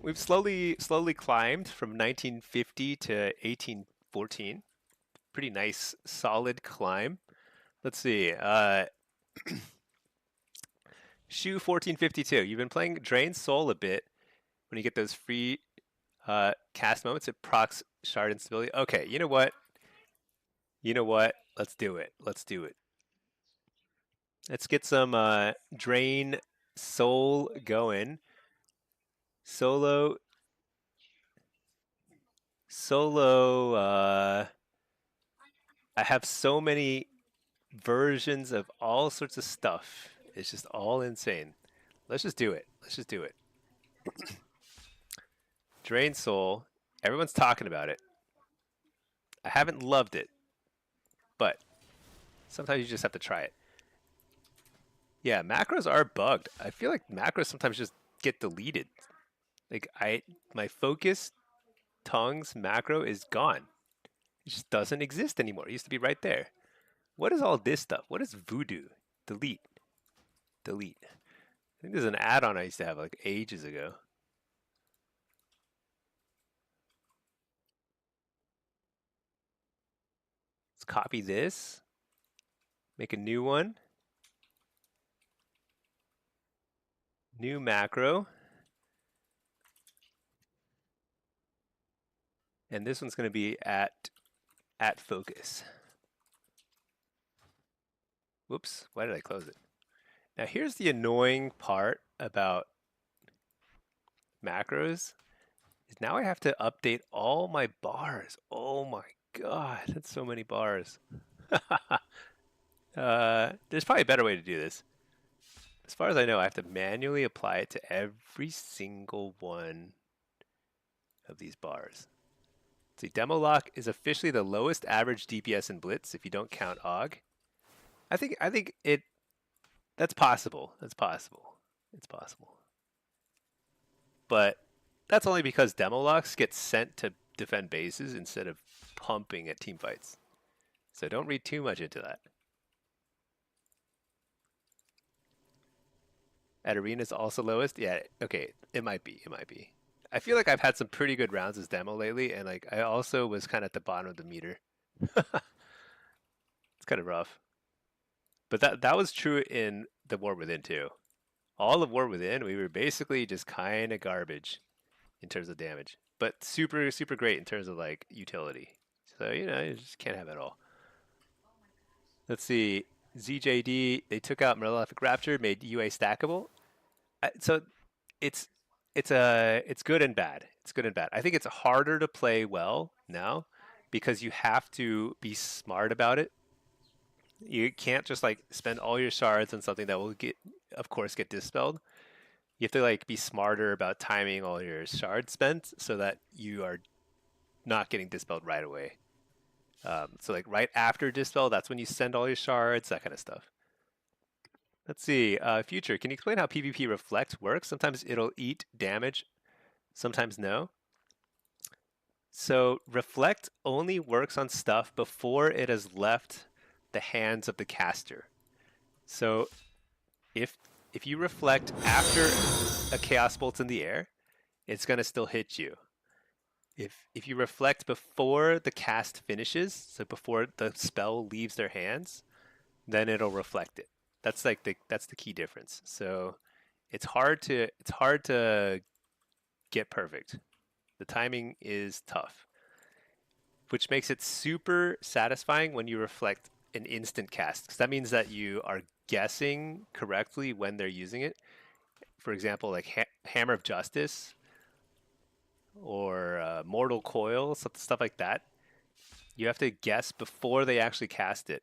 We've slowly climbed from 1950 to 1814. Pretty nice, solid climb. Let's see. Shu 1452. You've been playing Drain Soul a bit. When you get those free cast moments, it procs shard instability. Okay, you know what? You know what? Let's do it. Let's do it. Let's get some Drain Soul going. Solo. I have so many versions of all sorts of stuff. It's just all insane. Let's just do it. Let's just do it. Drain Soul. Everyone's talking about it. I haven't loved it, but sometimes you just have to try it. Yeah, macros are bugged. I feel like macros sometimes just get deleted. Like my focus tongues macro is gone. It just doesn't exist anymore. It used to be right there. What is all this stuff? What is voodoo? Delete. Delete. I think there's an add-on I used to have like ages ago. Let's copy this. Make a new one. New macro. And this one's going to be at focus. Whoops, why did I close it? Now here's the annoying part about macros is now I have to update all my bars. Oh my god, that's so many bars. There's probably a better way to do this. As far as I know, I have to manually apply it to every single one of these bars. See, Demolock is officially the lowest average DPS in Blitz if you don't count AUG. I think that's possible. That's possible. It's possible. But that's only because Demolocks get sent to defend bases instead of pumping at team fights. So don't read too much into that. At Arena's also lowest? Yeah, okay. It might be. It might be. I feel like I've had some pretty good rounds as demo lately, and like I also was kind of at the bottom of the meter. It's kind of rough. But that was true in the War Within too. All of War Within, we were basically just kind of garbage in terms of damage, but super super great in terms of like utility. So you just can't have it all. Let's see. ZJD, they took out Malefic Rapture, made UA stackable. So it's it's good and bad. It's good and bad. I think it's harder to play well now because you have to be smart about it. You can't just like spend all your shards on something that will get, of course, get dispelled. You have to like be smarter about timing all your shards spent so that you are not getting dispelled right away. So like right after dispel, that's when you send all your shards, that kind of stuff. Let's see. Future, can you explain how PvP Reflect works? Sometimes it'll eat damage, sometimes no. So Reflect only works on stuff before it has left the hands of the caster. So if you reflect after a chaos bolt's in the air, it's gonna still hit you. If you reflect before the cast finishes, so before the spell leaves their hands, then it'll reflect it. That's like that's the key difference. So it's hard to get perfect. The timing is tough, which makes it super satisfying when you reflect an instant cast, because that means that you are guessing correctly when they're using it. For example, like Hammer of Justice or Mortal Coil, stuff like that. You have to guess before they actually cast it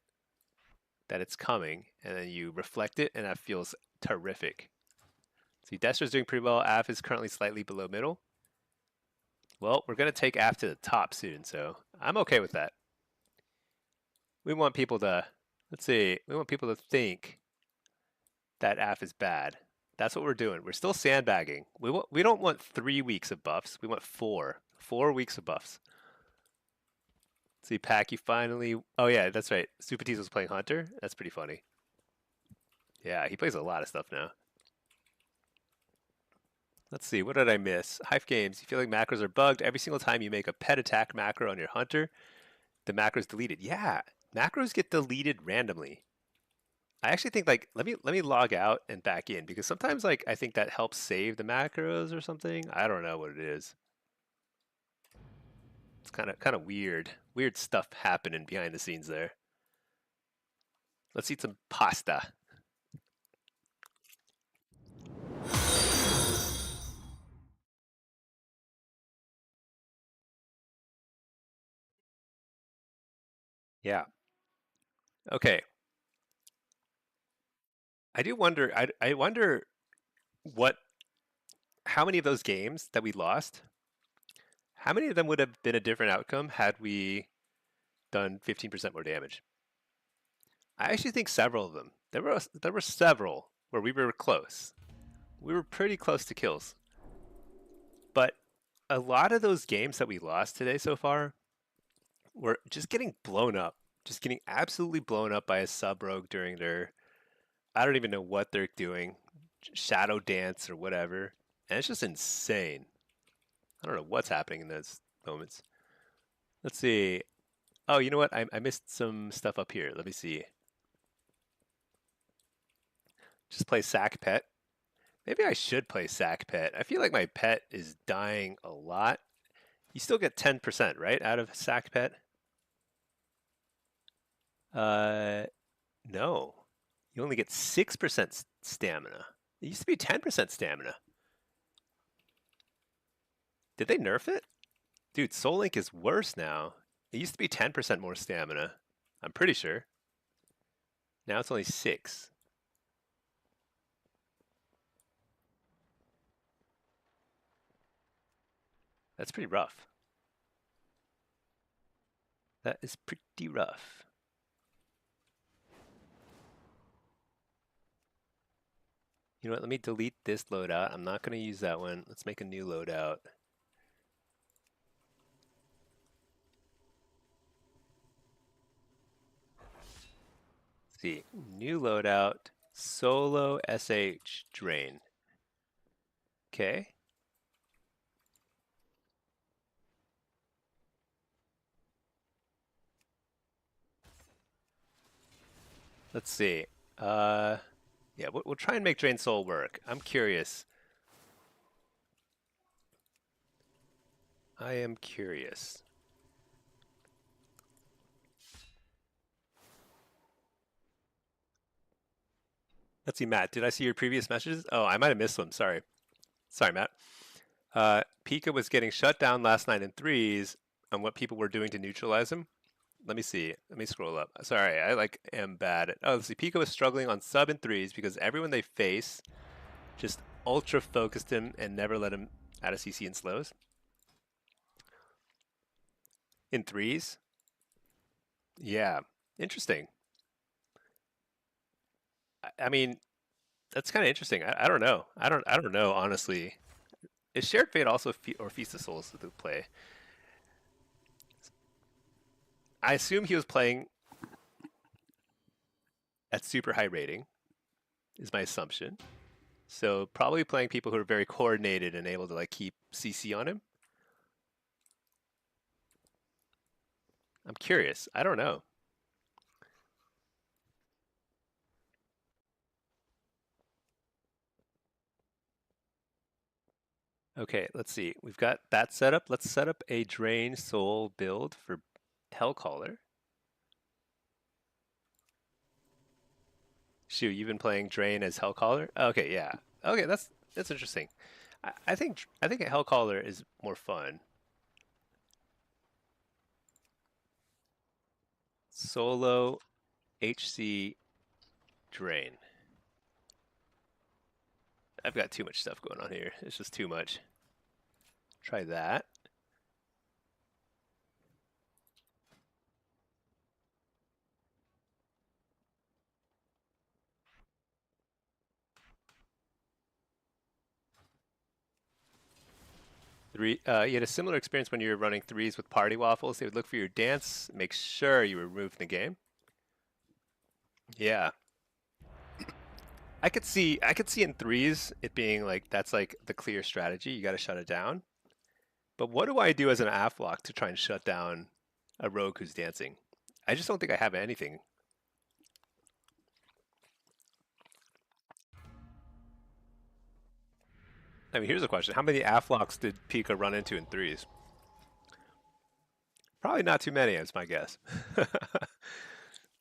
that it's coming, and then you reflect it, and that feels terrific. See, Destra's doing pretty well. Af is currently slightly below middle. Well, we're going to take Af to the top soon, so I'm okay with that. We want people to, let's see, we want people to think that Af is bad. That's what we're doing. We're still sandbagging. We don't want 3 weeks of buffs. We want 4. 4 weeks of buffs. Let's see, Pack, you finally... Oh, yeah, that's right. Supatis was playing Hunter. That's pretty funny. Yeah, he plays a lot of stuff now. Let's see, what did I miss? Hive Games, you feel like macros are bugged. Every single time you make a pet attack macro on your Hunter, the macro is deleted. Yeah, macros get deleted randomly. I actually think like let me log out and back in, because sometimes like I think that helps save the macros or something. I don't know what it is. It's kind of weird. Weird stuff happening behind the scenes there. Let's eat some pasta. Yeah. Okay. I do wonder. I wonder what how many of those games that we lost, how many of them would have been a different outcome had we done 15% more damage? I actually think several of them. There were several where we were close. We were pretty close to kills. But a lot of those games that we lost today so far were just getting blown up. Just getting absolutely blown up by a sub rogue during their, I don't even know what they're doing, shadow dance or whatever. And it's just insane. I don't know what's happening in those moments. Let's see. Oh, you know what? I missed some stuff up here. Let me see. Just play Sack Pet. Maybe I should play Sack Pet. I feel like my pet is dying a lot. You still get 10%, right, out of Sack Pet? Uh, no. You only get 6% stamina. It used to be 10% stamina. Did they nerf it? Dude, Soul Link is worse now. It used to be 10% more stamina. I'm pretty sure. Now it's only 6. That's pretty rough. That is pretty rough. You know what, let me delete this loadout. I'm not going to use that one. Let's make a new loadout. Let's see, new loadout, solo SH drain. Okay. Let's see. Yeah, we'll try and make Drain Soul work. I'm curious. I am curious. Let's see, Matt. Did I see your previous messages? Oh, I might have missed them. Sorry. Sorry, Matt. Pika was getting shut down last night in threes on what people were doing to neutralize him. Let me see. Let me scroll up. Sorry, I am bad at. Oh, let's see. Pika was struggling on sub and threes because everyone they face just ultra focused him and never let him out of CC and slows. In threes? Yeah. Interesting. I mean, that's kind of interesting. I don't know. I don't know, honestly. Is Shared Fate also or Feast of Souls the play? I assume he was playing at super high rating, is my assumption. So probably playing people who are very coordinated and able to like keep CC on him. I'm curious. I don't know. Okay, let's see. We've got that set up. Let's set up a Drain Soul build for Hellcaller. Shu, you've been playing Drain as Hellcaller? Okay, yeah. Okay, that's interesting. I think Hellcaller is more fun. Solo HC Drain. I've got too much stuff going on here. It's just too much. Try that. You had a similar experience when you were running threes with Party Waffles. They would look for your dance, make sure you were removed from the game. Yeah. I could see in threes it being like that's like the clear strategy. You got to shut it down. But what do I do as an Afflock to try and shut down a rogue who's dancing? I just don't think I have anything. I mean, here's a question. How many Afflocks did Pika run into in threes? Probably not too many, is my guess.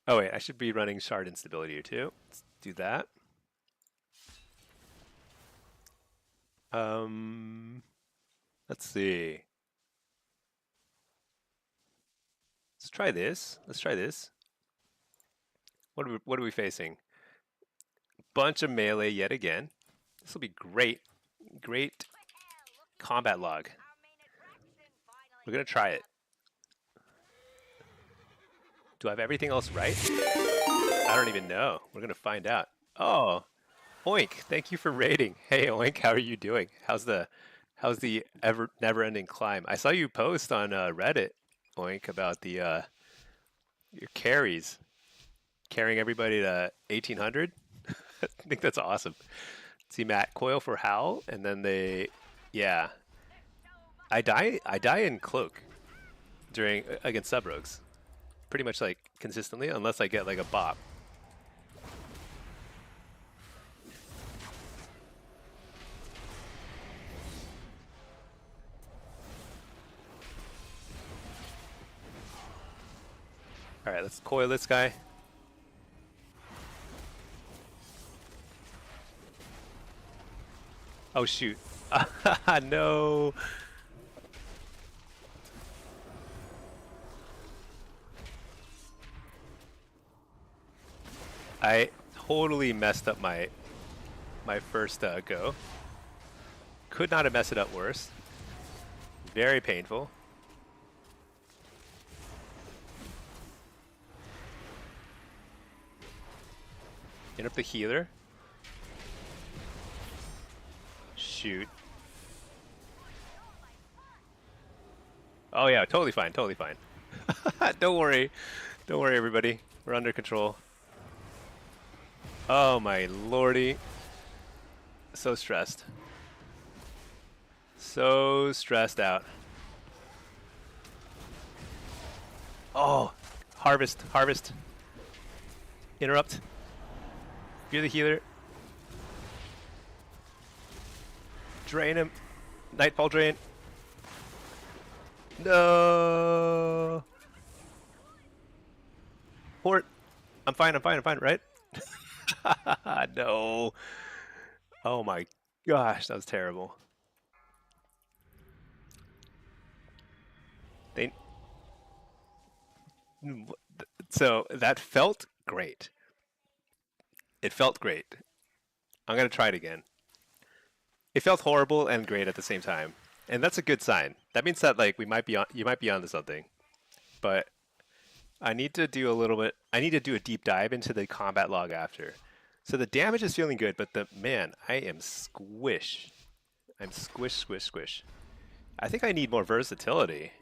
Oh wait, I should be running shard instability here too. Let's do that. Let's see. Let's try this. Let's try this. What are we facing? Bunch of melee yet again. This will be great. Great combat log. We're gonna try it. Do I have everything else right? I don't even know. We're gonna find out. Oh, Oink! Thank you for raiding. Hey Oink, how are you doing? How's the never-ending climb? I saw you post on Reddit, Oink, about the your carries, carrying everybody to 1800. I think that's awesome. See Matt, coil for Howl, and then yeah. I die in cloak during against sub rogues, pretty much like consistently, unless I get like a bop. All right, let's coil this guy. Oh shoot! No. I totally messed up my first go. Could not have messed it up worse. Very painful. Interrupt the healer. Shoot. Oh yeah, totally fine, totally fine. Don't worry. Don't worry, everybody. We're under control. Oh my lordy. So stressed. So stressed out. Oh, harvest, harvest. Interrupt. You're the healer. Drain him. Nightfall drain. No. Port. I'm fine, I'm fine, I'm fine, right? No. Oh my gosh, that was terrible. They... So that felt great. It felt great. I'm gonna try it again. It felt horrible and great at the same time, and that's a good sign. That means that like we might be on, you might be onto something. But I need to do a little bit. I need to do a deep dive into the combat log after. So the damage is feeling good, but the man, I am squish. I'm squish, squish, squish. I think I need more versatility.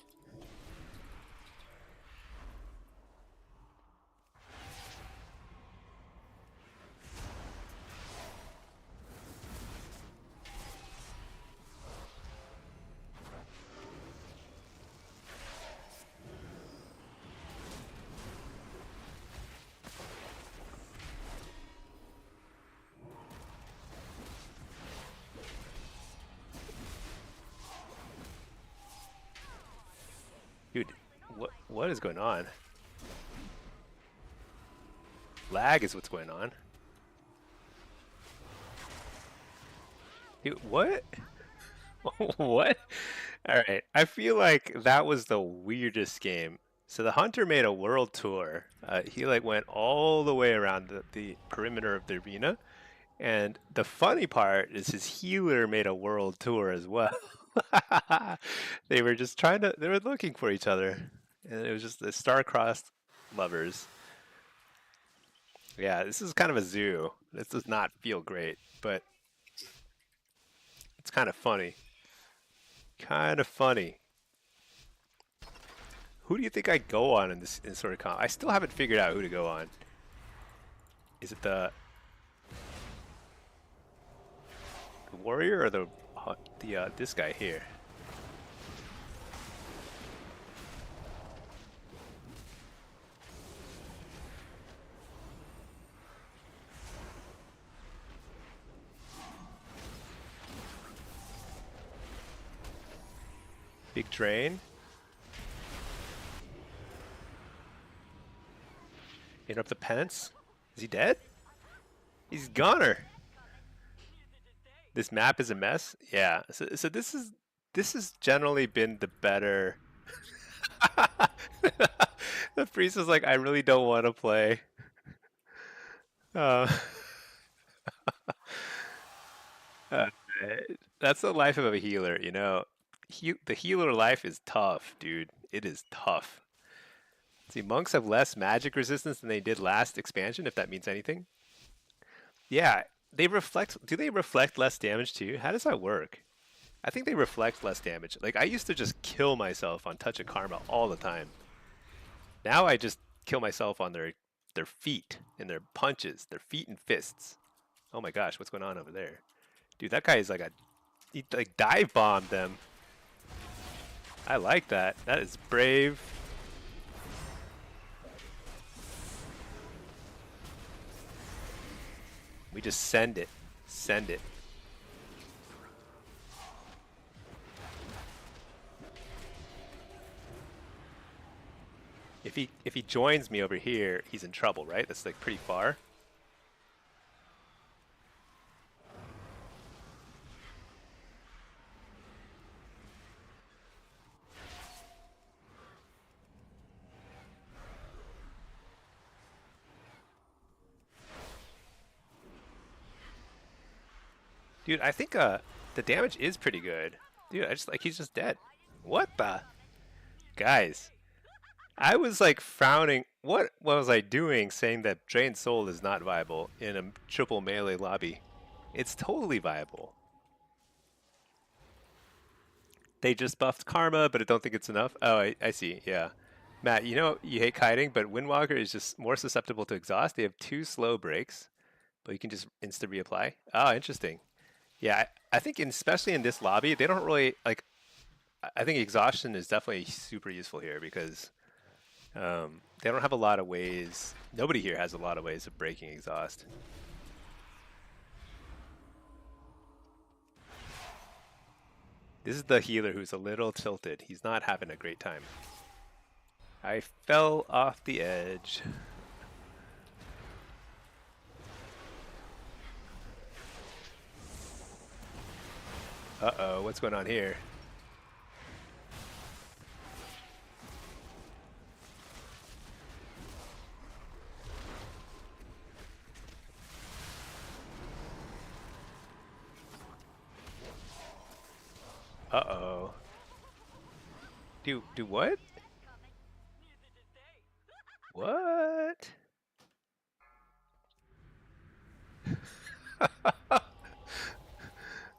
Dude, what is going on? Lag is what's going on. Dude, what? What? Alright, I feel like that was the weirdest game. So the hunter made a world tour. He like went all the way around the perimeter of the arena. And the funny part is his healer made a world tour as well. They were just trying to, they were looking for each other. And it was just the star-crossed lovers. Yeah, this is kind of a zoo. This does not feel great, but it's kind of funny. Kind of funny. Who do you think I go on in this sort of comp? I still haven't figured out who to go on. Is it the warrior or the this guy here? Big drain. Interrupt the penance. Is he dead? He's goner. This map is a mess. Yeah. So this has generally been the better. The priest is like, I really don't want to play. Uh, uh, that's the life of a healer, you know. The healer life is tough, dude. It is tough. See, monks have less magic resistance than they did last expansion, if that means anything. Yeah, they reflect. Do they reflect less damage too? How does that work? I think they reflect less damage. Like, I used to just kill myself on Touch of Karma all the time. Now I just kill myself on their feet and their punches, their feet and fists. Oh my gosh, what's going on over there? Dude, that guy is like he like dive bombed them. I like that. That is brave. We just send it. Send it. If he joins me over here, he's in trouble, right? That's like pretty far. Dude, I think the damage is pretty good. Dude, I just like he's just dead. What the? Guys, I was like frowning. What was I doing saying that Drained Soul is not viable in a triple melee lobby? It's totally viable. They just buffed Karma, but I don't think it's enough. Oh, I see. Yeah. Matt, you know you hate kiting, but Windwalker is just more susceptible to exhaust. They have 2 slow breaks, but you can just insta reapply. Oh, interesting. Yeah, I think especially in this lobby, they don't really like. I think exhaustion is definitely super useful here because they don't have a lot of ways. Nobody here has a lot of ways of breaking exhaust. This is the healer who's a little tilted. He's not having a great time. I fell off the edge. Uh-oh, what's going on here? Uh-oh. Do what? What?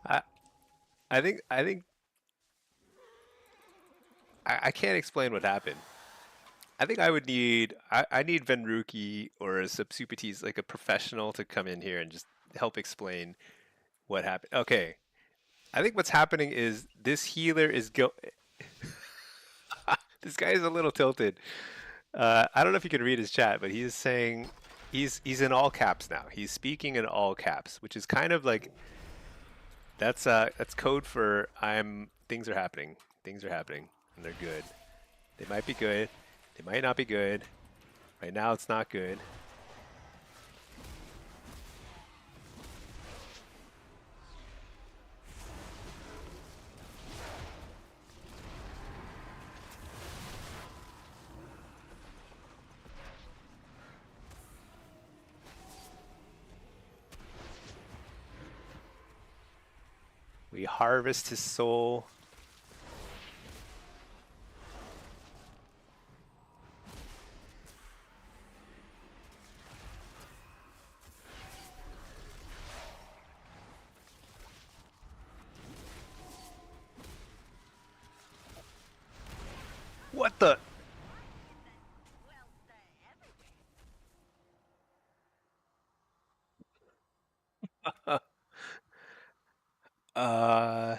I I think I can't explain what happened. I think I would need I need Venruki or a Subsupites, like a professional, to come in here and just help explain what happened. Okay, I think what's happening is this healer is go. This guy is a little tilted. I don't know if you can read his chat, but he's saying he's in all caps now. He's speaking in all caps, which is kind of like that's code for things are happening. Things are happening and they're good. They might be good. They might not be good. Right now it's not good. We harvest his soul. What the? uh,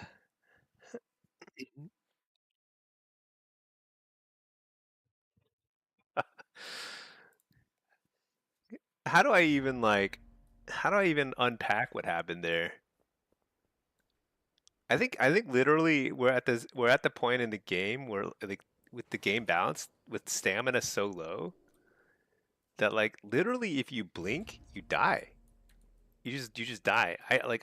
how do I even like? How do I even unpack what happened there? I think literally we're at the point in the game where like with the game balanced with stamina so low that like literally if you blink you die. You just die. I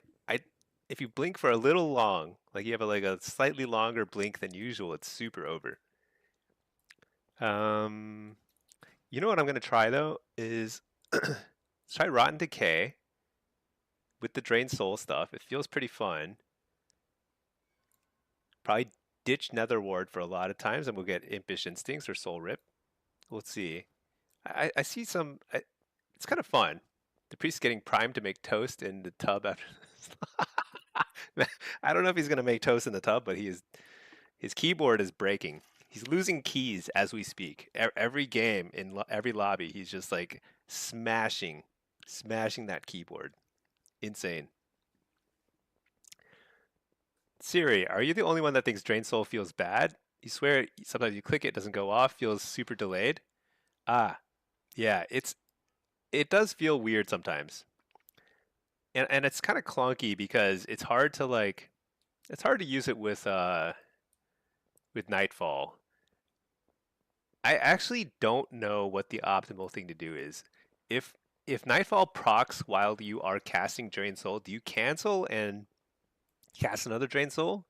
if you blink for a little long, like you have like a slightly longer blink than usual, it's super over. Um, you know what I'm gonna try though is let's try Rotten Decay with the Drain Soul stuff. It feels pretty fun. Probably ditch Nether Ward for a lot of times, and we'll get Impish Instincts or Soul Rip. Let's see. I see some. It's kind of fun. The priest getting primed to make toast in the tub after. I don't know if he's gonna make toast in the tub, but his keyboard is breaking. He's losing keys as we speak. Every game in every lobby, he's just like smashing that keyboard. Insane. Siri, are you the only one that thinks Drain Soul feels bad? You swear sometimes you click it, doesn't go off, feels super delayed. Ah, yeah, it does feel weird sometimes. And it's kind of clunky because it's hard to use it with Nightfall. I actually don't know what the optimal thing to do is. If if Nightfall procs while you are casting Drain Soul, do you cancel and cast another Drain Soul?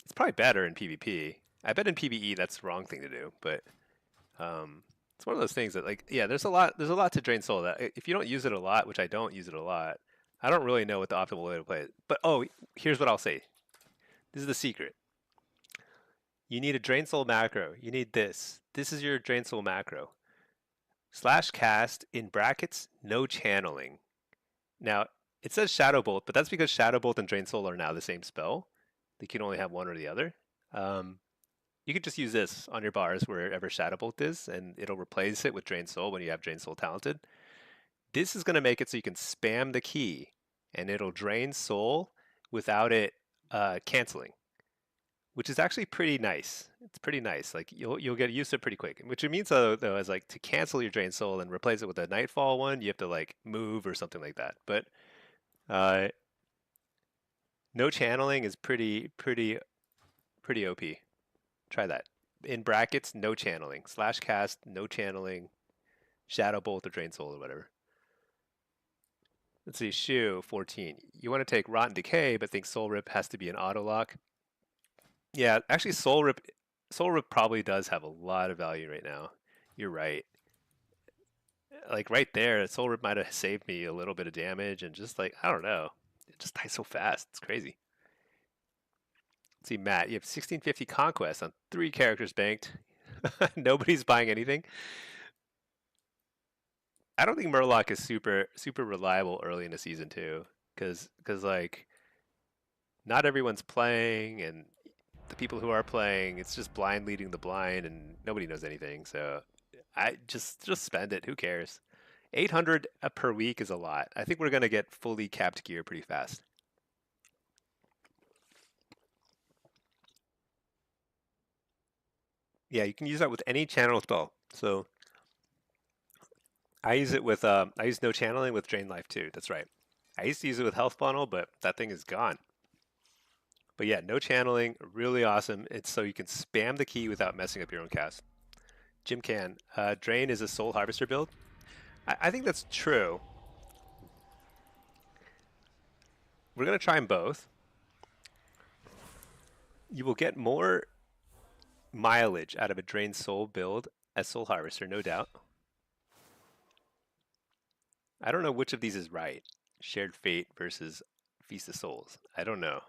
It's probably better in PvP. I bet in PvE that's the wrong thing to do, but it's one of those things that like yeah, there's a lot to Drain Soul that if you don't use it a lot, which I don't use it a lot, I don't really know what the optimal way to play it. But oh, here's what I'll say. This is the secret. You need a Drain Soul macro. You need this. This is your Drain Soul macro. Slash cast, in brackets, no channeling. Now, it says Shadow Bolt, but that's because Shadow Bolt and Drain Soul are now the same spell. You can only have one or the other. You could just use this on your bars wherever Shadow Bolt is, and it'll replace it with Drain Soul when you have Drain Soul talented. This is going to make it so you can spam the key, and it'll drain soul without it canceling, which is actually pretty nice. It's pretty nice. Like you'll get used to it pretty quick. Which it means though is like to cancel your drain soul and replace it with a nightfall one, you have to like move or something like that. But no channeling is pretty OP. Try that. In brackets, no channeling. Slash cast, no channeling. Shadow Bolt or Drain Soul or whatever. Let's see, Shu, 14. You want to take Rotten Decay, but think Soul Rip has to be an auto lock. Yeah, actually Soul Rip probably does have a lot of value right now. You're right. Like right there, Soul Rip might have saved me a little bit of damage and just like, I don't know. It just dies so fast. It's crazy. Let's see, Matt, you have 1650 Conquest on 3 characters banked. Nobody's buying anything. I don't think Murloc is super reliable early in the season too, because like not everyone's playing, and the people who are playing, it's just blind leading the blind, and nobody knows anything. So I just spend it. Who cares? 800 per week is a lot. I think we're gonna get fully capped gear pretty fast. Yeah, you can use that with any channel spell. So I use it with I use no channeling with Drain Life too. That's right. I used to use it with Health Funnel, but that thing is gone. But yeah, no channeling, really awesome. It's so you can spam the key without messing up your own cast. Jim Can, Drain is a Soul Harvester build. I think that's true. We're gonna try them both. You will get more mileage out of a Drain Soul build as Soul Harvester, no doubt. I don't know which of these is right. Shared Fate versus Feast of Souls. I don't know.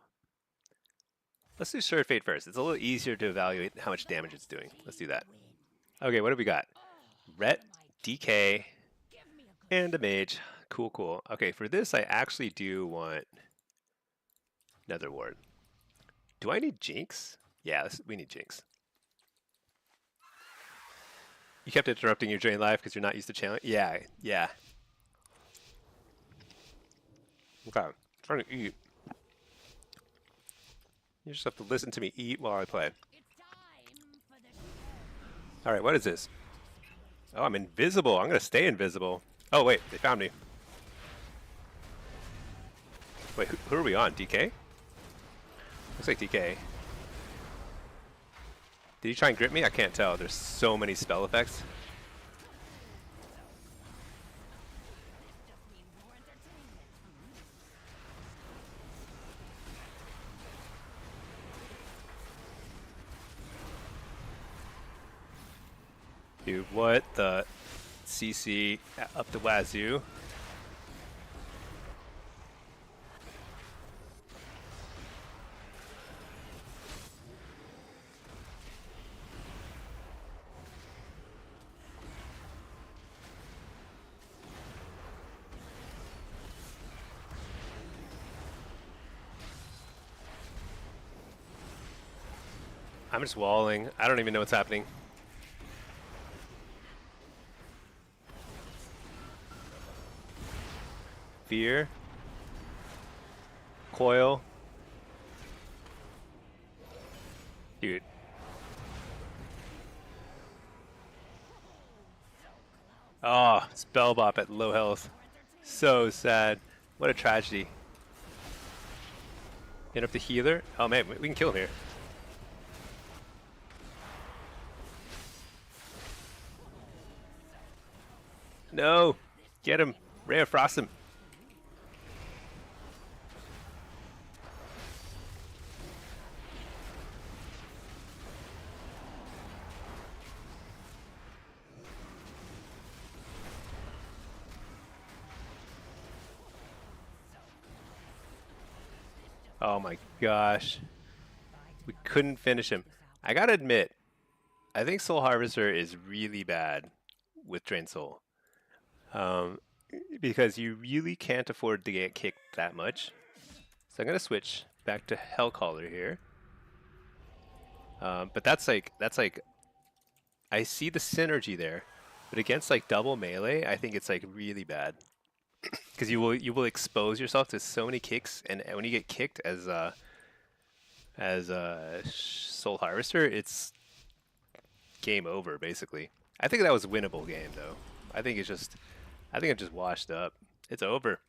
Let's do Shared Fate first. It's a little easier to evaluate how much damage it's doing. Let's do that. Okay, what have we got? Ret, DK, and a mage. Cool. Okay, for this I actually do want Nether Ward. Do I need Jinx? Yeah, we need Jinx. You kept interrupting your Drain Life because you're not used to channeling? Yeah. Okay, I'm trying to eat. You just have to listen to me eat while I play. Alright, what is this? Oh, I'm invisible. I'm going to stay invisible. Oh, wait, they found me. Wait, who are we on? DK? Looks like DK. Did he try and grip me? I can't tell. There's so many spell effects. Dude, what the CC up the wazoo? I'm just walling. I don't even know what's happening. Fear. Coil. Dude. Oh, spell bop at low health. So sad. What a tragedy. Hit up the healer. Oh man, we can kill him here. No! Get him! Ray of Frost him! Oh my gosh. We couldn't finish him. I gotta admit, I think Soul Harvester is really bad with Drain Soul. Um, because you really can't afford to get kicked that much. So I'm gonna switch back to Hellcaller here. But that's like I see the synergy there, but against like double melee, I think it's like really bad because you will expose yourself to so many kicks, and when you get kicked as Soul Harvester, it's game over basically. I think that was a winnable game though. I think it's just I think I'm just washed up. It's over.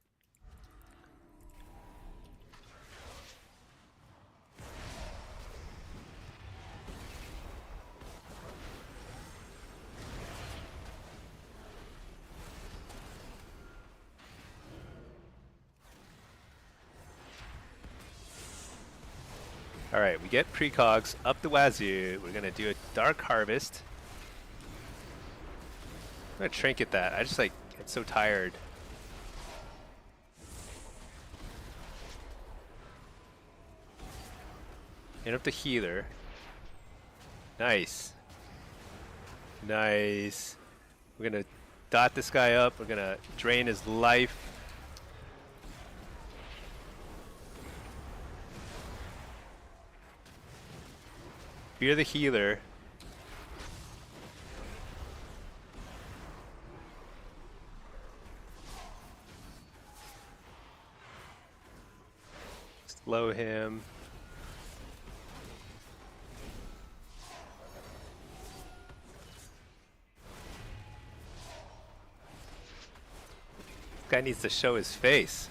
All right, we get precogs up the wazoo. We're gonna do a Dark Harvest. I'm gonna trinket that. I just like get so tired. Hit up the healer. Nice. Nice. We're gonna dot this guy up. We're gonna drain his life. Fear the healer. Slow him. This guy needs to show his face.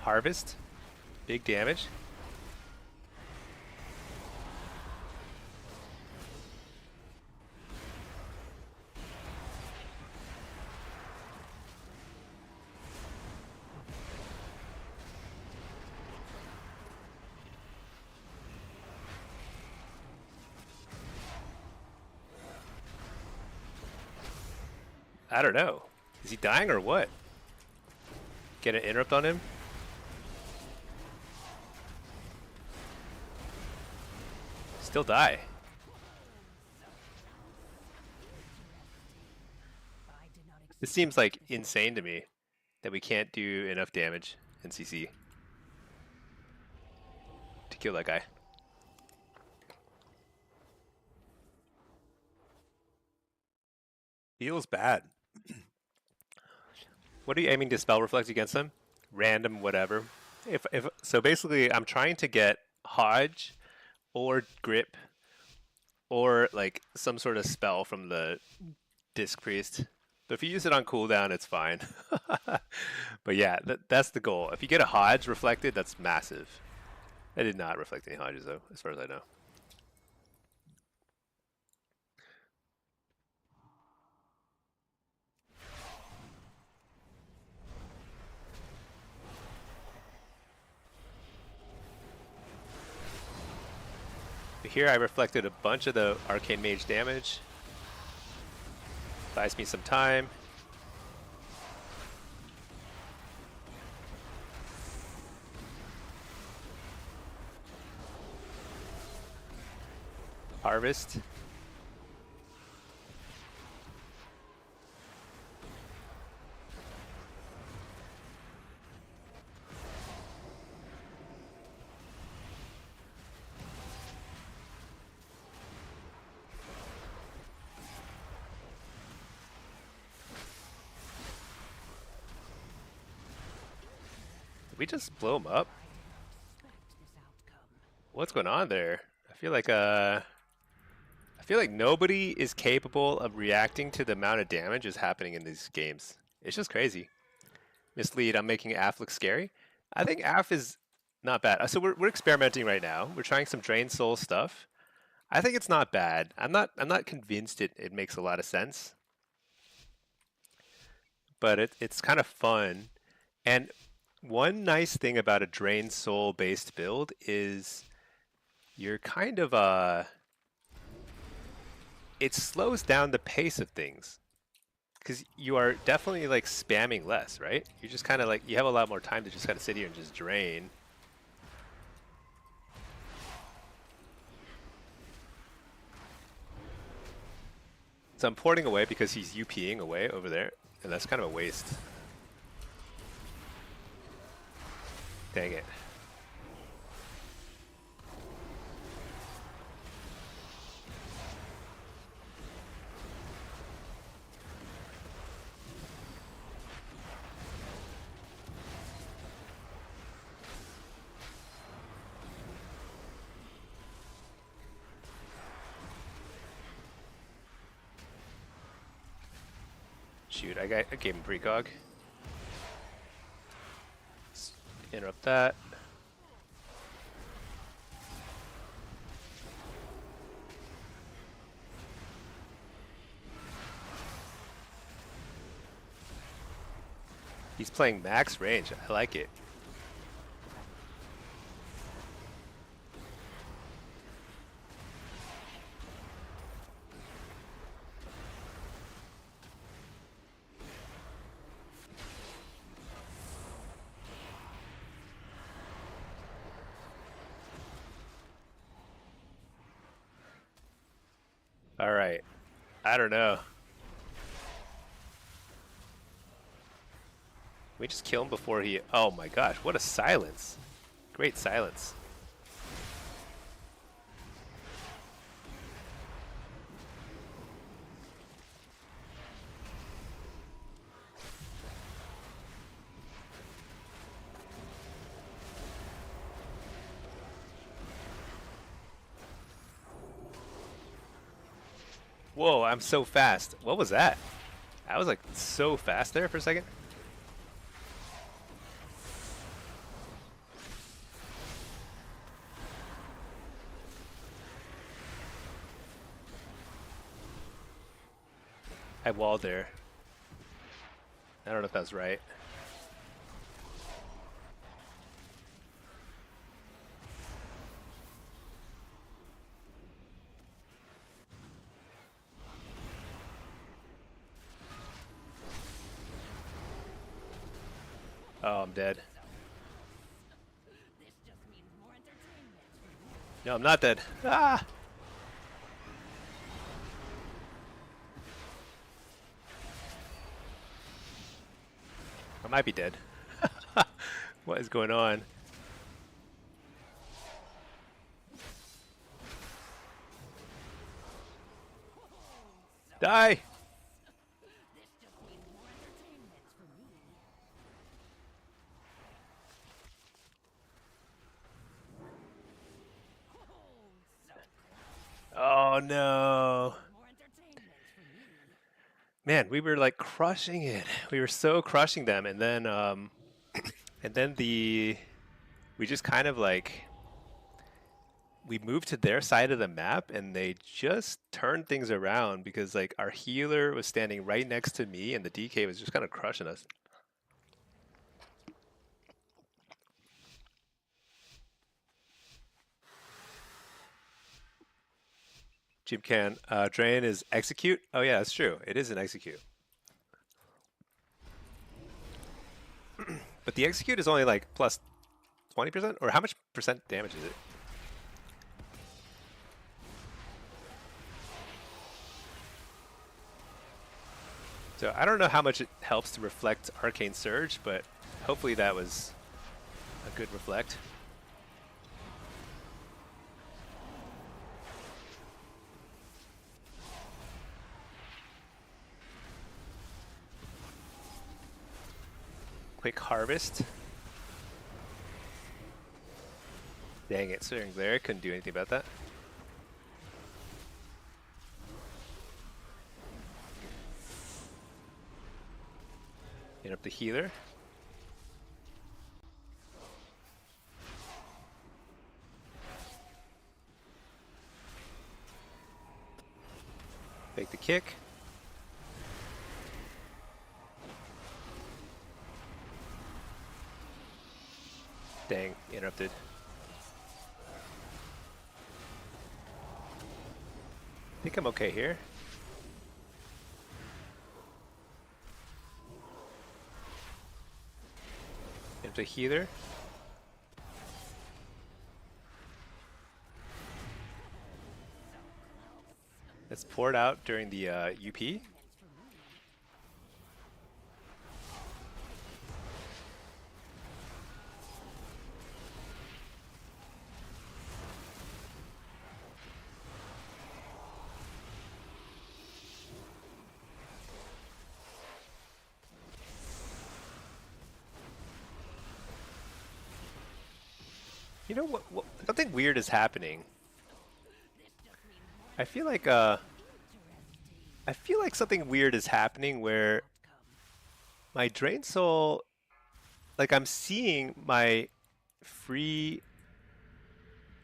Harvest. Big damage. I don't know. Is he dying or what? Get an interrupt on him? Still die. This seems like insane to me that we can't do enough damage in CC to kill that guy. Feels bad. What are you aiming to spell reflect against him? Random whatever. If so basically I'm trying to get Hodge or grip or like some sort of spell from the Disc Priest. But if you use it on cooldown, it's fine. But yeah, that's the goal. If you get a Hodge reflected, that's massive. I did not reflect any Hodges though, as far as I know. But here I reflected a bunch of the Arcane Mage damage. Buys me some time. Harvest. Did we just blow him up? What's going on there? I feel like nobody is capable of reacting to the amount of damage is happening in these games. It's just crazy. Mislead, I'm making Aff look scary. I think Aff is not bad. So we're experimenting right now. We're trying some Drain Soul stuff. I think it's not bad. I'm not convinced it makes a lot of sense. But it's kind of fun. And one nice thing about a Drain Soul based build is you're kind of it slows down the pace of things because you are definitely like spamming less, right? You're just kind of like you have a lot more time to just kind of sit here and just drain. So I'm porting away because he's UPing away over there, and that's kind of a waste. Dang it. Shoot, I gave him precog. Let's interrupt that. He's playing max range. I like it. All right. I don't know. We just kill him before he... Oh my gosh, what a silence. Great silence. Whoa, I'm so fast. What was that? I was like so fast there for a second. I walled there. I don't know if that was right. Oh, I'm dead. No, I'm not dead. Ah! I might be dead. What is going on? Die! Oh no. Man, we were like crushing it. We were so crushing them, and then we just kind of like we moved to their side of the map, and they just turned things around because like our healer was standing right next to me, and the DK was just kind of crushing us. Jim Can, Drain is execute. Oh yeah, that's true. It is an execute. But the execute is only like plus 20%, or how much percent damage is it? So I don't know how much it helps to reflect Arcane Surge, but hopefully that was a good reflect. Quick harvest. Dang it, Searing Glare, couldn't do anything about that. Hit up the healer. Make the kick. Dang, interrupted. I think I'm okay here. Into healer. It's poured out during the UP. You know what? Something weird is happening. I feel like something weird is happening where my Drain Soul, like I'm seeing my free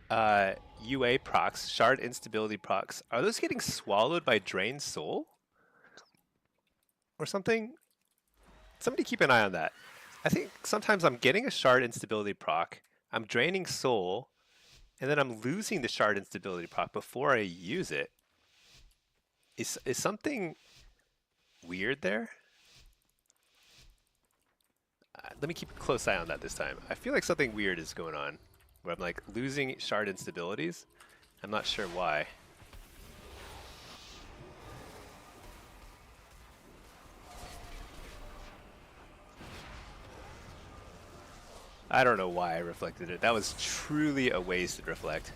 UA procs, Shard Instability procs. Are those getting swallowed by Drain Soul or something? Somebody keep an eye on that. I think sometimes I'm getting a Shard Instability proc, I'm draining Soul, and then I'm losing the Shard Instability proc before I use it. Is something weird there? Let me keep a close eye on that this time. I feel like something weird is going on, where I'm like losing Shard Instabilities. I'm not sure why. I don't know why I reflected it. That was truly a wasted reflect.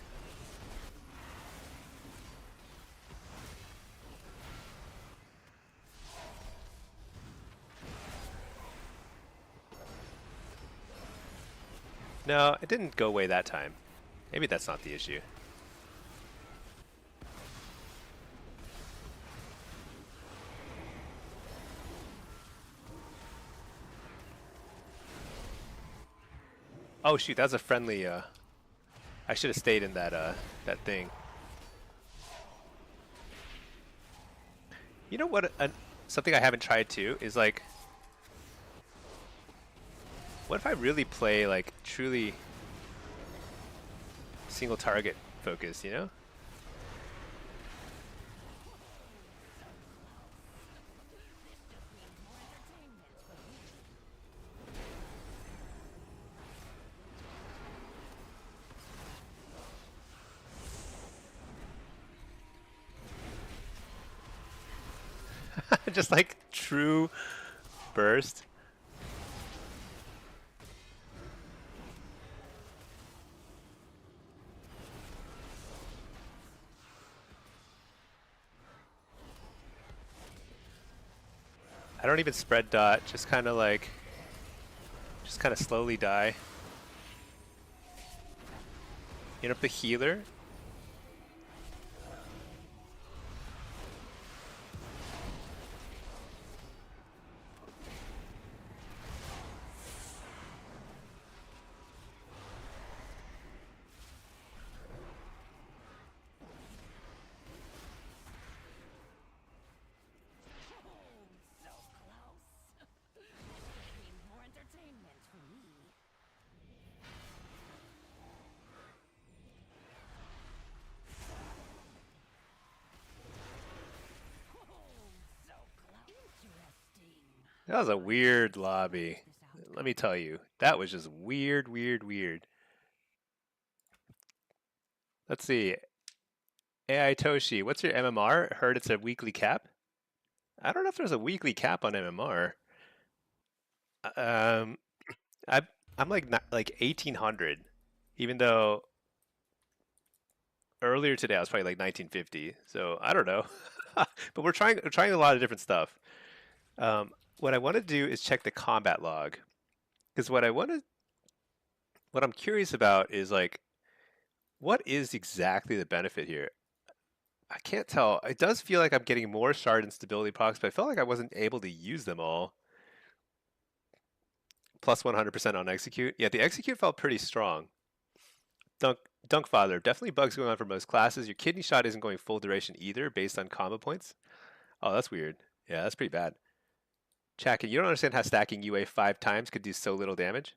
No, it didn't go away that time. Maybe that's not the issue. Oh shoot, that's a friendly. I should have stayed in that that thing. You know what? Something I haven't tried too is like, what if I really play like truly single target focus? You know? Just like true burst. I don't even spread dot, just kind of slowly die. You know, the healer. That was a weird lobby. Let me tell you, that was just weird, weird, weird. Let's see. AI Toshi, what's your MMR? Heard it's a weekly cap. I don't know if there's a weekly cap on MMR. Um, I I'm like 1800, even though earlier today I was probably like 1950. So I don't know, but we're trying a lot of different stuff. What I want to do is check the combat log, because what I'm curious about is like, what is exactly the benefit here? I can't tell. It does feel like I'm getting more shard and stability procs, but I felt like I wasn't able to use them all. Plus 100% on execute. Yeah, the execute felt pretty strong. Dunk Father, definitely bugs going on for most classes. Your kidney shot isn't going full duration either, based on combo points. Oh, that's weird. Yeah, that's pretty bad. Chacken, you don't understand how stacking UA 5 times could do so little damage.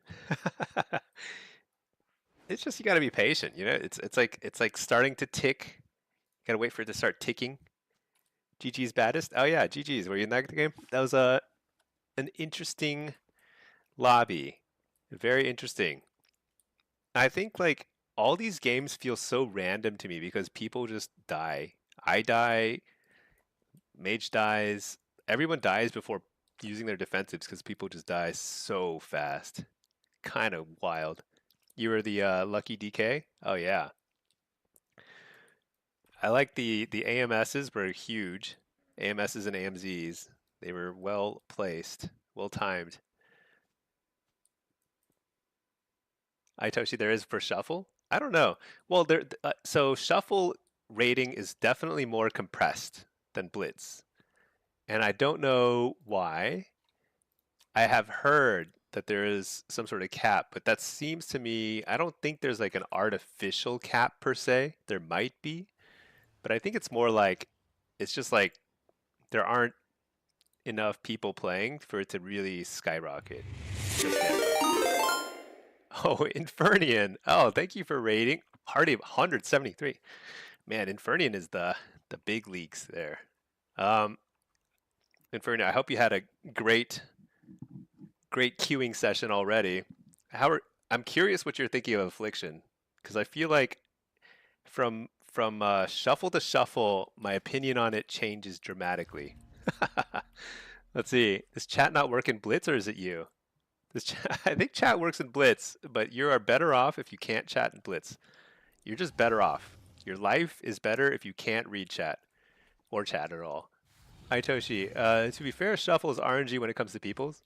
It's just you got to be patient, you know. It's like starting to tick. You got to wait for it to start ticking. GG's baddest. Oh yeah, GG's. Were you in that game? That was an interesting lobby. Very interesting. I think all these games feel so random to me because people just die. I die. Mage dies. Everyone dies before using their defensives because people just die so fast. Kind of wild. You were the lucky DK? Oh yeah. I like the AMSs were huge. AMSs and AMZs. They were well placed, well timed. Itoshi, there is for shuffle? I don't know. Well, so shuffle rating is definitely more compressed than blitz, and I don't know why. I have heard that there is some sort of cap, but that seems to me, I don't think there's like an artificial cap per se. There might be, but I think it's more like it's just like there aren't enough people playing for it to really skyrocket just yet. Oh, Infernian. Oh, thank you for rating. Party of 173. Man, Infernian is the big leagues there. Um, Infernian, I hope you had a great queuing session already. I'm curious what you're thinking of Affliction, because I feel like from shuffle to shuffle, my opinion on it changes dramatically. Let's see. Is chat not work in Blitz or is it you? I think chat works in Blitz, but you are better off if you can't chat in Blitz. You're just better off. Your life is better if you can't read chat or chat at all. Hi Toshi. To be fair, shuffle is RNG when it comes to peoples.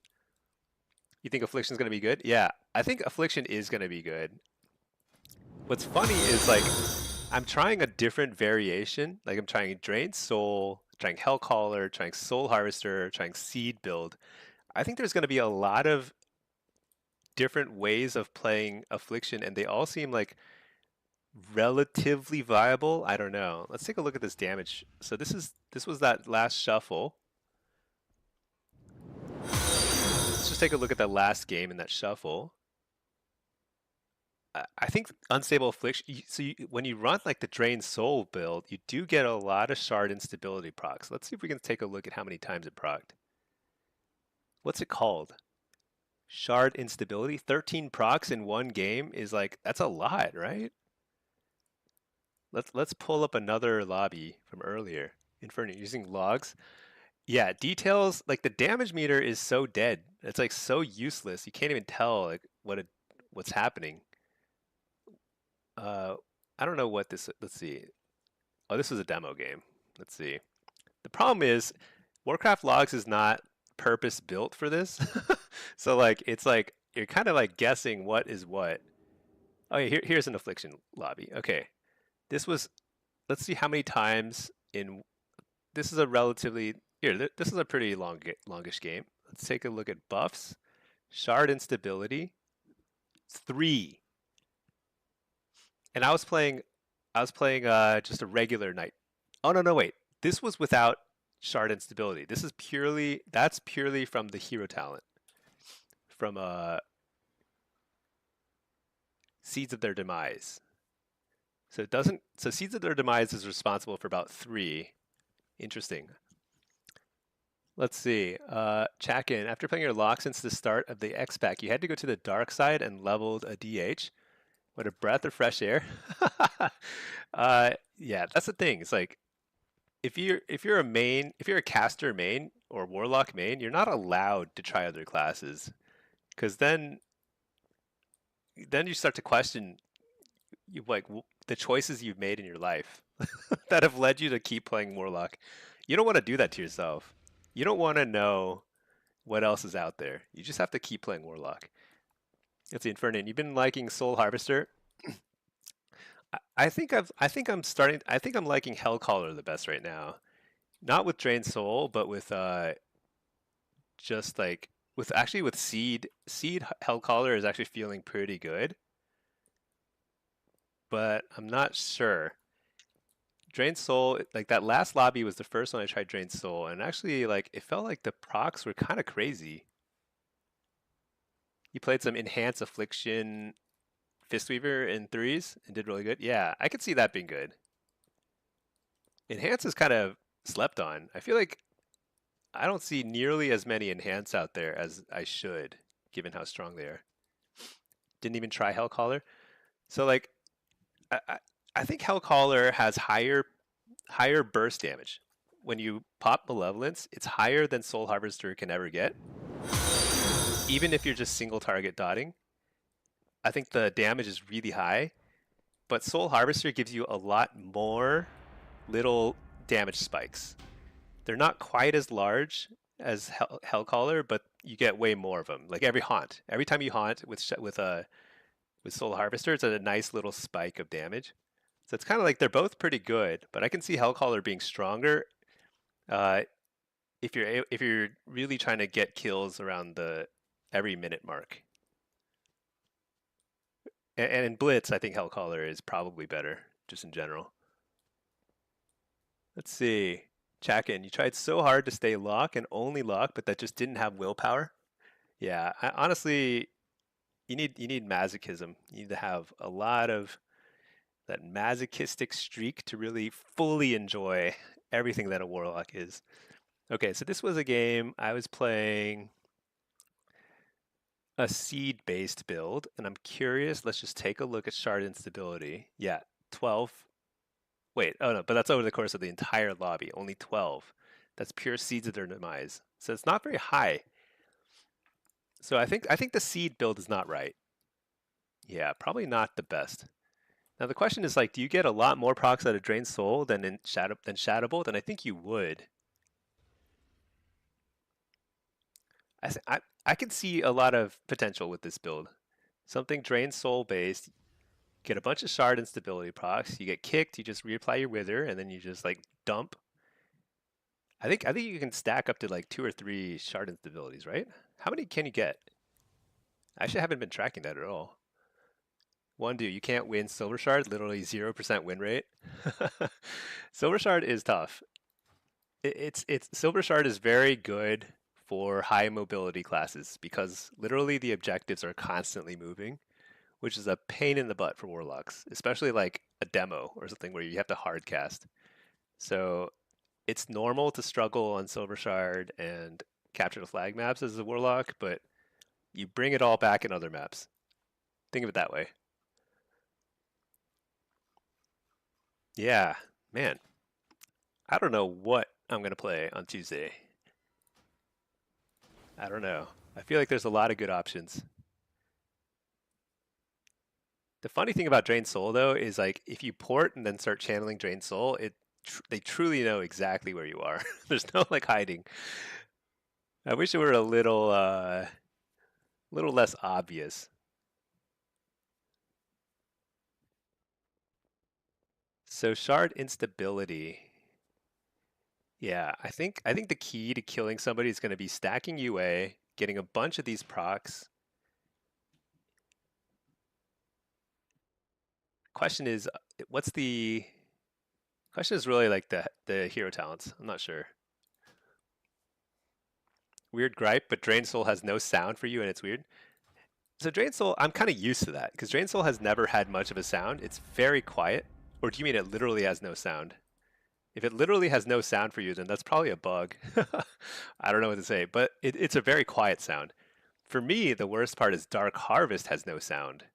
You think Affliction's gonna be good? Yeah, I think Affliction is gonna be good. What's funny is like I'm trying a different variation. Like I'm trying Drain Soul, trying Hellcaller, trying Soul Harvester, trying Seed build. I think there's gonna be a lot of different ways of playing Affliction, and they all seem like relatively viable. I don't know. Let's take a look at this damage. So this was that last shuffle. Let's just take a look at that last game in that shuffle. I think Unstable Affliction, when you run like the Drain Soul build, you do get a lot of shard instability procs. Let's see if we can take a look at how many times it procced. What's it called? Shard instability? 13 procs in one game is like, that's a lot, right? Let's pull up another lobby from earlier. Inferno using logs. Yeah, details like the damage meter is so dead. It's like so useless. You can't even tell like what's happening. Uh, I don't know what this. Let's see. Oh, this was a demo game. Let's see. The problem is, Warcraft logs is not purpose built for this. So like it's like you're kind of like guessing what is what. Oh, yeah, here's an Affliction lobby. Okay, this was. Let's see how many times in. This is a relatively here. This is a pretty longish game. Let's take a look at buffs. Shard instability. 3. And I was playing just a regular knight. Oh no, wait. This was without shard instability. That's purely from the hero talent. From Seeds of Their Demise. So Seeds of Their Demise is responsible for about 3. Interesting. Let's see. Chakin, after playing your lock since the start of the X pack, you had to go to the dark side and leveled a DH. What a breath of fresh air. Yeah, that's the thing. It's like if you're a caster main or warlock main, you're not allowed to try other classes because then you start to question the choices you've made in your life that have led you to keep playing warlock. You don't want to do that to yourself. You don't want to know what else is out there. You just have to keep playing warlock. Let's see, Infernan, you've been liking Soul Harvester. I think I'm liking Hellcaller the best right now. Not with Drain Soul, but with just like with Seed. Seed Hellcaller is actually feeling pretty good. But I'm not sure. Drain Soul, like that last lobby was the first one I tried Drain Soul, and actually like it felt like the procs were kind of crazy. You played some Enhance Affliction Fistweaver in 3s and did really good. Yeah, I could see that being good. Enhance is kind of slept on. I feel like I don't see nearly as many Enhance out there as I should, given how strong they are. Didn't even try Hellcaller. So like, I, I, I think Hellcaller has higher burst damage. when you pop Malevolence, it's higher than Soul Harvester can ever get. Even if you're just single target dotting, I think the damage is really high, but Soul Harvester gives you a lot more little damage spikes. They're not quite as large as Hellcaller, but you get way more of them. Like every time you haunt with Soul Harvester, it's a nice little spike of damage. So it's kind of like they're both pretty good, but I can see Hellcaller being stronger uh, if you're really trying to get kills around the every minute mark. And in Blitz, I think Hellcaller is probably better, just in general. Let's see. Chakin, you tried so hard to stay lock and only lock, but that just didn't have willpower. Yeah, honestly, you need masochism. You need to have a lot of that masochistic streak to really fully enjoy everything that a Warlock is. Okay, so this was a game I was playing a seed-based build, and I'm curious. Let's just take a look at shard instability. Yeah, 12. Wait, oh no, but that's over the course of the entire lobby. Only 12. That's pure seeds of their demise. So it's not very high. So I think the seed build is not right. Yeah, probably not the best. Now the question is like, do you get a lot more procs out of Drain Soul than in Shadow Bolt? And I think you would. I can see a lot of potential with this build. Something Drain Soul based. Get a bunch of shard instability procs. You get kicked, you just reapply your wither, and then you just like dump. I think you can stack up to like 2 or 3 shard instabilities, right? How many can you get? I actually haven't been tracking that at all. One, you can't win Silver Shard, literally 0% win rate. Silver Shard is tough. It's Silver Shard is very good for high mobility classes because literally the objectives are constantly moving, which is a pain in the butt for Warlocks, especially like a demo or something where you have to hard cast. So it's normal to struggle on Silver Shard and capture the flag maps as a Warlock, but you bring it all back in other maps. Think of it that way. Yeah, man. I don't know what I'm going to play on Tuesday. I don't know. I feel like there's a lot of good options. The funny thing about Drain Soul, though, is like if you port and then start channeling Drain Soul, they truly know exactly where you are. There's no like hiding. I wish it were a little less obvious. So shard instability. Yeah, I think the key to killing somebody is going to be stacking UA, getting a bunch of these procs. Question is, question is really like the hero talents. I'm not sure. Weird gripe, but Drain Soul has no sound for you, and it's weird. So Drain Soul, I'm kind of used to that because Drain Soul has never had much of a sound. It's very quiet. Or do you mean it literally has no sound? If it literally has no sound for you, then that's probably a bug. I don't know what to say, but it's a very quiet sound. For me, the worst part is Dark Harvest has no sound.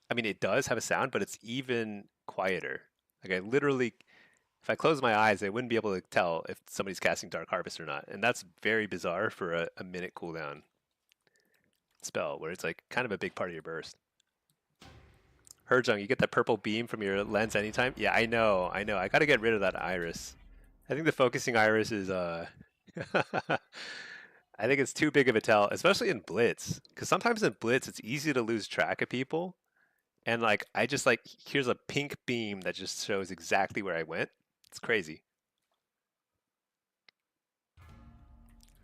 I mean, it does have a sound, but it's even quieter. Like I literally, if I close my eyes, I wouldn't be able to tell if somebody's casting Dark Harvest or not. And that's very bizarre for a minute cooldown spell, where it's like kind of a big part of your burst. Herjung, you get that purple beam from your lens anytime? Yeah, I know. I gotta get rid of that iris. I think the focusing iris is I think it's too big of a tell, especially in Blitz. Because sometimes in Blitz it's easy to lose track of people. And like I just like here's a pink beam that just shows exactly where I went. It's crazy.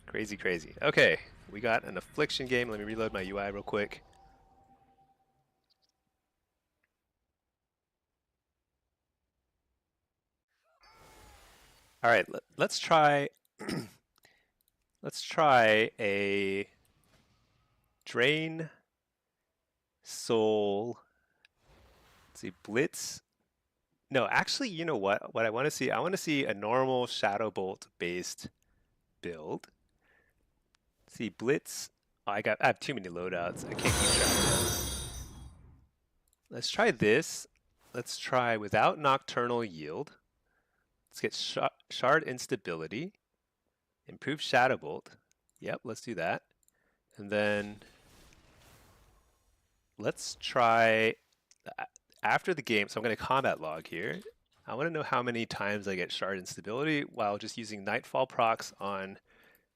Crazy. Okay, we got an Affliction game. Let me reload my UI real quick. All right, let's try let's try a Drain Soul. Let's see, Blitz. No, actually, you know what? What I want to see, I want to see a normal Shadow Bolt based build. See, Blitz. Oh, I have too many loadouts. I can't keep track of them. Let's try this. Let's try without Nocturnal Yield. Let's get shard instability. Improve Shadow Bolt. Yep, let's do that. And then let's try after the game. So I'm going to combat log here. I want to know how many times I get shard instability while just using Nightfall procs on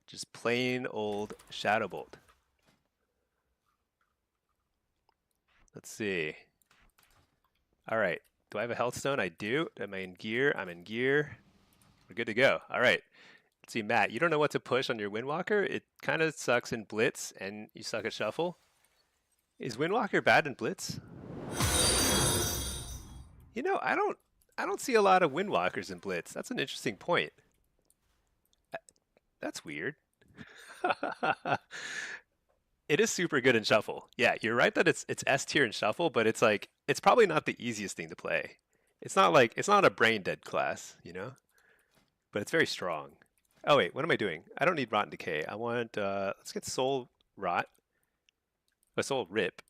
just plain old Shadow Bolt. Let's see. All right. Do I have a health stone? I do. Am I in gear? I'm in gear. We're good to go. All right. Let's see, Matt, you don't know what to push on your Windwalker? It kind of sucks in Blitz, and you suck at Shuffle. Is Windwalker bad in Blitz? You know, I don't see a lot of Windwalkers in Blitz. That's an interesting point. That's weird. It is super good in Shuffle. Yeah, you're right that it's S tier in Shuffle, but it's like it's probably not the easiest thing to play. It's not a brain dead class, you know? But it's very strong. Oh wait, what am I doing? I don't need Rot and Decay. I want let's get Soul Rot. A Soul Rip.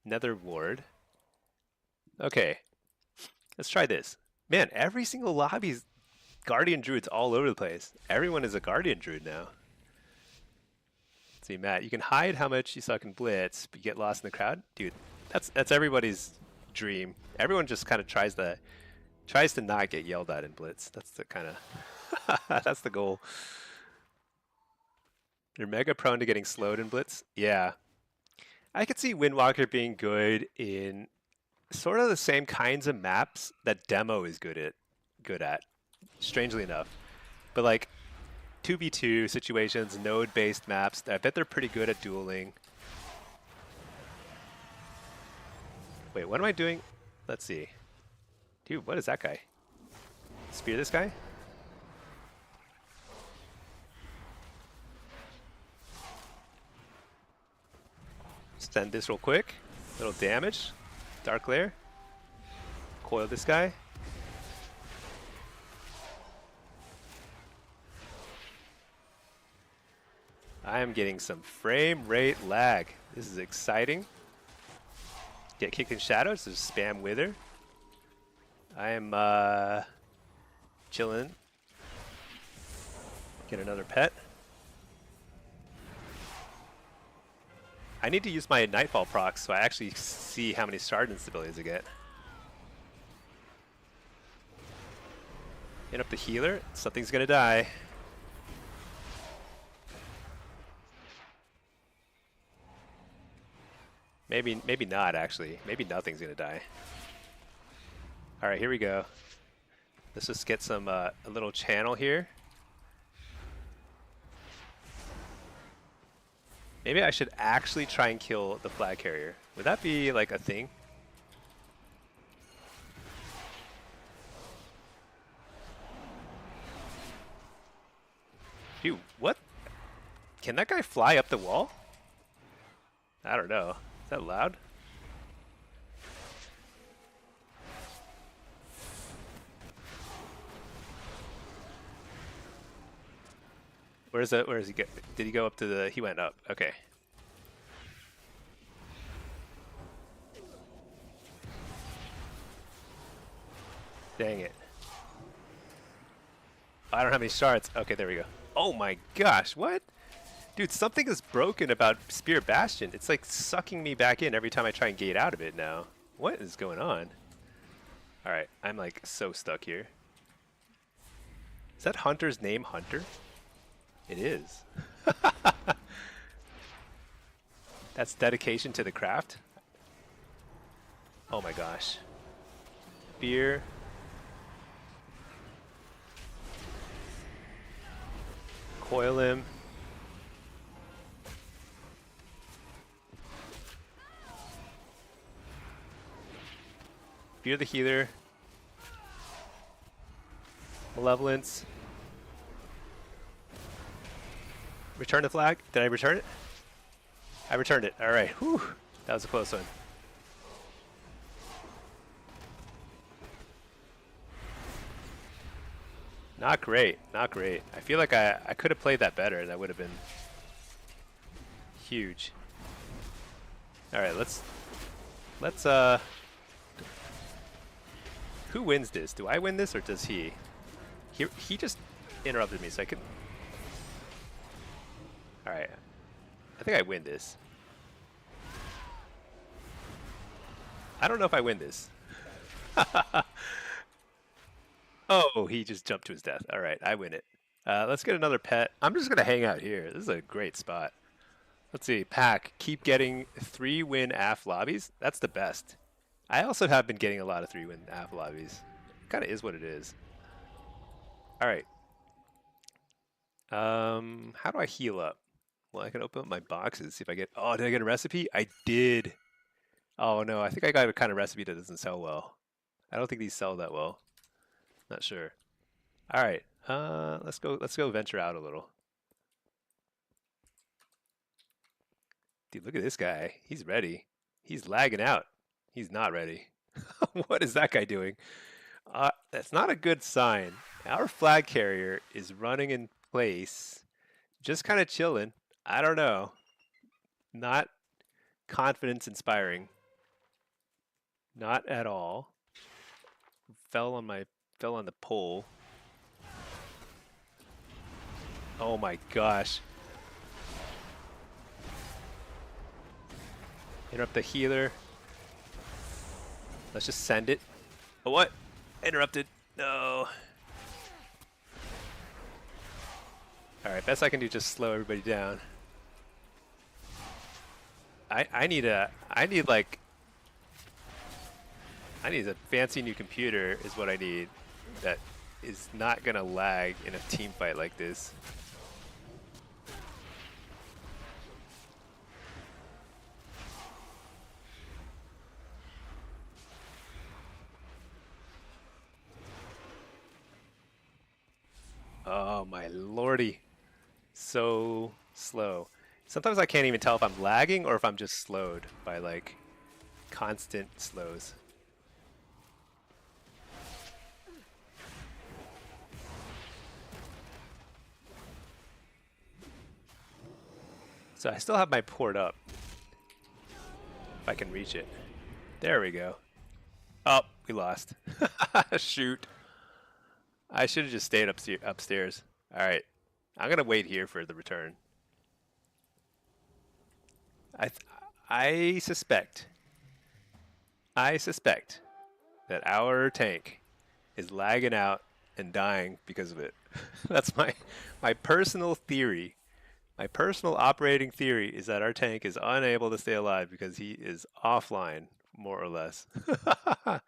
Nether Ward. Okay. Let's try this. Man, every single lobby's Guardian Druids all over the place. Everyone is a Guardian Druid now. Let's see, Matt, you can hide how much you suck in Blitz, but you get lost in the crowd? Dude, that's everybody's dream. Everyone just kind of tries to not get yelled at in Blitz. That's the kind of that's the goal. You're mega prone to getting slowed in Blitz? Yeah. I could see Windwalker being good in sort of the same kinds of maps that Demo is good at, strangely enough. But like 2v2 situations, node-based maps, I bet they're pretty good at dueling. Wait, what am I doing? Let's see. Dude, what is that guy? Spear this guy? Send this real quick. Little damage. Dark Lair. Coil this guy. I am getting some frame rate lag. This is exciting. Get kicked in shadows, so just spam Wither. I am chilling. Get another pet. I need to use my Nightfall procs so I actually see how many shard instabilities I get. Hit up the healer. Something's gonna die. Maybe not actually. Maybe nothing's gonna die. All right, here we go. Let's just get some a little channel here. Maybe I should actually try and kill the flag carrier. Would that be like a thing? Dude, what? Can that guy fly up the wall? I don't know. Is that loud? Where is he go? Did he go up to the... He went up. Okay. Dang it. I don't have any shards. Okay, there we go. Oh my gosh, what? Dude, something is broken about Spear Bastion. It's like sucking me back in every time I try and gate out of it now. What is going on? Alright, I'm like so stuck here. Is that Hunter's name Hunter? It is. That's dedication to the craft. Oh my gosh. Spear. Coil him. Spear the healer. Malevolence. Return the flag. Did I return it? I returned it. All right. Whew. That was a close one. Not great. Not great. I feel like I could have played that better. That would have been huge. All right. Let's who wins this? Do I win this or does he? He just interrupted me, so I could. All right, I think I win this. I don't know if I win this. Oh, he just jumped to his death. All right, I win it. Let's get another pet. I'm just gonna hang out here. This is a great spot. Let's see. Pack, keep getting 3-win AF lobbies. That's the best. I also have been getting a lot of 3-win AF lobbies. Kind of is what it is. All right. How do I heal up? Well, I can open up my boxes, see if I get. Oh, did I get a recipe? I did. Oh no, I think I got a kind of recipe that doesn't sell well. I don't think these sell that well. Not sure. All right. Let's go. Let's go venture out a little. Dude, look at this guy. He's ready. He's lagging out. He's not ready. What is that guy doing? That's not a good sign. Our flag carrier is running in place, just kind of chilling. I don't know. Not confidence inspiring. Not at all. Fell on the pole. Oh my gosh. Interrupt the healer. Let's just send it. Oh, what? Interrupted. No. Alright, best I can do is just slow everybody down. I need a fancy new computer is what I need that is not gonna lag in a team fight like this. Oh my lordy. So slow. Sometimes I can't even tell if I'm lagging or if I'm just slowed by like constant slows. So I still have my port up. If I can reach it. There we go. Oh, we lost. Shoot. I should have just stayed upstairs. All right. I'm going to wait here for the return. I suspect that our tank is lagging out and dying because of it. That's my personal theory. My personal operating theory is that our tank is unable to stay alive because he is offline, more or less. All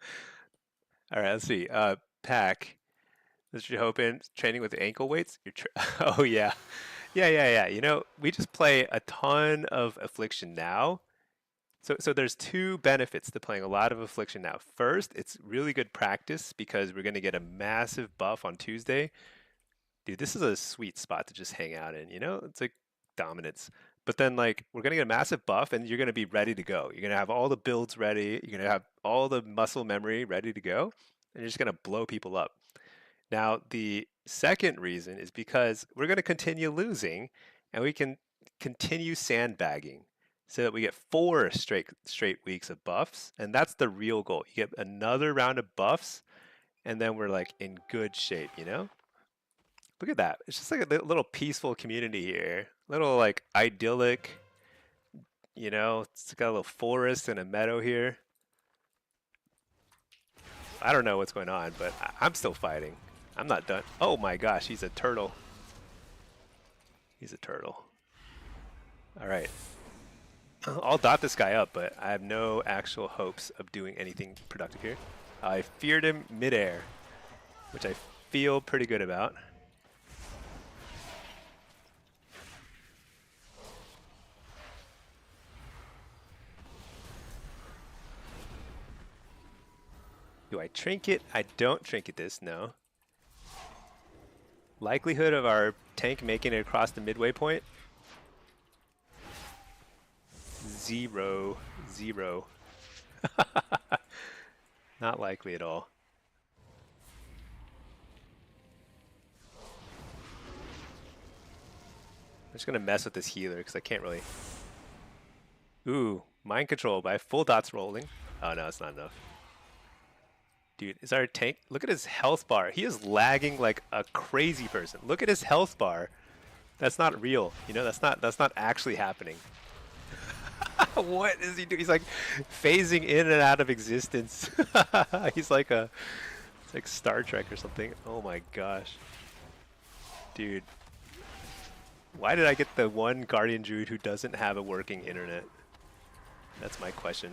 right, let's see. Pack. This you're hoping training with ankle weights. Oh yeah, yeah. You know, we just play a ton of Affliction now. So there's two benefits to playing a lot of Affliction now. First, it's really good practice because we're going to get a massive buff on Tuesday. Dude, this is a sweet spot to just hang out in, you know? It's like dominance. But then like we're going to get a massive buff and you're going to be ready to go. You're going to have all the builds ready. You're going to have all the muscle memory ready to go. And you're just going to blow people up. Now, the second reason is because we're going to continue losing and we can continue sandbagging so that we get 4 straight weeks of buffs. And that's the real goal. You get another round of buffs and then we're like in good shape, you know? Look at that. It's just like a little peaceful community here. Little like idyllic, you know, it's got a little forest and a meadow here. I don't know what's going on, but I'm still fighting. I'm not done. Oh my gosh, he's a turtle. He's a turtle. All right. I'll dot this guy up, but I have no actual hopes of doing anything productive here. I feared him midair, which I feel pretty good about. Do I trinket? I don't trinket this, no. Likelihood of our tank making it across the midway point? 0. Not likely at all. I'm just gonna mess with this healer because I can't really. Ooh, mind control, but I have full dots rolling. Oh no, it's not enough. Dude, is our tank? Look at his health bar. He is lagging like a crazy person. Look at his health bar. That's not real. You know, that's not actually happening. What is he doing? He's like phasing in and out of existence. He's like it's like Star Trek or something. Oh my gosh. Dude. Why did I get the one Guardian Druid who doesn't have a working internet? That's my question.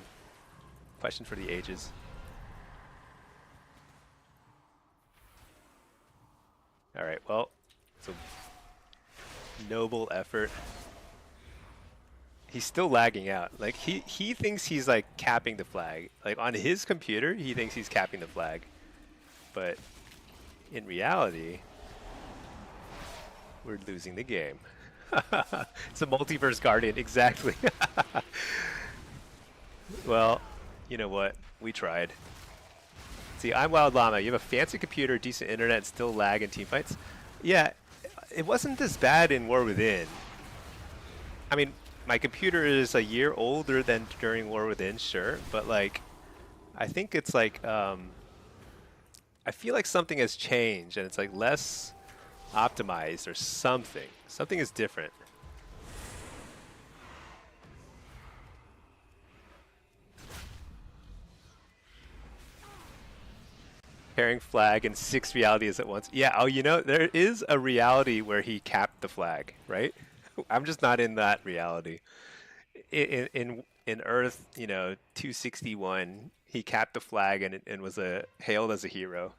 Question for the ages. Alright, well, it's a noble effort. He's still lagging out. Like, he thinks he's, like, capping the flag. Like, on his computer, he thinks he's capping the flag. But in reality, we're losing the game. It's a multiverse guardian, exactly. Well, you know what? We tried. See, I'm Wild Llama. You have a fancy computer, decent internet, and still lag in teamfights. Yeah, it wasn't this bad in War Within. I mean, my computer is a year older than during War Within, sure, but like, I think it's like, I feel like something has changed and it's like less optimized or something. Something is different. Pairing flag and 6 realities at once. Yeah, oh, you know, there is a reality where he capped the flag, right? I'm just not in that reality. In Earth, you know, 261, he capped the flag and was hailed as a hero.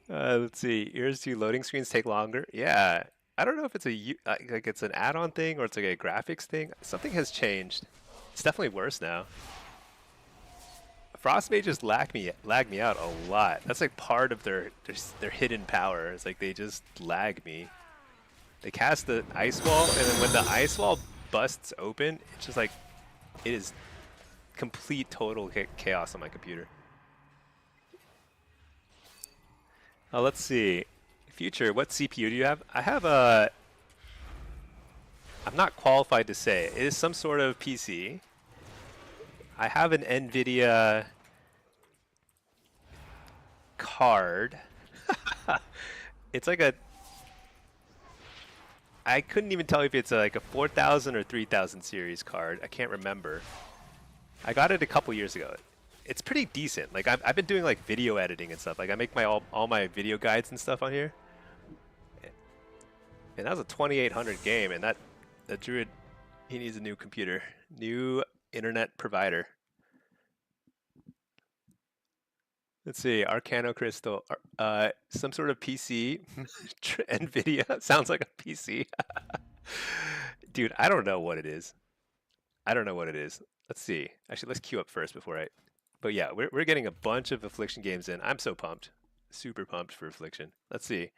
Let's see. Here's 2 loading screens take longer. Yeah, I don't know if it's like it's an add-on thing or it's like a graphics thing. Something has changed. It's definitely worse now. Frost mages lag me out a lot. That's like part of their hidden power. It's like they just lag me. They cast the ice wall, and then when the ice wall busts open, it's just like it is complete total chaos on my computer. Let's see. Future, what CPU do you have? I have a. I'm not qualified to say. It is some sort of PC. I have an NVIDIA card. It's like a. I couldn't even tell if it's like a 4000 or 3000 series card. I can't remember. I got it a couple years ago. It's pretty decent. Like I've been doing like video editing and stuff. Like I make my all my video guides and stuff on here. And that was a 2800 game, and that druid, he needs a new computer, new internet provider. Let's see, Arcano Crystal, some sort of PC, NVIDIA, sounds like a PC. Dude, I don't know what it is. I don't know what it is. Let's see. Actually, let's queue up first before I... But yeah, we're getting a bunch of Affliction games in. I'm so pumped. Super pumped for Affliction. Let's see.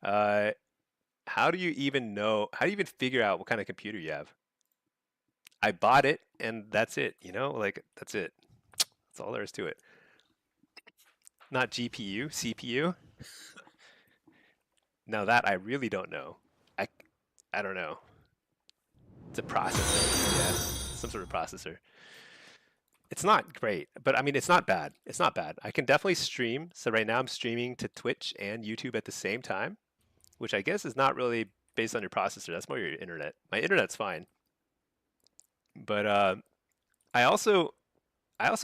How do you even know, how do you even figure out what kind of computer you have? I bought it, and that's it, you know? Like, that's it. That's all there is to it. Not GPU, CPU. Now that I really don't know. I don't know. It's a processor, yeah, some sort of processor. It's not great, but I mean, it's not bad. It's not bad. I can definitely stream. So right now I'm streaming to Twitch and YouTube at the same time, which I guess is not really based on your processor. That's more your internet. My internet's fine. But I also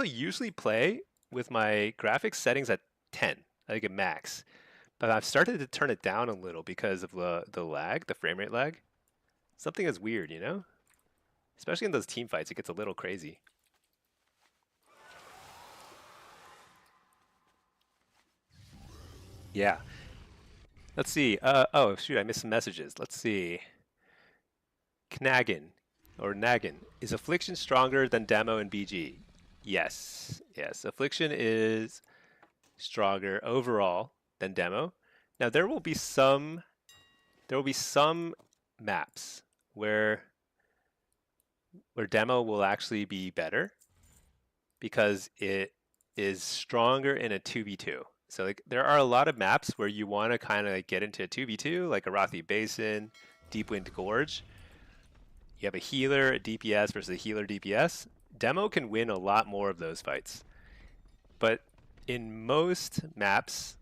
usually play with my graphics settings at 10, like at max. But I've started to turn it down a little because of the lag, the frame rate lag. Something is weird, you know? Especially in those team fights, it gets a little crazy. Yeah. Let's see. Oh, shoot, I missed some messages. Let's see. Knaggin, or Naggin. Is Affliction stronger than Demo and BG? Yes. Yes. Affliction is stronger overall than Demo. Now there will be some maps where Demo will actually be better because it is stronger in a 2v2. So like there are a lot of maps where you want to kind of like get into a 2v2, like Arathi Basin, Deepwind Gorge. You have a healer, a DPS versus a healer DPS. Demo can win a lot more of those fights. But in most maps,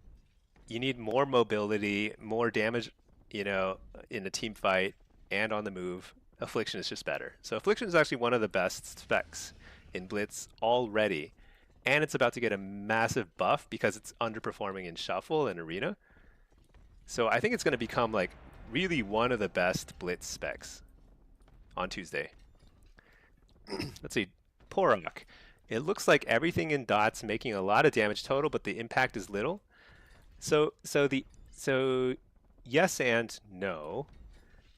you need more mobility, more damage, you know, in a team fight and on the move. Affliction is just better. So Affliction is actually one of the best specs in Blitz already. And it's about to get a massive buff because it's underperforming in Shuffle and Arena. So I think it's going to become like really one of the best Blitz specs on Tuesday. Let's see, Porok. It looks like everything in dots making a lot of damage total, but the impact is little. So yes and no.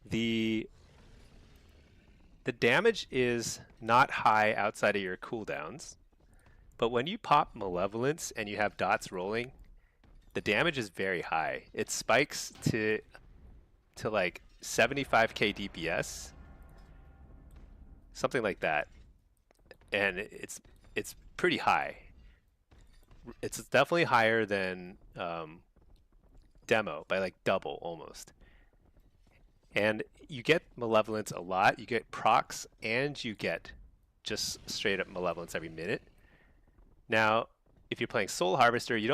The damage is not high outside of your cooldowns, but when you pop Malevolence and you have dots rolling, the damage is very high. It spikes to like 75k DPS, something like that, and it's pretty high. It's definitely higher than demo by like double almost. And you get Malevolence a lot. You get procs and you get just straight up Malevolence every minute. Now, if you're playing Soul Harvester, you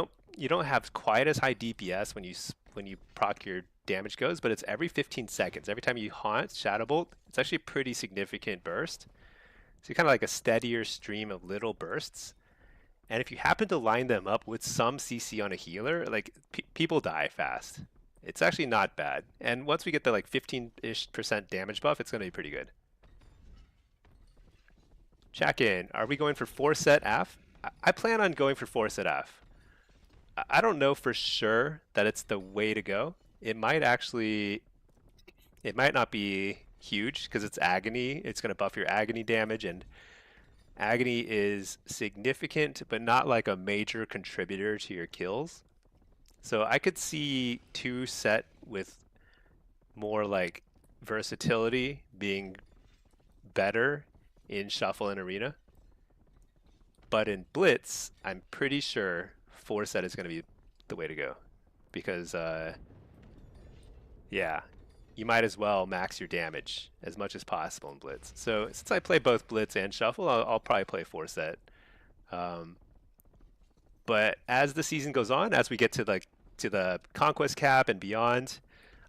don't have quite as high DPS when you proc your damage goes, but it's every 15 seconds. Every time you haunt Shadow Bolt, it's actually a pretty significant burst. So you're kind of like a steadier stream of little bursts. And if you happen to line them up with some CC on a healer, like people die fast. It's actually not bad. And once we get the like 15-ish% damage buff, it's going to be pretty good. Check in. Are we going for 4-set AF? I plan on going for 4-set AF. I don't know for sure that it's the way to go. It might not be huge because it's Agony. It's going to buff your Agony damage, and Agony is significant, but not like a major contributor to your kills. So I could see 2-set with more like versatility being better in Shuffle and Arena. But in Blitz, I'm pretty sure 4-set is going to be the way to go. Because, yeah, you might as well max your damage as much as possible in Blitz. So since I play both Blitz and Shuffle, I'll probably play 4-set. But as the season goes on, as we get to the Conquest Cap and beyond,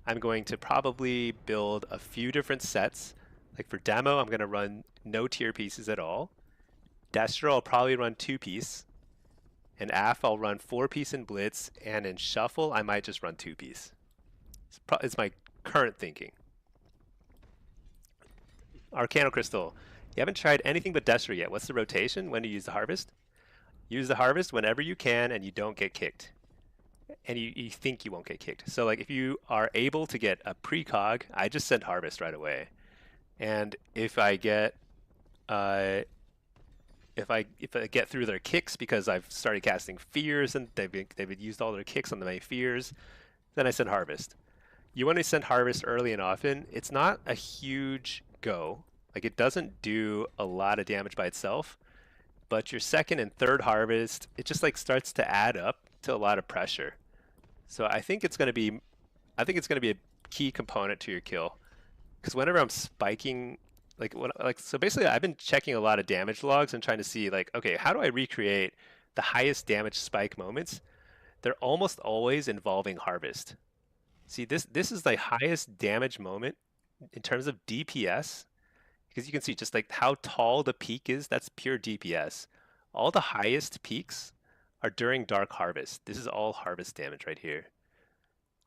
I'm going to probably build a few different sets. Like for demo, I'm going to run no tier pieces at all. Destro, I'll probably run 2-piece. And AF, I'll run 4-piece in Blitz. And in Shuffle, I might just run 2-piece. It's my current thinking. Arcano Crystal. You haven't tried anything but Destro yet. What's the rotation? When do you use the Harvest? Use the Harvest whenever you can and you don't get kicked. And you think you won't get kicked. So like if you are able to get a precog, I just send Harvest right away. And if I get if I get through their kicks because I've started casting fears and they've used all their kicks on my fears, then I send Harvest. You want to send Harvest early and often. It's not a huge go. Like it doesn't do a lot of damage by itself, but your second and third Harvest, it just like starts to add up to a lot of pressure. So I think it's going to be a key component to your kill. Because whenever I'm spiking, so basically I've been checking a lot of damage logs and trying to see like, okay, how do I recreate the highest damage spike moments? They're almost always involving Harvest. See, this is the highest damage moment in terms of DPS, because you can see just like how tall the peak is. That's pure DPS. All the highest peaks are during Dark Harvest. This is all Harvest damage right here.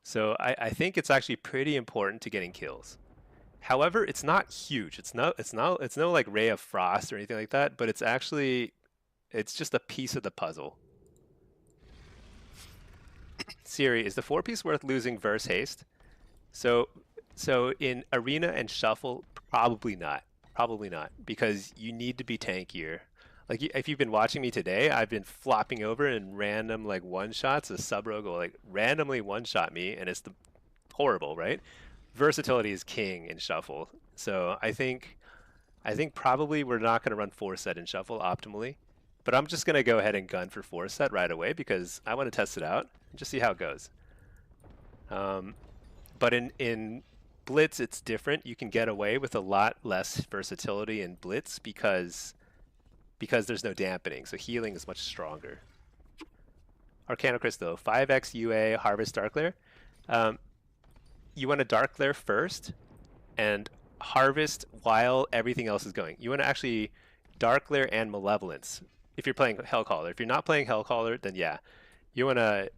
So I think it's actually pretty important to getting kills. However, it's not huge. It's no like Ray of Frost or anything like that, but it's just a piece of the puzzle. Siri, is the 4-piece worth losing versus haste? So in Arena and Shuffle, probably not. Probably not, because you need to be tankier. Like if you've been watching me today, I've been flopping over and random like one-shots. A sub-rogue will like randomly one-shot me, and it's horrible, right? Versatility is king in Shuffle. So I think probably we're not going to run 4-set in Shuffle optimally, but I'm just going to go ahead and gun for 4-set right away because I want to test it out and just see how it goes. But in Blitz, it's different. You can get away with a lot less versatility in Blitz because there's no dampening, so healing is much stronger. Arcana Crystal, 5x UA, Harvest Darklear. Um, you want to Darklear first and harvest while everything else is going. You want to actually Darklear and Malevolence if you're playing Hellcaller. If you're not playing Hellcaller, then yeah. You want to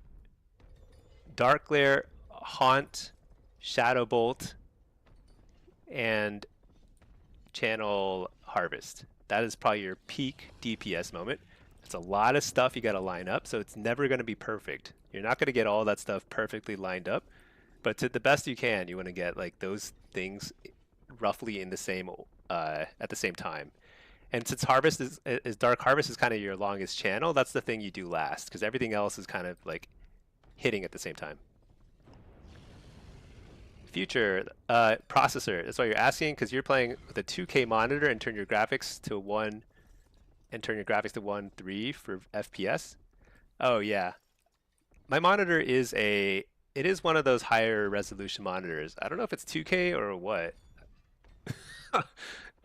Darklear, Haunt, Shadowbolt, and channel Harvest. That is probably your peak DPS moment. It's a lot of stuff you got to line up, so it's never going to be perfect. You're not going to get all that stuff perfectly lined up, but to the best you can, you want to get like those things roughly in the same at the same time. And since Harvest is Dark Harvest is kind of your longest channel, that's the thing you do last because everything else is kind of like hitting at the same time. Future processor. That's why you're asking because you're playing with a 2K monitor and turn your graphics to 1.3 for FPS. Oh yeah, my monitor is it is one of those higher resolution monitors. I don't know if it's 2K or what.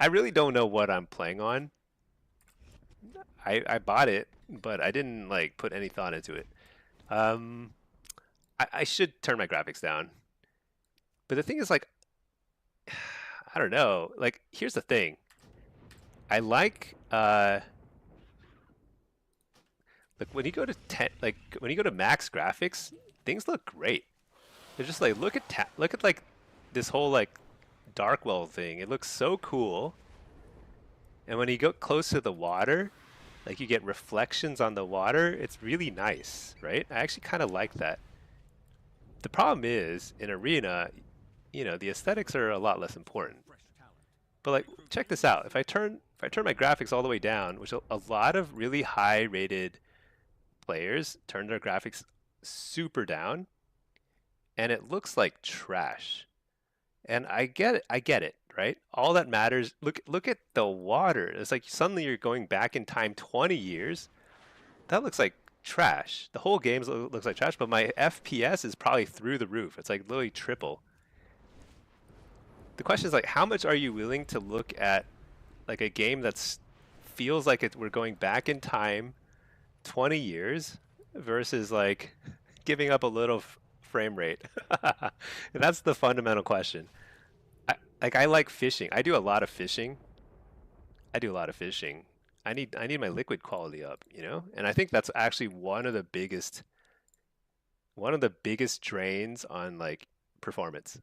I really don't know what I'm playing on. I bought it, but I didn't like put any thought into it. I should turn my graphics down. But the thing is, like, I don't know. Like, here's the thing. I like, like when you go to when you go to max graphics, things look great. They're just like look at like this whole like Darkwell thing. It looks so cool. And when you go close to the water, like you get reflections on the water, it's really nice, right? I actually kind of like that. The problem is in Arena, you know, the aesthetics are a lot less important. But like, check this out. If I turn my graphics all the way down, which a lot of really high rated players turn their graphics super down, and it looks like trash. And I get it, right? All that matters, look at the water. It's like suddenly you're going back in time 20 years. That looks like trash. The whole game looks like trash, but my FPS is probably through the roof. It's like literally triple. The question is like, how much are you willing to look at like a game that's feels like we're going back in time 20 years versus like giving up a little frame rate? And that's the fundamental question. I like fishing. I do a lot of fishing. I need my liquid quality up, you know? And I think that's actually one of the biggest drains on like performance.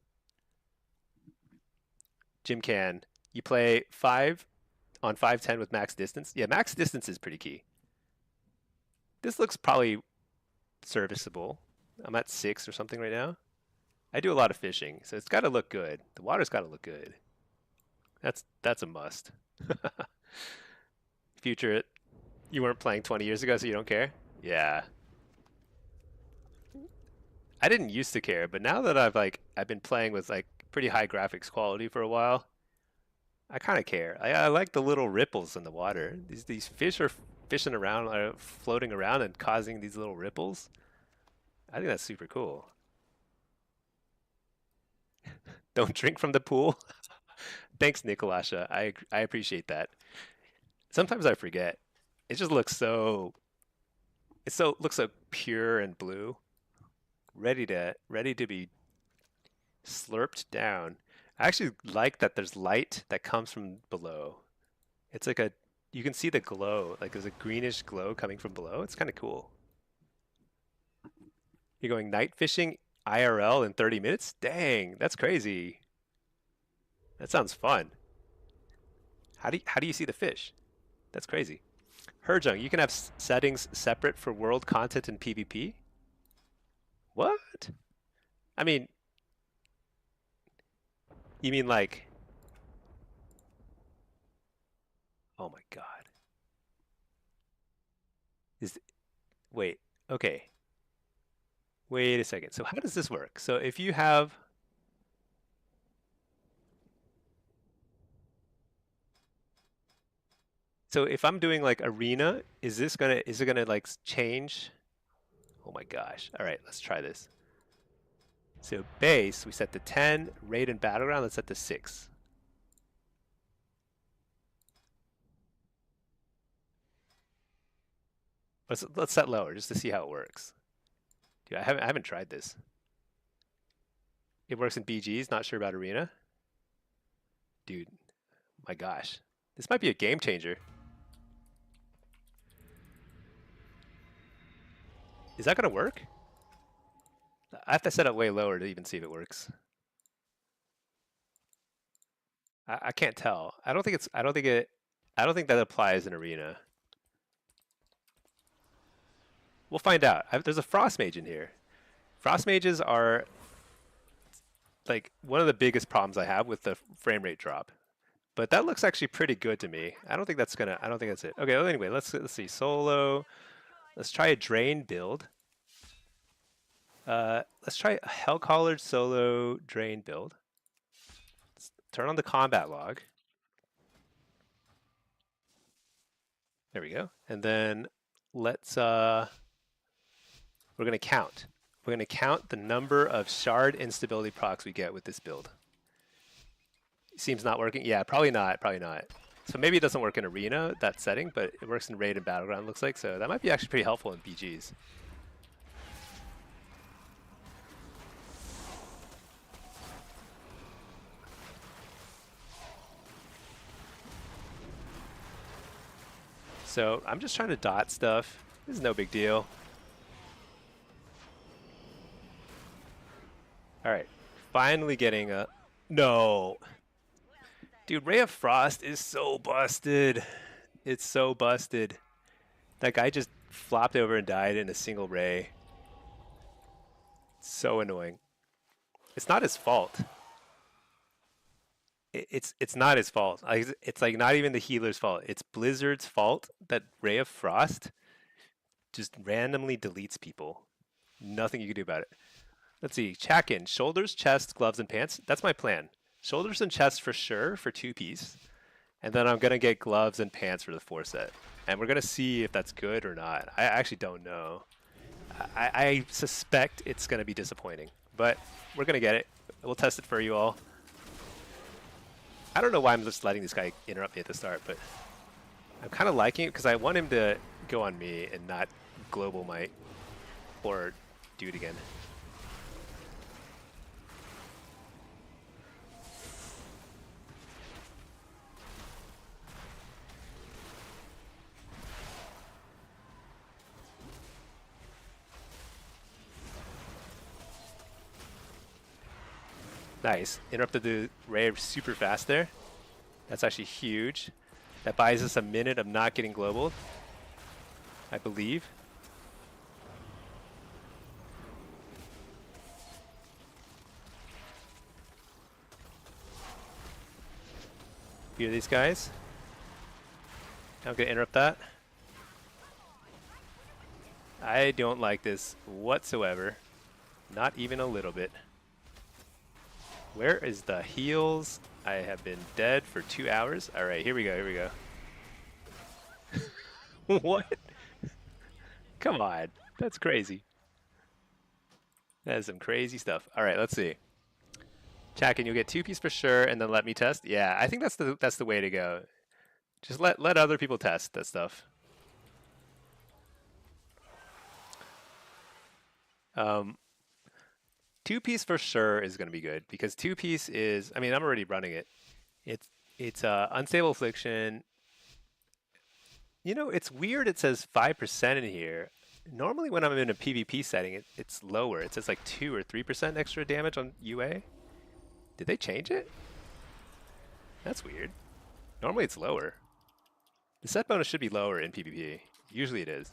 Jim Can, you play 5 on 510 with max distance? Yeah, max distance is pretty key. This looks probably serviceable. I'm at 6 or something right now. I do a lot of fishing, so it's got to look good. The water's got to look good. That's a must. Future, you weren't playing 20 years ago, so you don't care? Yeah. I didn't used to care, but now that I've been playing with like pretty high graphics quality for a while, I kind of care. I like the little ripples in the water. These fish are fishing around, are floating around and causing these little ripples. I think that's super cool. Don't drink from the pool. Thanks, Nicolasha. I appreciate that. Sometimes I forget. It just looks so looks so pure and blue, ready to be slurped down. I actually like that there's light that comes from below. It's like you can see the glow, like there's a greenish glow coming from below. It's kind of cool. You're going night fishing IRL in 30 minutes? Dang, that's crazy. That sounds fun. How do you see the fish? That's crazy. Herjung, you can have settings separate for world content and PvP? What? I mean, you mean like, oh my God. Wait, okay. Wait a second. So how does this work? So if you have, so if I'm doing like arena, is it gonna like change? Oh my gosh. All right, let's try this. So base, we set to 10, raid and battleground, let's set to 6. Let's set lower just to see how it works. Dude, I haven't tried this. It works in BGs. Not sure about arena. Dude, my gosh, this might be a game changer. Is that gonna work? I have to set it way lower to even see if it works. I can't tell. I don't think that applies in arena. We'll find out. There's a frost mage in here. Frost mages are like one of the biggest problems I have with the frame rate drop. But that looks actually pretty good to me. I don't think that's it. Okay, well, anyway, let's see. Solo. Let's try a drain build. Let's try a Hellcaller solo drain build. Let's turn on the combat log. There we go. And then let's we're gonna count. We're gonna count the number of shard instability procs we get with this build. Seems not working. Yeah, probably not. So maybe it doesn't work in arena, that setting, but it works in raid and battleground, looks like. So that might be actually pretty helpful in BGs. So I'm just trying to dot stuff. This is no big deal. All right, finally getting a... No. Dude, Ray of Frost is so busted. It's so busted. That guy just flopped over and died in a single ray. So annoying. It's not his fault. It's not his fault. It's like not even the healer's fault. It's Blizzard's fault that Ray of Frost just randomly deletes people. Nothing you can do about it. Let's see. Chakin. Shoulders, chest, gloves, and pants. That's my plan. Shoulders and chest for sure for 2-piece. And then I'm going to get gloves and pants for the 4-set. And we're going to see if that's good or not. I actually don't know. I suspect it's going to be disappointing. But we're going to get it. We'll test it for you all. I don't know why I'm just letting this guy interrupt me at the start, but I'm kind of liking it because I want him to go on me and not global might or do it again. Nice. Interrupted the ray super fast there. That's actually huge. That buys us a minute of not getting global, I believe. Few these guys. I'm going to interrupt that. I don't like this whatsoever. Not even a little bit. Where is the heals? I have been dead for 2 hours. All right, here we go. What? Come on, that's crazy. That is some crazy stuff. All right, let's see. Chakin, you'll get 2-piece for sure, and then let me test. Yeah, I think that's the way to go. Just let other people test that stuff. 2-piece for sure is going to be good because 2-piece is, I mean, I'm already running it. It's unstable affliction. You know, it's weird. It says 5% in here. Normally when I'm in a PvP setting, it's lower. It says like 2 or 3% extra damage on UA. Did they change it? That's weird. Normally it's lower. The set bonus should be lower in PvP. Usually it is.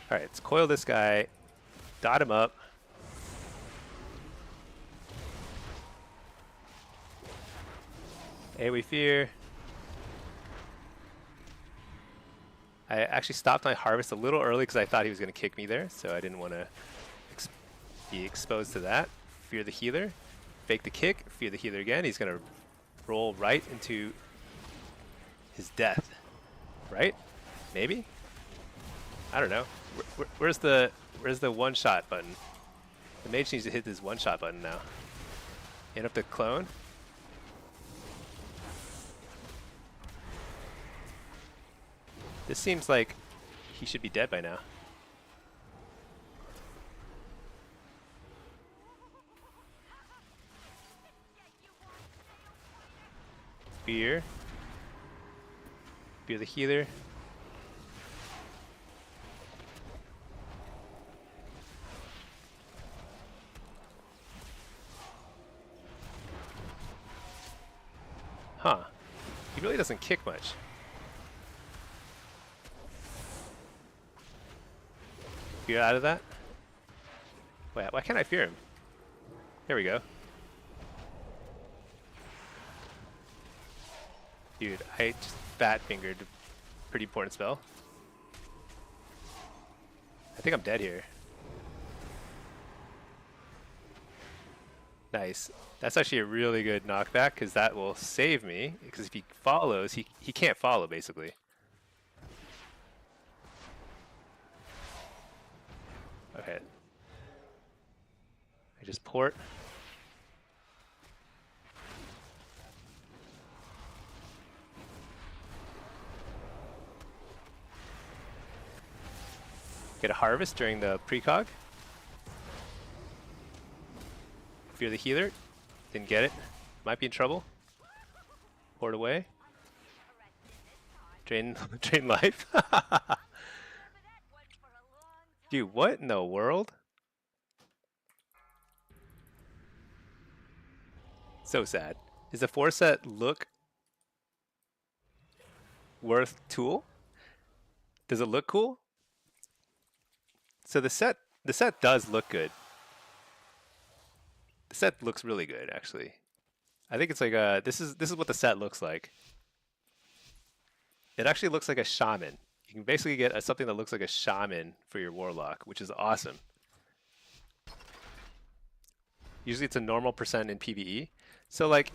All right, let's coil this guy, dot him up. Hey, we fear. I actually stopped my harvest a little early because I thought he was going to kick me there, so I didn't want to be exposed to that. Fear the healer. Fake the kick. Fear the healer again. He's going to roll right into his death. Right? Maybe? I don't know. Where's the one-shot button? The mage needs to hit this one-shot button now. Interrupt the clone. This seems like he should be dead by now. Fear. Fear the healer. Huh. He really doesn't kick much. Fear out of that? Wait, why can't I fear him? There we go. Dude, I just fat fingered a pretty important spell. I think I'm dead here. Nice. That's actually a really good knockback because that will save me. Because if he follows, he can't follow basically. Okay. I just port. Get a harvest during the precog. Fear the healer. Didn't get it. Might be in trouble. Port away. Drain life. Dude, what in the world? So sad. Does the 4-set look worth tool? Does it look cool? So the set does look good. The set looks really good, actually. I think it's like this is what the set looks like. It actually looks like a shaman. You can basically get something that looks like a shaman for your warlock, which is awesome. Usually it's a normal percent in PvE. So like,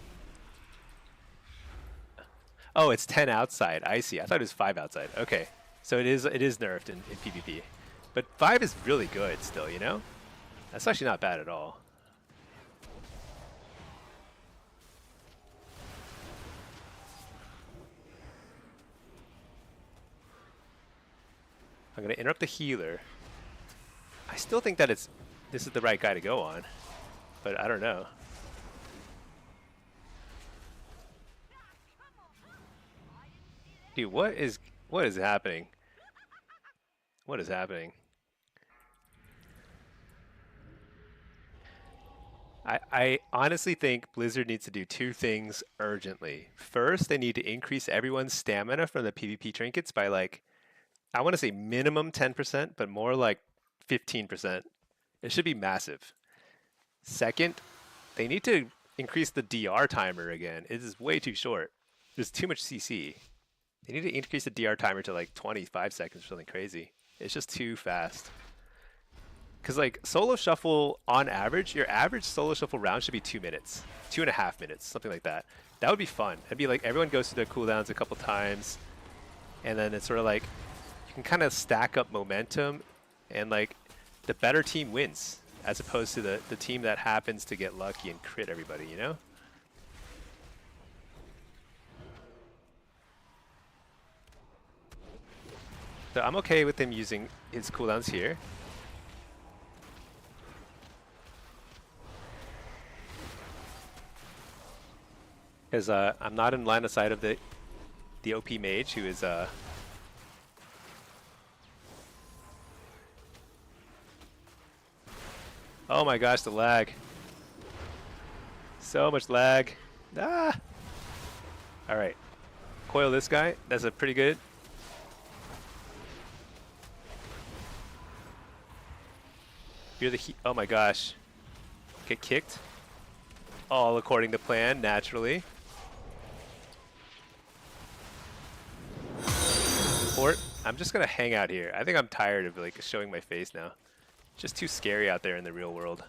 oh, it's 10 outside. I see. I thought it was 5 outside. Okay, so it is nerfed in PvP, but 5 is really good still. You know, that's actually not bad at all. I'm gonna interrupt the healer. I still think that this is the right guy to go on, but I don't know. Dude, what is happening? What is happening? I honestly think Blizzard needs to do 2 things urgently. First, they need to increase everyone's stamina from the PvP trinkets by like, I want to say minimum 10%, but more like 15%. It should be massive. Second, they need to increase the DR timer again. It is way too short. There's too much CC. They need to increase the DR timer to like 25 seconds or something crazy. It's just too fast. Because like solo shuffle on average, your average solo shuffle round should be 2 minutes, 2.5 minutes, something like that. That would be fun. It'd be like everyone goes through their cooldowns a couple times, and then it's sort of like you can kind of stack up momentum, and like the better team wins as opposed to the team that happens to get lucky and crit everybody, you know? So I'm okay with him using his cooldowns here. Because I'm not in line of sight of the OP mage who is oh my gosh, the lag. So much lag. Ah! Alright. Coil this guy. That's a pretty good. You're the oh my gosh. Get kicked. All according to plan, naturally. Port. I'm just gonna hang out here. I think I'm tired of like showing my face now. Just too scary out there in the real world.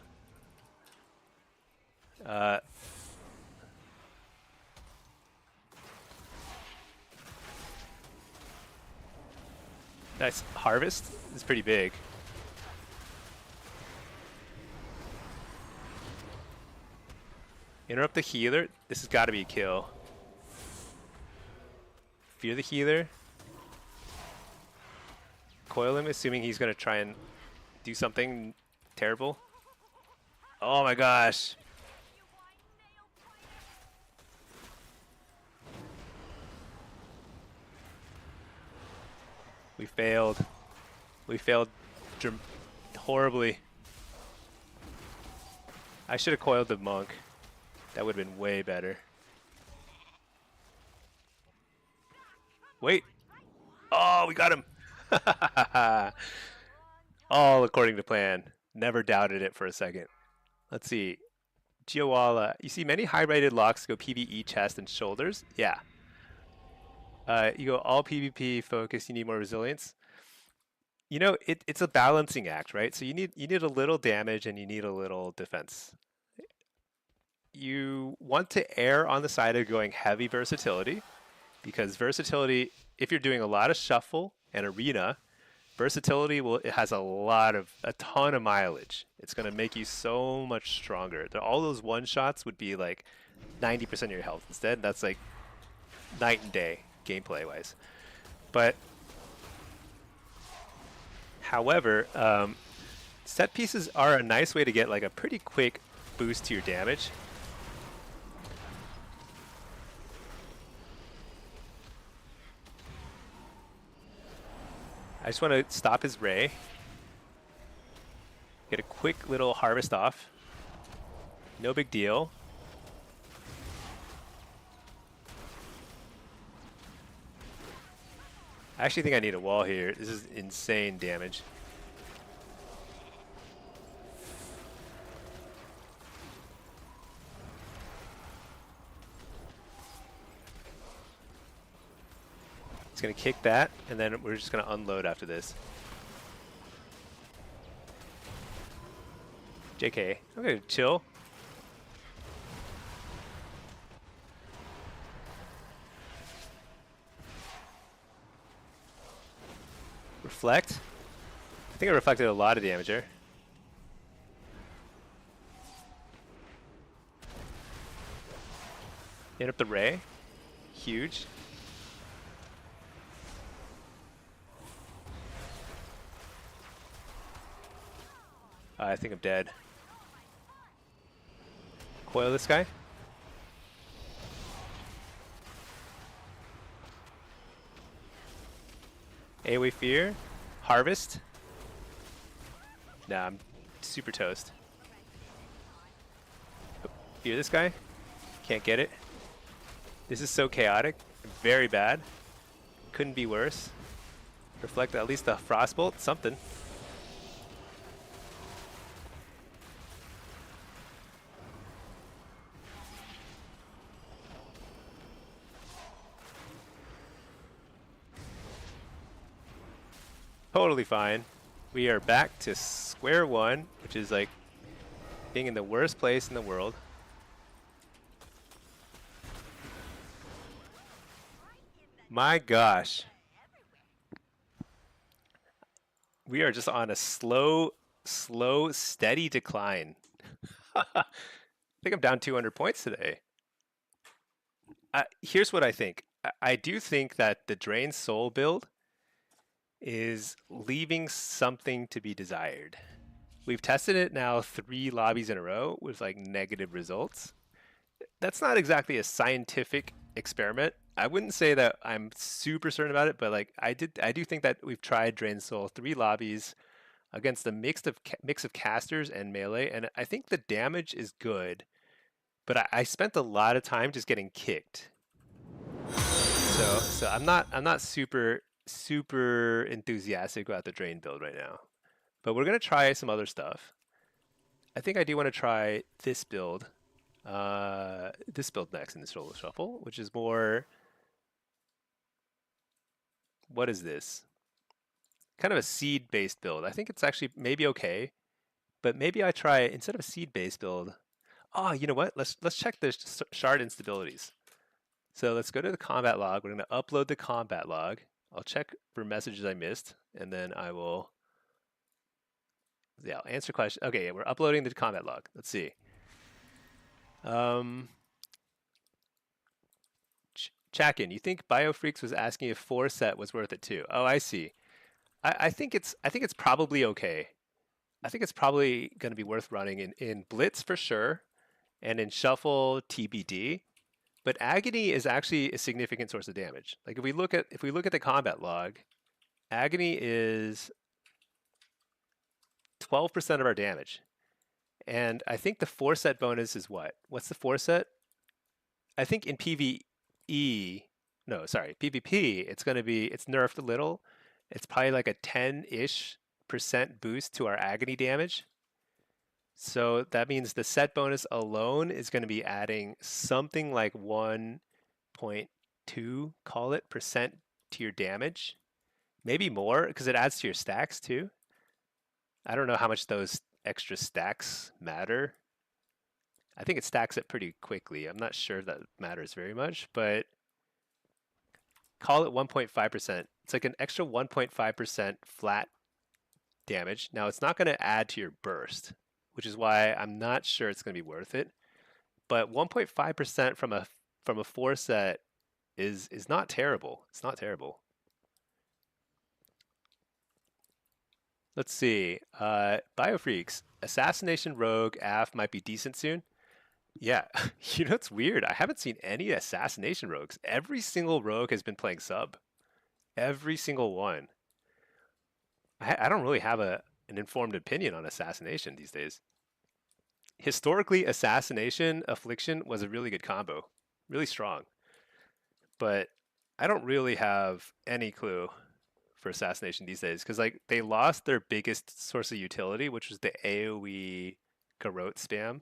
Nice. Harvest is pretty big. Interrupt the healer. This has got to be a kill. Fear the healer. coil him, assuming he's gonna try and do something terrible. Oh my gosh. We failed. We failed horribly. I should have coiled the monk. That would have been way better. Wait. Oh, we got him. All according to plan. Never doubted it for a second. Let's see. Giowala. You see many high-rated locks go PvE, chest, and shoulders. Yeah. You go all PvP focus. You need more resilience. You know, it's a balancing act, right? So you need a little damage and you need a little defense. You want to err on the side of going heavy versatility, because versatility, if you're doing a lot of shuffle and arena, versatility it has a ton of mileage. It's going to make you so much stronger. All those one shots would be like 90% of your health instead. That's like night and day gameplay wise. But however, set pieces are a nice way to get like a pretty quick boost to your damage. I just want to stop his ray. Get a quick little harvest off. No big deal. I actually think I need a wall here. This is insane damage. He's going to kick that, and then we're just going to unload after this. JK, I'm going to chill. Reflect. I think I reflected a lot of damage there. Hit up the ray. Huge. I think I'm dead. Coil this guy. AoE Fear. Harvest. Nah, I'm super toast. Fear this guy. Can't get it. This is so chaotic. Very bad. Couldn't be worse. Reflect at least a Frostbolt. Something. Totally fine. We are back to square one, which is like being in the worst place in the world. My gosh. We are just on a slow, steady decline. I think I'm down 200 points today. Here's what I think. I do think that the Drain Soul build is leaving something to be desired. We've tested it now 3 lobbies in a row with like negative results. That's not exactly a scientific experiment. I wouldn't say that I'm super certain about it, but like I do think that we've tried Drain Soul 3 lobbies against a mix of casters and melee, and I think the damage is good, but I spent a lot of time just getting kicked. So I'm not super enthusiastic about the Drain build right now. But we're gonna try some other stuff. I think I do want to try this build. This build next in the solo shuffle, which is more. What is this? Kind of a seed-based build. I think it's actually maybe okay, but maybe I try instead of a seed-based build. Oh, you know what? Let's check the shard instabilities. So let's go to the combat log. We're gonna upload the combat log. I'll check for messages I missed, and then I will. Yeah, I'll answer questions. Okay, we're uploading the combat log. Let's see. Chakin, you think BioFreaks was asking if 4 set was worth it too? Oh, I see. I think it's probably okay. I think it's probably going to be worth running in Blitz for sure, and in Shuffle TBD. But Agony is actually a significant source of damage. Like if we look at the combat log, Agony is 12% of our damage. And I think the 4-set bonus is what? What's the 4-set? I think in PvE, no, sorry, PvP, it's nerfed a little. It's probably like a 10-ish percent boost to our agony damage. So that means the set bonus alone is going to be adding something like 1.2, call it, percent to your damage. Maybe more, because it adds to your stacks too. I don't know how much those extra stacks matter. I think it stacks it pretty quickly. I'm not sure that matters very much, but call it 1.5%. It's like an extra 1.5% flat damage. Now, it's not going to add to your burst, which is why I'm not sure it's going to be worth it. But 1.5% from a 4-set is not terrible. It's not terrible. Let's see. Biofreaks, Assassination Rogue AF might be decent soon. Yeah, you know, it's weird. I haven't seen any assassination rogues. Every single rogue has been playing sub. Every single one. I don't really have an informed opinion on assassination these days. Historically, assassination, affliction was a really good combo. Really strong. But I don't really have any clue for assassination these days because like they lost their biggest source of utility, which was the AoE garrote spam.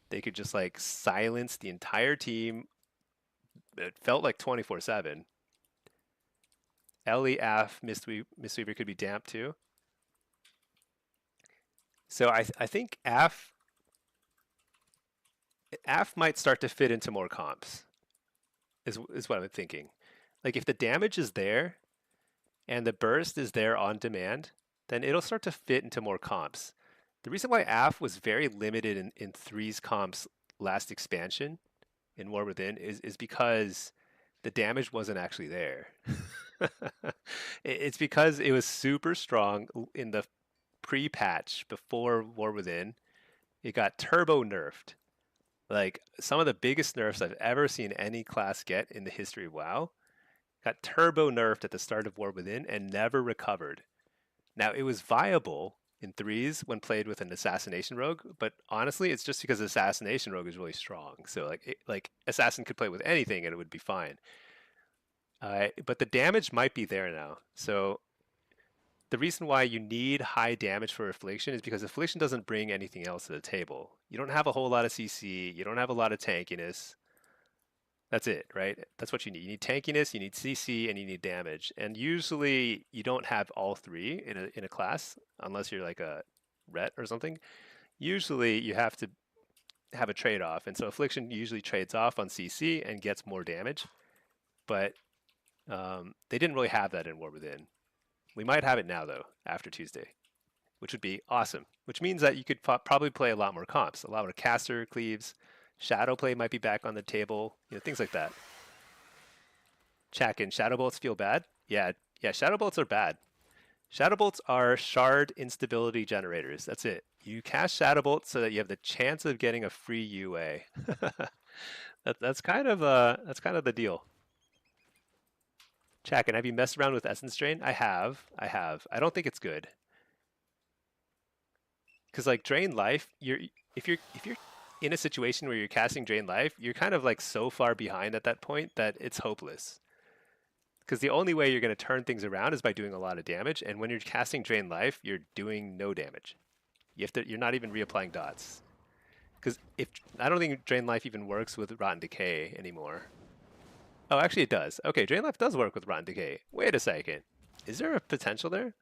They could just like silence the entire team. It felt like 24/7. Ellie, Af, Mistweaver could be damp too. So I think Af might start to fit into more comps. Is what I'm thinking. Like if the damage is there and the burst is there on demand, then it'll start to fit into more comps. The reason why Af was very limited in threes comps last expansion in War Within is because the damage wasn't actually there. It's because it was super strong in the pre-patch before War Within. It got turbo nerfed. Like some of the biggest nerfs I've ever seen any class get in the history of WoW got turbo nerfed at the start of War Within and never recovered. Now it was viable in threes when played with an assassination rogue, but honestly, it's just because assassination rogue is really strong. So like assassin could play with anything and it would be fine. But the damage might be there now. So the reason why you need high damage for Affliction is because Affliction doesn't bring anything else to the table. You don't have a whole lot of CC. You don't have a lot of tankiness. That's it, right? That's what you need. You need tankiness, you need CC, and you need damage. And usually you don't have all three in a class unless you're like a ret or something. Usually you have to have a trade-off. And so Affliction usually trades off on CC and gets more damage. But they didn't really have that in War Within. We might have it now, though, after Tuesday, which would be awesome. Which means that you could probably play a lot more comps, a lot more caster cleaves. Shadow play might be back on the table, things like that. Chakin, Shadow Bolts feel bad? Yeah, Shadow Bolts are bad. Shadow Bolts are shard instability generators. That's it. You cast Shadow Bolts so that you have the chance of getting a free UA. that's kind of the deal. Chakin, have you messed around with Essence Drain? I have. I don't think it's good. Because like Drain Life, if you're in a situation where you're casting Drain Life, you're kind of like so far behind at that point that it's hopeless. Because the only way you're going to turn things around is by doing a lot of damage, and when you're casting Drain Life, you're doing no damage. You're not even reapplying dots. Because I don't think Drain Life even works with Rotten Decay anymore. Oh, actually it does. Okay, Drain Life does work with Rotten Decay. Wait a second. Is there a potential there?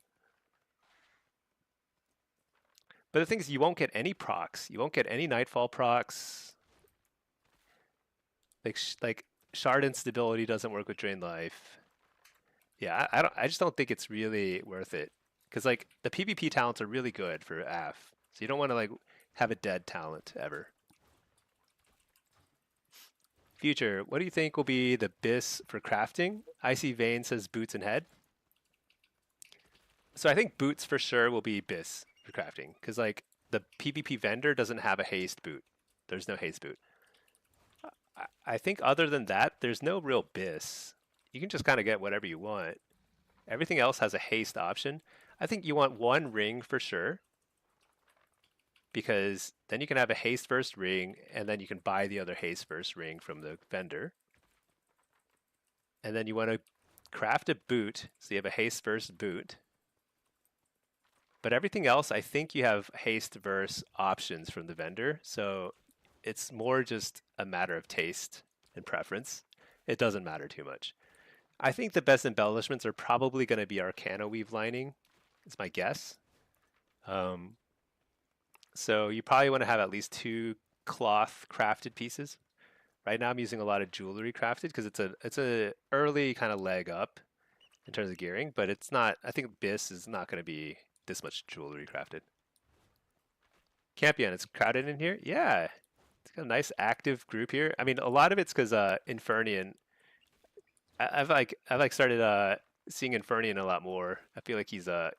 But the thing is, you won't get any procs. You won't get any Nightfall procs. Like Shard Instability doesn't work with Drain Life. Yeah, I just don't think it's really worth it. Because like the PvP talents are really good for AF. So you don't want to like have a dead talent ever. Future, what do you think will be the BIS for crafting? Icy Vein says boots and head. So I think boots for sure will be bis for crafting because like the PvP vendor doesn't have a haste boot. There's no haste boot. I think other than that, there's no real bis. You can just kind of get whatever you want. Everything else has a haste option. I think you want one ring for sure because then you can have a haste first ring and then you can buy the other haste first ring from the vendor. And then you want to craft a boot so you have a haste first boot. But everything else, I think you have haste verse options from the vendor. So it's more just a matter of taste and preference. It doesn't matter too much. I think the best embellishments are probably going to be Arcana Weave lining. It's my guess. Um, so you probably want to have at least 2 cloth crafted pieces. Right now I'm using a lot of jewelry crafted because it's a early kind of leg up in terms of gearing, but it's not. I think BIS is not going to be this much jewelry crafted. Campion, it's crowded in here. Yeah, it's got a nice active group here. I mean, a lot of it's because Infernian. I've started seeing Infernian a lot more. I feel like he's a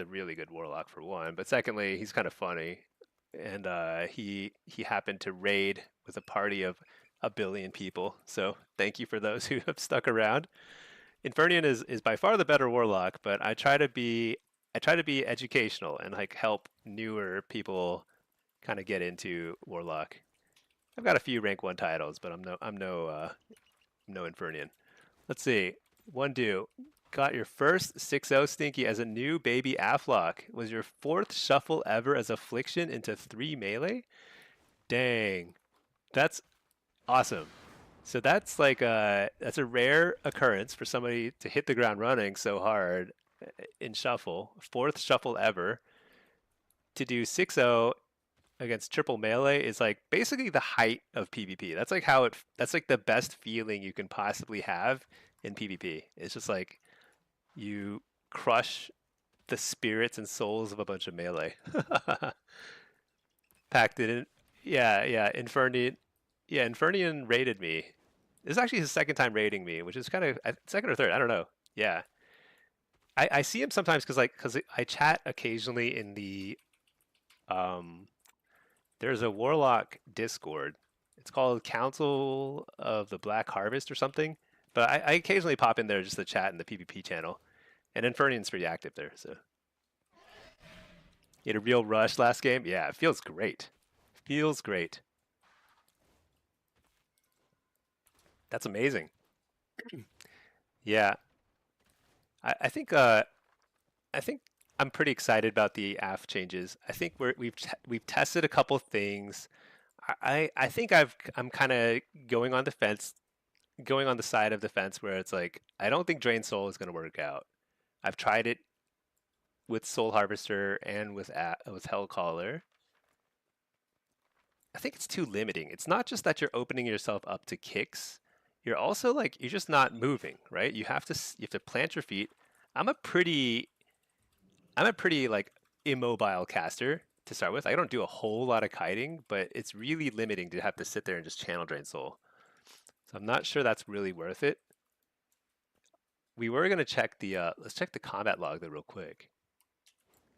really good warlock for one, but secondly, he's kind of funny, and he happened to raid with a party of 1 billion people. So thank you for those who have stuck around. Infernian is by far the better warlock, but I try to be educational and like help newer people kind of get into warlock. I've got a few rank 1 titles, but I'm no Infernian. Let's see. One do. Got your first 6-0 Stinky as a new baby Afflock. Was your 4th shuffle ever as Affliction into 3 melee? Dang. That's awesome. So that's like that's a rare occurrence for somebody to hit the ground running so hard in shuffle. 4th shuffle ever. To do 6-0 against triple melee is like basically the height of PvP. That's like that's like the best feeling you can possibly have in PvP. It's just like you crush the spirits and souls of a bunch of melee. Packed it in. Yeah, yeah. Infernian. Yeah, Infernian raided me. This is actually his second time raiding me, which is kind of second or third. I don't know. Yeah, I see him sometimes because I chat occasionally in the um. There's a Warlock Discord. It's called Council of the Black Harvest or something. But I occasionally pop in there just to chat in the PvP channel. And Infernian's pretty active there, so. You had a real rush last game? Yeah, it feels great. Feels great. That's amazing. Yeah. I think I think I'm pretty excited about the AF changes. I think we've tested a couple things. I think I'm kind of going on the fence, going on the side of the fence where it's like I don't think Drain Soul is going to work out. I've tried it with Soul Harvester and with Hellcaller. I think it's too limiting. It's not just that you're opening yourself up to kicks. You're also like you're just not moving, right? You have to plant your feet. I'm a pretty I'm a pretty like immobile caster to start with. I don't do a whole lot of kiting, but it's really limiting to have to sit there and just channel drain soul. So I'm not sure that's really worth it. We were gonna check the let's check the combat log though real quick.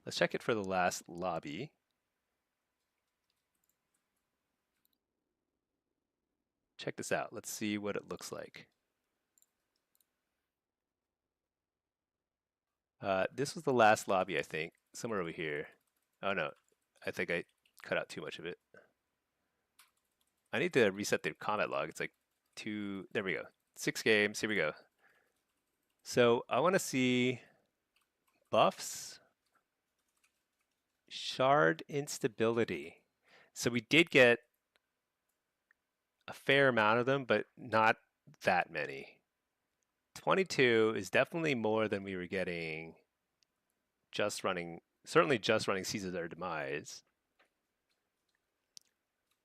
Let's check it for the last lobby. Check this out. Let's see what it looks like. This was the last lobby, I think. Somewhere over here. Oh no, I think I cut out too much of it. I need to reset the combat log. It's like there we go. 6 games, here we go. So I want to see buffs, shard instability. So we did get a fair amount of them, but not that many. 22 is definitely more than we were getting certainly just running Seasons Their Demise.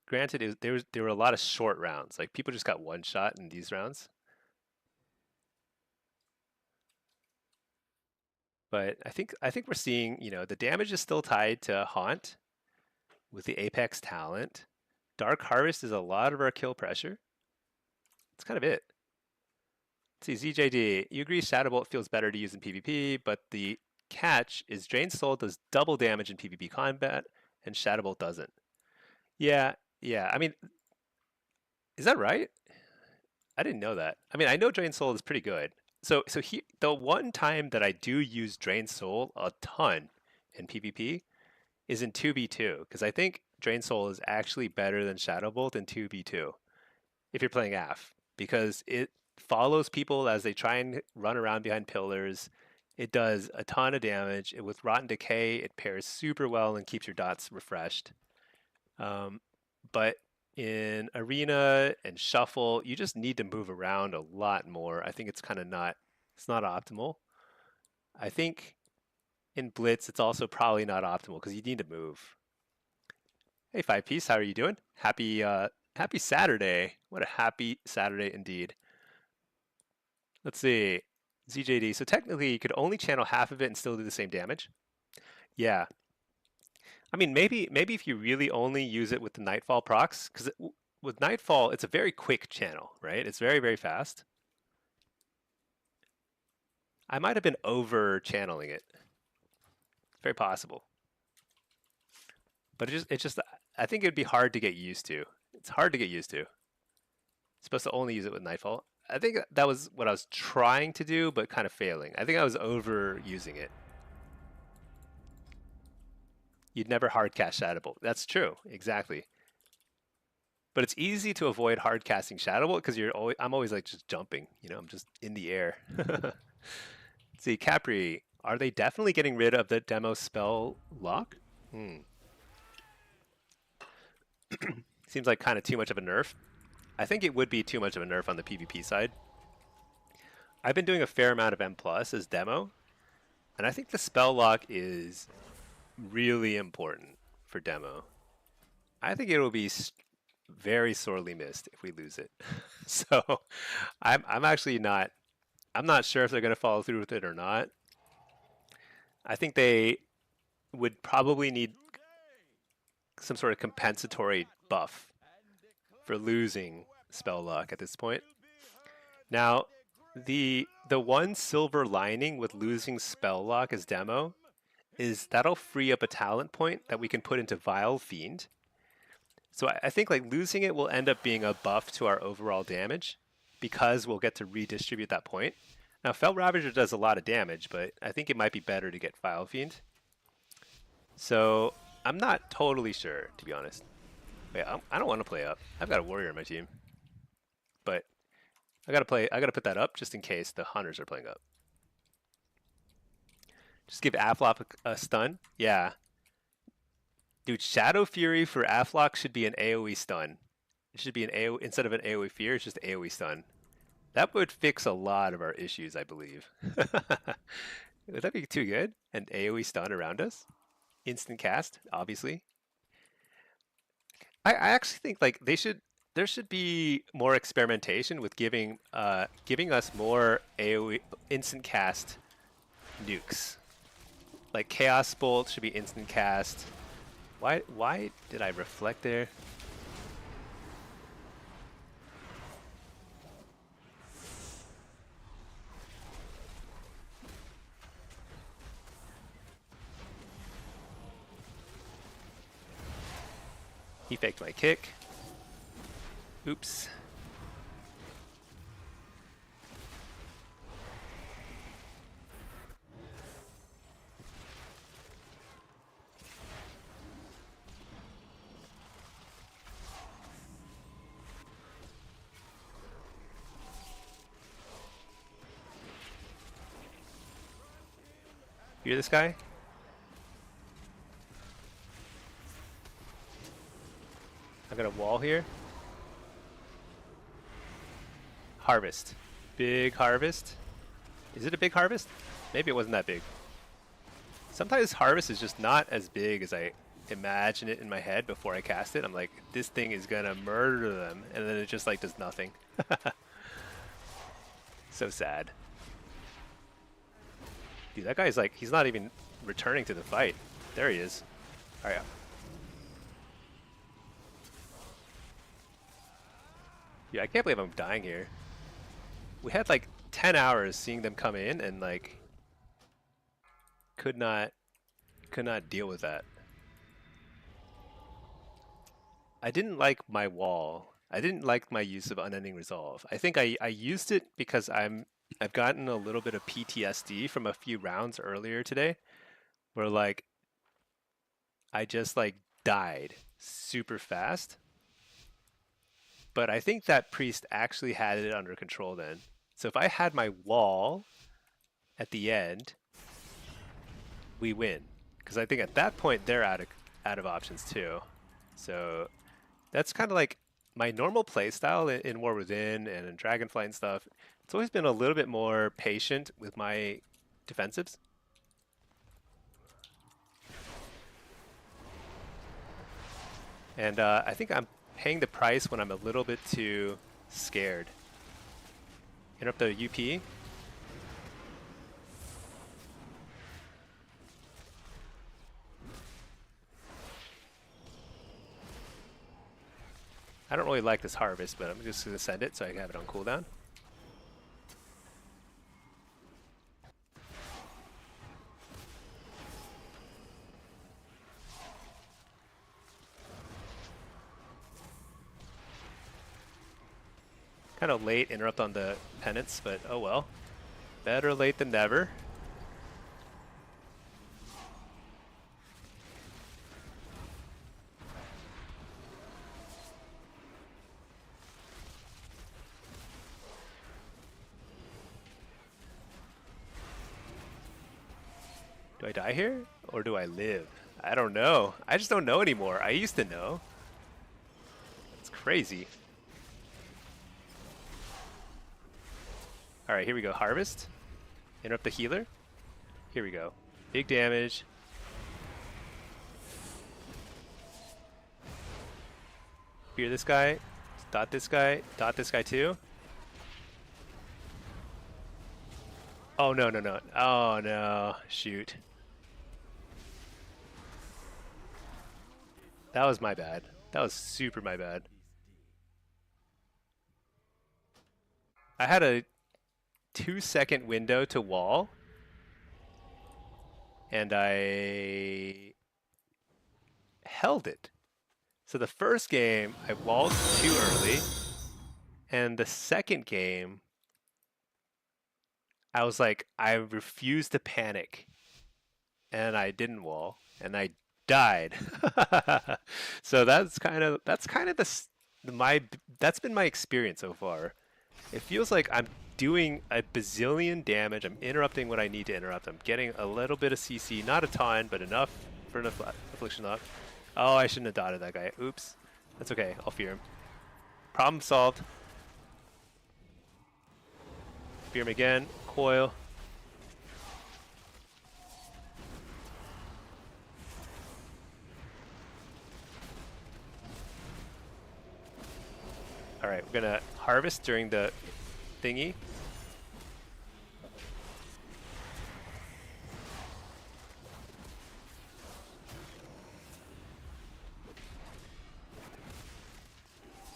Granted, there were a lot of short rounds. Like people just got one shot in these rounds. But I think we're seeing, the damage is still tied to Haunt with the Apex talent. Dark Harvest is a lot of our kill pressure. That's kind of it. See, ZJD, you agree Shadow Bolt feels better to use in PvP, but the catch is Drained Soul does double damage in PvP combat, and Shadow Bolt doesn't. Yeah, yeah. I mean, is that right? I didn't know that. I mean, I know Drained Soul is pretty good. The one time that I do use Drained Soul a ton in PvP is in 2v2, because I think Drained Soul is actually better than Shadow Bolt in 2v2 if you're playing AF, because it follows people as they try and run around behind pillars. It does a ton of damage. With Rotten Decay, it pairs super well and keeps your dots refreshed. But in Arena and Shuffle, you just need to move around a lot more. I think it's kind of it's not optimal. I think in Blitz, it's also probably not optimal because you need to move. Hey, Five Piece, how are you doing? Happy Saturday. What a happy Saturday indeed. Let's see. ZJD. So technically, you could only channel half of it and still do the same damage. Yeah. I mean, maybe if you really only use it with the Nightfall procs, because with Nightfall, it's a very quick channel, right? It's very, very fast. I might have been over channeling it. It's very possible. But I think it'd be hard to get used to. It's hard to get used to. It's supposed to only use it with Nightfall. I think that was what I was trying to do, but kind of failing. I think I was overusing it. You'd never hard cast Shadow Bolt. That's true, exactly. But it's easy to avoid hard casting Shadow Bolt because I'm always like just jumping. You know, I'm just in the air. See, Capri, are they definitely getting rid of the demo spell lock? Seems like kind of too much of a nerf. I think it would be too much of a nerf on the PvP side. I've been doing a fair amount of M+ as demo, and I think the spell lock is really important for demo. I think it will be very sorely missed if we lose it. So I'm actually not. I'm not sure if they're going to follow through with it or not. I think they would probably need some sort of compensatory buff for losing spell lock at this point. Now, the one silver lining with losing spell lock as demo is that'll free up a talent point that we can put into Vile Fiend. So I think like losing it will end up being a buff to our overall damage because we'll get to redistribute that point. Now, Fell Ravager does a lot of damage, but I think it might be better to get Vile Fiend. So I'm not totally sure, to be honest. Wait, I don't want to play up. I've got a warrior in my team, but I gotta put that up just in case the hunters are playing up. Just give Afflock a stun. Yeah, dude, Shadow Fury for Afflock should be an AOE stun. It should be an AOE instead of an AOE fear. It's just AOE stun. That would fix a lot of our issues, I believe. Would that be too good? An AOE stun around us, instant cast, obviously. I actually think like there should be more experimentation with giving us more AoE instant cast nukes. Like Chaos Bolt should be instant cast. Why did I reflect there? He faked my kick. Oops. You hear this guy? I've got a wall here. Harvest. Big harvest. Is it a big harvest? Maybe it wasn't that big. Sometimes harvest is just not as big as I imagine it in my head before I cast it. I'm like, this thing is gonna murder them, and then it just like does nothing. So sad. Dude, that guy's like, he's not even returning to the fight. There he is. Alright. Yeah, I can't believe I'm dying here. We had like 10 hours seeing them come in and like could not deal with that. I didn't like my wall. I didn't like my use of Unending Resolve. I think I used it because I've gotten a little bit of PTSD from a few rounds earlier today where like I just like died super fast. But I think that priest actually had it under control then. So if I had my wall at the end, we win. Because I think at that point they're out of options too. So that's kind of like my normal play style in War Within and in Dragonflight and stuff. It's always been a little bit more patient with my defensives. And I think I'm paying the price when I'm a little bit too scared. Interrupt the UP. I don't really like this harvest, but I'm just going to send it so I can have it on cooldown. Kind of late interrupt on the penance, but oh well. Better late than never. Do I die here or do I live? I don't know. I just don't know anymore. I used to know. It's crazy. All right, here we go. Harvest. Interrupt the healer. Here we go. Big damage. Fear this guy. Dot this guy. Dot this guy too. Oh, no, no, no. Oh, no. Shoot. That was my bad. That was super my bad. I had a 2-second window to wall, and I held it. So the first game, I walled too early, and the second game, I was like, I refused to panic, and I didn't wall, and I died. So that's kind of that's been my experience so far. It feels like I'm doing a bazillion damage. I'm interrupting what I need to interrupt. I'm getting a little bit of CC, not a ton, but enough for an affliction lock. Oh, I shouldn't have dotted that guy. Oops. That's okay. I'll fear him. Problem solved. Fear him again. Coil. Alright, we're gonna harvest during the thingy.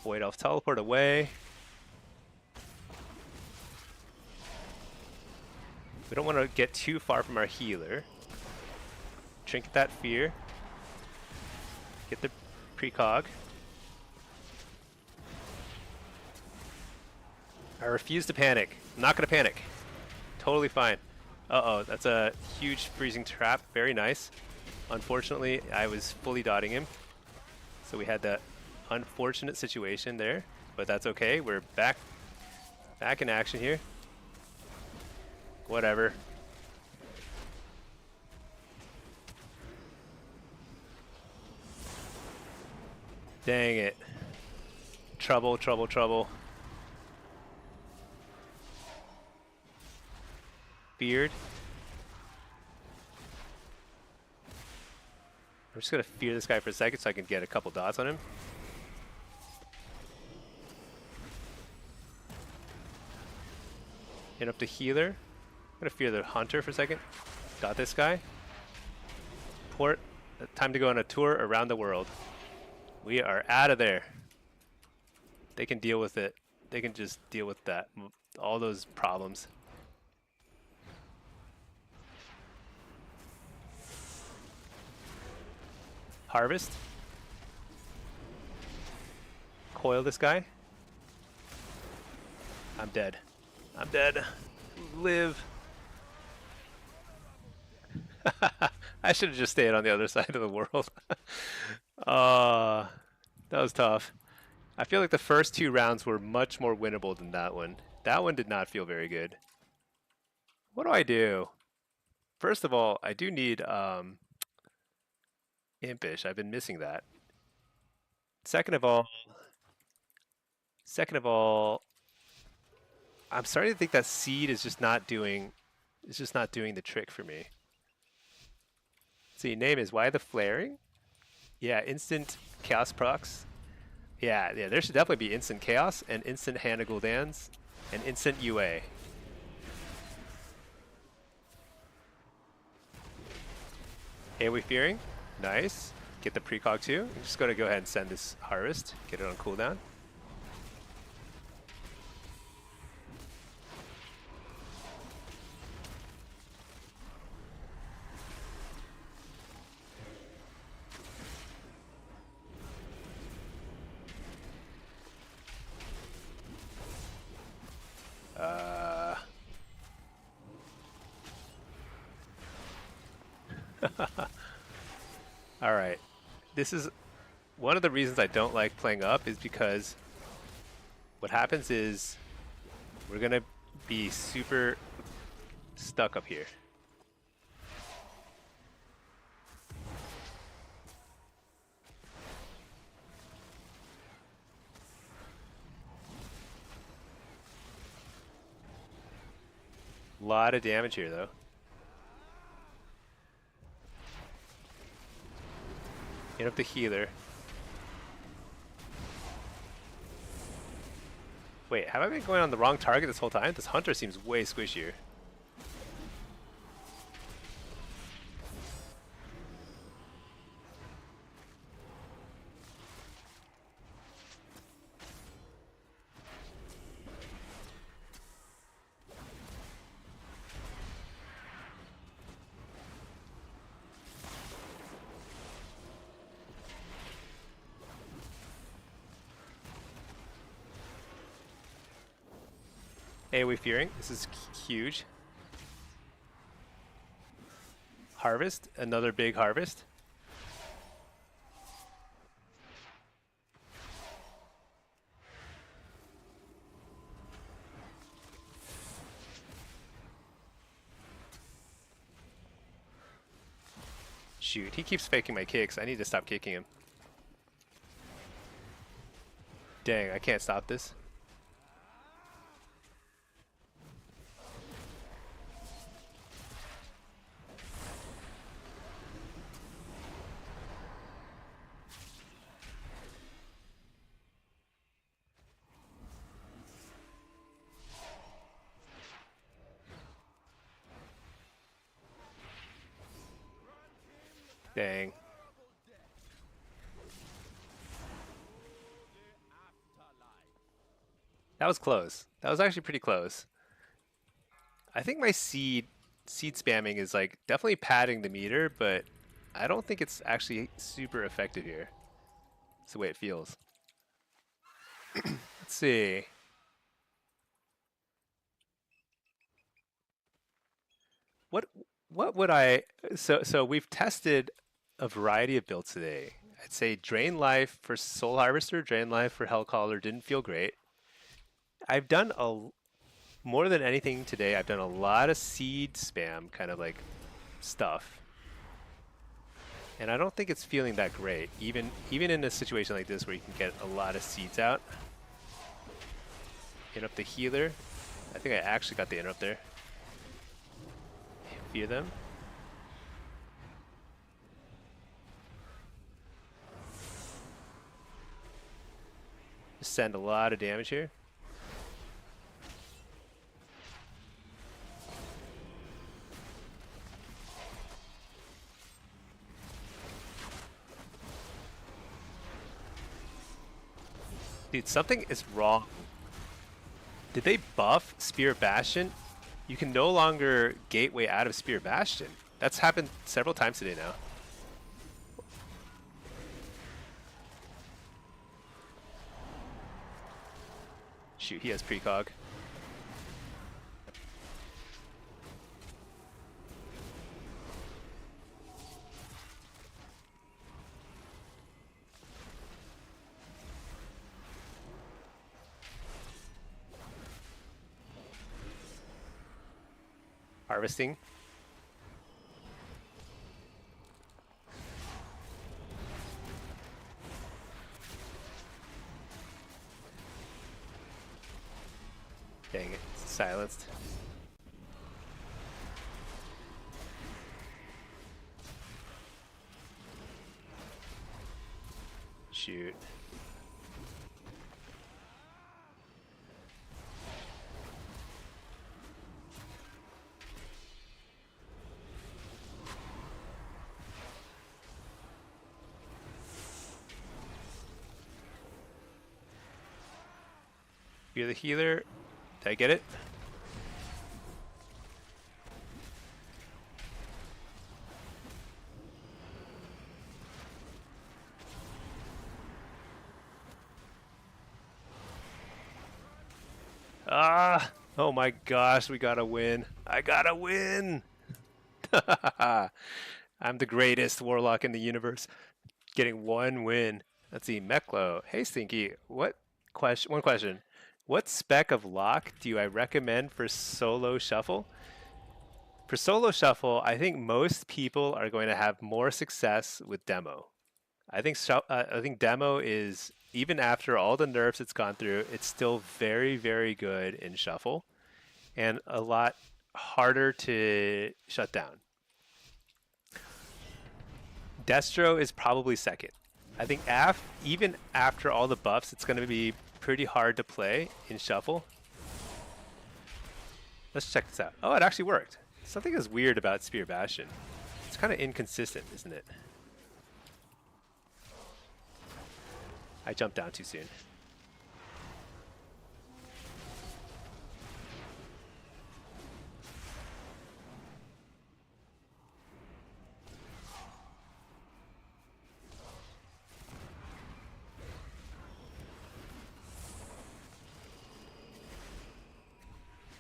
Void Elf teleport away. We don't want to get too far from our healer. Trinket that fear. Get the precog. I refuse to panic. I'm not going to panic. Totally fine. Uh-oh, that's a huge freezing trap. Very nice. Unfortunately, I was fully dotting him. So we had that unfortunate situation there. But that's okay. We're back in action here. Whatever. Dang it. Trouble, trouble, trouble. Feared. I'm just gonna fear this guy for a second so I can get a couple dots on him. Hit up the healer. I'm gonna fear the hunter for a second. Dot this guy. Port. Time to go on a tour around the world. We are out of there. They can deal with it. They can just deal with that all those problems. Harvest. Coil this guy. I'm dead. I'm dead. Live. I should have just stayed on the other side of the world. That was tough. I feel like the first 2 rounds were much more winnable than that one. That one did not feel very good. What do I do? First of all, I do need Impish. I've been missing that. Second of all, I'm starting to think that Seed is just not doing the trick for me. Let's see, name is why the flaring? Yeah, instant chaos procs. Yeah, there should definitely be instant chaos and instant Hannah Gul'dan's and instant UA. AoE Fearing, nice. Get the precog too. I'm just gonna go ahead and send this Harvest, get it on cooldown. All right, this is one of the reasons I don't like playing up is because what happens is we're gonna be super stuck up here. A lot of damage here though. Hit up the healer. Wait, have I been going on the wrong target this whole time? This hunter seems way squishier. AoE Fearing, this is huge. Harvest, another big harvest. Shoot, he keeps faking my kicks. I need to stop kicking him. Dang, I can't stop this. Dang. That was close. That was actually pretty close. I think my seed spamming is like definitely padding the meter, but I don't think it's actually super effective here. That's the way it feels. Let's see. What would I so we've tested a variety of builds today. I'd say Drain Life for Soul Harvester, Drain Life for Hellcaller didn't feel great. I've done more than anything today, I've done a lot of seed spam kind of like stuff. And I don't think it's feeling that great, even in a situation like this where you can get a lot of seeds out. Interrupt the healer. I think I actually got the interrupt there. Fear them. Just send a lot of damage here. Dude, something is wrong. Did they buff Spear Bastion? You can no longer gateway out of Spear Bastion. That's happened several times today now. Shoot, he has precog. Harvesting. Dang it, it's silenced. Shoot. You're the healer. Did I get it? Ah! Oh my gosh, we gotta win. I gotta win! I'm the greatest Warlock in the universe. Getting one win. Let's see, Meklo. Hey Stinky, one question. What spec of lock do I recommend for solo shuffle? For solo shuffle, I think most people are going to have more success with demo. I think demo is, even after all the nerfs it's gone through, it's still very, very good in shuffle and a lot harder to shut down. Destro is probably second. I think even after all the buffs, it's going to be pretty hard to play in shuffle. Let's check this out. Oh, it actually worked. Something is weird about Spear Bastion. It's kind of inconsistent, isn't it? I jumped down too soon.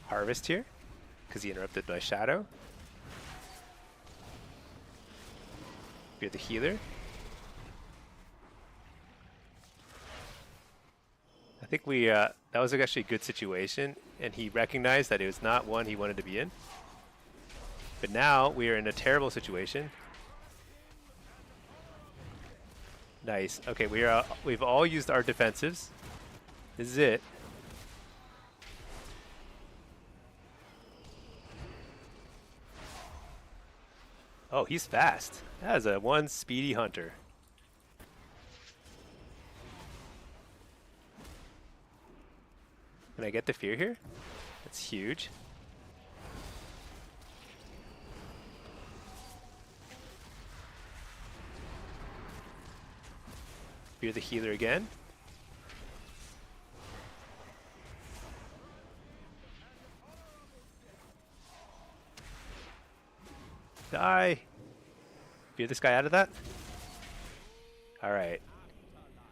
Harvest here, because he interrupted my shadow. You're the healer. I think that was actually a good situation, and he recognized that it was not one he wanted to be in. But now we are in a terrible situation. Nice. Okay, we've all used our defensives. This is it. Oh, he's fast. That is a one speedy hunter. Can I get the fear here? That's huge. Fear the healer again. Die. Fear this guy out of that. All right.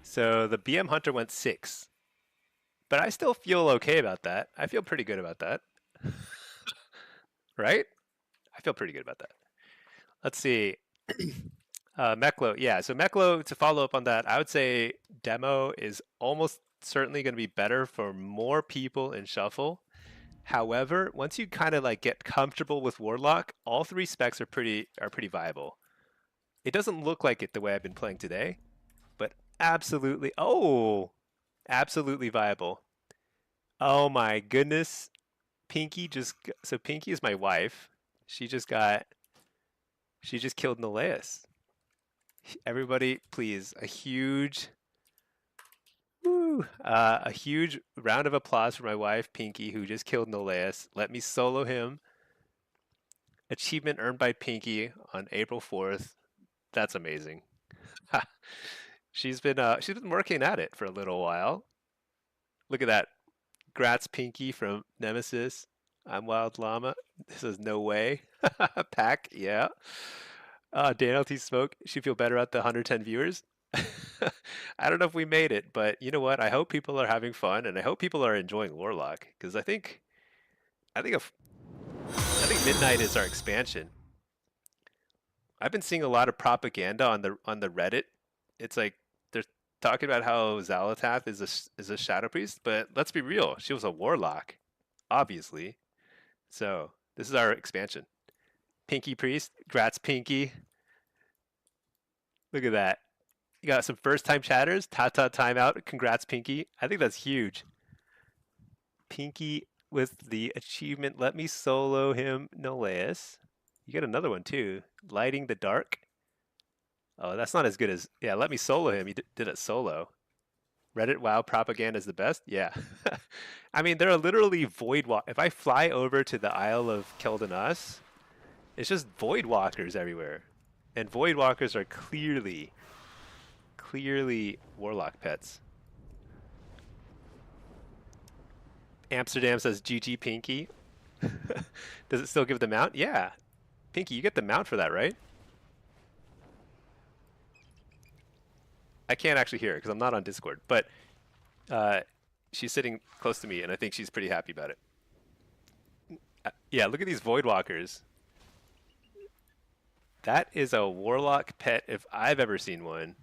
So the BM Hunter went 6. But I still feel okay about that. I feel pretty good about that. Right? I feel pretty good about that. Let's see. Meklo. Yeah, so Meklo, to follow up on that, I would say demo is almost certainly going to be better for more people in Shuffle. However, once you kind of like get comfortable with Warlock, all 3 specs are pretty viable. It doesn't look like it the way I've been playing today, but absolutely, absolutely viable. Oh my goodness. Pinky so Pinky is my wife. She just killed Neleus. Everybody, please, a huge round of applause for my wife, Pinky, who just killed Neleus. Let me solo him. Achievement earned by Pinky on April 4th. That's amazing. She's been working at it for a little while. Look at that. Grats Pinky from Nemesis. I'm Wild Llama. This is no way. Pack, yeah. Daniel T. Smoke. She feel better at the 110 viewers. I don't know if we made it, but you know what? I hope people are having fun, and I hope people are enjoying Warlock because I think if, I think Midnight is our expansion. I've been seeing a lot of propaganda on the Reddit. It's like they're talking about how Xalatath is a Shadow Priest, but let's be real, she was a Warlock, obviously. So this is our expansion. Pinky Priest, Grats Pinky. Look at that. You got some first time chatters. Ta timeout. Congrats, Pinky. I think that's huge. Pinky with the achievement. Let me solo him, Noleus. You get another one too. Lighting the dark. Oh, that's not as good as, yeah, let me solo him. You did it solo. Reddit WoW propaganda is the best? Yeah. I mean, there are literally void walk. If I fly over to the Isle of Keldanas, it's just void walkers everywhere. And void walkers are clearly Warlock pets. Amsterdam says GG Pinky. Does it still give the mount? Yeah. Pinky, you get the mount for that, right? I can't actually hear it because I'm not on Discord, but she's sitting close to me, and I think she's pretty happy about it. Yeah, look at these void walkers. That is a Warlock pet if I've ever seen one.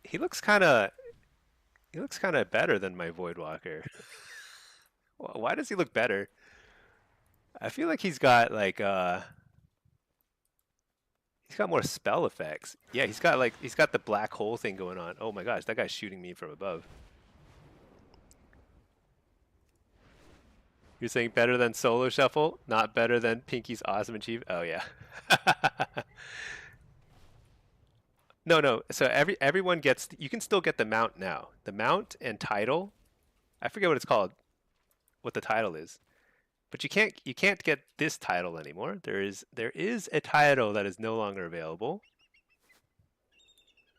He looks kind of better than my void walker. Why does he look better? I feel like he's got like he's got more spell effects. Yeah, he's got the black hole thing going on. Oh my gosh, that guy's shooting me from above. You're saying better than Solo Shuffle, not better than Pinky's awesome achievement. Oh yeah. No. So everyone gets. You can still get the mount now. The mount and title. I forget what it's called. What the title is. But you can't get this title anymore. There is a title that is no longer available.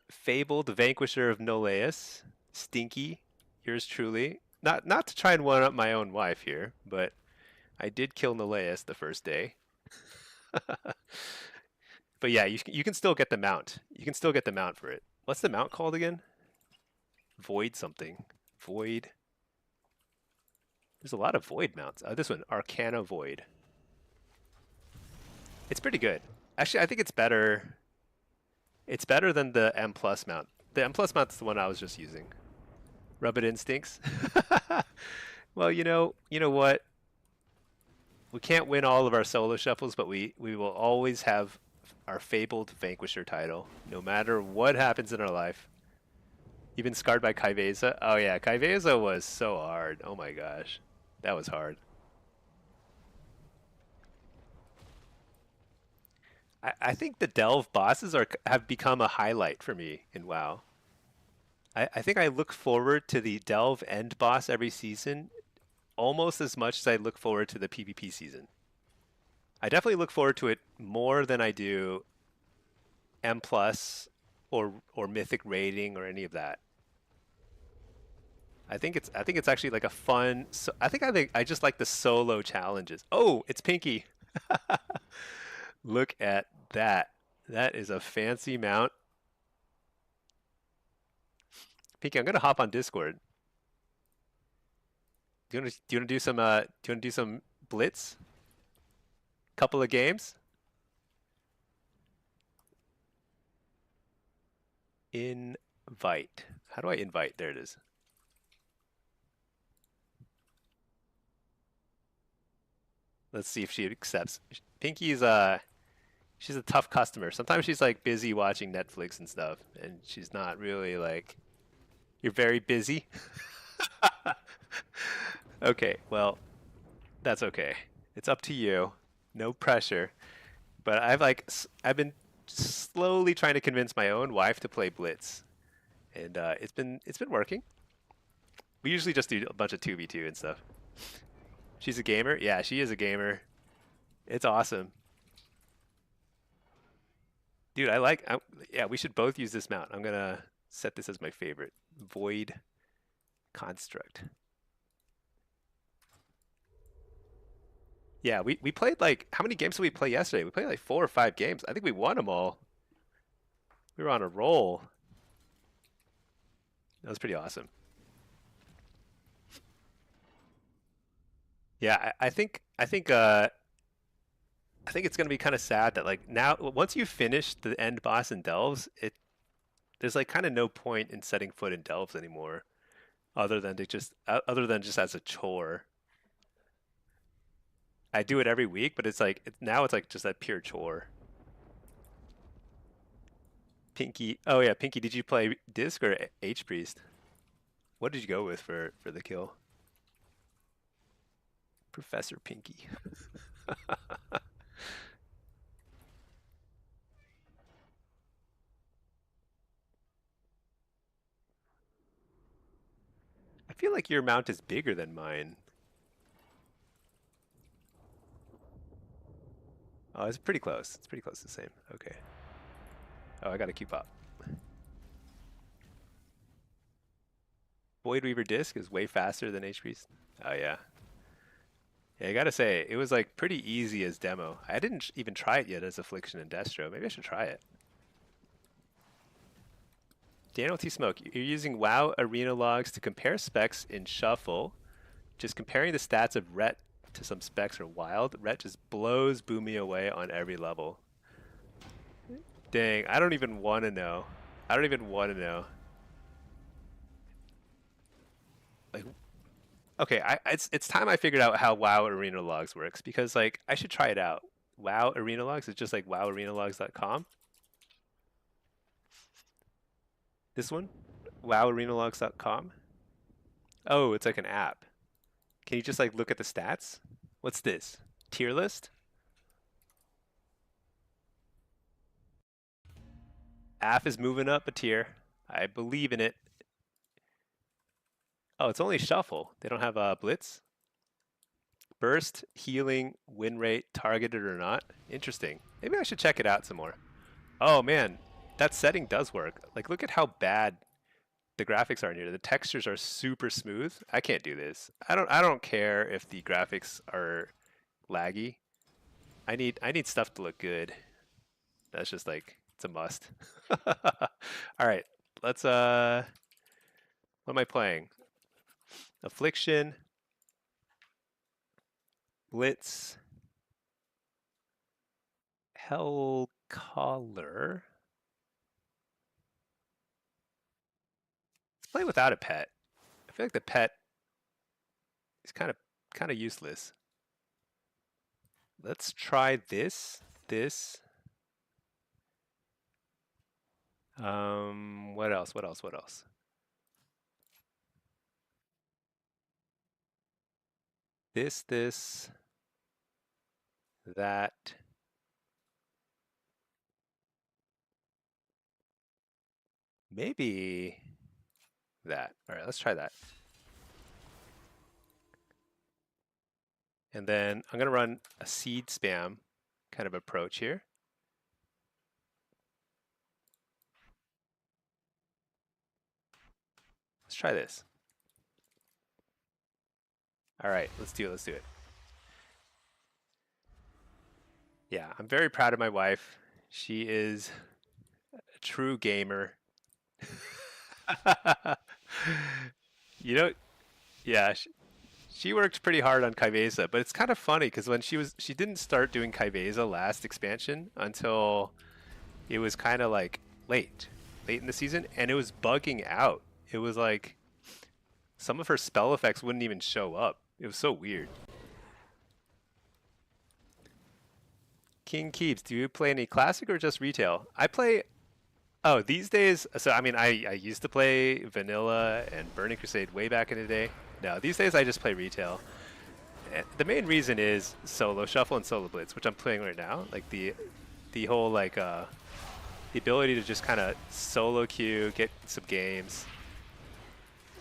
Fabled Vanquisher of Noleus. Stinky. Yours truly. Not to try and one up my own wife here, but I did kill Noleus the first day. But yeah, you can still get the mount. You can still get the mount for it. What's the mount called again? Void something. Void. There's a lot of void mounts. This one, Arcana Void. It's pretty good. Actually, I think it's better. It's better than the M Plus mount. The M Plus mount is the one I was just using. Rub it instincts. Well, you know what? We can't win all of our solo shuffles, but we will always have our fabled Vanquisher title, no matter what happens in our life. You've been scarred by Kaiveza? Oh yeah, Kaiveza was so hard. Oh my gosh. That was hard. I think the Delve bosses have become a highlight for me in WoW. I think I look forward to the Delve end boss every season almost as much as I look forward to the PvP season. I definitely look forward to it more than I do M plus or Mythic raiding or any of that. I think it's actually like a fun. So I think I just like the solo challenges. Oh, it's Pinky. Look at that. That is a fancy mount. Pinky, I'm gonna hop on Discord. Do you want to do some Blitz? Couple of games. Invite. How do I invite? There it is. Let's see if she accepts. Pinky's she's a tough customer. Sometimes she's like busy watching Netflix and stuff, and she's not really like, you're very busy. Okay, well, that's okay. It's up to you. No pressure. But I've been slowly trying to convince my own wife to play Blitz, and it's been working. We usually just do a bunch of 2v2 and stuff. She's a gamer? Yeah, she is a gamer. It's awesome. Dude, yeah, we should both use this mount. I'm gonna set this as my favorite. Void Construct. Yeah, we played like, how many games did we play yesterday? We played like 4 or 5 games. I think we won them all. We were on a roll. That was pretty awesome. Yeah, I think it's gonna be kind of sad that like now once you finish the end boss in Delves, there's like kind of no point in setting foot in Delves anymore, other than just as a chore. I do it every week, but it's like now it's like just that pure chore. Pinky, oh yeah, Pinky, did you play Disc or H Priest? What did you go with for the kill? Professor Pinky. I feel like your mount is bigger than mine. Oh, it's pretty close. It's pretty close to the same. Okay. Oh, I got to keep up. Void Weaver Disc is way faster than H Priest. Oh yeah. Yeah, I gotta say, it was like pretty easy as demo. I didn't even try it yet as Affliction and Destro. Maybe I should try it. Daniel T. Smoke, you're using WoW arena logs to compare specs in Shuffle. Just comparing the stats of Ret to some specs are wild. Ret just blows Boomy away on every level. Dang, I don't even want to know. I don't even want to know. Like, okay, it's time I figured out how WoW Arena Logs works because like I should try it out. WoW Arena Logs is just like wowarenalogs.com. This one, wowarenalogs.com. Oh, it's like an app. Can you just like look at the stats? What's this? Tier list? AF is moving up a tier. I believe in it. Oh, it's only Shuffle. They don't have a Blitz. Burst, healing, win rate, targeted or not. Interesting. Maybe I should check it out some more. Oh man, that setting does work. Like look at how bad the graphics are in here. The textures are super smooth. I can't do this. I don't care if the graphics are laggy. I need stuff to look good. That's just like it's a must. All right. Let's what am I playing? Affliction, Blitz, Hell Collar. Let's play without a pet. I feel like the pet is kind of useless. Let's try this. What else? What else? What else? This, that. Maybe that. All right, let's try that. And then I'm going to run a seed spam kind of approach here. Let's try this. All right, let's do it. Let's do it. Yeah, I'm very proud of my wife. She is a true gamer. You know, yeah, she worked pretty hard on Kaiveza, but it's kind of funny because when she didn't start doing Kaiveza last expansion until it was kind of like late in the season, and it was bugging out. It was like some of her spell effects wouldn't even show up. It was so weird. King Keeps, do you play any classic or just retail? I play. Oh, these days, so I mean, I used to play Vanilla and Burning Crusade way back in the day. No, these days I just play retail. The main reason is solo shuffle and solo blitz, which I'm playing right now. Like the whole like the ability to just kind of solo queue, get some games.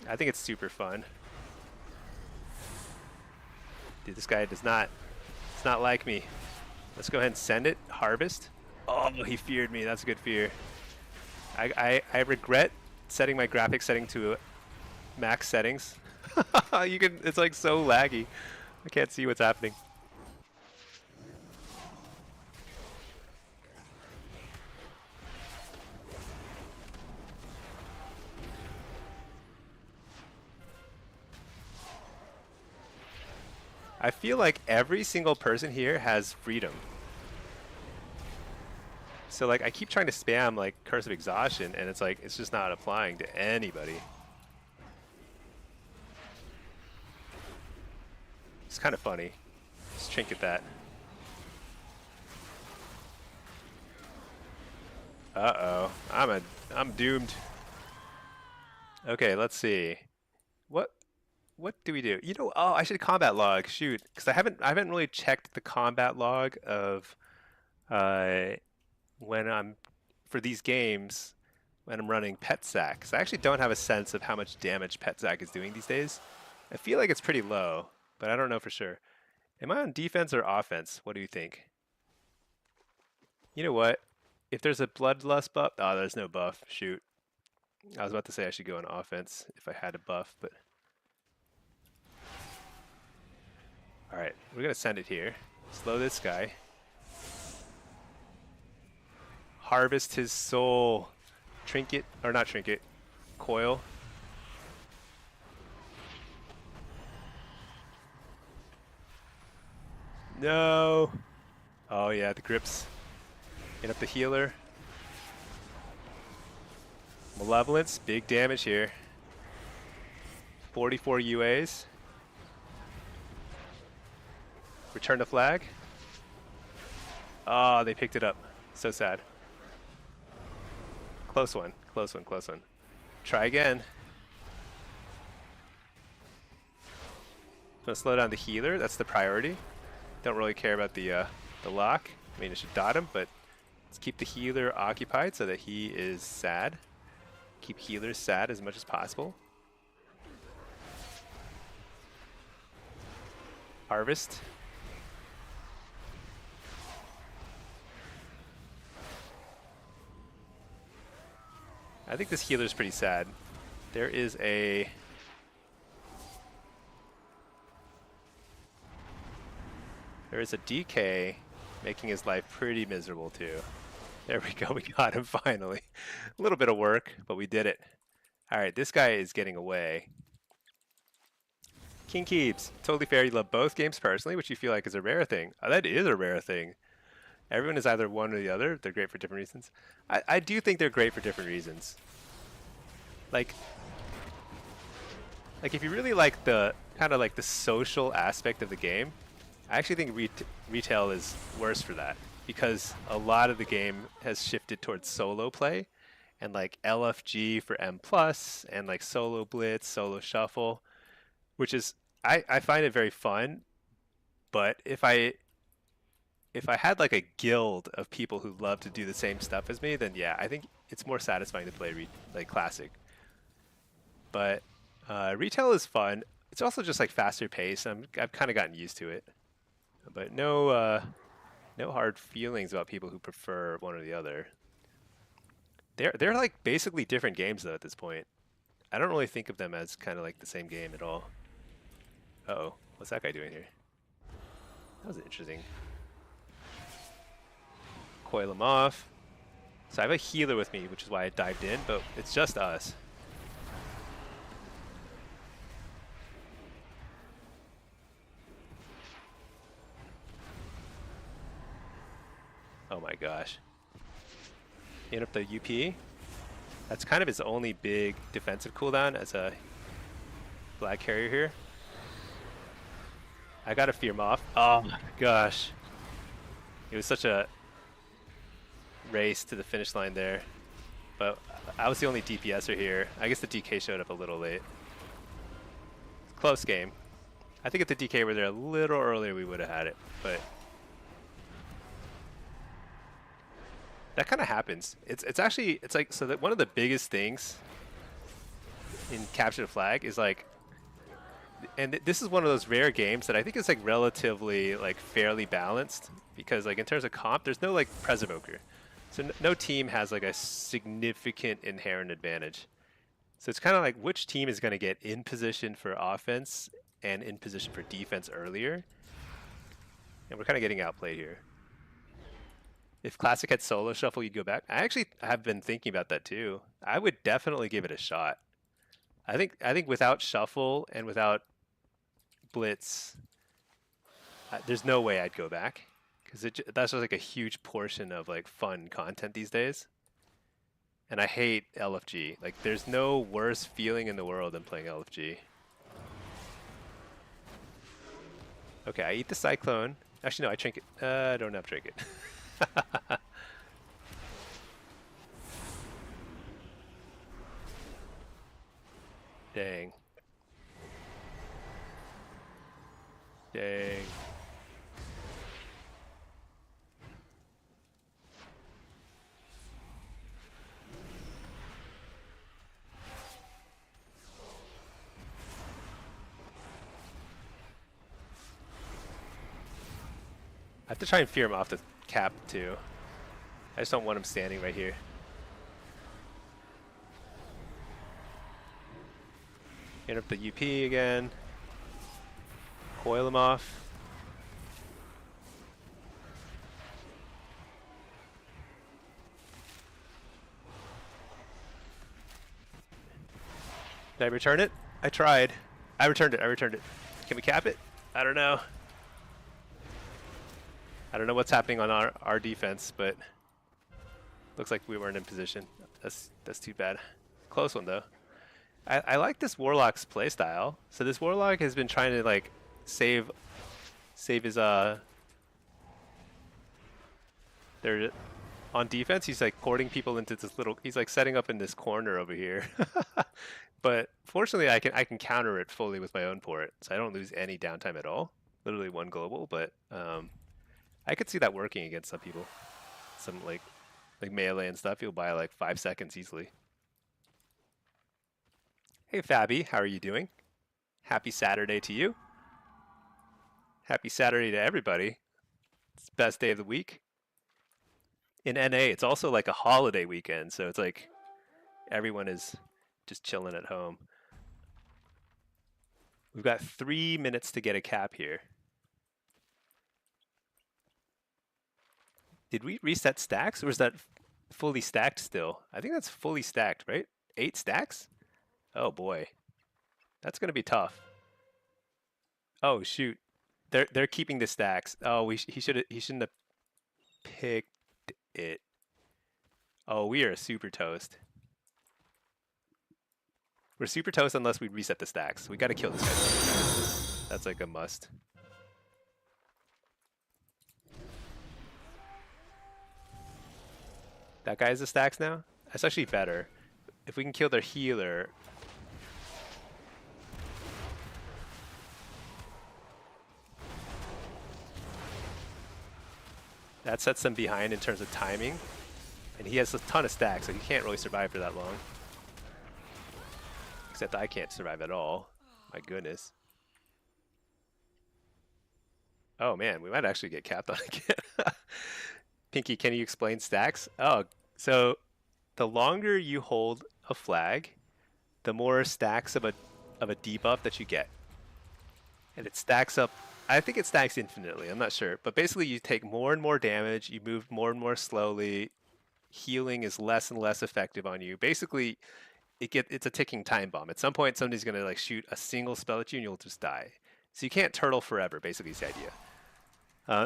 I think it's super fun. Dude, this guy does not like me. Let's go ahead and send it. Harvest. Oh, he feared me. That's a good fear. I regret setting my graphics setting to max settings. It's like so laggy. I can't see what's happening. I feel like every single person here has freedom. So like I keep trying to spam like Curse of Exhaustion and it's like it's just not applying to anybody. It's kind of funny. Just trinket that. Uh-oh. I'm doomed. Okay, let's see. What do we do? You know, oh, I should combat log. Shoot, because I haven't really checked the combat log of when I'm for these games when I'm running Pet Sack. Because I actually don't have a sense of how much damage Pet Sack is doing these days. I feel like it's pretty low, but I don't know for sure. Am I on defense or offense? What do you think? You know what? If there's a bloodlust buff, oh, there's no buff. Shoot. I was about to say I should go on offense if I had a buff, but all right, we're gonna send it here. Slow this guy. Harvest his soul. Trinket, or not trinket, coil. No. Oh yeah, the grips. Get up the healer. Malevolence, big damage here. 44 UAs. Return the flag. Oh, they picked it up. So sad. Close one, close one, close one. Try again. I'm gonna slow down the healer. That's the priority. Don't really care about the lock. I mean, I should dot him, but let's keep the healer occupied so that he is sad. Keep healers sad as much as possible. Harvest. I think this healer is pretty sad. There is a DK making his life pretty miserable too. There we go, we got him finally. A little bit of work, but we did it. All right, this guy is getting away. King Keeps, totally fair. You love both games personally, which you feel like is a rare thing. Oh, that is a rare thing. Everyone is either one or the other. They're great for different reasons. I do think they're great for different reasons. Like if you really like the kind of like the social aspect of the game, I actually think retail is worse for that because a lot of the game has shifted towards solo play and like LFG for M+ and like solo blitz, solo shuffle, which is I find it very fun, but if I had like a guild of people who love to do the same stuff as me, then yeah, I think it's more satisfying to play like classic. But retail is fun. It's also just like faster pace. I've kind of gotten used to it. But no hard feelings about people who prefer one or the other. They're like basically different games though at this point. I don't really think of them as kind of like the same game at all. Uh-oh, what's that guy doing here? That was interesting. Coil him off. So I have a healer with me, which is why I dived in, but it's just us. Oh my gosh. In up the UP. That's kind of his only big defensive cooldown as a flag carrier here. I gotta fear him off. Oh my gosh. It was such a race to the finish line there. But I was the only DPSer here. I guess the DK showed up a little late. Close game. I think if the DK were there a little earlier, we would have had it. But that kind of happens. It's like so that one of the biggest things in Capture the Flag is like, and this is one of those rare games that I think is like relatively like fairly balanced because like in terms of comp, there's no like Preservoker, so no team has like a significant inherent advantage. So it's kind of like which team is going to get in position for offense and in position for defense earlier. And we're kind of getting outplayed here. If Classic had solo shuffle, you'd go back. I actually have been thinking about that too. I would definitely give it a shot. I think without shuffle and without blitz, there's no way I'd go back because that's just like a huge portion of like fun content these days. And I hate LFG. Like, there's no worse feeling in the world than playing LFG. Okay, I eat the Cyclone. Actually, no, I Trinket. I don't have Trinket. Dang. Dang. I have to try and fear him off the cap too. I just don't want him standing right here. Interrupt the UP again. Coil him off. Did I return it? I tried. I returned it. I returned it. Can we cap it? I don't know. I don't know what's happening on our defense, but looks like we weren't in position. That's too bad. Close one though. I like this Warlock's playstyle. So this Warlock has been trying to like save his they're on defense. He's like courting people into this little. He's like setting up in this corner over here. But fortunately, I can counter it fully with my own port, so I don't lose any downtime at all. Literally one global, but I could see that working against some people. Some like melee and stuff, you'll buy like 5 seconds easily. Hey Fabi, how are you doing? Happy Saturday to you. Happy Saturday to everybody. It's the best day of the week. In NA, it's also like a holiday weekend, so it's like everyone is just chilling at home. We've got 3 minutes to get a cap here. Did we reset stacks, or is that fully stacked still? I think that's fully stacked, right? 8 stacks? Oh boy, that's gonna be tough. Oh shoot, they're keeping the stacks. Oh, he shouldn't have picked it. Oh, we are super toast. We're super toast unless we reset the stacks. We got to kill this guy. That's like a must. That guy has the stacks now? That's actually better. If we can kill their healer. That sets them behind in terms of timing. And he has a ton of stacks, so he can't really survive for that long. Except I can't survive at all. My goodness. Oh man, we might actually get capped on again. Pinky, can you explain stacks? Oh, so the longer you hold a flag, the more stacks of a debuff that you get. And it stacks up. I think it stacks infinitely. I'm not sure. But basically you take more and more damage, you move more and more slowly. Healing is less and less effective on you. Basically, it's a ticking time bomb. At some point somebody's going to like shoot a single spell at you and you'll just die. So you can't turtle forever, basically is the idea.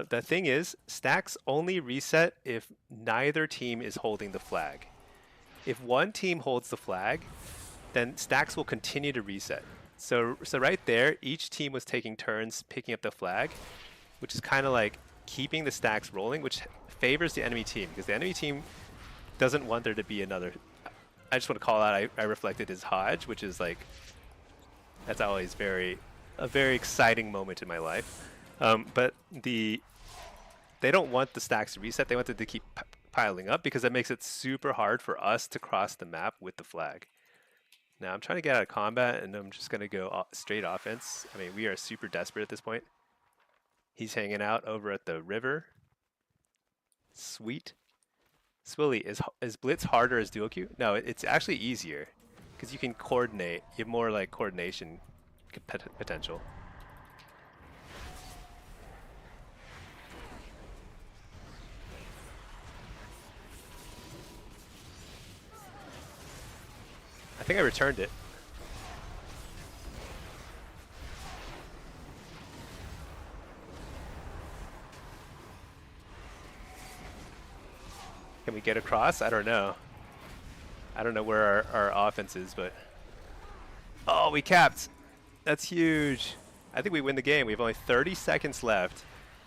The thing is, stacks only reset if neither team is holding the flag. If one team holds the flag, then stacks will continue to reset. So right there, each team was taking turns picking up the flag, which is kind of like keeping the stacks rolling, which favors the enemy team, because the enemy team doesn't want there to be another. I just want to call out, I reflected his Hodge, which is like, that's always a very exciting moment in my life. But they don't want the stacks to reset. They want it to keep piling up because that makes it super hard for us to cross the map with the flag. Now I'm trying to get out of combat and I'm just going to go straight offense. I mean, we are super desperate at this point. He's hanging out over at the river. Sweet. Swilly, is Blitz harder as dual Q? No, it's actually easier. Because you can coordinate. You have more like coordination potential. I think I returned it. Can we get across? I don't know. I don't know where our offense is, but... Oh, we capped! That's huge! I think we win the game. We have only 30 seconds left.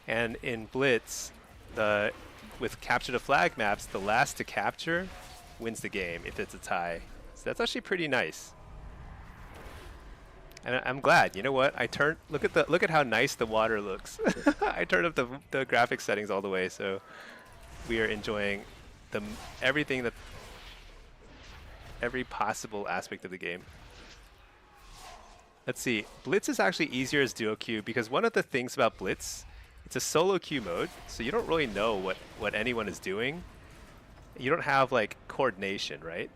And in Blitz, with capture the flag maps, the last to capture wins the game if it's a tie. So that's actually pretty nice. And I'm glad. You know what? Look at how nice the water looks. I turned up the graphics settings all the way, so we are enjoying every possible aspect of the game. Let's see. Blitz is actually easier as duo queue because one of the things about Blitz, it's a solo queue mode, so you don't really know what anyone is doing. You don't have like coordination, right?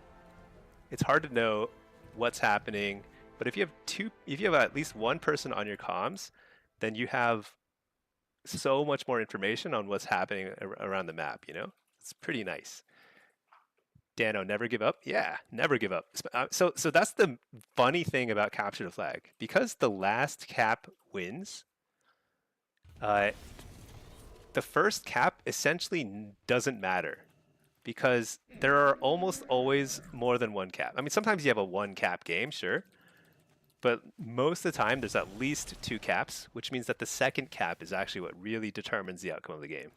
It's hard to know what's happening. But if you have at least one person on your comms, then you have so much more information on what's happening around the map, you know? It's pretty nice. Dano, never give up? Yeah, never give up. So that's the funny thing about capture the flag. Because the last cap wins, the first cap essentially doesn't matter. Because there are almost always more than one cap. I mean, sometimes you have a one cap game, sure. But most of the time, there's at least two caps, which means that the second cap is actually what really determines the outcome of the game.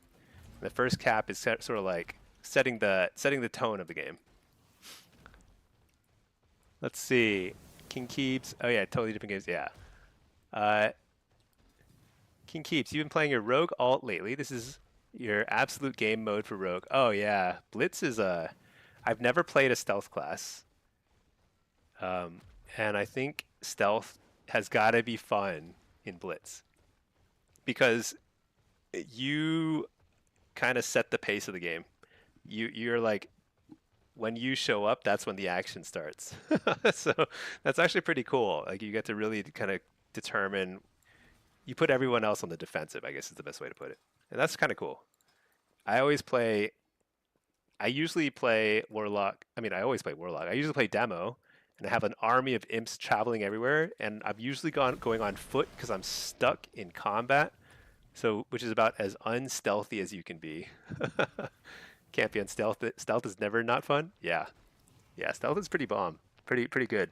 The first cap is sort of like setting the tone of the game. Let's see. King Keeps. Oh yeah, totally different games. Yeah. King Keeps. You've been playing your Rogue alt lately. This is your absolute game mode for Rogue. Oh yeah, Blitz is I've never played a stealth class. And I think stealth has got to be fun in Blitz because you kind of set the pace of the game. You're like, when you show up, that's when the action starts. So that's actually pretty cool. Like you get to really kind of determine, you put everyone else on the defensive, I guess is the best way to put it. And that's kind of cool. I usually play Warlock. I mean, I always play Warlock. I usually play Demo. And I have an army of imps traveling everywhere, and I've usually going on foot because I'm stuck in combat, so which is about as unstealthy as you can be. Can't be unstealth. Stealth is never not fun. Yeah, stealth is pretty bomb. Pretty good.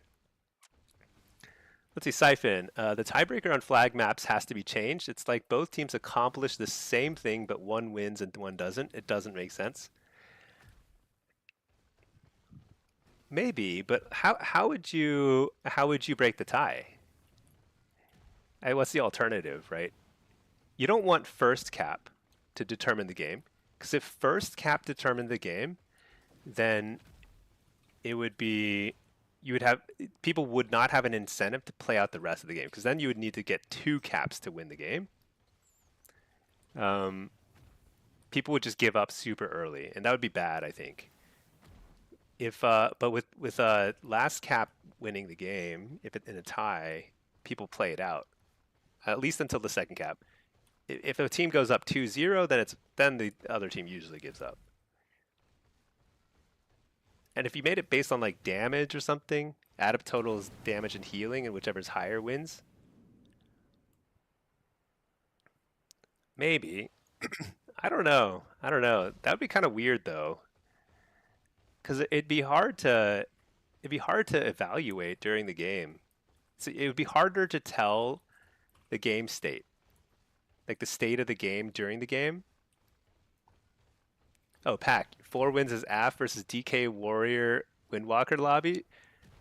Let's see, Siphon. The tiebreaker on flag maps has to be changed. It's like both teams accomplish the same thing, but one wins and one doesn't. It doesn't make sense. Maybe, but how would you break the tie? What's the alternative, right? You don't want first cap to determine the game, because if first cap determined the game, then it would be people would not have an incentive to play out the rest of the game, because then you would need to get two caps to win the game. People would just give up super early, and that would be bad, I think. But with last cap winning the game, if it in a tie, people play it out, at least until the second cap. If a team goes up 2-0, then the other team usually gives up. And if you made it based on like damage or something, add up totals damage and healing, and whichever's higher wins. Maybe. I don't know. That would be kind of weird though. Because it'd be hard to evaluate during the game. So it would be harder to tell the game state, like the state of the game during the game. Oh, Pack, 4 wins as AF versus DK Warrior Windwalker lobby.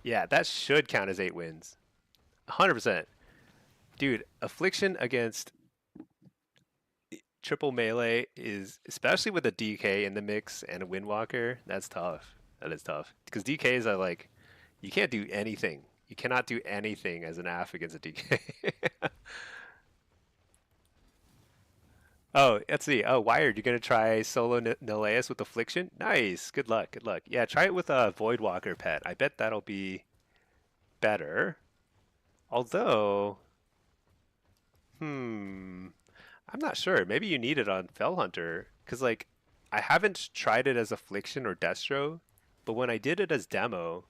Yeah, that should count as 8 wins. 100%. Dude, Affliction against triple melee is, especially with a DK in the mix and a Windwalker, that's tough. That is tough. Because DKs are like, you can't do anything. You cannot do anything as an AF against a DK. Oh, let's see. Oh, Wired, you're going to try solo Nileus with Affliction? Nice. Good luck. Yeah, try it with a Voidwalker pet. I bet that'll be better. Although, I'm not sure. Maybe you need it on Fellhunter, because like I haven't tried it as Affliction or Destro, but when I did it as demo,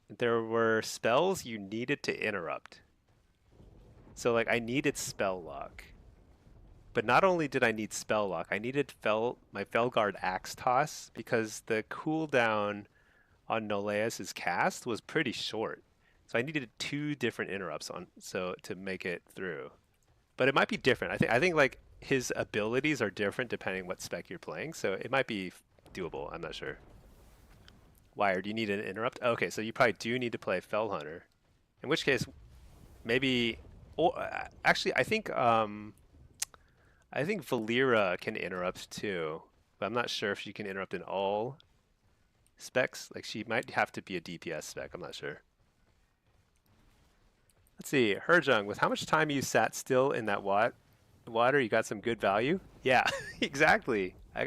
there were spells you needed to interrupt. So like I needed Spell Lock. But not only did I need Spell Lock, I needed my Felguard Axe Toss because the cooldown on Noleus's cast was pretty short. So I needed 2 different interrupts to make it through. But it might be different. I think like his abilities are different depending what spec you're playing, so it might be doable. I'm not sure. Wire, do you need an interrupt? Okay, so you probably do need to play Fellhunter. In which case, maybe. Or actually, I think Valera can interrupt too, but I'm not sure if she can interrupt in all specs. Like she might have to be a DPS spec. I'm not sure. Let's see, Herjung, with how much time you sat still in that water, you got some good value? Yeah, exactly. I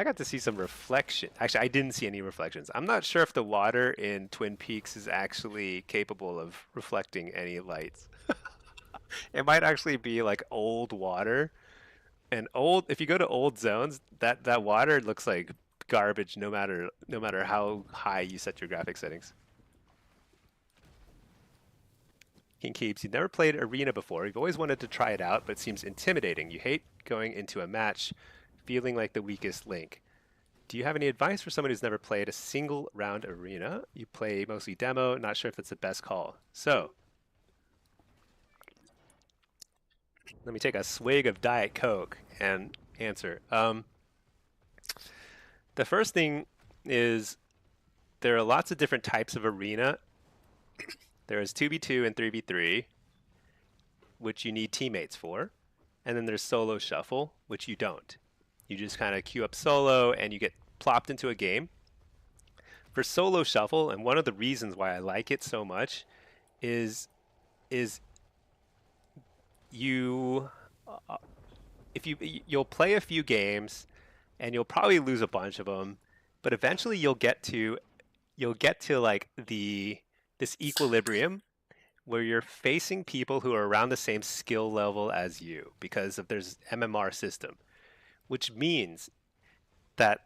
got to see some reflection. Actually, I didn't see any reflections. I'm not sure if the water in Twin Peaks is actually capable of reflecting any lights. It might actually be like old water. And if you go to old zones, that water looks like garbage no matter how high you set your graphic settings. King Keeps, you've never played Arena before. You've always wanted to try it out, but it seems intimidating. You hate going into a match feeling like the weakest link. Do you have any advice for someone who's never played a single round Arena? You play mostly demo, not sure if that's the best call. So, let me take a swig of Diet Coke and answer. The first thing is there are lots of different types of Arena. There is 2v2 and 3v3, which you need teammates for. And then there's solo shuffle, which you don't. You just kind of queue up solo and you get plopped into a game. For solo shuffle, and one of the reasons why I like it so much is you'll play a few games and you'll probably lose a bunch of them, but eventually you'll get to like this equilibrium where you're facing people who are around the same skill level as you because of there's MMR system, which means that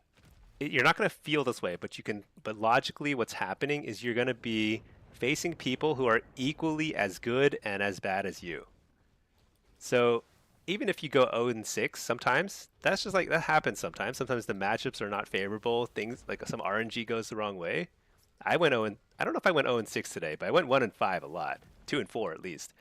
you're not going to feel this way, but logically what's happening is you're going to be facing people who are equally as good and as bad as you. So even if you go 0-6, sometimes that's just like that happens sometimes. Sometimes the matchups are not favorable. Things like some RNG goes the wrong way. I went 0 I don't know if I went 0-6 today, but I went 1-5 a lot. 2-4 at least.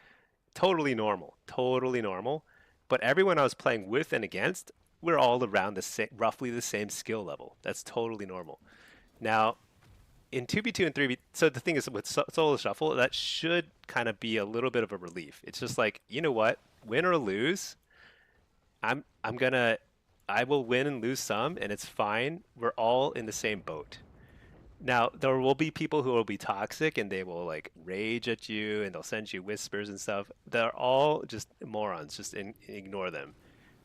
Totally normal. Totally normal. But everyone I was playing with and against, we're all around roughly the same skill level. That's totally normal. Now, in 2v2 and 3v, so the thing is with solo shuffle, that should kind of be a little bit of a relief. It's just like, you know what? Win or lose, I will win and lose some, and it's fine. We're all in the same boat. Now, there will be people who will be toxic and they will like rage at you and they'll send you whispers and stuff. They're all just morons. Just ignore them.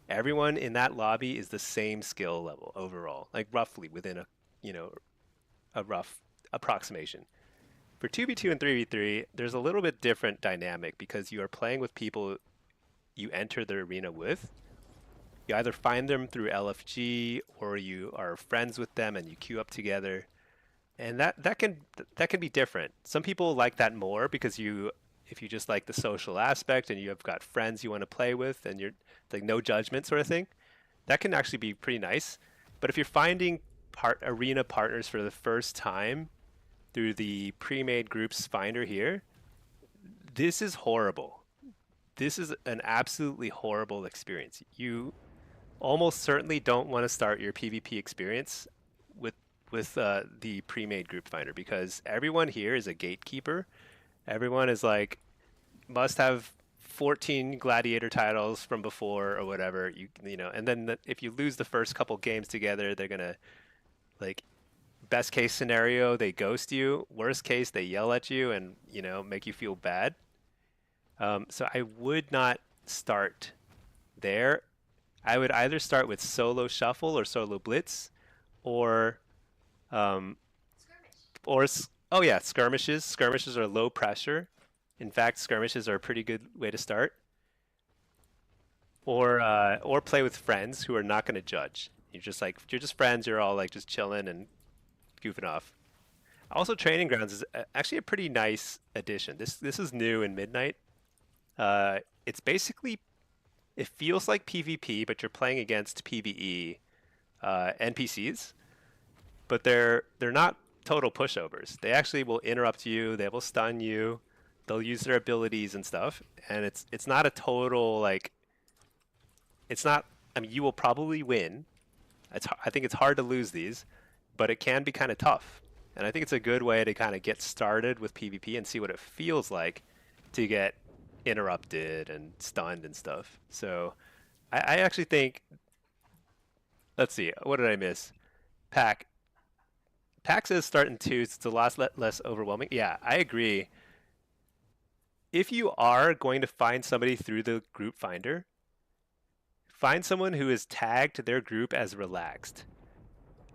Everyone in that lobby is the same skill level overall, like roughly within a rough approximation. For 2v2 and 3v3, there's a little bit different dynamic because you are playing with people you enter the arena with. You either find them through LFG or you are friends with them and you queue up together. And that can be different. Some people like that more because if you just like the social aspect and you have got friends you want to play with and you're like no judgment sort of thing, that can actually be pretty nice. But if you're finding arena partners for the first time through the pre-made groups finder here, this is horrible. This is an absolutely horrible experience. You almost certainly don't want to start your PvP experience with the pre-made group finder because everyone here is a gatekeeper. Everyone is like must have 14 gladiator titles from before or whatever. You know, and then if you lose the first couple games together, they're gonna like best case scenario they ghost you. Worst case they yell at you and make you feel bad. So I would not start there. I would either start with solo shuffle or solo blitz, or Oh yeah, skirmishes. Skirmishes are low pressure. In fact, skirmishes are a pretty good way to start. Or play with friends who are not going to judge. You're just like you're just friends. You're all like just chilling and goofing off. Also, training grounds is actually a pretty nice addition. This is new in Midnight. It's basically it feels like PvP, but you're playing against PvE NPCs, but they're not total pushovers. They actually will interrupt you. They will stun you. They'll use their abilities and stuff, and it's not a total like it's not. I mean, you will probably win. I think it's hard to lose these, but it can be kind of tough. And I think it's a good way to kind of get started with PvP and see what it feels like to get interrupted and stunned and stuff. So I actually think, let's see, what did I miss? Pack. Pack says start in two. It's a lot less overwhelming. Yeah, I agree. If you are going to find somebody through the group finder, find someone who is tagged their group as relaxed.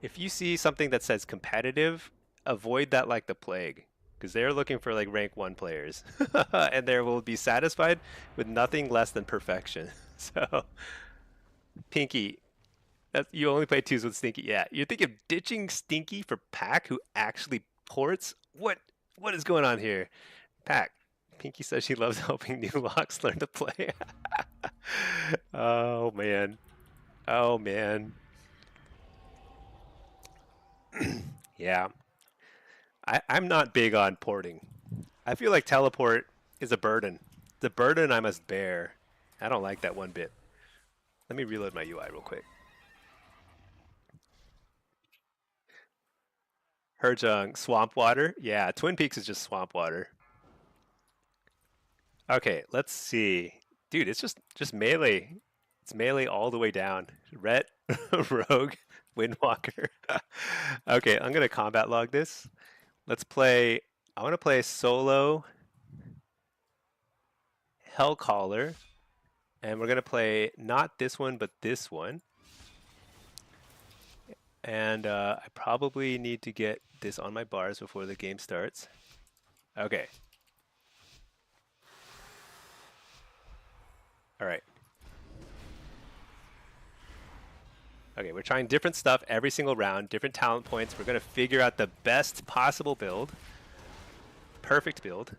If you see something that says competitive, avoid that like the plague, because they're looking for like rank 1 players, and they will be satisfied with nothing less than perfection. So, Pinky, you only play twos with Stinky. Yeah, you're thinking of ditching Stinky for Pack, who actually ports? What is going on here? Pack. Pinky says she loves helping new locks learn to play. Oh man. Oh man. Yeah. I'm not big on porting. I feel like teleport is a burden. The burden I must bear. I don't like that one bit. Let me reload my UI real quick. Herjung, swamp water. Yeah, Twin Peaks is just swamp water. Okay, let's see. Dude, it's just melee. It's melee all the way down. Ret, Rogue, Windwalker. Okay, I'm gonna combat log this. Let's play. I want to play solo Hellcaller, and we're gonna play not this one, but this one. And I probably need to get this on my bars before the game starts. Okay. All right. Okay, we're trying different stuff every single round, different talent points. We're going to figure out the best possible build. Perfect build.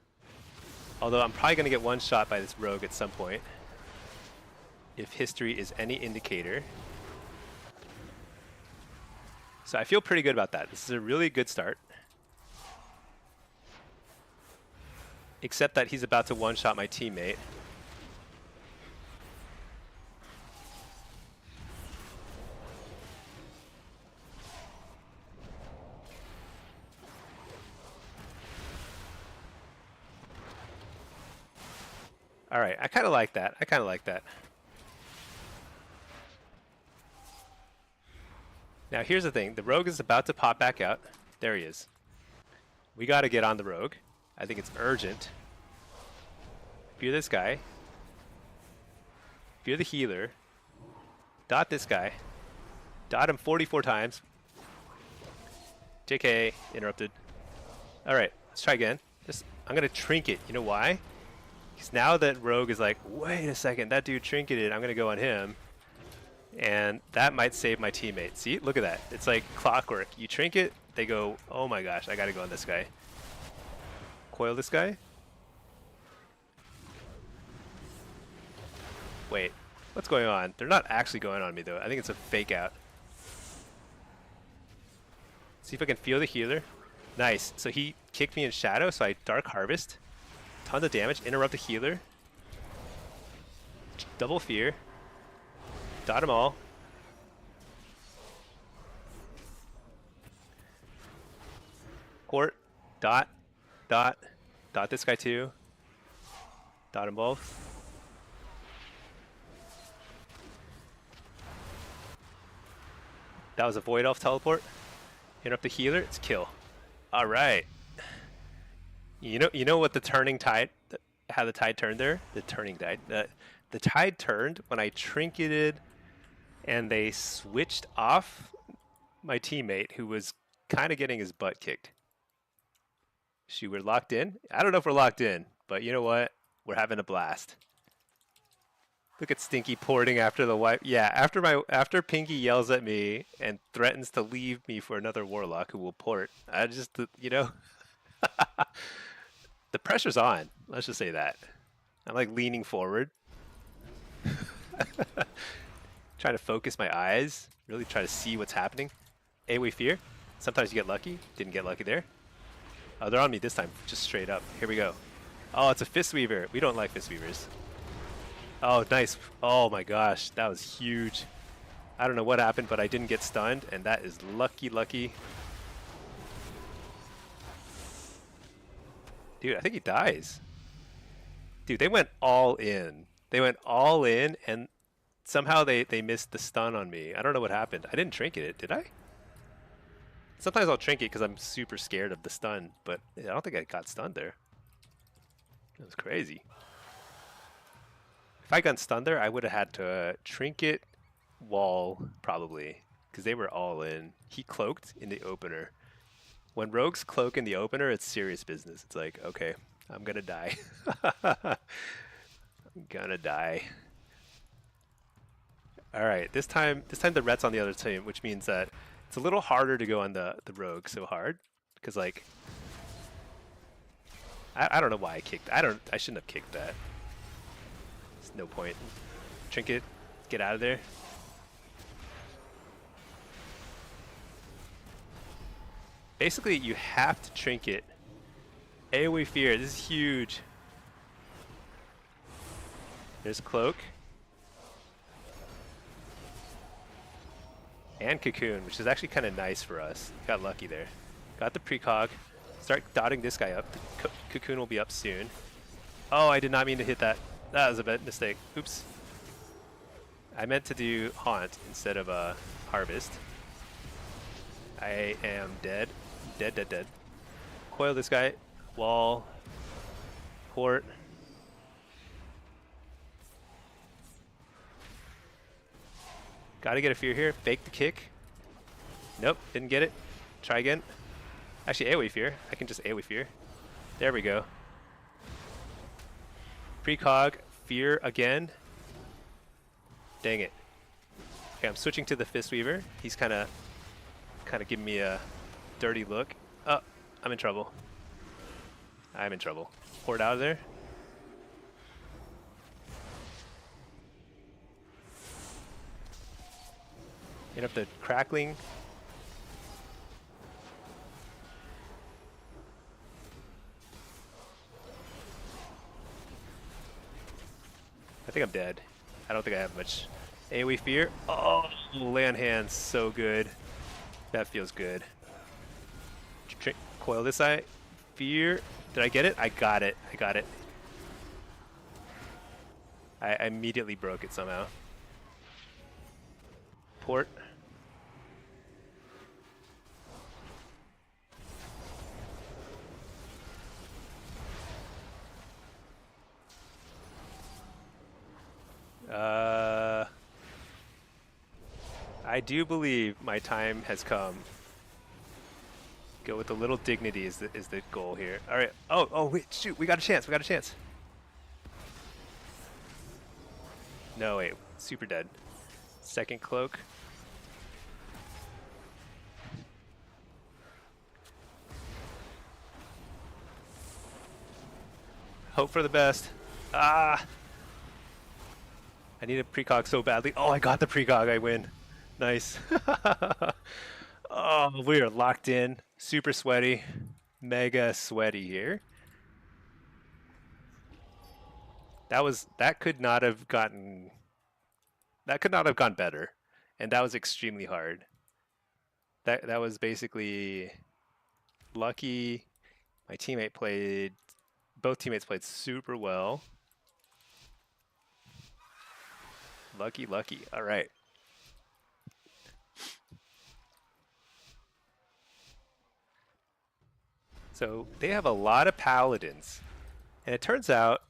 Although I'm probably going to get one shot by this rogue at some point, if history is any indicator. So I feel pretty good about that. This is a really good start. Except that he's about to one-shot my teammate. All right, I kind of like that. I kind of like that. Now here's the thing. The rogue is about to pop back out. There he is. We got to get on the rogue. I think it's urgent. If you're this guy, if you're the healer, dot this guy. Dot him 44 times. JK, interrupted. All right, let's try again. I'm going to trinket. You know why? Because now that rogue is like, wait a second, that dude trinketed, I'm going to go on him. And that might save my teammate. See, look at that. It's like clockwork. You trinket, they go, oh my gosh, I got to go on this guy. Coil this guy. Wait, what's going on? They're not actually going on me though. I think it's a fake out. See if I can feel the healer. Nice. So he kicked me in shadow, so I Dark Harvest. Tons of damage. Interrupt the healer. Double fear. Dot them all. Court. Dot. Dot. Dot this guy too. Dot them both. That was a Void Elf teleport. Interrupt the healer. It's kill. All right. You know what the turning tide, how the tide turned there? The turning tide. The tide turned when I trinketed and they switched off my teammate who was kind of getting his butt kicked. Shoot, we're locked in? I don't know if we're locked in, but you know what? We're having a blast. Look at Stinky porting after the wipe. Yeah, after Pinky yells at me and threatens to leave me for another Warlock who will port. I just, you know, the pressure's on. Let's just say that. I'm like leaning forward, trying to focus my eyes, really try to see what's happening. AoE fear. Sometimes you get lucky. Didn't get lucky there. Oh, they're on me this time, just straight up. Here we go. Oh, it's a Fistweaver. We don't like Fistweavers. Oh, nice. Oh my gosh, that was huge. I don't know what happened, but I didn't get stunned, and that is lucky, lucky. Dude, I think he dies. Dude, they went all in. They went all in, and somehow they missed the stun on me. I don't know what happened. I didn't trinket it, did I? Sometimes I'll trinket because I'm super scared of the stun, but I don't think I got stunned there. That was crazy. If I got stunned there, I would have had to trinket wall, probably, because they were all in. He cloaked in the opener. When rogues cloak in the opener, it's serious business. It's like, okay, I'm gonna die. I'm gonna die. All right, this time the ret's on the other team, which means that it's a little harder to go on the rogue so hard, because like, I don't know why I kicked. I shouldn't have kicked that. There's no point. Trinket, get out of there. Basically, you have to trinket. AoE fear, this is huge. There's cloak. And cocoon, which is actually kind of nice for us. Got lucky there. Got the precog. Start dotting this guy up. The cocoon will be up soon. Oh, I did not mean to hit that. That was a bad mistake. Oops. I meant to do haunt instead of harvest. I am dead. Dead, dead, dead. Coil this guy. Wall. Port. Gotta get a fear here. Fake the kick. Nope, didn't get it. Try again. Actually, AoE fear. I can just AoE fear. There we go. Precog. Fear again. Dang it. Okay, I'm switching to the Fistweaver. He's kind of giving me a dirty look. Oh, I'm in trouble. I'm in trouble. Port out of there. Hit up the crackling. I think I'm dead. I don't think I have much AoE fear. Oh, land hands, so good. That feels good. Coil this eye. Fear. Did I get it? I got it. I got it. I immediately broke it somehow. Port. I do believe my time has come. Go with a little dignity is the goal here. All right. Oh wait, shoot, we got a chance. We got a chance. No, wait, super dead. Second cloak. Hope for the best. Ah! I need a precog so badly. Oh, I got the precog. I win. Nice. Oh, we are locked in. Super sweaty. Mega sweaty here. That could not have gone better. And that was extremely hard. That was basically lucky. My both teammates played super well. Lucky. All right. So they have a lot of paladins. And it turns out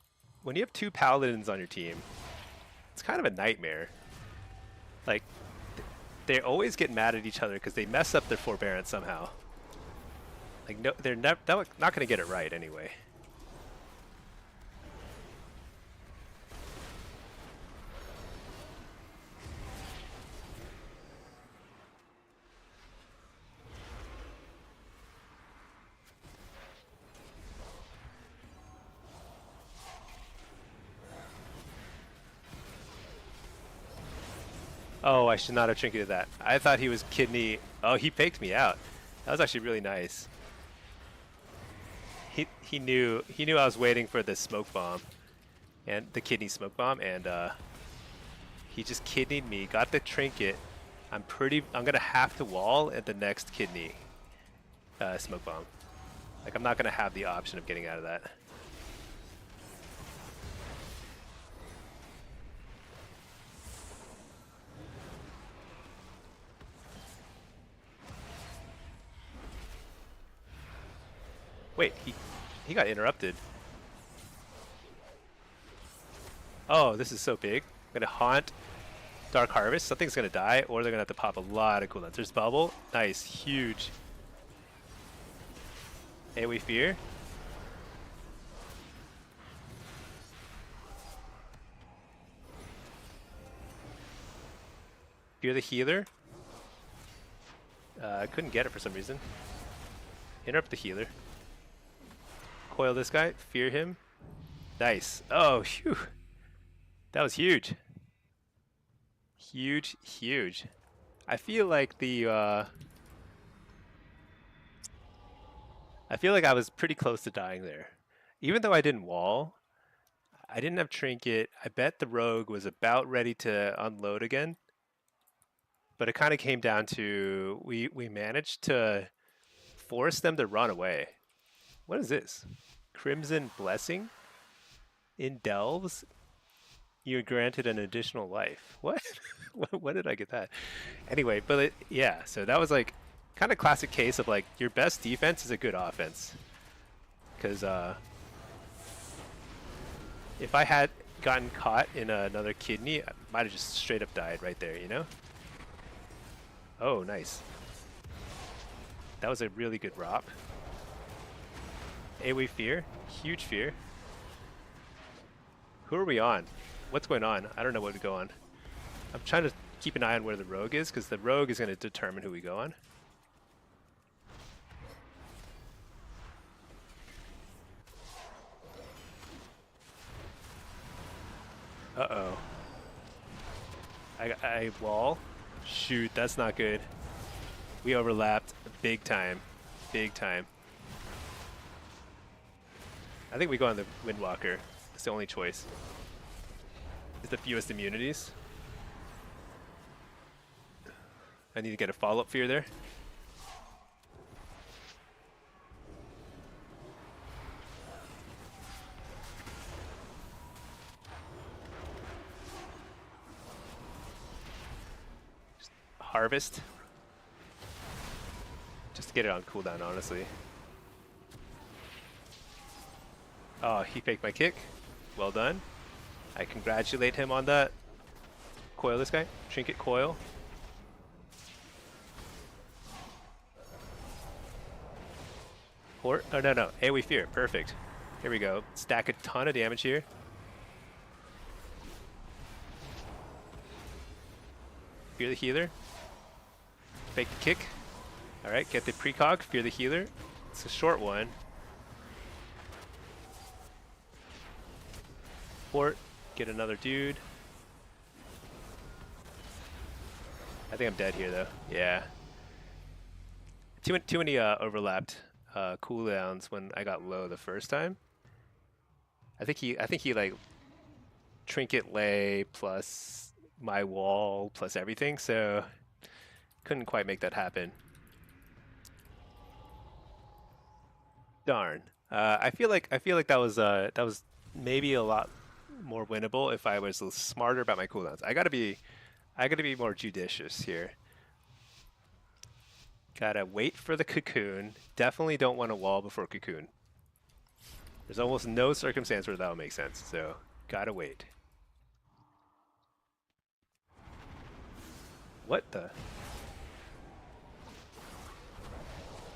when you have two paladins on your team, it's kind of a nightmare. Like, they always get mad at each other because they mess up their forbearance somehow. Like no, they're not gonna get it right anyway. Oh, I should not have trinketed that. I thought he was kidney. Oh, he faked me out. That was actually really nice. He knew I was waiting for the smoke bomb, and the kidney smoke bomb, and he just kidneyed me. Got the trinket. I'm gonna have to wall at the next kidney smoke bomb. Like I'm not gonna have the option of getting out of that. Wait, he got interrupted. Oh, this is so big. I'm gonna haunt Dark Harvest. Something's gonna die, or they're gonna have to pop a lot of cooldowns. There's bubble. Nice, huge. AoE fear. Fear the healer. I couldn't get it for some reason. Interrupt the healer. Coil this guy. Fear him. Nice. Oh, phew. That was huge. Huge, huge. I feel like I feel like I was pretty close to dying there. Even though I didn't wall, I didn't have trinket. I bet the rogue was about ready to unload again. But it kind of came down to we managed to force them to run away. What is this? Crimson Blessing? In Delves, you're granted an additional life. What? When did I get that? Anyway, but yeah, so that was like kind of classic case of like your best defense is a good offense. Because if I had gotten caught in another kidney, I might have just straight up died right there, you know? Oh, nice. That was a really good ROP. AoE fear, huge fear. Who are we on? What's going on? I don't know what to go on. I'm trying to keep an eye on where the rogue is, because the rogue is going to determine who we go on. Uh-oh. I wall. Shoot, that's not good. We overlapped big time. Big time. I think we go on the Windwalker. It's the only choice. It's the fewest immunities. I need to get a follow-up fear there. Just harvest. Just to get it on cooldown, honestly. Oh, he faked my kick. Well done. I congratulate him on that. Coil this guy. Trinket coil. Or, oh, no. AoE fear. Perfect. Here we go. Stack a ton of damage here. Fear the healer. Fake the kick. Alright, get the precog. Fear the healer. It's a short one. Fort. Get another dude. I think I'm dead here though. Yeah. Too many overlapped cooldowns when I got low the first time. I think he like trinket lay plus my wall plus everything, so couldn't quite make that happen. Darn. I feel like that was maybe a lot more winnable if I was smarter about my cooldowns. I gotta be more judicious here. Gotta wait for the cocoon. Definitely don't want to wall before cocoon. There's almost no circumstance where that would make sense, so gotta wait. What the?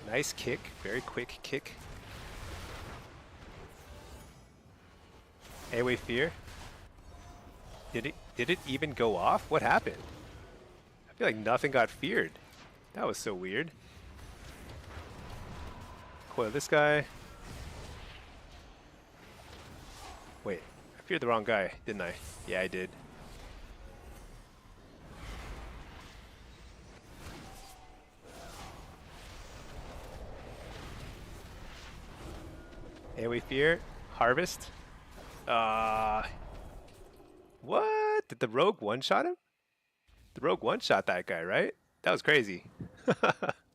Nice kick, very quick kick. AoE fear. Did it even go off? What happened? I feel like nothing got feared. That was so weird. Coil this guy. Wait, I feared the wrong guy, didn't I? Yeah, I did. AoE fear. Harvest. What? Did the rogue one-shot him? The rogue one-shot that guy, right? That was crazy.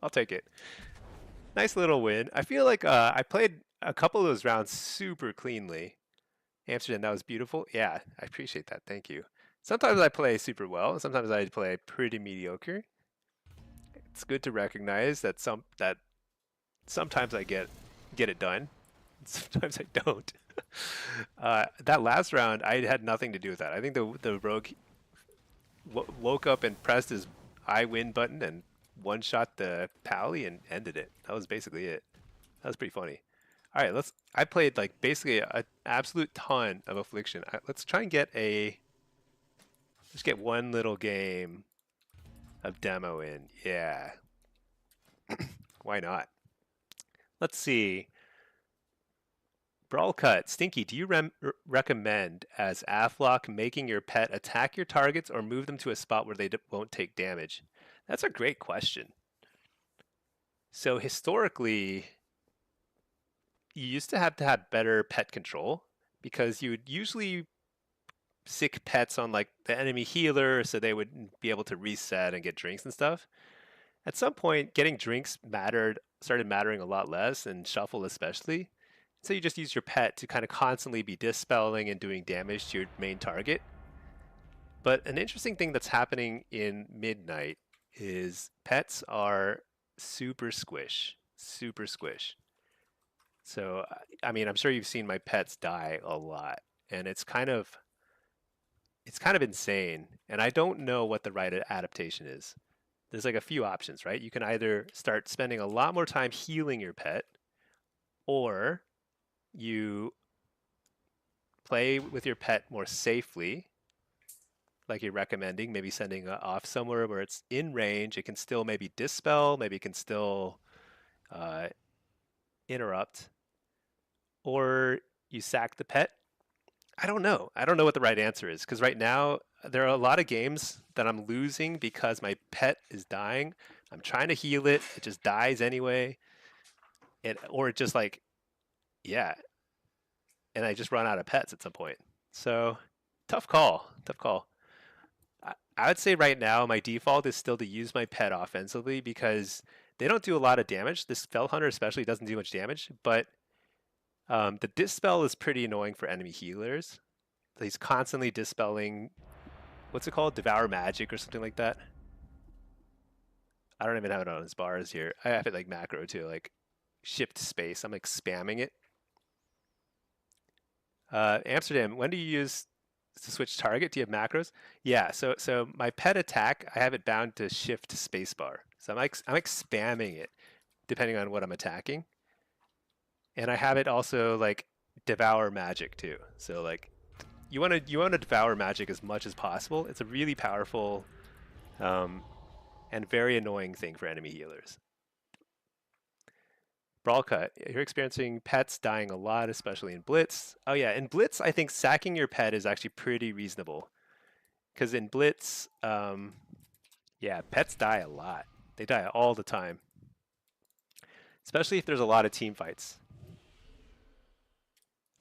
I'll take it. Nice little win. I feel like I played a couple of those rounds super cleanly. Amsterdam, that was beautiful. Yeah, I appreciate that. Thank you. Sometimes I play super well. Sometimes I play pretty mediocre. It's good to recognize that sometimes I get it done. Sometimes I don't. That last round, I had nothing to do with that. I think the rogue woke up and pressed his I win button and one shot the pally and ended it. That was basically it. That was pretty funny. All right, I played like basically an absolute ton of Affliction. Let's try and let's get one little game of demo in. Yeah, why not? Let's see. Brawl Cut, Stinky, do you recommend as Afflock making your pet attack your targets or move them to a spot where they won't take damage? That's a great question. So historically, you used to have better pet control because you would usually sick pets on like the enemy healer so they would be able to reset and get drinks and stuff. At some point, getting drinks started mattering a lot less, and shuffle especially. So you just use your pet to kind of constantly be dispelling and doing damage to your main target. But an interesting thing that's happening in Midnight is pets are super squish, super squish. So, I mean, I'm sure you've seen my pets die a lot, and it's kind of insane. And I don't know what the right adaptation is. There's like a few options, right? You can either start spending a lot more time healing your pet, or you play with your pet more safely, like you're recommending, maybe sending off somewhere where it's in range. It can still maybe dispel, maybe it can still uh, interrupt, or you sack the pet. I don't know. I don't know what the right answer is because right now there are a lot of games that I'm losing because my pet is dying. I'm trying to heal it, it just dies anyway, or it just like yeah, and I just run out of pets at some point. So tough call. Tough call. I would say right now my default is still to use my pet offensively because they don't do a lot of damage. This Fell Hunter especially doesn't do much damage, but the dispel is pretty annoying for enemy healers. He's constantly dispelling. What's it called? Devour Magic or something like that. I don't even have it on his bars here. I have it like macro too, like shift space. I'm like spamming it. Amsterdam, when do you use to switch target? Do you have macros? Yeah, so my pet attack, I have it bound to shift spacebar. So I'm like spamming it depending on what I'm attacking. And I have it also like devour magic too. So like you want to devour magic as much as possible. It's a really powerful um, and very annoying thing for enemy healers. Brawl cut. You're experiencing pets dying a lot, especially in Blitz. Oh yeah, in Blitz, I think sacking your pet is actually pretty reasonable. Because in Blitz, yeah, pets die a lot. They die all the time, especially if there's a lot of team fights.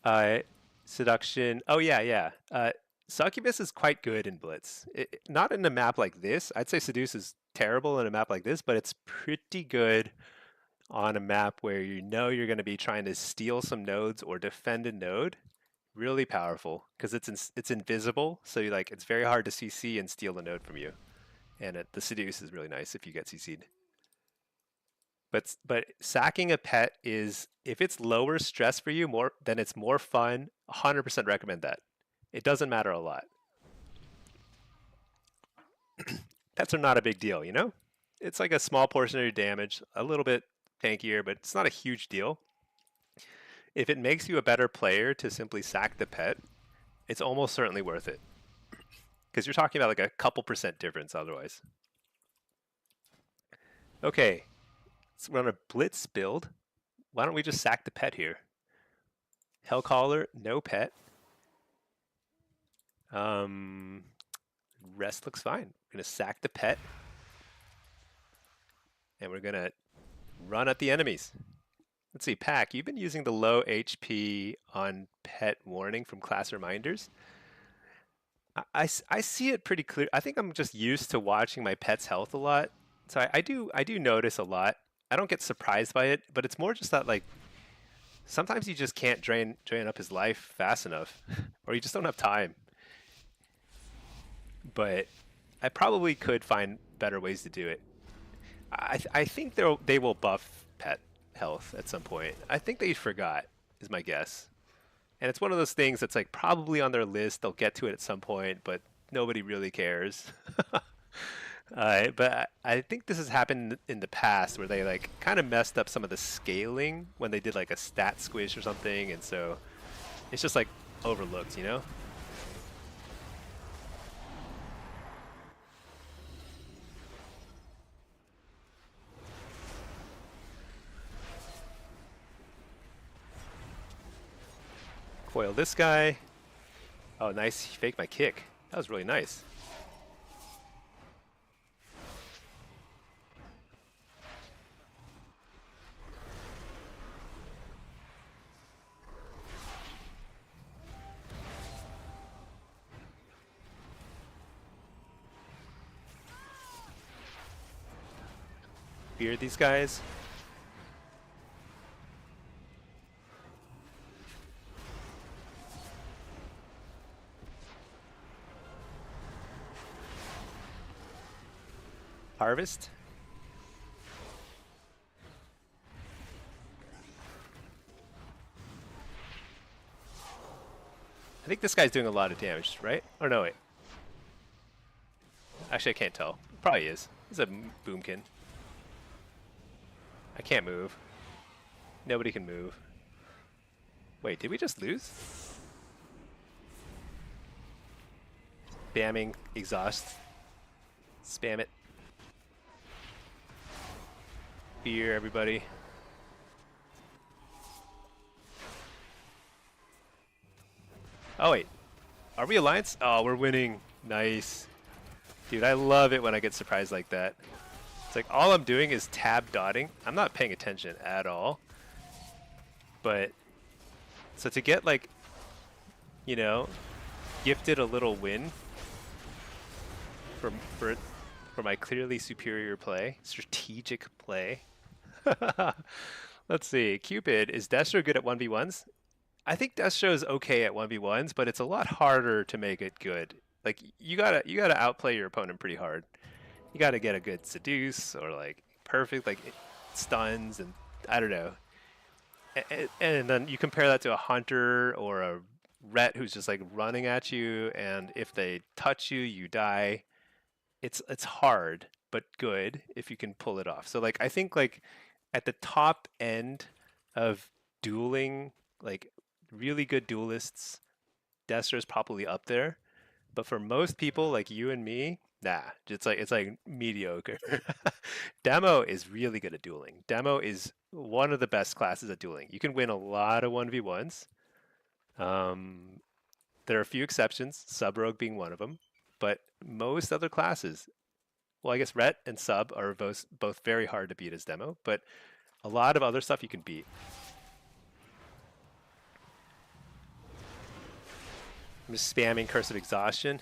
Uh, Seduction. Oh yeah, yeah. Succubus is quite good in Blitz. Not in a map like this. I'd say Seduce is terrible in a map like this, but it's pretty good on a map where you know you're going to be trying to steal some nodes or defend a node. Really powerful because it's invisible, so it's very hard to CC and steal the node from you. And the Seduce is really nice if you get CC'd. But sacking a pet is, if it's lower stress for you, then it's more fun. 100% recommend that. It doesn't matter a lot. Pets are not a big deal, you know? It's like a small portion of your damage, a little bit tankier, but it's not a huge deal. If it makes you a better player to simply sack the pet, it's almost certainly worth it. Because you're talking about like a couple % difference otherwise. Okay, let's run a blitz build. Why don't we just sack the pet here? Hellcaller, no pet. Rest looks fine. We're gonna sack the pet. And we're gonna run at the enemies. Let's see, Pack, you've been using the low HP on pet warning from class reminders. I see it pretty clear. I think I'm just used to watching my pet's health a lot. So I do notice a lot. I don't get surprised by it, but it's more just that like sometimes you just can't drain up his life fast enough, or you just don't have time. But I probably could find better ways to do it. I think they will buff pet health at some point. I think they forgot, is my guess. And it's one of those things that's like probably on their list. They'll get to it at some point, but nobody really cares. But I think this has happened in the past where they like kind of messed up some of the scaling when they did like a stat squish or something, and so it's just like overlooked, you know? Coil this guy. Oh, nice. He faked my kick. That was really nice. Beard these guys. Harvest. I think this guy's doing a lot of damage, right? Or no, wait. Actually, I can't tell. Probably is. He's a boomkin. I can't move. Nobody can move. Wait, did we just lose? Spamming exhaust. Spam it. Beer, everybody. Oh, wait. Are we Alliance? Oh, we're winning. Nice. Dude, I love it when I get surprised like that. It's like all I'm doing is tab dotting. I'm not paying attention at all. But, so to get like, you know, gifted a little win for my clearly superior play, strategic play. Let's see. Cupid, is Destro good at 1v1s? I think Destro is okay at 1v1s, but it's a lot harder to make it good. Like you gotta outplay your opponent pretty hard. You gotta get a good seduce or like perfect like stuns, and I don't know. And then you compare that to a hunter or a ret who's just like running at you, and if they touch you, you die. It's hard, but good if you can pull it off. So like I think like at the top end of dueling, like really good duelists, Destro is probably up there. But for most people like you and me, nah, it's like mediocre. Demo is really good at dueling. Demo is one of the best classes at dueling. You can win a lot of 1v1s. There are a few exceptions, Sub Rogue being one of them, but most other classes, well, I guess Ret and Sub are both very hard to beat as Demo, but a lot of other stuff you can beat. I'm just spamming Curse of Exhaustion.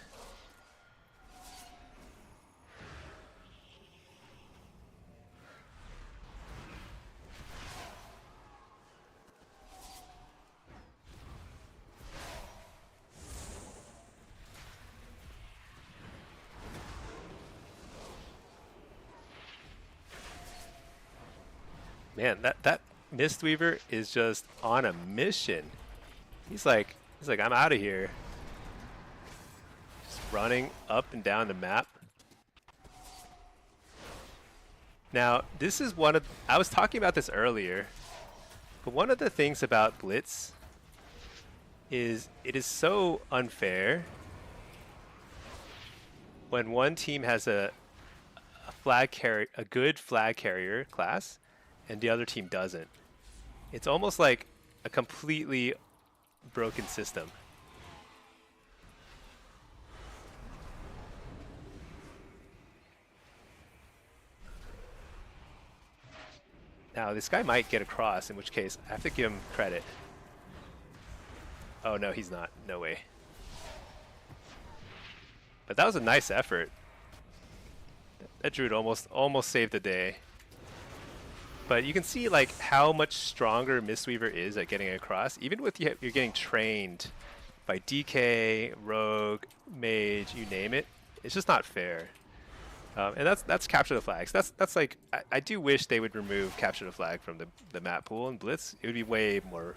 Man, that Mistweaver is just on a mission. He's like I'm out of here. Just running up and down the map. Now, this is one of, I was talking about this earlier, but one of the things about Blitz is it is so unfair when one team has a good flag carrier class, and the other team doesn't. It's almost like a completely broken system. Now, this guy might get across, in which case I have to give him credit. Oh no, he's not. No way. But that was a nice effort. That druid almost saved the day. But you can see like how much stronger Mistweaver is at getting across, even with you're getting trained by DK, Rogue, Mage, you name it. It's just not fair. And that's capture the flags. That's like I do wish they would remove capture the flag from the map pool in Blitz. It would be way more,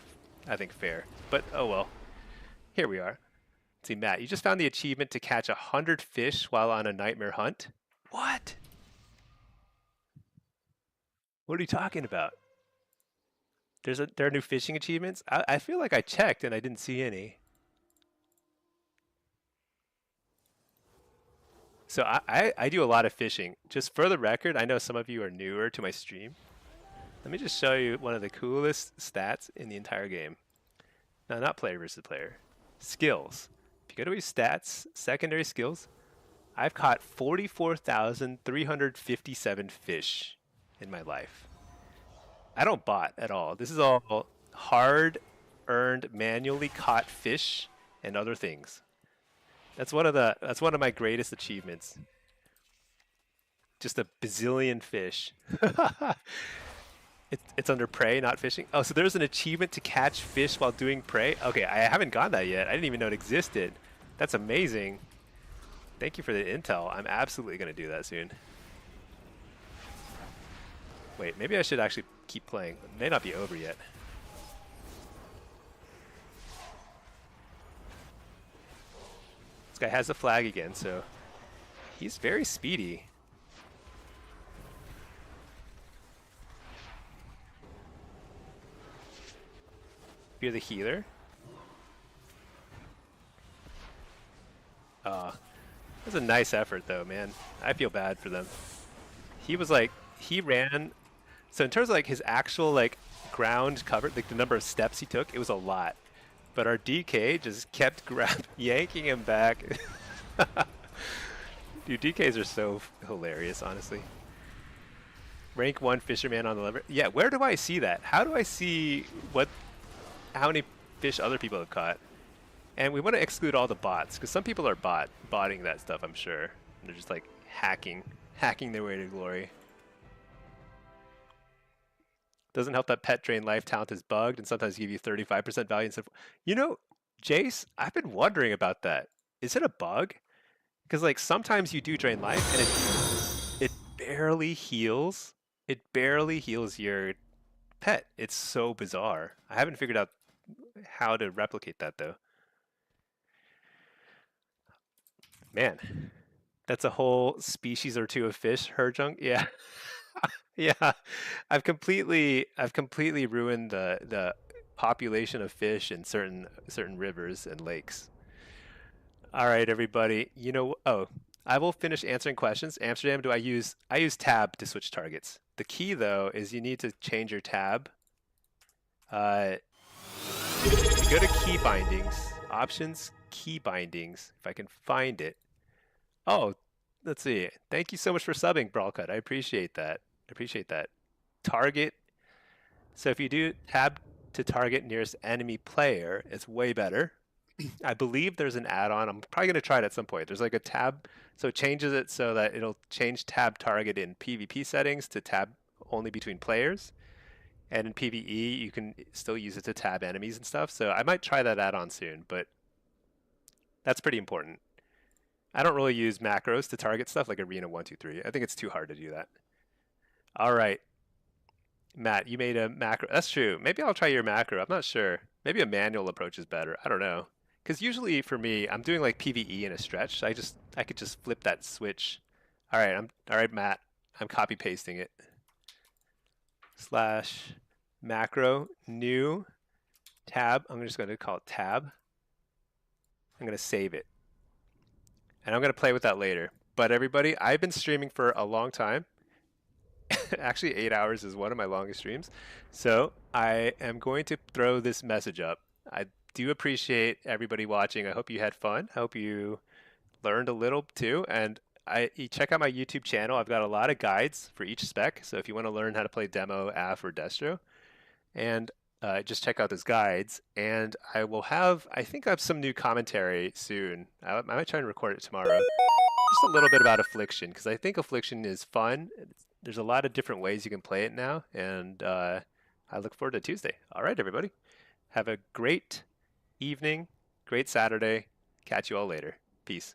I think, fair. But oh well. Here we are. Let's see, Matt, you just found the achievement to catch 100 fish while on a nightmare hunt. What? What are you talking about? There are new fishing achievements? I feel like I checked and I didn't see any. So I do a lot of fishing. Just for the record, I know some of you are newer to my stream. Let me just show you one of the coolest stats in the entire game. No, not player versus player. Skills. If you go to his stats, secondary skills, I've caught 44,357 fish in my life. I don't bot at all. This is all hard-earned, manually caught fish and other things. That's one of my greatest achievements. Just a bazillion fish. It's under prey, not fishing. Oh, so there's an achievement to catch fish while doing prey? Okay, I haven't gotten that yet. I didn't even know it existed. That's amazing. Thank you for the intel. I'm absolutely going to do that soon. Wait, maybe I should actually keep playing. It may not be over yet. This guy has a flag again, so he's very speedy. You're the healer? That's a nice effort though, man. I feel bad for them. He was like, he ran, so in terms of like his actual like ground cover, like the number of steps he took, it was a lot. But our DK just kept yanking him back. Dude, DKs are so hilarious, honestly. Rank 1 fisherman on the lever. Yeah, where do I see that? How do I see how many fish other people have caught? And we want to exclude all the bots, because some people are botting that stuff, I'm sure. And they're just like hacking their way to glory. Doesn't help that pet drain life talent is bugged and sometimes give you 35% value instead of... You know, Jace, I've been wondering about that. Is it a bug? Because like sometimes you do drain life and it barely heals. It barely heals your pet. It's so bizarre. I haven't figured out how to replicate that though. Man, that's a whole species or two of fish, Herjunk. Yeah. Yeah. I've completely ruined the population of fish in certain rivers and lakes. All right, everybody. You know, oh, I will finish answering questions. Amsterdam, I use tab to switch targets. The key though is you need to change your tab. You go to key bindings, options, key bindings, if I can find it. Oh, let's see. Thank you so much for subbing, Brawlcut. I appreciate that. Target. So if you do tab to target nearest enemy player, it's way better. I believe there's an add-on. I'm probably going to try it at some point. There's like a tab, so it changes it so that it'll change tab target in PvP settings to tab only between players. And in PvE, you can still use it to tab enemies and stuff. So I might try that add-on soon, but that's pretty important. I don't really use macros to target stuff like Arena 1, 2, 3. I think it's too hard to do that. All right. Matt, you made a macro. That's true. Maybe I'll try your macro. I'm not sure. Maybe a manual approach is better. I don't know. Because usually for me, I'm doing like PvE in a stretch. I could just flip that switch. All right, Matt. I'm copy pasting it. Slash macro new tab. I'm just going to call it tab. I'm going to save it. And I'm going to play with that later. But everybody, I've been streaming for a long time. Actually, 8 hours is one of my longest streams. So I am going to throw this message up. I do appreciate everybody watching. I hope you had fun. I hope you learned a little too. And you check out my YouTube channel. I've got a lot of guides for each spec. So if you want to learn how to play demo, AF, or Destro, and just check out those guides. And I will have, I think I have some new commentary soon. I might try and record it tomorrow. Just a little bit about Affliction, because I think Affliction is fun. There's a lot of different ways you can play it now, and I look forward to Tuesday. All right, everybody. Have a great evening, great Saturday. Catch you all later. Peace.